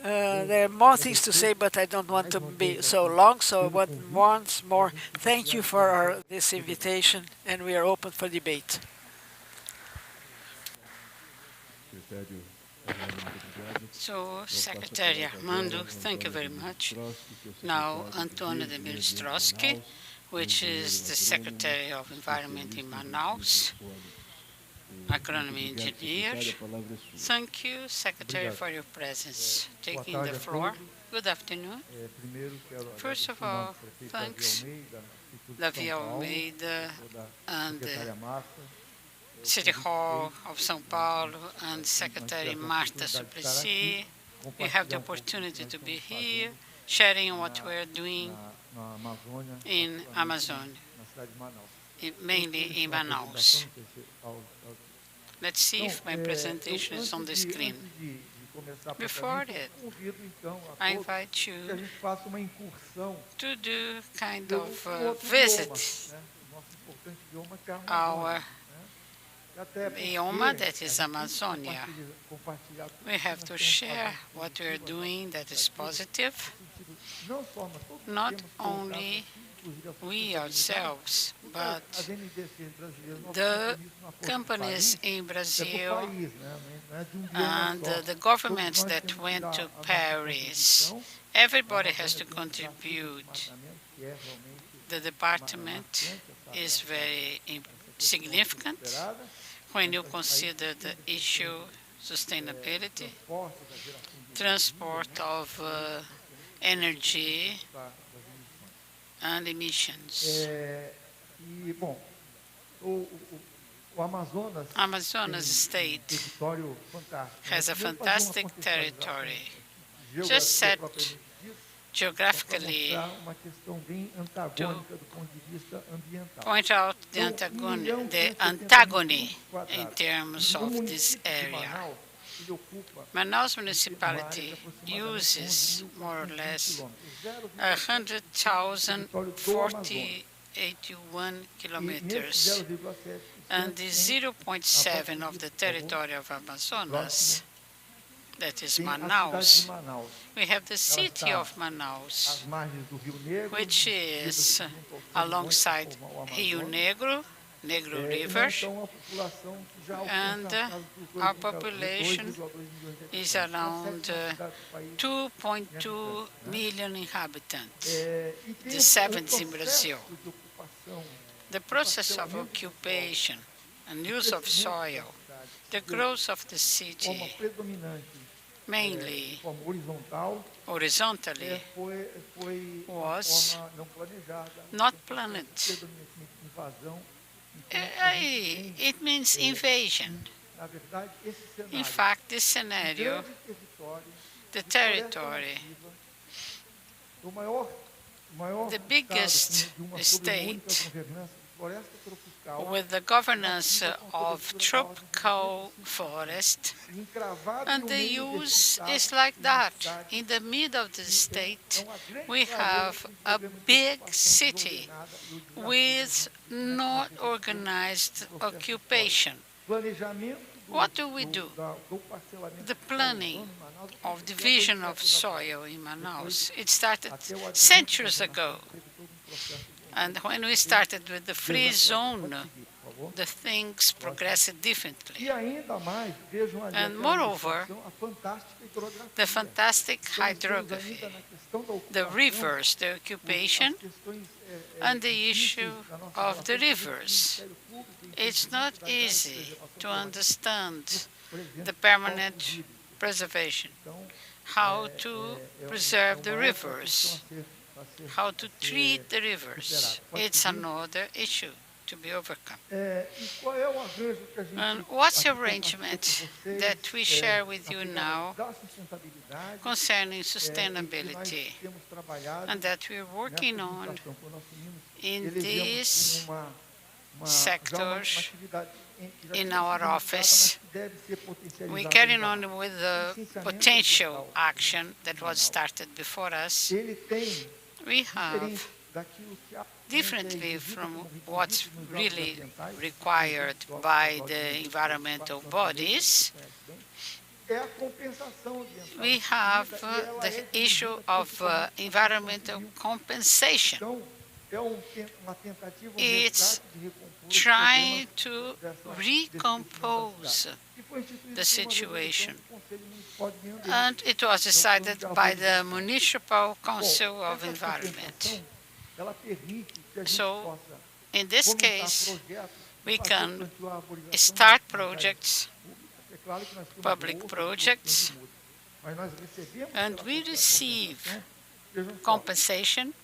There are more things to say, but I don't want to be so long. So once more, thank you for this invitation, and we are open for debate. So, Secretary Armando, thank you very much. Now, Antônio Demir Strosky, which is the Secretary of Environment in Manaus, agronomy engineer. Thank you, Secretary, for your presence. Taking the floor. Good afternoon. First of all, thanks, Davi Almeida and the City Hall of São Paulo and Secretary Marta SUPLICY. We have the opportunity to be here, sharing what we're doing in Amazon, mainly in Manaus. Let's see if my presentation is on the screen. Before that, I invite you to do kind of visit our bioma, that is Amazonia. We have to share what we're doing that is positive, not only we ourselves, but the companies in Brazil and the governments that went to Paris. Everybody has to contribute. The department is very significant when you consider the issue sustainability, transport of energy, and emissions. Amazonas state has a fantastic territory, just set geographically to point out the antagony in terms of this area. Manaus municipality uses more or less 100,081 kilometers, and the 0.7 of the territory of Amazonas, that is Manaus. We have the city of Manaus, which is alongside Rio Negro, Negro River, and our population is around 2.2 million inhabitants, the seventh in Brazil. The process of occupation and use of soil, the growth of the city, mainly horizontally, was not planned. It means invasion. In fact, this scenario, the territory, the biggest state with the governance of tropical forest, and the use is like that. In the middle of the state, we have a big city with not organized occupation. What do we do? The planning of division of soil in Manaus, it started centuries ago. And when we started with the free zone, the things progressed differently. And moreover, the fantastic hydrography, the rivers, the occupation, and the issue of the rivers. It's not easy to understand the permanent preservation, how to preserve the rivers, how to treat the rivers. It's another issue to be overcome. And what's the arrangement that we share with you now concerning sustainability and that we're working on in these sectors in our office? We're carrying on with the potential action that was started before us. We have, differently from what's really required by the environmental bodies, we have the issue of environmental compensation. It's trying to recompose the situation. and it was decided by the Municipal Council of Environment. So, in this case, we can start projects, public projects, and we receive compensation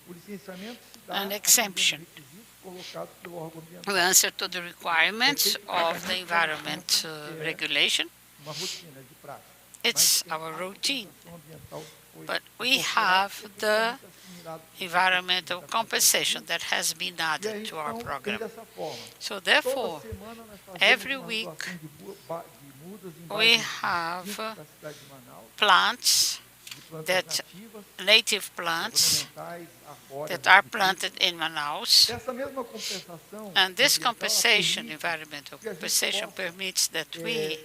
and exemption. We answer to the requirements of the environment regulation. It's our routine. But we have the environmental compensation that has been added to our program. So therefore, every week we have plants, native plants that are planted in Manaus. And this compensation, environmental compensation, permits that we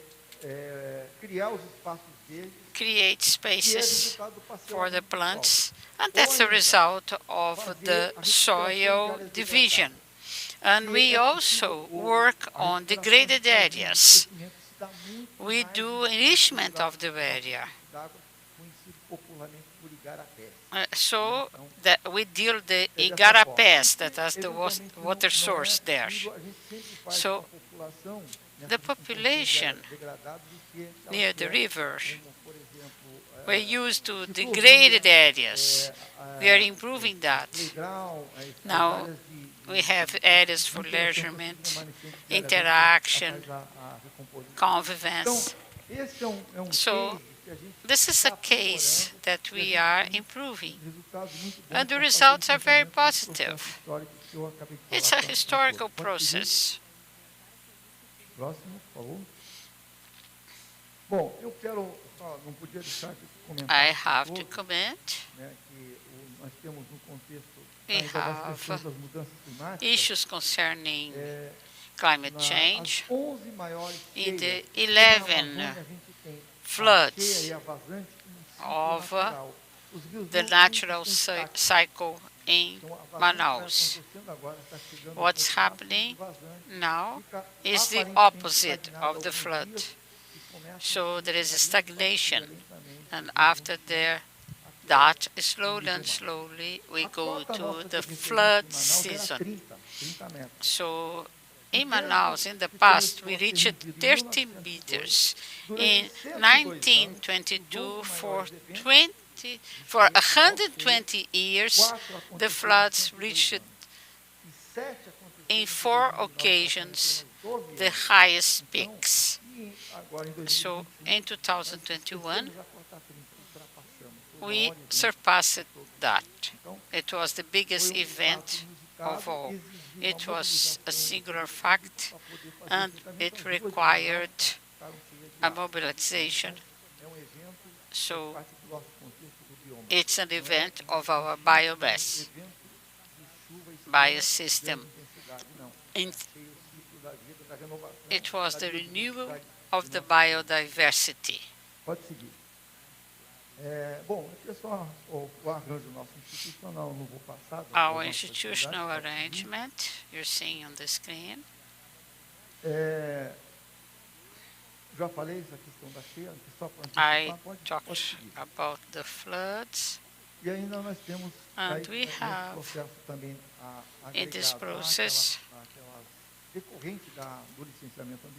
create spaces for the plants, and that's a result of the soil division. And we also work on degraded areas. We do enrichment of the area. So that we deal the igarapés, that is the water source there. So the population near the river were used to degraded areas. We are improving that. Now we have areas for leisure, interaction, convivence. So this is a case that we are improving, and the results are very positive. It's a historical process. I have to comment. We have issues concerning climate change. In the 11 floods of the natural cycle in Manaus. What's happening now is the opposite of the flood. So there is a stagnation, and after that, slowly and slowly, we go to the flood season. So in Manaus, in the past, we reached 30 meters. In 1922, for 120 years, the floods reached, in 4 occasions, the highest peaks. So in 2021, we surpassed that. It was the biggest event of all. It was a singular fact, and it required a mobilization. So it's an event of our biomass, biosystem. It was the renewal of the biodiversity. Our institutional arrangement, you're seeing on the screen. I talked about the floods, and we have, in this process,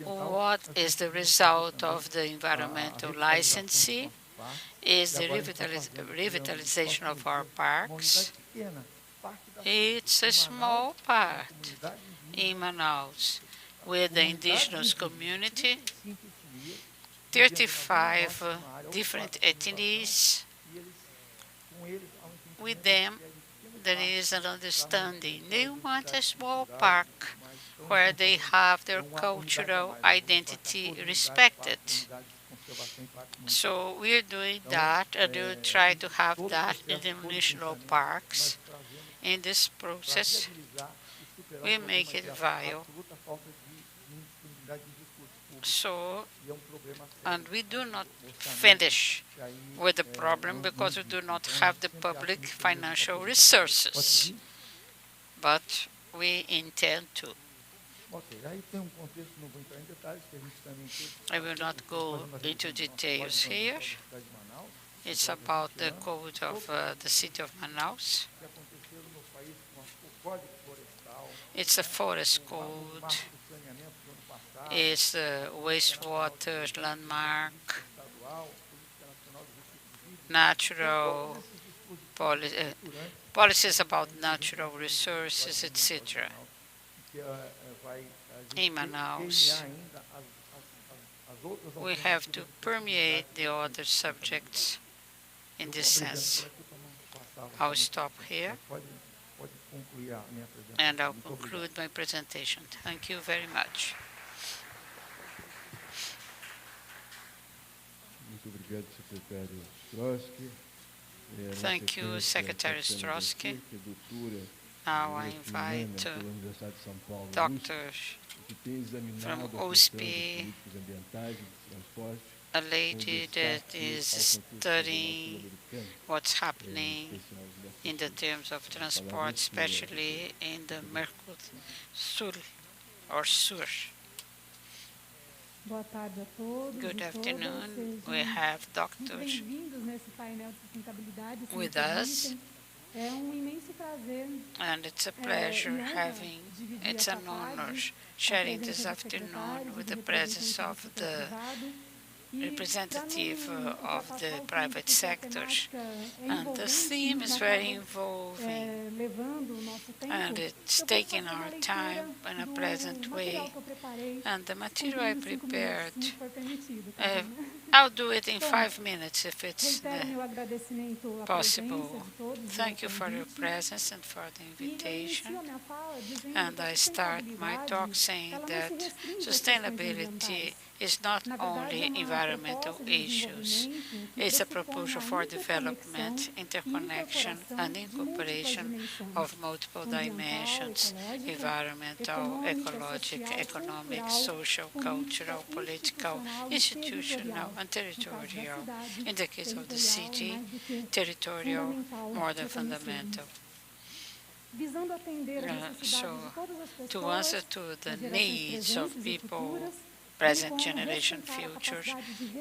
what is the result of the environmental licensing is the revitalization of our parks. It's a small part in Manaus with the indigenous community, 35 different ethnies. With them, there is an understanding. They want a small park where they have their cultural identity respected. So we're doing that, and we'll try to have that in the municipal parks. In this process, we make it viable. So, and we do not finish with the problem because we do not have the public financial resources, but we intend to. I will not go into details here. It's about the code of the city of Manaus. It's a forest code. It's a wastewater landmark, natural policies about natural resources, etc. In Manaus, we have to permeate the other subjects in this sense. I'll stop here and I'll conclude my presentation. Thank you very much. Thank you, Secretary Strosky. Now I invite Dr. from USP, a lady that is studying what's happening in the terms of transport, especially in the Mercosul or Sur. Boa tarde a todos. Good afternoon. We have doctors with us. And it's a pleasure having, it's an honor sharing this afternoon with the presence of the representative of the private sector. And the theme is very involving, and it's taking our time in a pleasant way. And the material I prepared, I'll do it in 5 minutes if it's possible. Thank you for your presence and for the invitation. And I start my talk saying that sustainability is not only environmental issues. It's a proposal for development, interconnection, and incorporation of multiple dimensions: environmental, ecological, economic, social, cultural, political, institutional, and territorial. In the case of the city, territorial more than fundamental. So, to answer to the needs of people, present generation, future,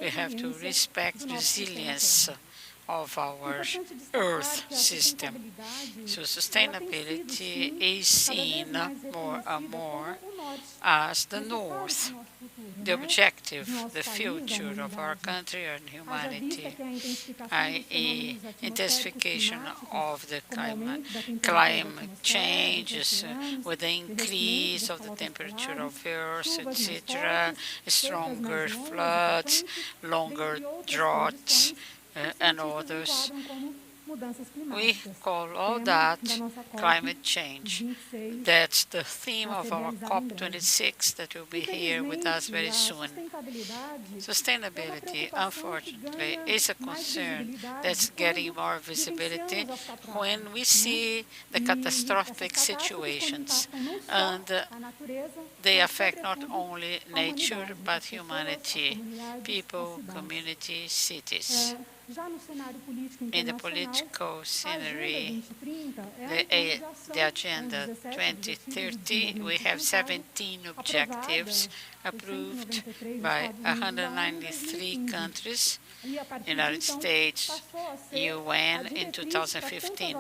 we have to respect resilience of our Earth system. So sustainability is seen more and more as the North, the objective, the future of our country and humanity, i.e. intensification of the climate changes with the increase of the temperature of Earth, etc., stronger floods, longer droughts, and others. We call all that climate change. That's the theme of our COP26 that will be here with us very soon. Sustainability, unfortunately, is a concern that's getting more visibility when we see the catastrophic situations. And they affect not only nature, but humanity, people, communities, cities. In the political scenery, the Agenda 2030, we have 17 objectives approved by 193 countries, United States, UN in 2015.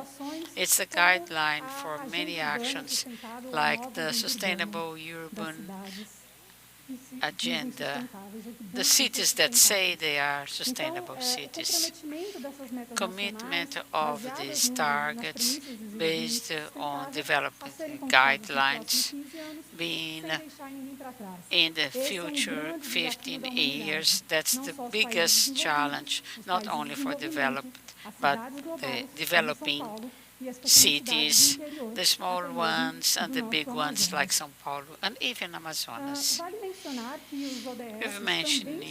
It's a guideline for many actions, like the Sustainable Urban Agenda, the cities that say they are sustainable cities. Commitment of these targets based on development guidelines being in the future 15 years. That's the biggest challenge, not only for developed, but the developing cities, the small ones and the big ones like São Paulo and even Amazonas. We've mentioned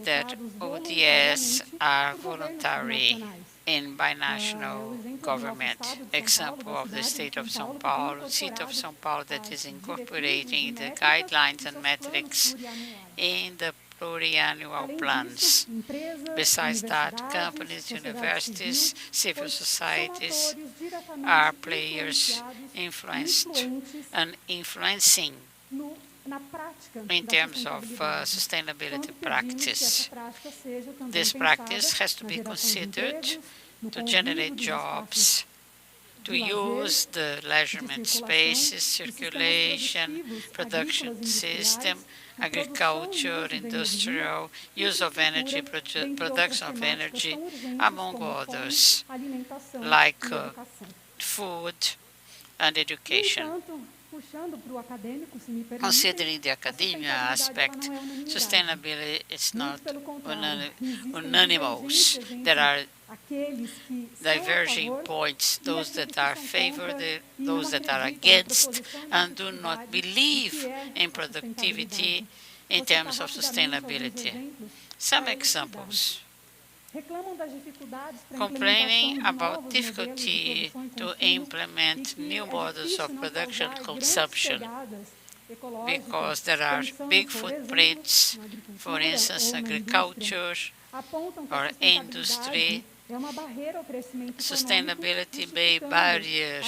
that ODS are voluntary in binational government. Example of the state of São Paulo, city of São Paulo that is incorporating the guidelines and metrics in the pluriannual plans. Besides that, companies, universities, civil societies are players influenced and influencing in terms of sustainability practice. This practice has to be considered to generate jobs, to use the measurement spaces, circulation, production system, agriculture, industrial, use of energy, production of energy, among others, like food and education. Considering the academia aspect, sustainability is not unanimous. There are diverging points, those that are favored, those that are against, and do not believe in productivity in terms of sustainability. Some examples. Complaining about difficulty to implement new models of production consumption because there are big footprints, for instance, agriculture or industry. Sustainability may barrier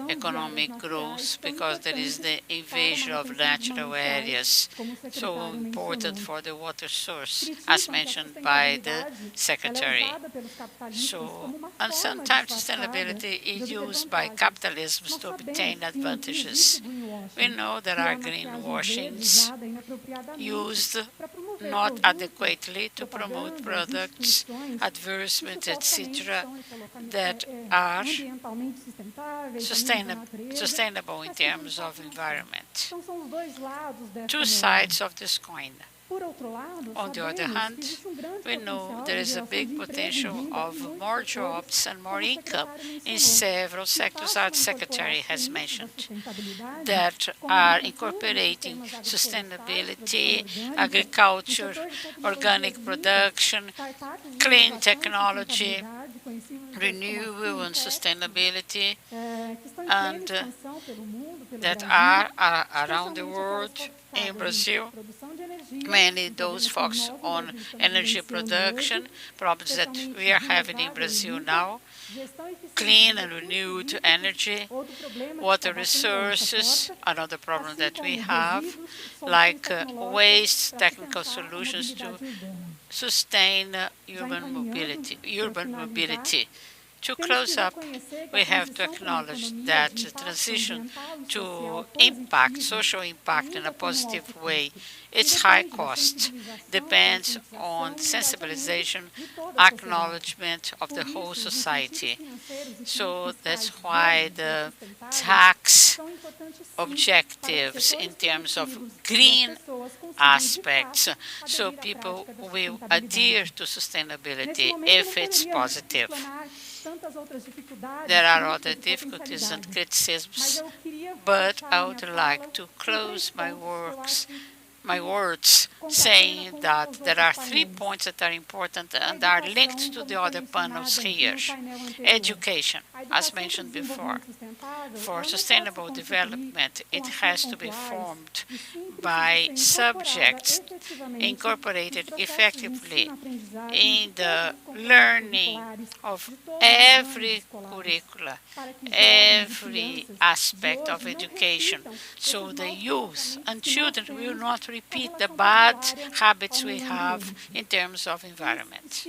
economic growth because there is the invasion of natural areas, so important for the water source, as mentioned by the Secretary. So, and sometimes sustainability is used by capitalism to obtain advantages. We know there are greenwashings used not adequately to promote products, advertisements, etc., that are sustainable in terms of environment. Two sides of this coin. On the other hand, we know there is a big potential of more jobs and more income in several sectors our Secretary has mentioned that are incorporating sustainability, agriculture, organic production, clean technology, renewable and sustainability, and that are around the world. In Brazil, mainly those focused on energy production, problems that we are having in Brazil now, clean and renewed energy, water resources, another problem that we have, like waste, technical solutions to sustain urban mobility. To close up, we have to acknowledge that the transition to impact, social impact in a positive way, its high cost depends on sensibilization, acknowledgement of the whole society. So that's why the tax objectives in terms of green aspects, so people will adhere to sustainability if it's positive. There are other difficulties and criticisms, but I would like to close my words saying that there are 3 points that are important and are linked to the other panels here. Education, as mentioned before. For sustainable development, it has to be formed by subjects incorporated effectively in the learning of every curricula, every aspect of education, so the youth and children will not repeat the bad habits we have in terms of environment.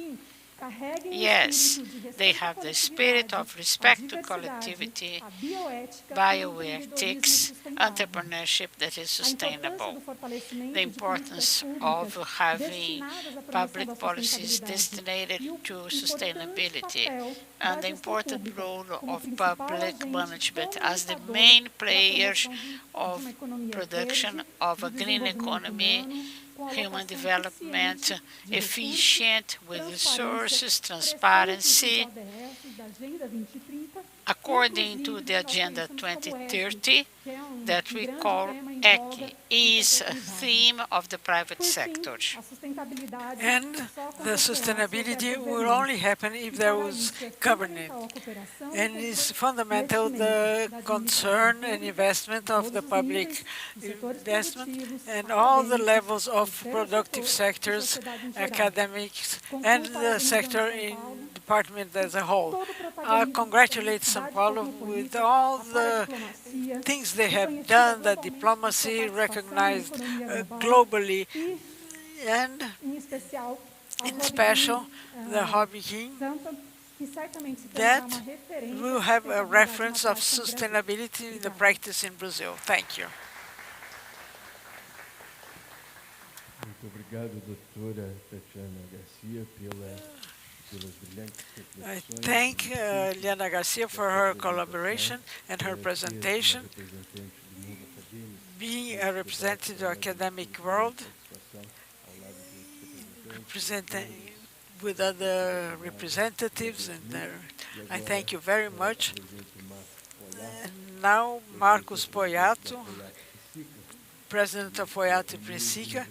Yes, they have the spirit of respect to collectivity, bioethics, entrepreneurship that is sustainable. The importance of having public policies destined to sustainability, and the important role of public management as the main players of production of a green economy, human development, efficient with resources, transparency. According to the Agenda 2030, that we call ECI, is a theme of the private sector. And the sustainability will only happen if there was governance. And it's fundamental the concern and investment of the public investment and all the levels of productive sectors, academics, and the sector in department as a whole. I congratulate São Paulo with all the things they have done, the diplomacy, policy recognized globally, and in special the Hobby King, that will have a reference of sustainability in the practice in Brazil. Thank you. Muito obrigado, doutora Tatiana Garcia, pelas brilhantes I reflexões. thank Liana Garcia for her collaboration and her presentation. Being a representative of the academic world, representing with other representatives, and I thank you very much. And now Marcos Poiato, President of Poiato Pré Cop,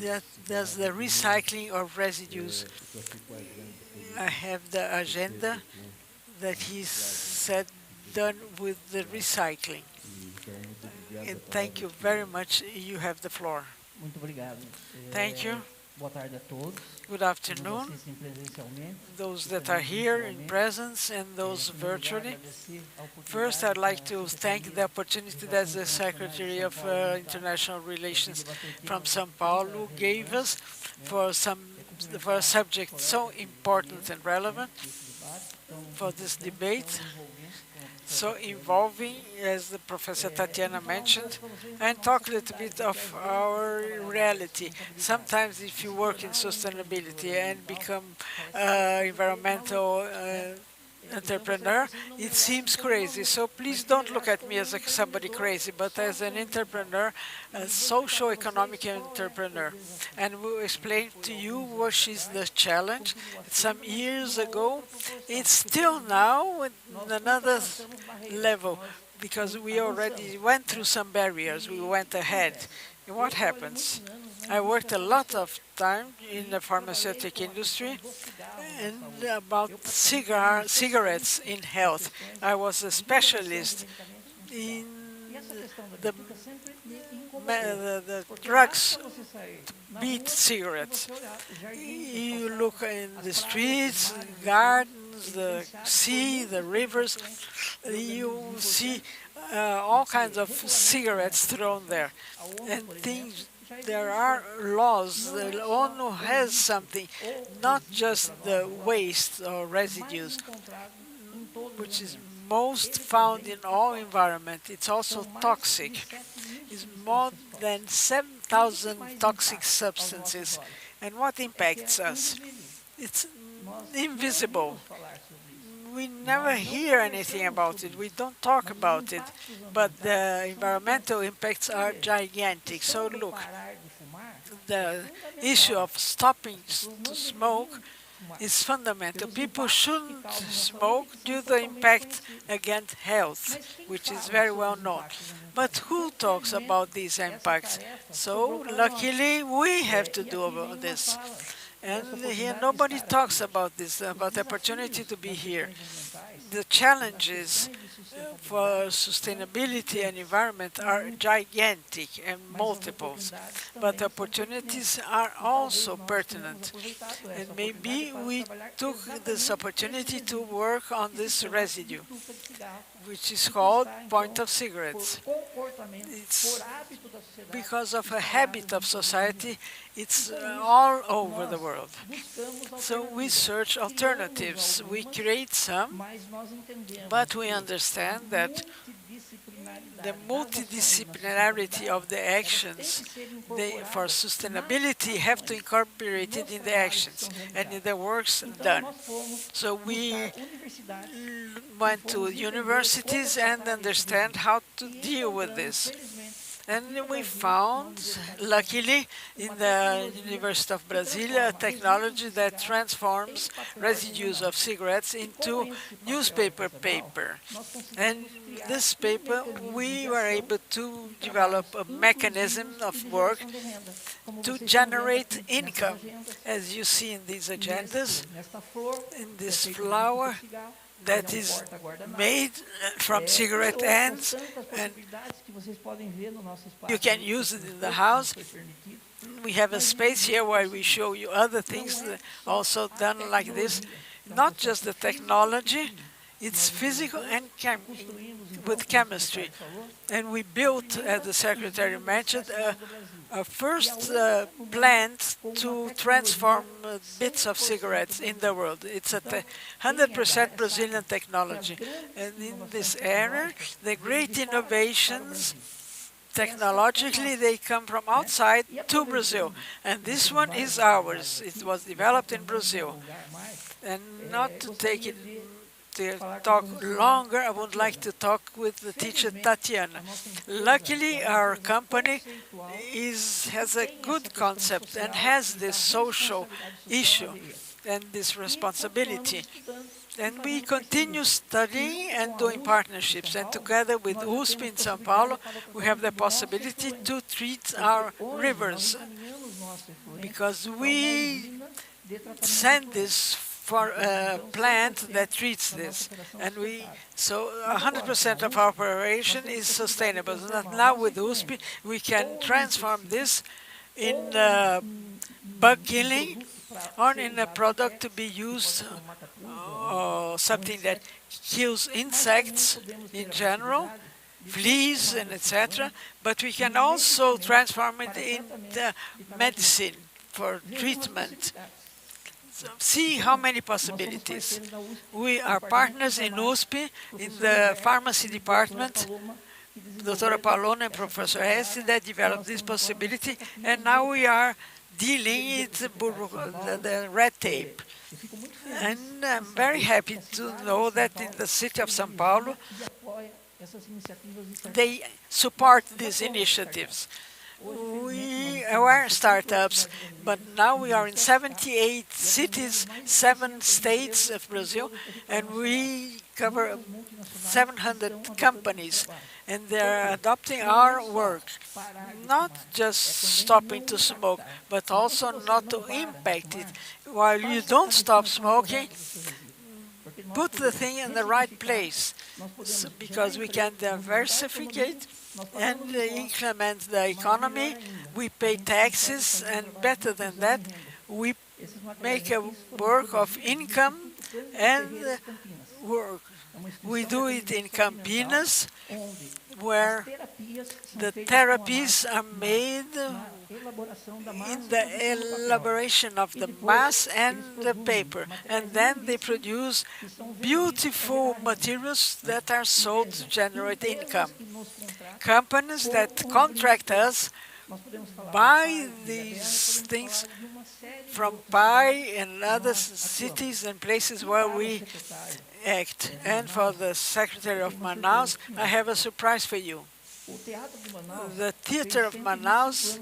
that does the recycling of residues. I have the agenda that he said done with the recycling. And thank you very much. You have the floor. Muito obrigado. Thank you. Boa tarde a todos. Good afternoon, those that are here in presence and those virtually. First, I'd like to thank the opportunity that the Secretary of International Relations from São Paulo gave us for a subject so important and relevant for this debate, so involving, as the Professor Tatiana mentioned, and talk a little bit of our reality. Sometimes if you work in sustainability and become environmental entrepreneur, it seems crazy. So please don't look at me as somebody crazy, but as an entrepreneur, a socio-economic entrepreneur. And we'll explain to you what is the challenge. Some years ago, it's still now at another level, because we already went through some barriers. We went ahead. And what happens? I worked a lot of time in the pharmaceutical industry and about cigarettes in health. I was a specialist in the drugs to beat cigarettes. You look in the streets, gardens, the sea, the rivers, you see all kinds of cigarettes thrown there. And things, there are laws. The ONU has something, not just the waste or residues, which is most found in all environment. It's also toxic. It's more than 7,000 toxic substances. And what impacts us? It's invisible. We never hear anything about it. We don't talk about it. But the environmental impacts are gigantic. So look, the issue of stopping to smoke is fundamental. People shouldn't smoke due to the impact against health, which is very well known. But who talks about these impacts? So luckily, we have to do about this. And here nobody talks about this, about the opportunity to be here. The challenges for sustainability and environment are gigantic and multiples, but opportunities are also pertinent. And maybe we took this opportunity to work on this residue, which is called point of cigarettes. It's because of a habit of society, it's all over the world. So we search alternatives. We create some, but we understand that the multidisciplinarity of the actions for sustainability have to incorporate it in the actions and in the works done. So we went to universities and understand how to deal with this. And we found, luckily, in the University of Brasilia, a technology that transforms residues of cigarettes into newspaper paper. And this paper, we were able to develop a mechanism of work to generate income, as you see in these agendas, in this flower that is made from cigarette ends, and you can use it in the house. We have a space here where we show you other things also done like this. Not just the technology, it's physical and with chemistry. And we built, as the Secretary mentioned, a first plant to transform bits of cigarettes in the world. It's a 100% Brazilian technology. And in this area, the great innovations, technologically, they come from outside to Brazil. And this one is ours. It was developed in Brazil. And not to take it to talk longer, I would like to talk with the teacher Tatiana. Luckily, our company has a good concept and has this social issue and this responsibility. And we continue studying and doing partnerships. And together with USP in São Paulo, we have the possibility to treat our rivers, because we send this for a plant that treats this. And so 100% of our operation is sustainable. Now with USP, we can transform this in bug killing or in a product to be used, something that kills insects in general, fleas and etc. But we can also transform it into medicine for treatment. So see how many possibilities. We are partners in USP, in the pharmacy department, Dr. Palona and Professor Hesse that developed this possibility, and now we are dealing with the red tape. And I'm very happy to know that in the city of São Paulo, they support these initiatives. We are startups, but now we are in 78 cities, 7 states of Brazil, and we cover 700 companies, and they're adopting our work, not just stopping to smoke, but also not to impact it. While you don't stop smoking, put the thing in the right place, because we can diversificate and increment the economy. We pay taxes, and better than that, we make a work of income and work. We do it in Campinas, where the therapies are made in the elaboration of the mass and the paper, and then they produce beautiful materials that are sold to generate income. Companies that contract us buy these things from Pai and other cities and places where we act. And for the Secretary of Manaus, I have a surprise for you. The Theater of Manaus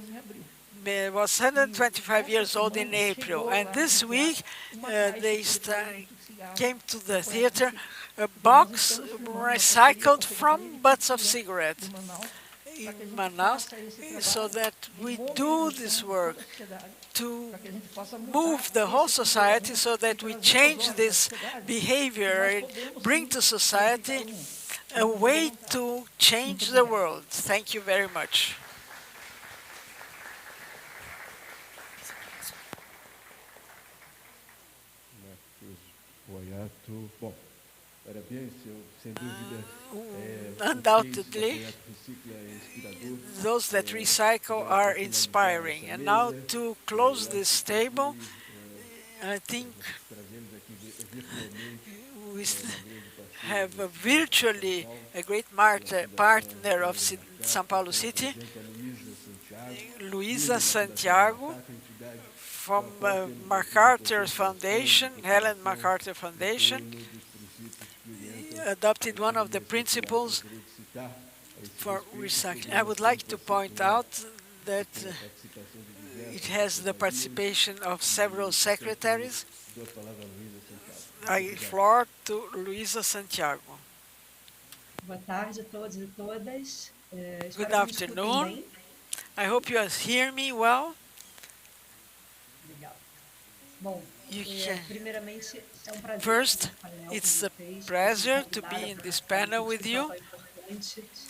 was 125 years old in April, and this week they came to the theater a box recycled from butts of cigarettes in Manaus, so that we do this work to move the whole society, so that we change this behavior and bring to society a way to change the world. Thank you very much. Undoubtedly, those that recycle are inspiring. And now to close this table, I think we have virtually a great partner of São Paulo City, Luisa Santiago, from MacArthur Foundation, Helen MacArthur Foundation, adopted one of the principles for recycling. I would like to point out that it has the participation of several secretaries. I floor to Luisa Santiago. Boa tarde a todos e todas. Good afternoon. I hope you hear me well. First, it's a pleasure to be in this panel with you.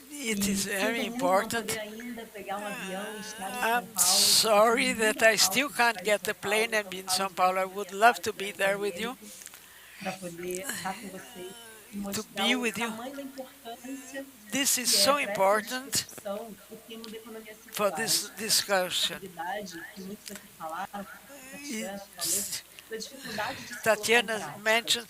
It is very important. I'm sorry that I still can't get the plane and be in São Paulo. I would love to be there with you. to be with you. This is que so para essa important discussão o tema da economia for circular, this da discussion. dificuldade que muitos aqui falaram, que a Tatiana falou, da dificuldade de se colocar em Tatiana prática. mentioned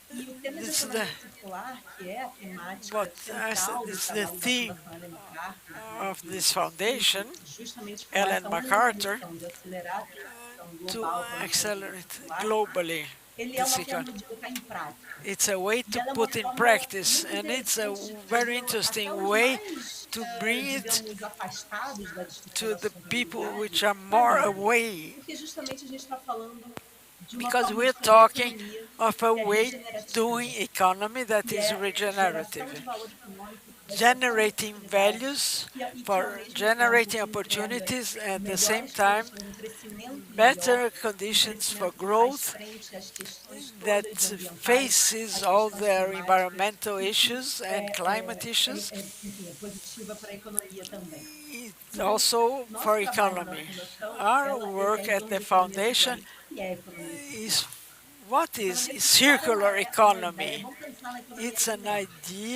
E o tema de this is economia circular, que é a temática what central do is the trabalho da theme Fundação Ellen MacArthur, of this foundation, justamente com Ellen essa única MacArthur, missão de acelerar a transição to global para a economia accelerate circular, globally. ele é uma forma de botar em prática. It's a way to E ela é uma put in forma practice, muito and it's a interessante de very trazer interesting até os way mais, to bring it digamos, afastados da discussão to da the people which sustentabilidade are para more dentro. away, Porque justamente a gente está falando de uma because forma we're de fazer talking economia of a que é way regenerativa, doing economy that que is é regenerative, geração de valor econômico das generating oportunidades values e que ao for mesmo generating tempo entrega opportunities, at the same melhores time condições, um crescimento melhor, better conditions for crescimento que faz growth frente às questões that todas ambientais, faces às all questões their climáticas environmental e que issues and climate issues, enfim, é positiva para a economia também. it's Então, also nosso for trabalho na economy. Fundação, Our ele é work em at torno the de economia circular. foundation E o que é economia circular? is what is Economia circular circular é uma ideia, economy. vamos pensar na economia It's an linear.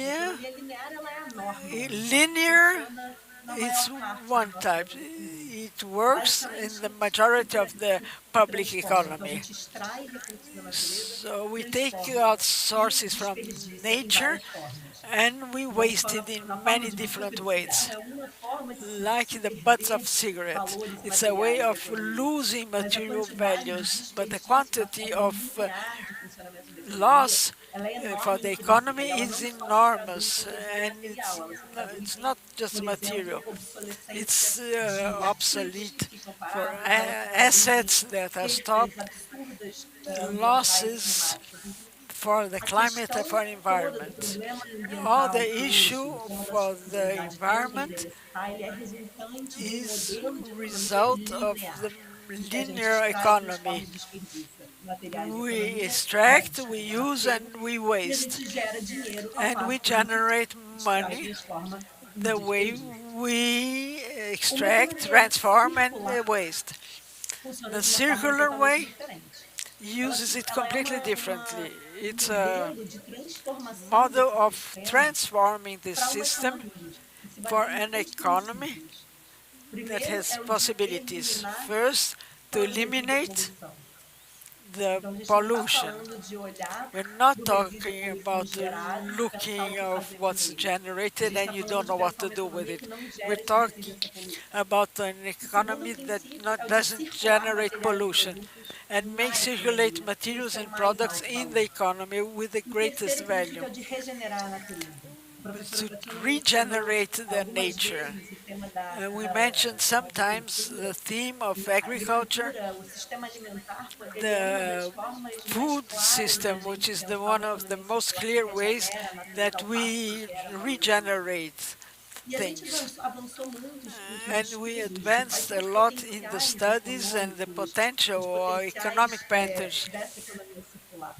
A idea, economia linear ela é a norma, hoje, linear, funciona na it's maior parte da one nossa type. economia. It works in the majority of the public Transforma. Então, a economy. gente extrai recursos da natureza, So we take transforma out e sources from desperdiça em nature várias formas. and we waste it in Na forma many de different manufa de ways, cigarro, é uma forma de like the butts of perder cigarettes. valores It's a way materiais da of economia. losing Mas a material quantidade de values, but the desperdício na quantity forma of linear de funcionamento da economia, loss ela é for enorme the e economy infinita, e ela is não só se enormous, traduz em and material, ela se traduz it's em, not just por material. exemplo, obsolescência It's de ativos obsolete que ficam for parados, ela se traduz assets em that are perdas stopped, absurdas ambientais e losses climáticas. Então, for the a climate and questão for toda do environment. problema All ambiental the que hoje issue o Plano da for the Sustentabilidade environment pretende endereçar, ele é resultante de um is modelo de economia result of linear, the em que a gente linear extrai, transforma economy. e desperdiça materiais de We economia, extract, we de use, natureza, and we e a waste, gente gera dinheiro ao and we passo que a gente generate extrai, money transforma e the way desperdiça. we Uma extract, economia transform, and circular waste. funciona The de uma forma circular totalmente way diferente. uses it completely differently. It's Um a modelo de transformação model desse of sistema transforming the para uma system economia que se for baseia em an três economy princípios. that Primeiro has é o de possibilities. eliminar First, to todo o resíduo da eliminate poluição. the Então, a gente não está pollution. falando de olhar We're not para o resíduo da talking poluição about gerado e pensar o looking que of fazer com what's ele. A generated gente and está you falando don't de know what pensar to uma do with economia it. que não We're gere e talking reduz essa poluição. about an O segundo economy that princípio é o de doesn't circular generate materiais e pollution produtos and na make circulate economia, materials isso é and o mais products alto in valor. the economy with the O greatest terceiro princípio value, é o de regenerar a natureza. A professora to Tatiana mencionou regenerate the algumas nature. vezes o tema da We mentioned sometimes agricultura. the theme of E a agriculture, agricultura, o sistema alimentar, ele é uma das the formas mais food claras da system, gente which is the pensar one uma of the economia most circular que clear ways regenera a natureza that ao passo que we gera valor econômico. regenerate E a gente things. avançou muito nos And we estudos de quais advanced são a os lot in the potenciais studies and the econômicos, potential os or economic potenciais potential dessa economia circular.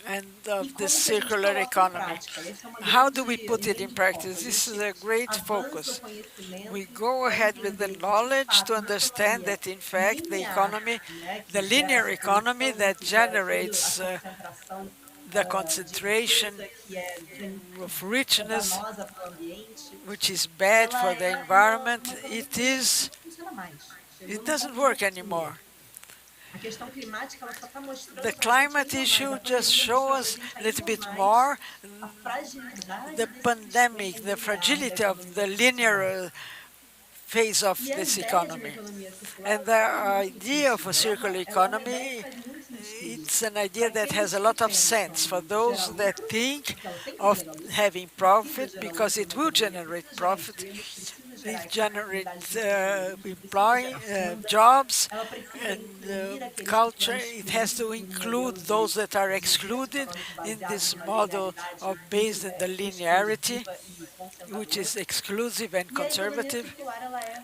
and E of the como que a gente circular coloca em economy. prática? Esse é How do we um put it in grande foco. practice? A This is gente a great avança o focus. conhecimento We go para ahead with the entender que, de knowledge to fato, uma understand economia that, in fact, the linear, economy, né, que the gera linear essa economy poluição, that que gera toda a generates concentração the de concentration riqueza, que é of richness, danosa para o ambiente, which is bad ela for the é environment, uma economia it que não funciona mais. Chegou it num doesn't ponto de work ruptura. anymore. A questão climática ela só está mostrando The para a gente climate ainda issue mais, a just pandemia shows deixou a us gente a little ainda bit mais more a fragilidade the desse pandemic, sistema the linear da fragility of economia the circular. linear phase of E a this ideia de uma economy. economia circular And the faz muito idea of a sentido. circular Ela é uma ideia que economy, faz muito sentido. it's an idea Para that has aqueles a que lot of pensam sense for em those gerar that lucro, think porque ela tem que of gerar lucro, having precisa profit gerar because lucro it uma will economia, generate precisa gerar profit. emprego, precisa It gerar generates atividade de desenvolvimento, precisa employ gerar renda, jobs ela precisa and incluir aqueles que culture. estão It has to excluídos no include modelo those that are de excluded desenvolvimento in baseado this numa model linearidade of muito based on the linearity, exclusiva e which concentradora. is exclusive and E a economia conservative. circular ela é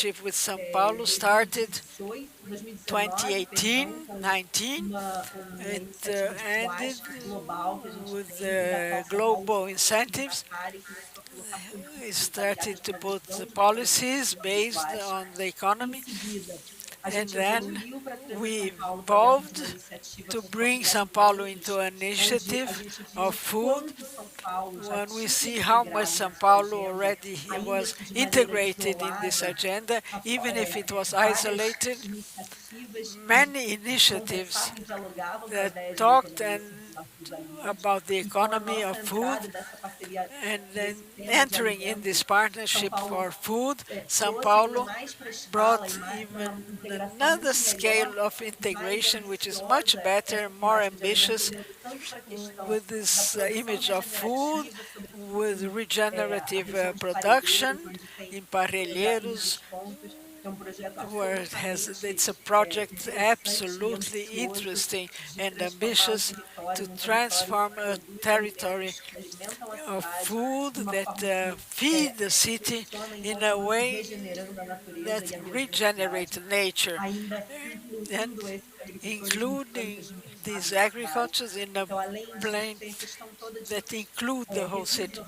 partnership with São Paulo started 2018-19. It ended with global incentives started to put policies based on the economy, and then we evolved to bring São Paulo into an initiative of food. When we see how much São Paulo already was integrated in this agenda, even if it was isolated, many initiatives that talked about the economy of food, and then entering in this partnership for food, São Paulo brought even another scale of integration, which is much better, more ambitious, with this image of food, with regenerative production in Parelheiros, where it's a project absolutely interesting and ambitious to transform a territory of food that feed the city in a way that regenerates nature, and including these agricultures in a plan that include the whole city.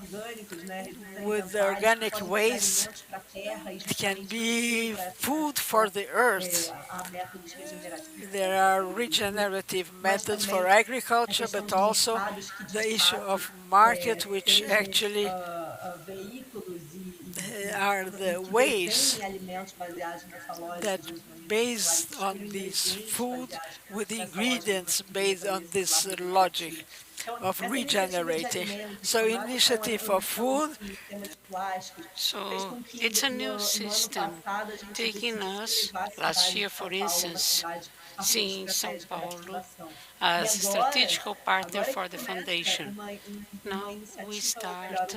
With organic waste, it can be food for the earth. There are regenerative methods for agriculture, but also the issue of market, which actually are the ways that based on this food with ingredients based on this logic of regenerating. So initiative for food. So it's a new system taking us last year, for instance, seeing São Paulo as a strategic partner for the foundation. Now we start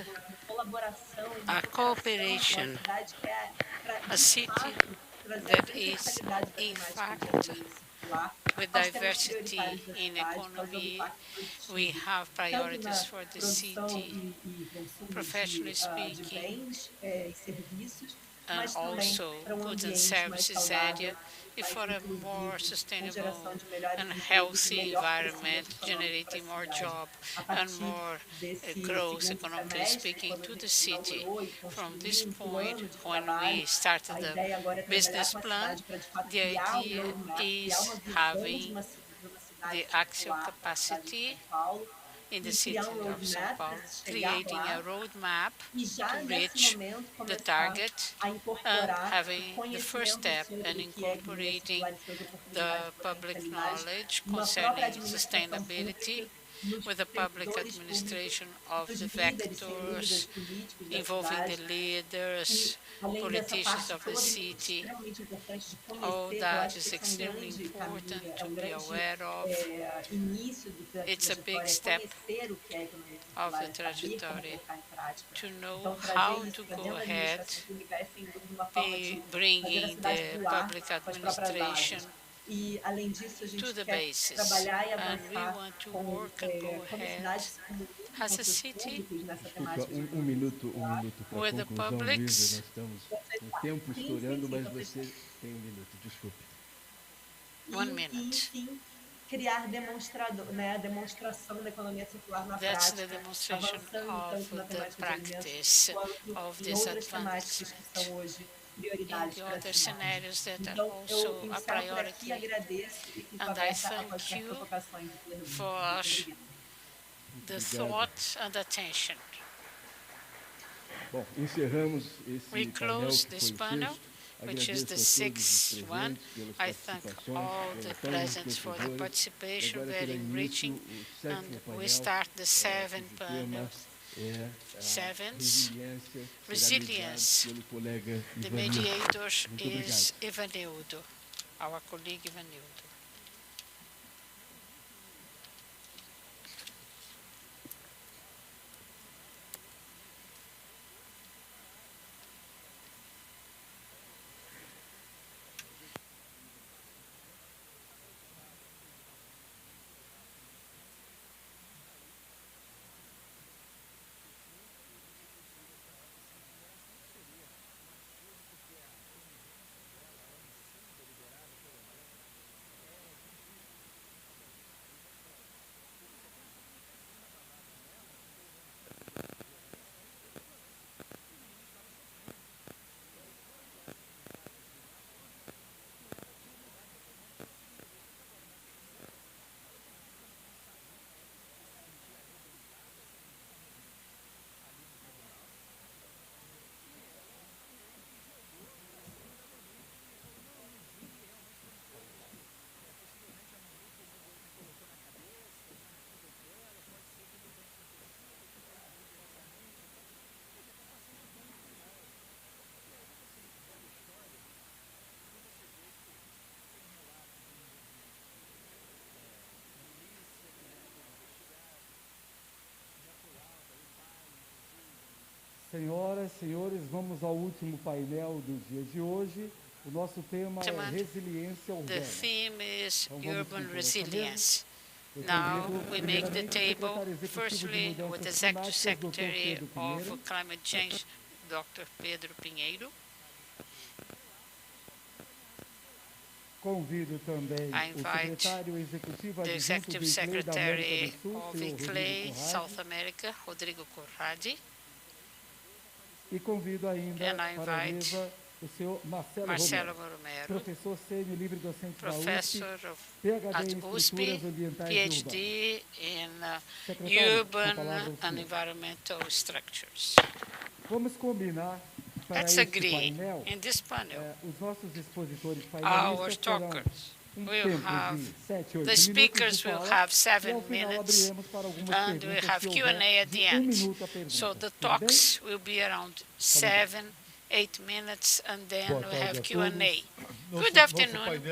a cooperation, a city that is in fact with diversity in economy. We have priorities for the city, professionally speaking, and also goods and services area, for a more sustainable and healthy environment, generating more job and more growth, economically speaking, to the city. From this point, when we started the business plan, the idea is having the actual capacity in the city of São Paulo, creating a roadmap to reach the target and having the first step and incorporating the public knowledge concerning sustainability with the public administration of the vectors, involving the leaders, politicians of the city. All that is extremely important to be aware of. It's a big step of the trajectory to know how to go ahead, bringing the public administration to the basis. And we want to work and go ahead as a city Desculpa, minuto para with the conclusão, publics. Luísa. Nós estamos com o tempo estourando, mas você tem minuto, desculpe. 1 minute. Criar demonstração da economia circular na That's prática, the demonstration avançando of the practice of em this outras temáticas que advancement são hoje in prioridades the para a other cidade. scenarios that are Então, also eu a encerro por aqui, priority. agradeço e fico And I aberta a thank quaisquer you provocações e perguntas. for Muito the Obrigado. thought and attention. Bom, encerramos esse We painel, close que this foi o panel, sexto. which is Agradeço the a todos os sixth one. presentes pelas I thank participações, all the pela tão presents for the enriquecedora. participation, Agora very terá início enriching. o sétimo And painel, we start the seventh cujo tema panel. é a Sevens. resiliência, será mediado Resilience. pelo colega The Ivanildo. mediator Muito is obrigado. Ivanildo, our colleague Ivanildo. Senhoras, senhores, vamos ao último painel do dia de hoje. O nosso tema é resiliência urbana. The theme is urban resilience. Now we make the table, firstly, with the Executive Secretary of Climate Change, Dr. Pedro Pinheiro. Convido também o secretário executivo adjunto do ICLEI South America, Rodrigo Corradi. E convido ainda para a mesa o senhor Marcelo Romero, professor sênior livre docente da USP, PhD em estruturas ambientais PhD in urban and environmental structures. Vamos combinar para Let's agree painel, in this panel. Os nossos expositores Our talkers will have, the speakers will have 7 minutes, and we have Q&A at the end. So the talks will be around 7, 8 minutes, and then we have Q&A. Good afternoon.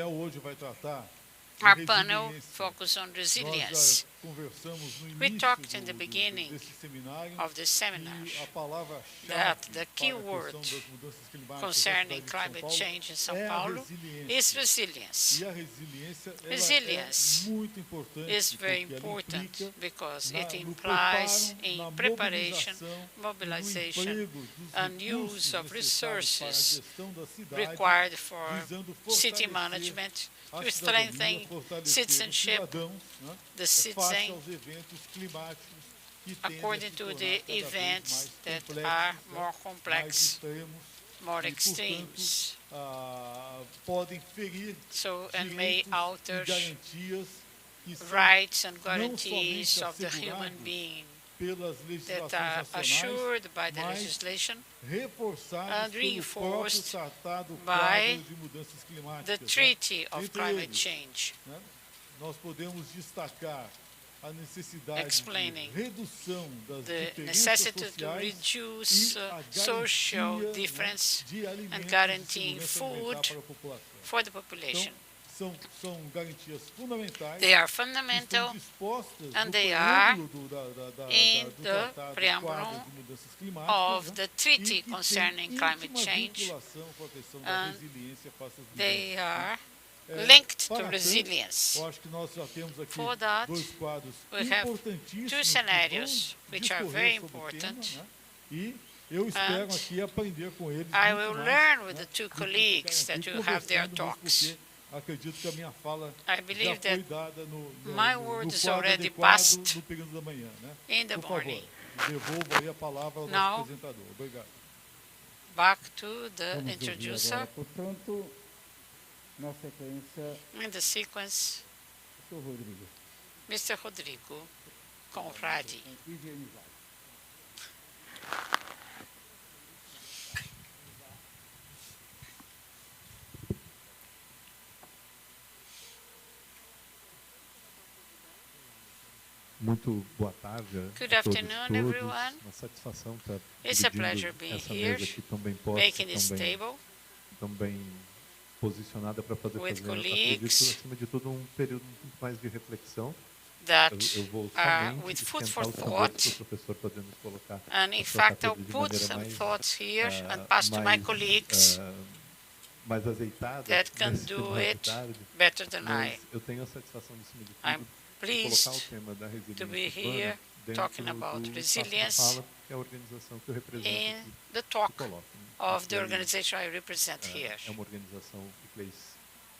Our panel focuses on resilience. We talked in the beginning of the seminar that the key word concerning climate change in São Paulo is resilience. Resilience is very important because it implies in preparation, mobilization, and use of resources required for city management to strengthen citizenship, the citizen, according to the events that are more complex, more extremes, so and may alter rights and guarantees of the human being that are assured by the legislation and reinforced by the Treaty of Climate Change, explaining the necessity to reduce social difference and guaranteeing food for the population. They are fundamental, and they are in the preamble of the treaty concerning climate change, and they are linked to resilience. For that, we have 2 scenarios which are very important, and I will learn with the 2 colleagues that will have their talks. I believe that my word is already passed in the morning. Now, back to the introducer. In the sequence, Mr. Rodrigo Conradi. Muito boa tarde Good afternoon, everyone. Uma satisfação estar It's a pleasure being here, aqui tão bem posta, making this table tão bem posicionada para fazer colleagues, acredito, acima de tudo, período muito mais de reflexão. That eu vou with food for o thought, professor poder nos colocar and in fact I'll put some thoughts here and pass to my colleagues mais azeitado that can do it better than I. Eu tenho a satisfação de cima de tudo I'm pleased colocar o tema da resiliência to be here talking about resilience que é a organização que eu represento in the talk of the organization I represent here. É uma organização que fez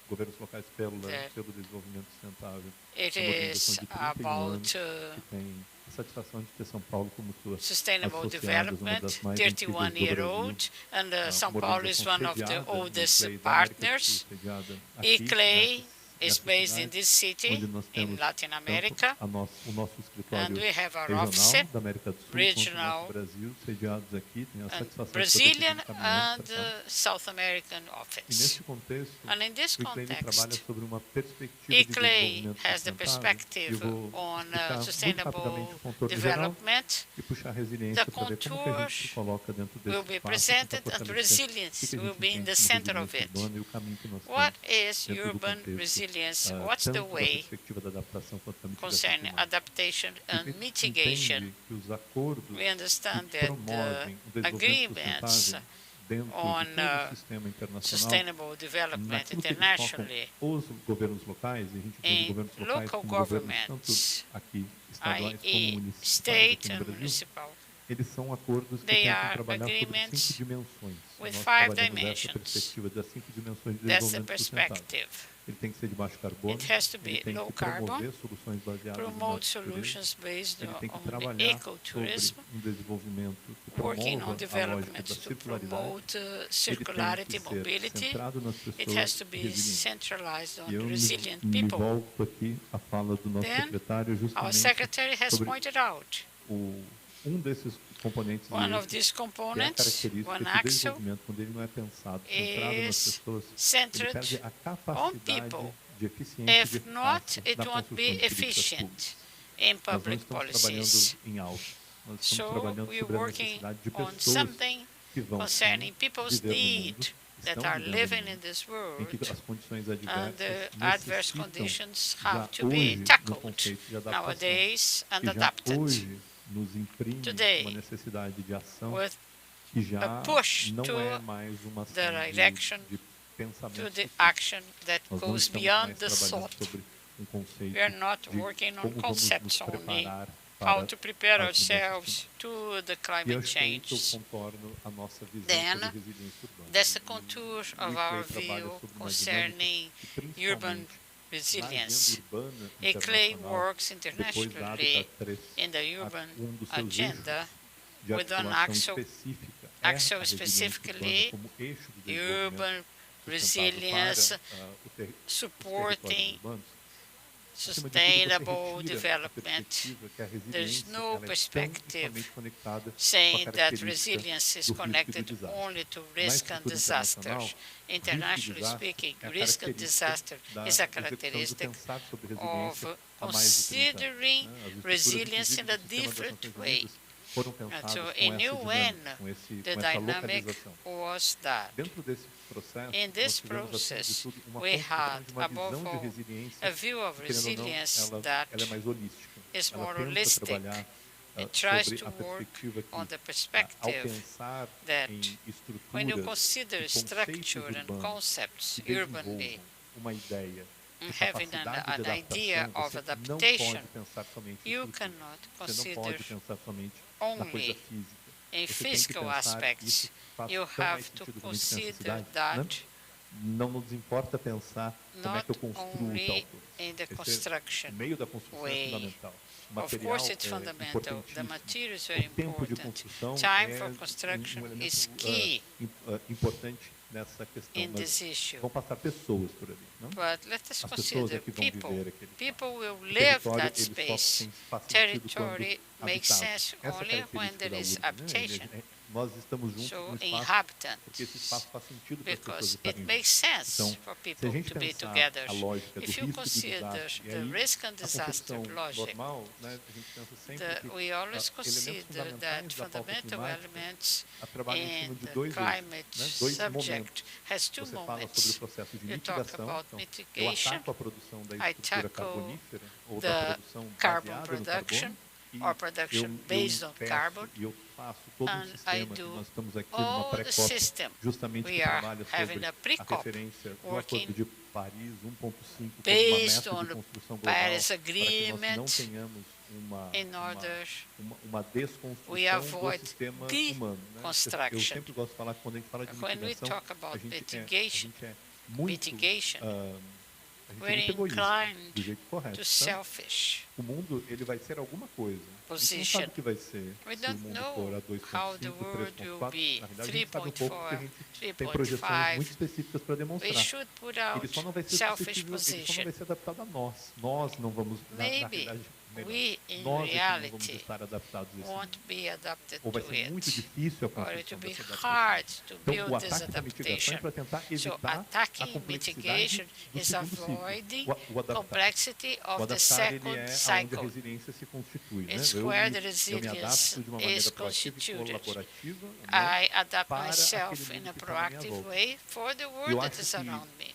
governos locais pelo desenvolvimento sustentável. It is about que tem a satisfação de ter São Paulo como sua sustainable development, 31-year-old, and São Paulo is one of the oldest partners. ICLEI is based in this city in Latin America, and we have our office, regional, and Brazilian and South American office. And in this context, ICLEI has the perspective on sustainable development. The contours will be presented, and resilience will be in the center of it. What is urban resilience? resilience, what's the tanto da way perspectiva da adaptação quanto da mitigação concerning climática. adaptation and A gente mitigation? entende que os acordos We understand que that promovem o desenvolvimento agreements sustentável dentro on de todo o sistema internacional, sustainable development naquilo que eles internationally focam os governos locais, e a gente entende in governos locais local como governos tanto governments, aqui estaduais como i.e. municipais state aqui no and Brasil, municipal, eles são acordos que they tentam are trabalhar sobre 5 agreements dimensões. with Nós 5 trabalhamos essa dimensions. perspectiva das 5 dimensões de That's the desenvolvimento sustentável. perspective. Ele tem que ser de baixo carbono, It has to ele be tem low que carbon, promover soluções baseadas na promote natureza, solutions based ele tem que on trabalhar ecotourism, sobre um desenvolvimento que working promova on a development lógica da to circularidade. promote Ele circularity, tem que ser mobility. centrado nas It pessoas has to be resilientes. centralized on E eu resilient me people. volto aqui à fala do nosso Then, secretário our justamente secretary has sobre pointed out desses componentes one e of these que é a components, característica one que o axle, desenvolvimento, quando ele não é pensado, centrado nas is pessoas, ele centered perde a on capacidade people. de eficiência e de If not, eficácia it na won't construção be de políticas efficient públicas. in Nós não public estamos policies. trabalhando em alto, nós estamos So trabalhando we're sobre a working necessidade de on pessoas something que vão concerning people's viver no mundo, need that estão are vivendo living no in mundo, this em world, que as condições and the adversas adverse necessitam conditions já have to hoje be no tackled conceito de adaptação, nowadays and que já adapted. hoje nos imprime Today, uma necessidade de ação with que já a push não to é mais uma ação the direction de pensamento to the suficiente. action that Nós não goes estamos beyond mais the trabalhando thought. sobre conceito We are not de working on como vamos nos concepts only, preparar how para to prepare as mudanças ourselves to the E climate acho que é aí que eu change. contorno a nossa visão Then, sobre resiliência urbana. that's the contour of Isso our aí trabalha view sobre uma concerning dinâmica urban que, resilience. na agenda urbana A clay internacional, works depois da internationally Habitat 3, in the urban dos seus agenda eixos de with an articulação axle, específica é a resiliência specifically urbana como eixo do desenvolvimento urban sustentável resilience, para os territórios supporting urbanos. sustainable development. There's no perspective saying that resilience is connected only to risk and disasters. Internationally speaking, risk and disaster is a characteristic of considering resilience in a different way. So in UN, the dynamic was that in this process we had, above all, a view of resilience that is more holistic. It tries to work on the perspective that when you consider structure and concepts urbanly, having an idea of adaptation, you cannot consider only in physical aspects. You have to consider that não nos importa pensar como é que eu construo only tal in the coisa. construction O meio da construção é way. fundamental. O Of material course, it's fundamental. The importantíssimo. material is very O tempo de important. construção Time é for construction elemento is key importante nessa questão. in this issue. Vão passar pessoas por ali, não? But let us As pessoas consider é que vão people. viver aquele People will O live território, that ele só space. faz sentido Territory quando makes habitado. sense Essa only when característica there da is urbe, né? habitation. Nós estamos juntos So no espaço inhabitant, porque esse espaço faz sentido para as pessoas because estarem it makes juntas. sense Então, for se a people gente to be pensar together. a lógica do If you risco e do consider desastre, e the aí risk and a disaster concepção logic, normal, né, a gente pensa sempre que we always elementos consider fundamentais that da pauta fundamental climática elements trabalham em in cima de the dois climate eixos, né, dois subject momentos. has two Você fala sobre o moments. processo de You talk mitigação, about então, eu mitigation. ataco a produção da I estrutura tackle carbonífera ou da the produção carbon baseada no production carbono e or production based on peço carbon. e eu faço todo And sistema que I do nós estamos aqui all numa the Pré system. Cop, justamente We que are trabalha having sobre a Pré a Cop referência do working Acordo de Paris 1.5 como uma based meta on de the construção global Paris para que nós Agreement não tenhamos in order uma desconstrução we avoid do sistema the humano. Né? Eu construction. sempre gosto de falar que quando a gente fala de When we mitigação, talk about a gente mitigation, é muito mitigation, a gente é we're muito egoísta, inclined do jeito correto. to Tá? selfish O mundo ele vai ser alguma coisa. A gente não position. sabe o que vai ser We se o don't mundo know for a how the 2.5, world will 3.4. be Na verdade, a gente sabe um pouco porque a 3.4, gente tem projeções muito 3.5. específicas para We demonstrar. should put Ele out só não vai ser selfish suscetível, ele só não position. vai ser adaptado a nós. Nós não vamos, na Maybe realidade, melhor. we, in Nós é que não vamos reality, estar adaptados a esse mundo. won't be adapted Ou vai to ser muito it, difícil a or it construção will be dessa hard adaptação. to Então, build o this ataque da mitigação é adaptation. para tentar So evitar a attacking complexidade mitigation do is segundo ciclo. avoiding O adaptar. complexity O of the adaptar ele second é onde a cycle. resiliência se constitui. Né? It's Eu where the me resilience adapto de uma maneira is proativa e constituted. colaborativa, né, I adapt para myself aquele in mundo a que está à minha proactive volta. way for the Eu world that acho is que around me.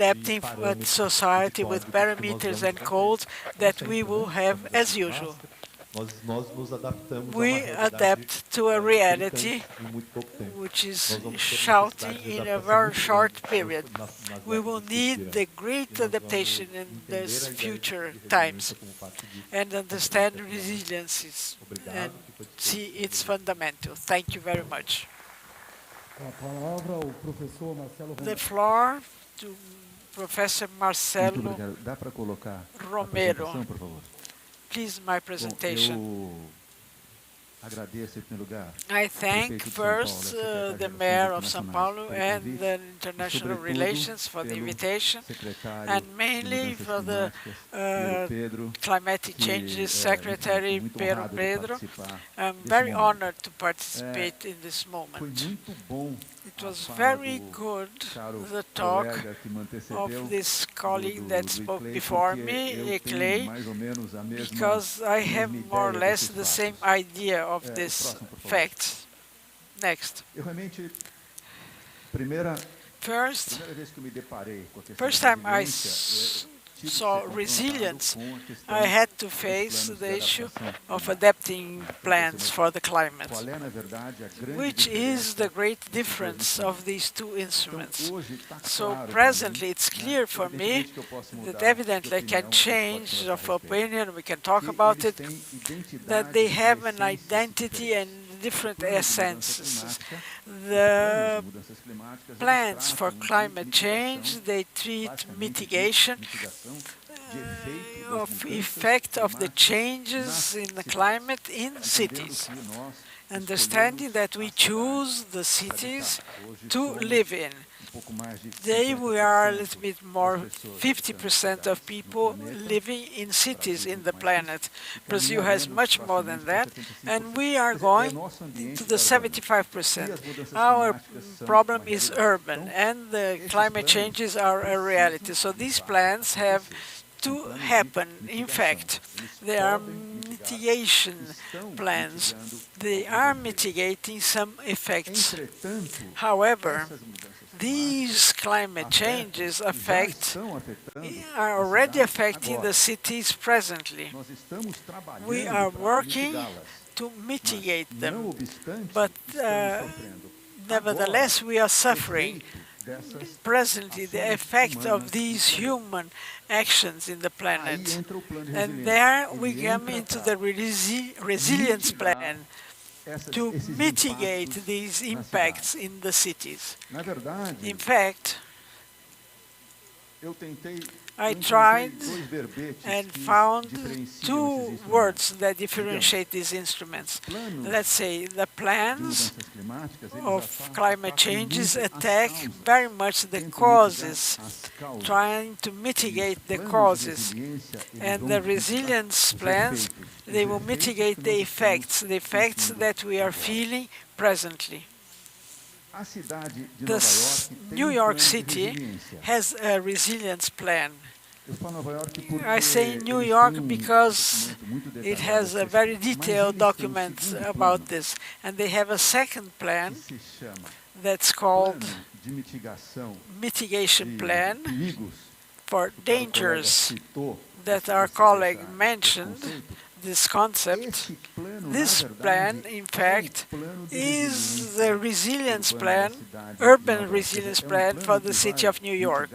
adapting society with parameters and codes that we will have as usual. We adapt to a reality which is shouting in a very short period. We will need the great adaptation in these future times and understand resiliences and see its fundamental. Thank you very much. The floor to Professor Marcelo Dá para colocar Romero. a por favor? Please, my presentation. Agradeço em primeiro lugar. I thank first the Mayor of São Paulo and the International Relations for the invitation, and mainly for the Climatic Change Secretary Pedro. I'm very honored to participate in this moment. It was very good, the talk of this colleague that spoke before me, Clay, because I have more or less the same idea of this fact. Next. First time I saw resilience, I had to face the issue of adapting plans for the climate, which is the great difference of these two instruments. So presently it's clear for me that evidently I can change of opinion, we can talk about it, that they have an identity and different essences. The plans for climate change, they treat mitigation of effect of the changes in the climate in cities, understanding that we choose the cities to live in. Today we are a little bit more, 50% of people living in cities in the planet. Brazil has much more than that, and we are going to the 75%. Our problem is urban, and the climate changes are a reality. So these plans have to happen. In fact, they are mitigation plans. They are mitigating some effects. However, these climate changes are already affecting the cities presently. We are working to mitigate them, but nevertheless we are suffering presently the effect of these human actions in the planet. And there we come into the resilience plan to mitigate these impacts in the cities. In fact, I tried and found two words that differentiate these instruments. Let's say the plans of climate changes attack very much the causes, trying to mitigate the causes. And the resilience plans, they will mitigate the effects that we are feeling presently. New York City has a resilience plan. I say New York because it has a very detailed document about this. And they have a second plan that's called mitigation plan for dangers that our colleague mentioned. This concept, this plan, in fact, is the resilience plan, urban resilience plan for the city of New York.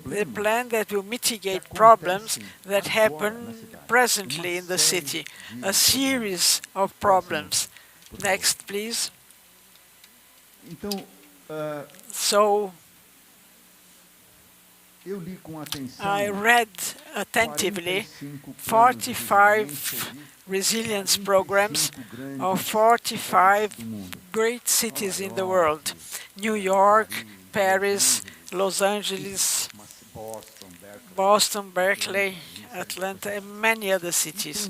The plan that will mitigate problems that happen presently in the city, a series of problems. Next, please. So, I read attentively 45 resilience programs of 45 great cities in the world: New York, Paris, Los Angeles, Boston, Berkeley, Atlanta, and many other cities.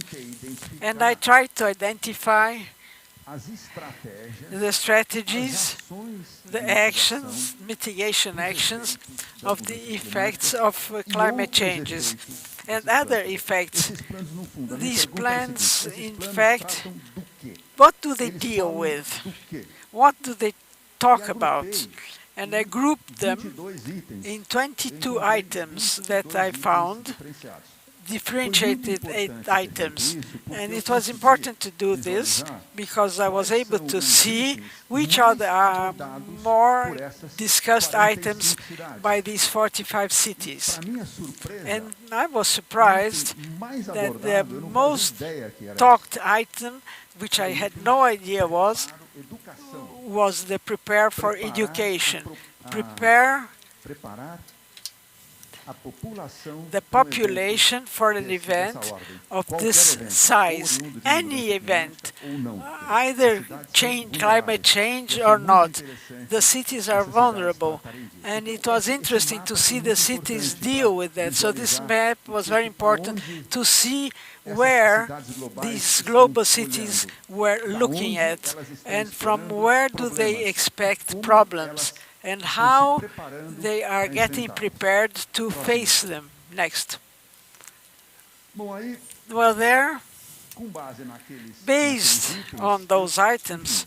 And I tried to identify the strategies, the actions, mitigation actions of the effects of climate changes and other effects. These plans, in fact, what do they deal with? What do they talk about? And I grouped them in 22 items that I found, differentiated 8 items. And it was important to do this because I was able to see which are the more discussed items by these 45 cities. And I was surprised that the most talked item, which I had no idea was the prepare for education. Prepare the population for an event of this size, any event, either climate change or not. The cities are vulnerable, and it was interesting to see the cities deal with that. So this map was very important to see where these global cities were looking at, and from where do they expect problems, and how they are getting prepared to face them next. Well, there, based on those items,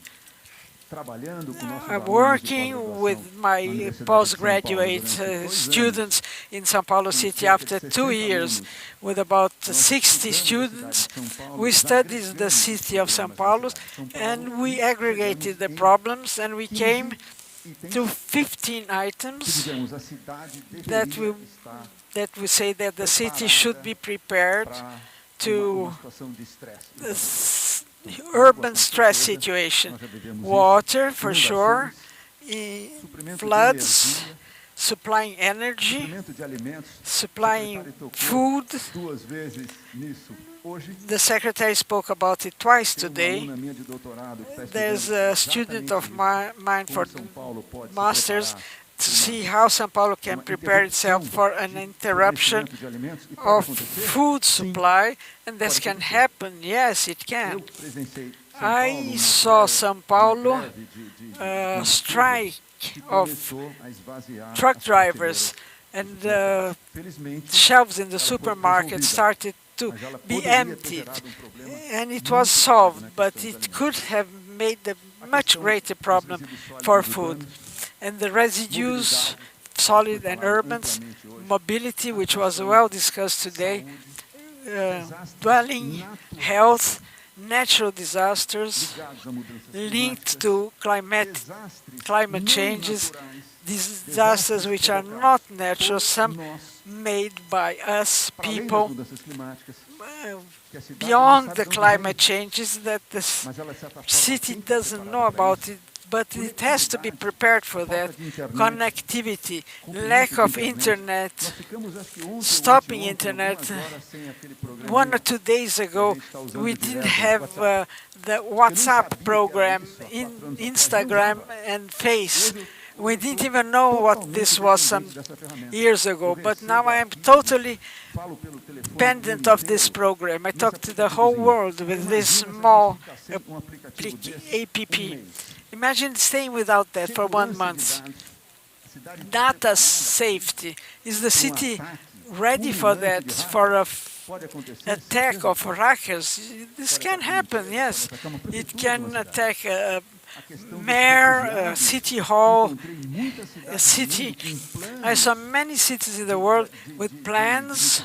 I'm working with my postgraduate students in São Paulo City after 2 years. With about 60 students, we studied the city of São Paulo, and we aggregated the problems, and we came to 15 items that we say that the city should be prepared to urban stress situation. Water, for sure, floods, supplying energy, supplying food. The Secretary spoke about it twice today. There's a student of mine for Masters to see how São Paulo can prepare itself for an interruption of food supply, and this can happen. Yes, it can. I saw São Paulo strike of truck drivers, and shelves in the supermarket started to be emptied, and it was solved, but it could have made a much greater problem for food. And the residues, solid and urban, mobility, which was well discussed today, dwelling, health, natural disasters linked to climate changes, disasters which are not natural, some made by us people, beyond the climate changes that the city doesn't know about it, but it has to be prepared for that. Connectivity, lack of internet, stopping internet. 1 or 2 days ago, we didn't have the WhatsApp program, Instagram and Face. We didn't even know what this was some years ago, but now I am totally dependent of this program. I talk to the whole world with this small app. Imagine staying without that for 1 month. Data safety. Is the city ready for that, for an attack of hackers? This can happen, yes. It can attack a mayor, a city hall, a city. I saw many cities in the world with plans,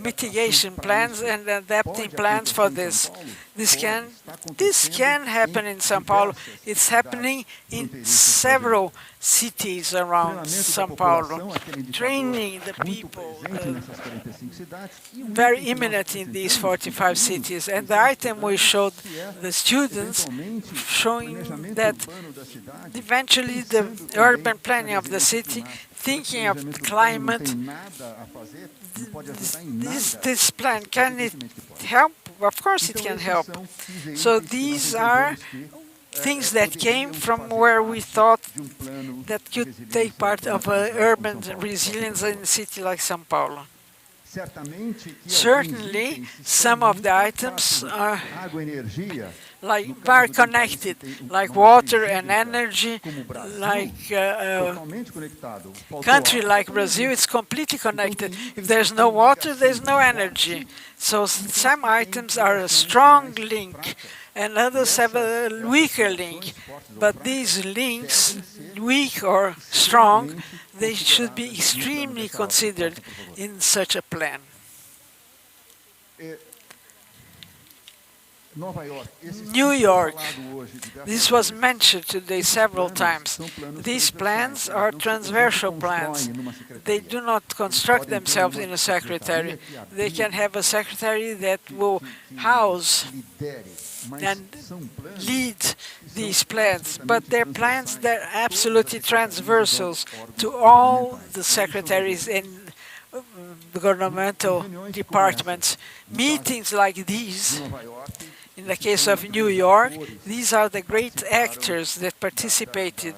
mitigation plans and adapting plans for this. This can happen in São Paulo. It's happening in several cities around São Paulo. Training the people, very imminent in these 45 cities. And the item we showed the students, showing that eventually the urban planning of the city, thinking of the climate, this plan, can it help? Of course it can help. So these are things that came from where we thought that could take part of urban resilience in a city like São Paulo. Certainly, some of the items are very connected, like water and energy, like a country like Brazil, it's completely connected. If there's no water, there's no energy. So some items are a strong link, and others have a weaker link. But these links, weak or strong, they should be extremely considered in such a plan. New York, this was mentioned today several times. These plans are transversal plans. They do not construct themselves in a secretary. They can have a secretary that will house and lead these plans, but they're plans that are absolutely transversals to all the secretaries and governmental departments. Meetings like these, in the case of New York, these are the great actors that participated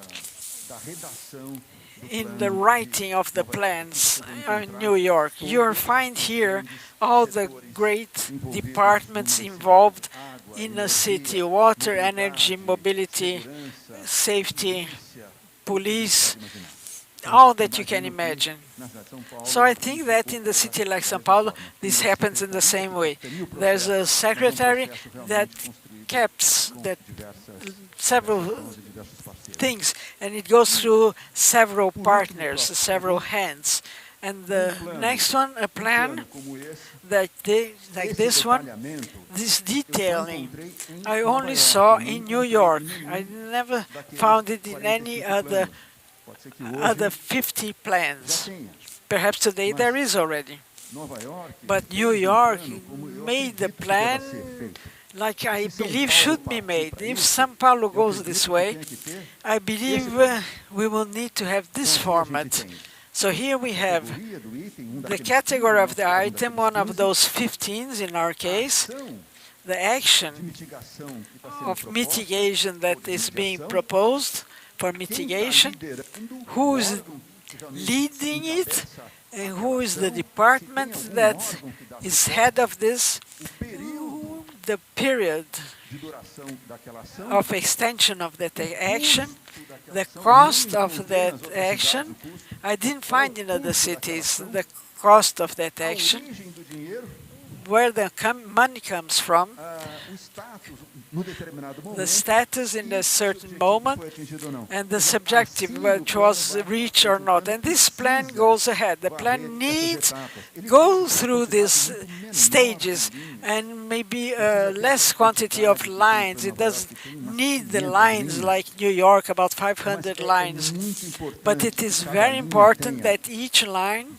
in the writing of the plans in New York. You'll find here all the great departments involved in a city: water, energy, mobility, safety, police, all that you can imagine. So I think that in the city like São Paulo, this happens in the same way. There's a secretary that keeps several things, and it goes through several partners, several hands. And the next one, a plan like this one, this detailing, I only saw in New York. I never found it in any other 50 plans. Perhaps today there is already. But New York made the plan like I believe should be made. If São Paulo goes this way, I believe we will need to have this format. So here we have the category of the item, one of those 15s in our case, the action of mitigation that is being proposed for mitigation, who is leading it, and who is the department that is head of this, the period of extension of that action, the cost of that action. I didn't find in other cities the cost of that action, where the money comes from, the status in a certain moment, and the subjective, which was reached or not. And this plan goes ahead. The plan needs go through these stages, and maybe less quantity of lines. It doesn't need the lines like New York, about 500 lines. But it is very important that each line,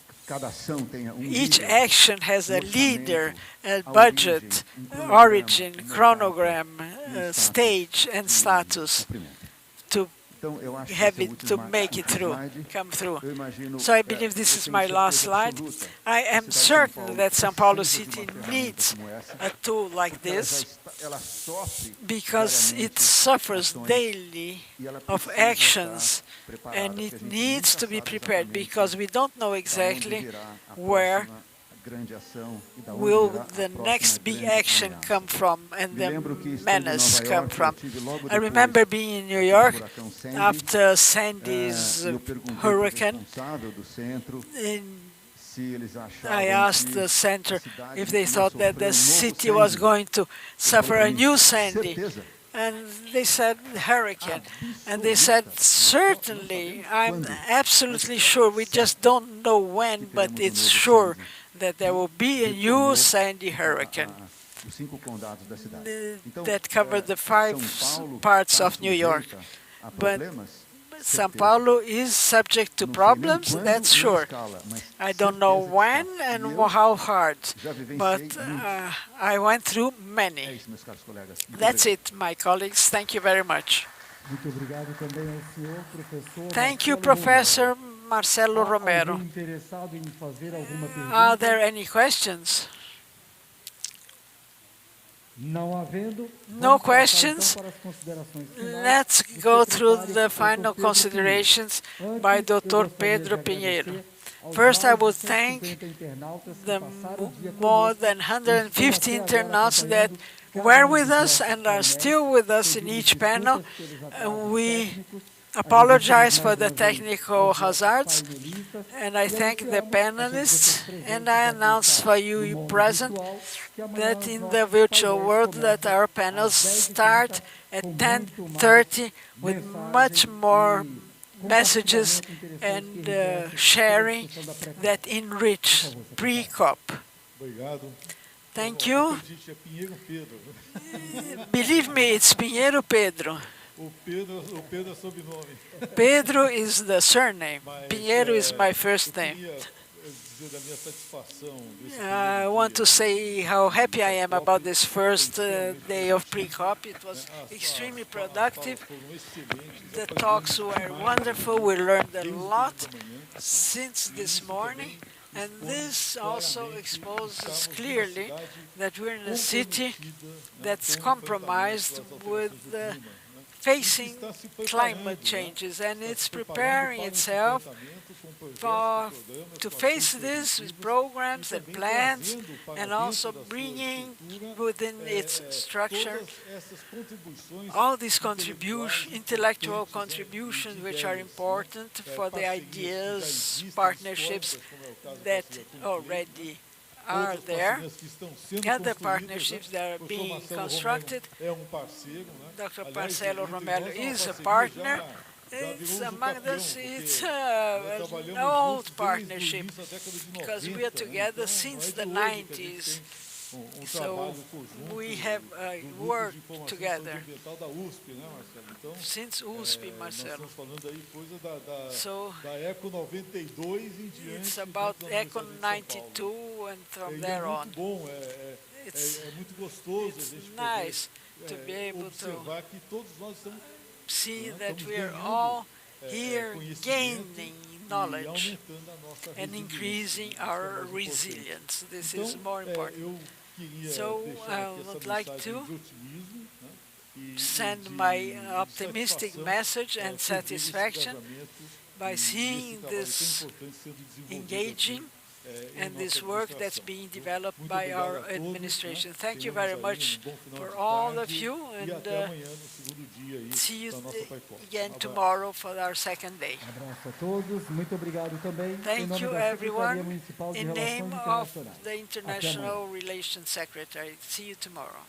each action has a leader, a budget, origin, chronogram, stage, and status to have it, to make it come through. So I believe this is my last slide. I am certain that São Paulo City needs a tool like this because it suffers daily of actions, and it needs to be prepared because we don't know exactly where will the next big action come from and the menace come from. I remember being in New York after Sandy's hurricane, and I asked the center if they thought that the city was going to suffer a new Sandy. And they said hurricane. And they said, certainly, I'm absolutely sure. We just don't know when, but it's sure that there will be a new Sandy hurricane that covered the 5 parts of New York. But São Paulo is subject to problems, that's sure. I don't know when and how hard, but I went through many. That's it, my colleagues. Thank you very much. Thank you, Professor Marcelo Romero. Are there any questions? No questions? Let's go through the final considerations by Dr. Pedro Pinheiro. First, I would thank the more than 150 internauts that were with us and are still with us in each panel. We apologize for the technical hazards, and I thank the panelists, and I announce for you present that in the virtual world that our panels start at 10:30 with much more messages and sharing that enrich Pré-Cop. Thank you. Believe me, it's Pinheiro Pedro. Pedro is the surname. Pinheiro is my first name. I want to say how happy I am about this first day of Pré-Cop. It was extremely productive. The talks were wonderful. We learned a lot since this morning. And this also exposes clearly that we're in a city that's compromised with facing climate changes, and it's preparing itself to face this with programs and plans, and also bringing within its structure all these intellectual contributions which are important for the ideas, partnerships that already are there, other partnerships that are being constructed. Dr. Marcelo Romero is a partner. It's among us, it's an old partnership because we are together since the 90s. So we have worked together since USP, Marcelo. So it's about ECO 92 and from there on. It's nice to be able to see that we are all here gaining knowledge and increasing our resilience. This is more important. So I would like to send my optimistic message and satisfaction by seeing this engaging and this work that's being developed by our administration. Thank you very much for all of you, and see you again tomorrow for our second day. Thank you, everyone, in name of the International Relations Secretary. See you tomorrow.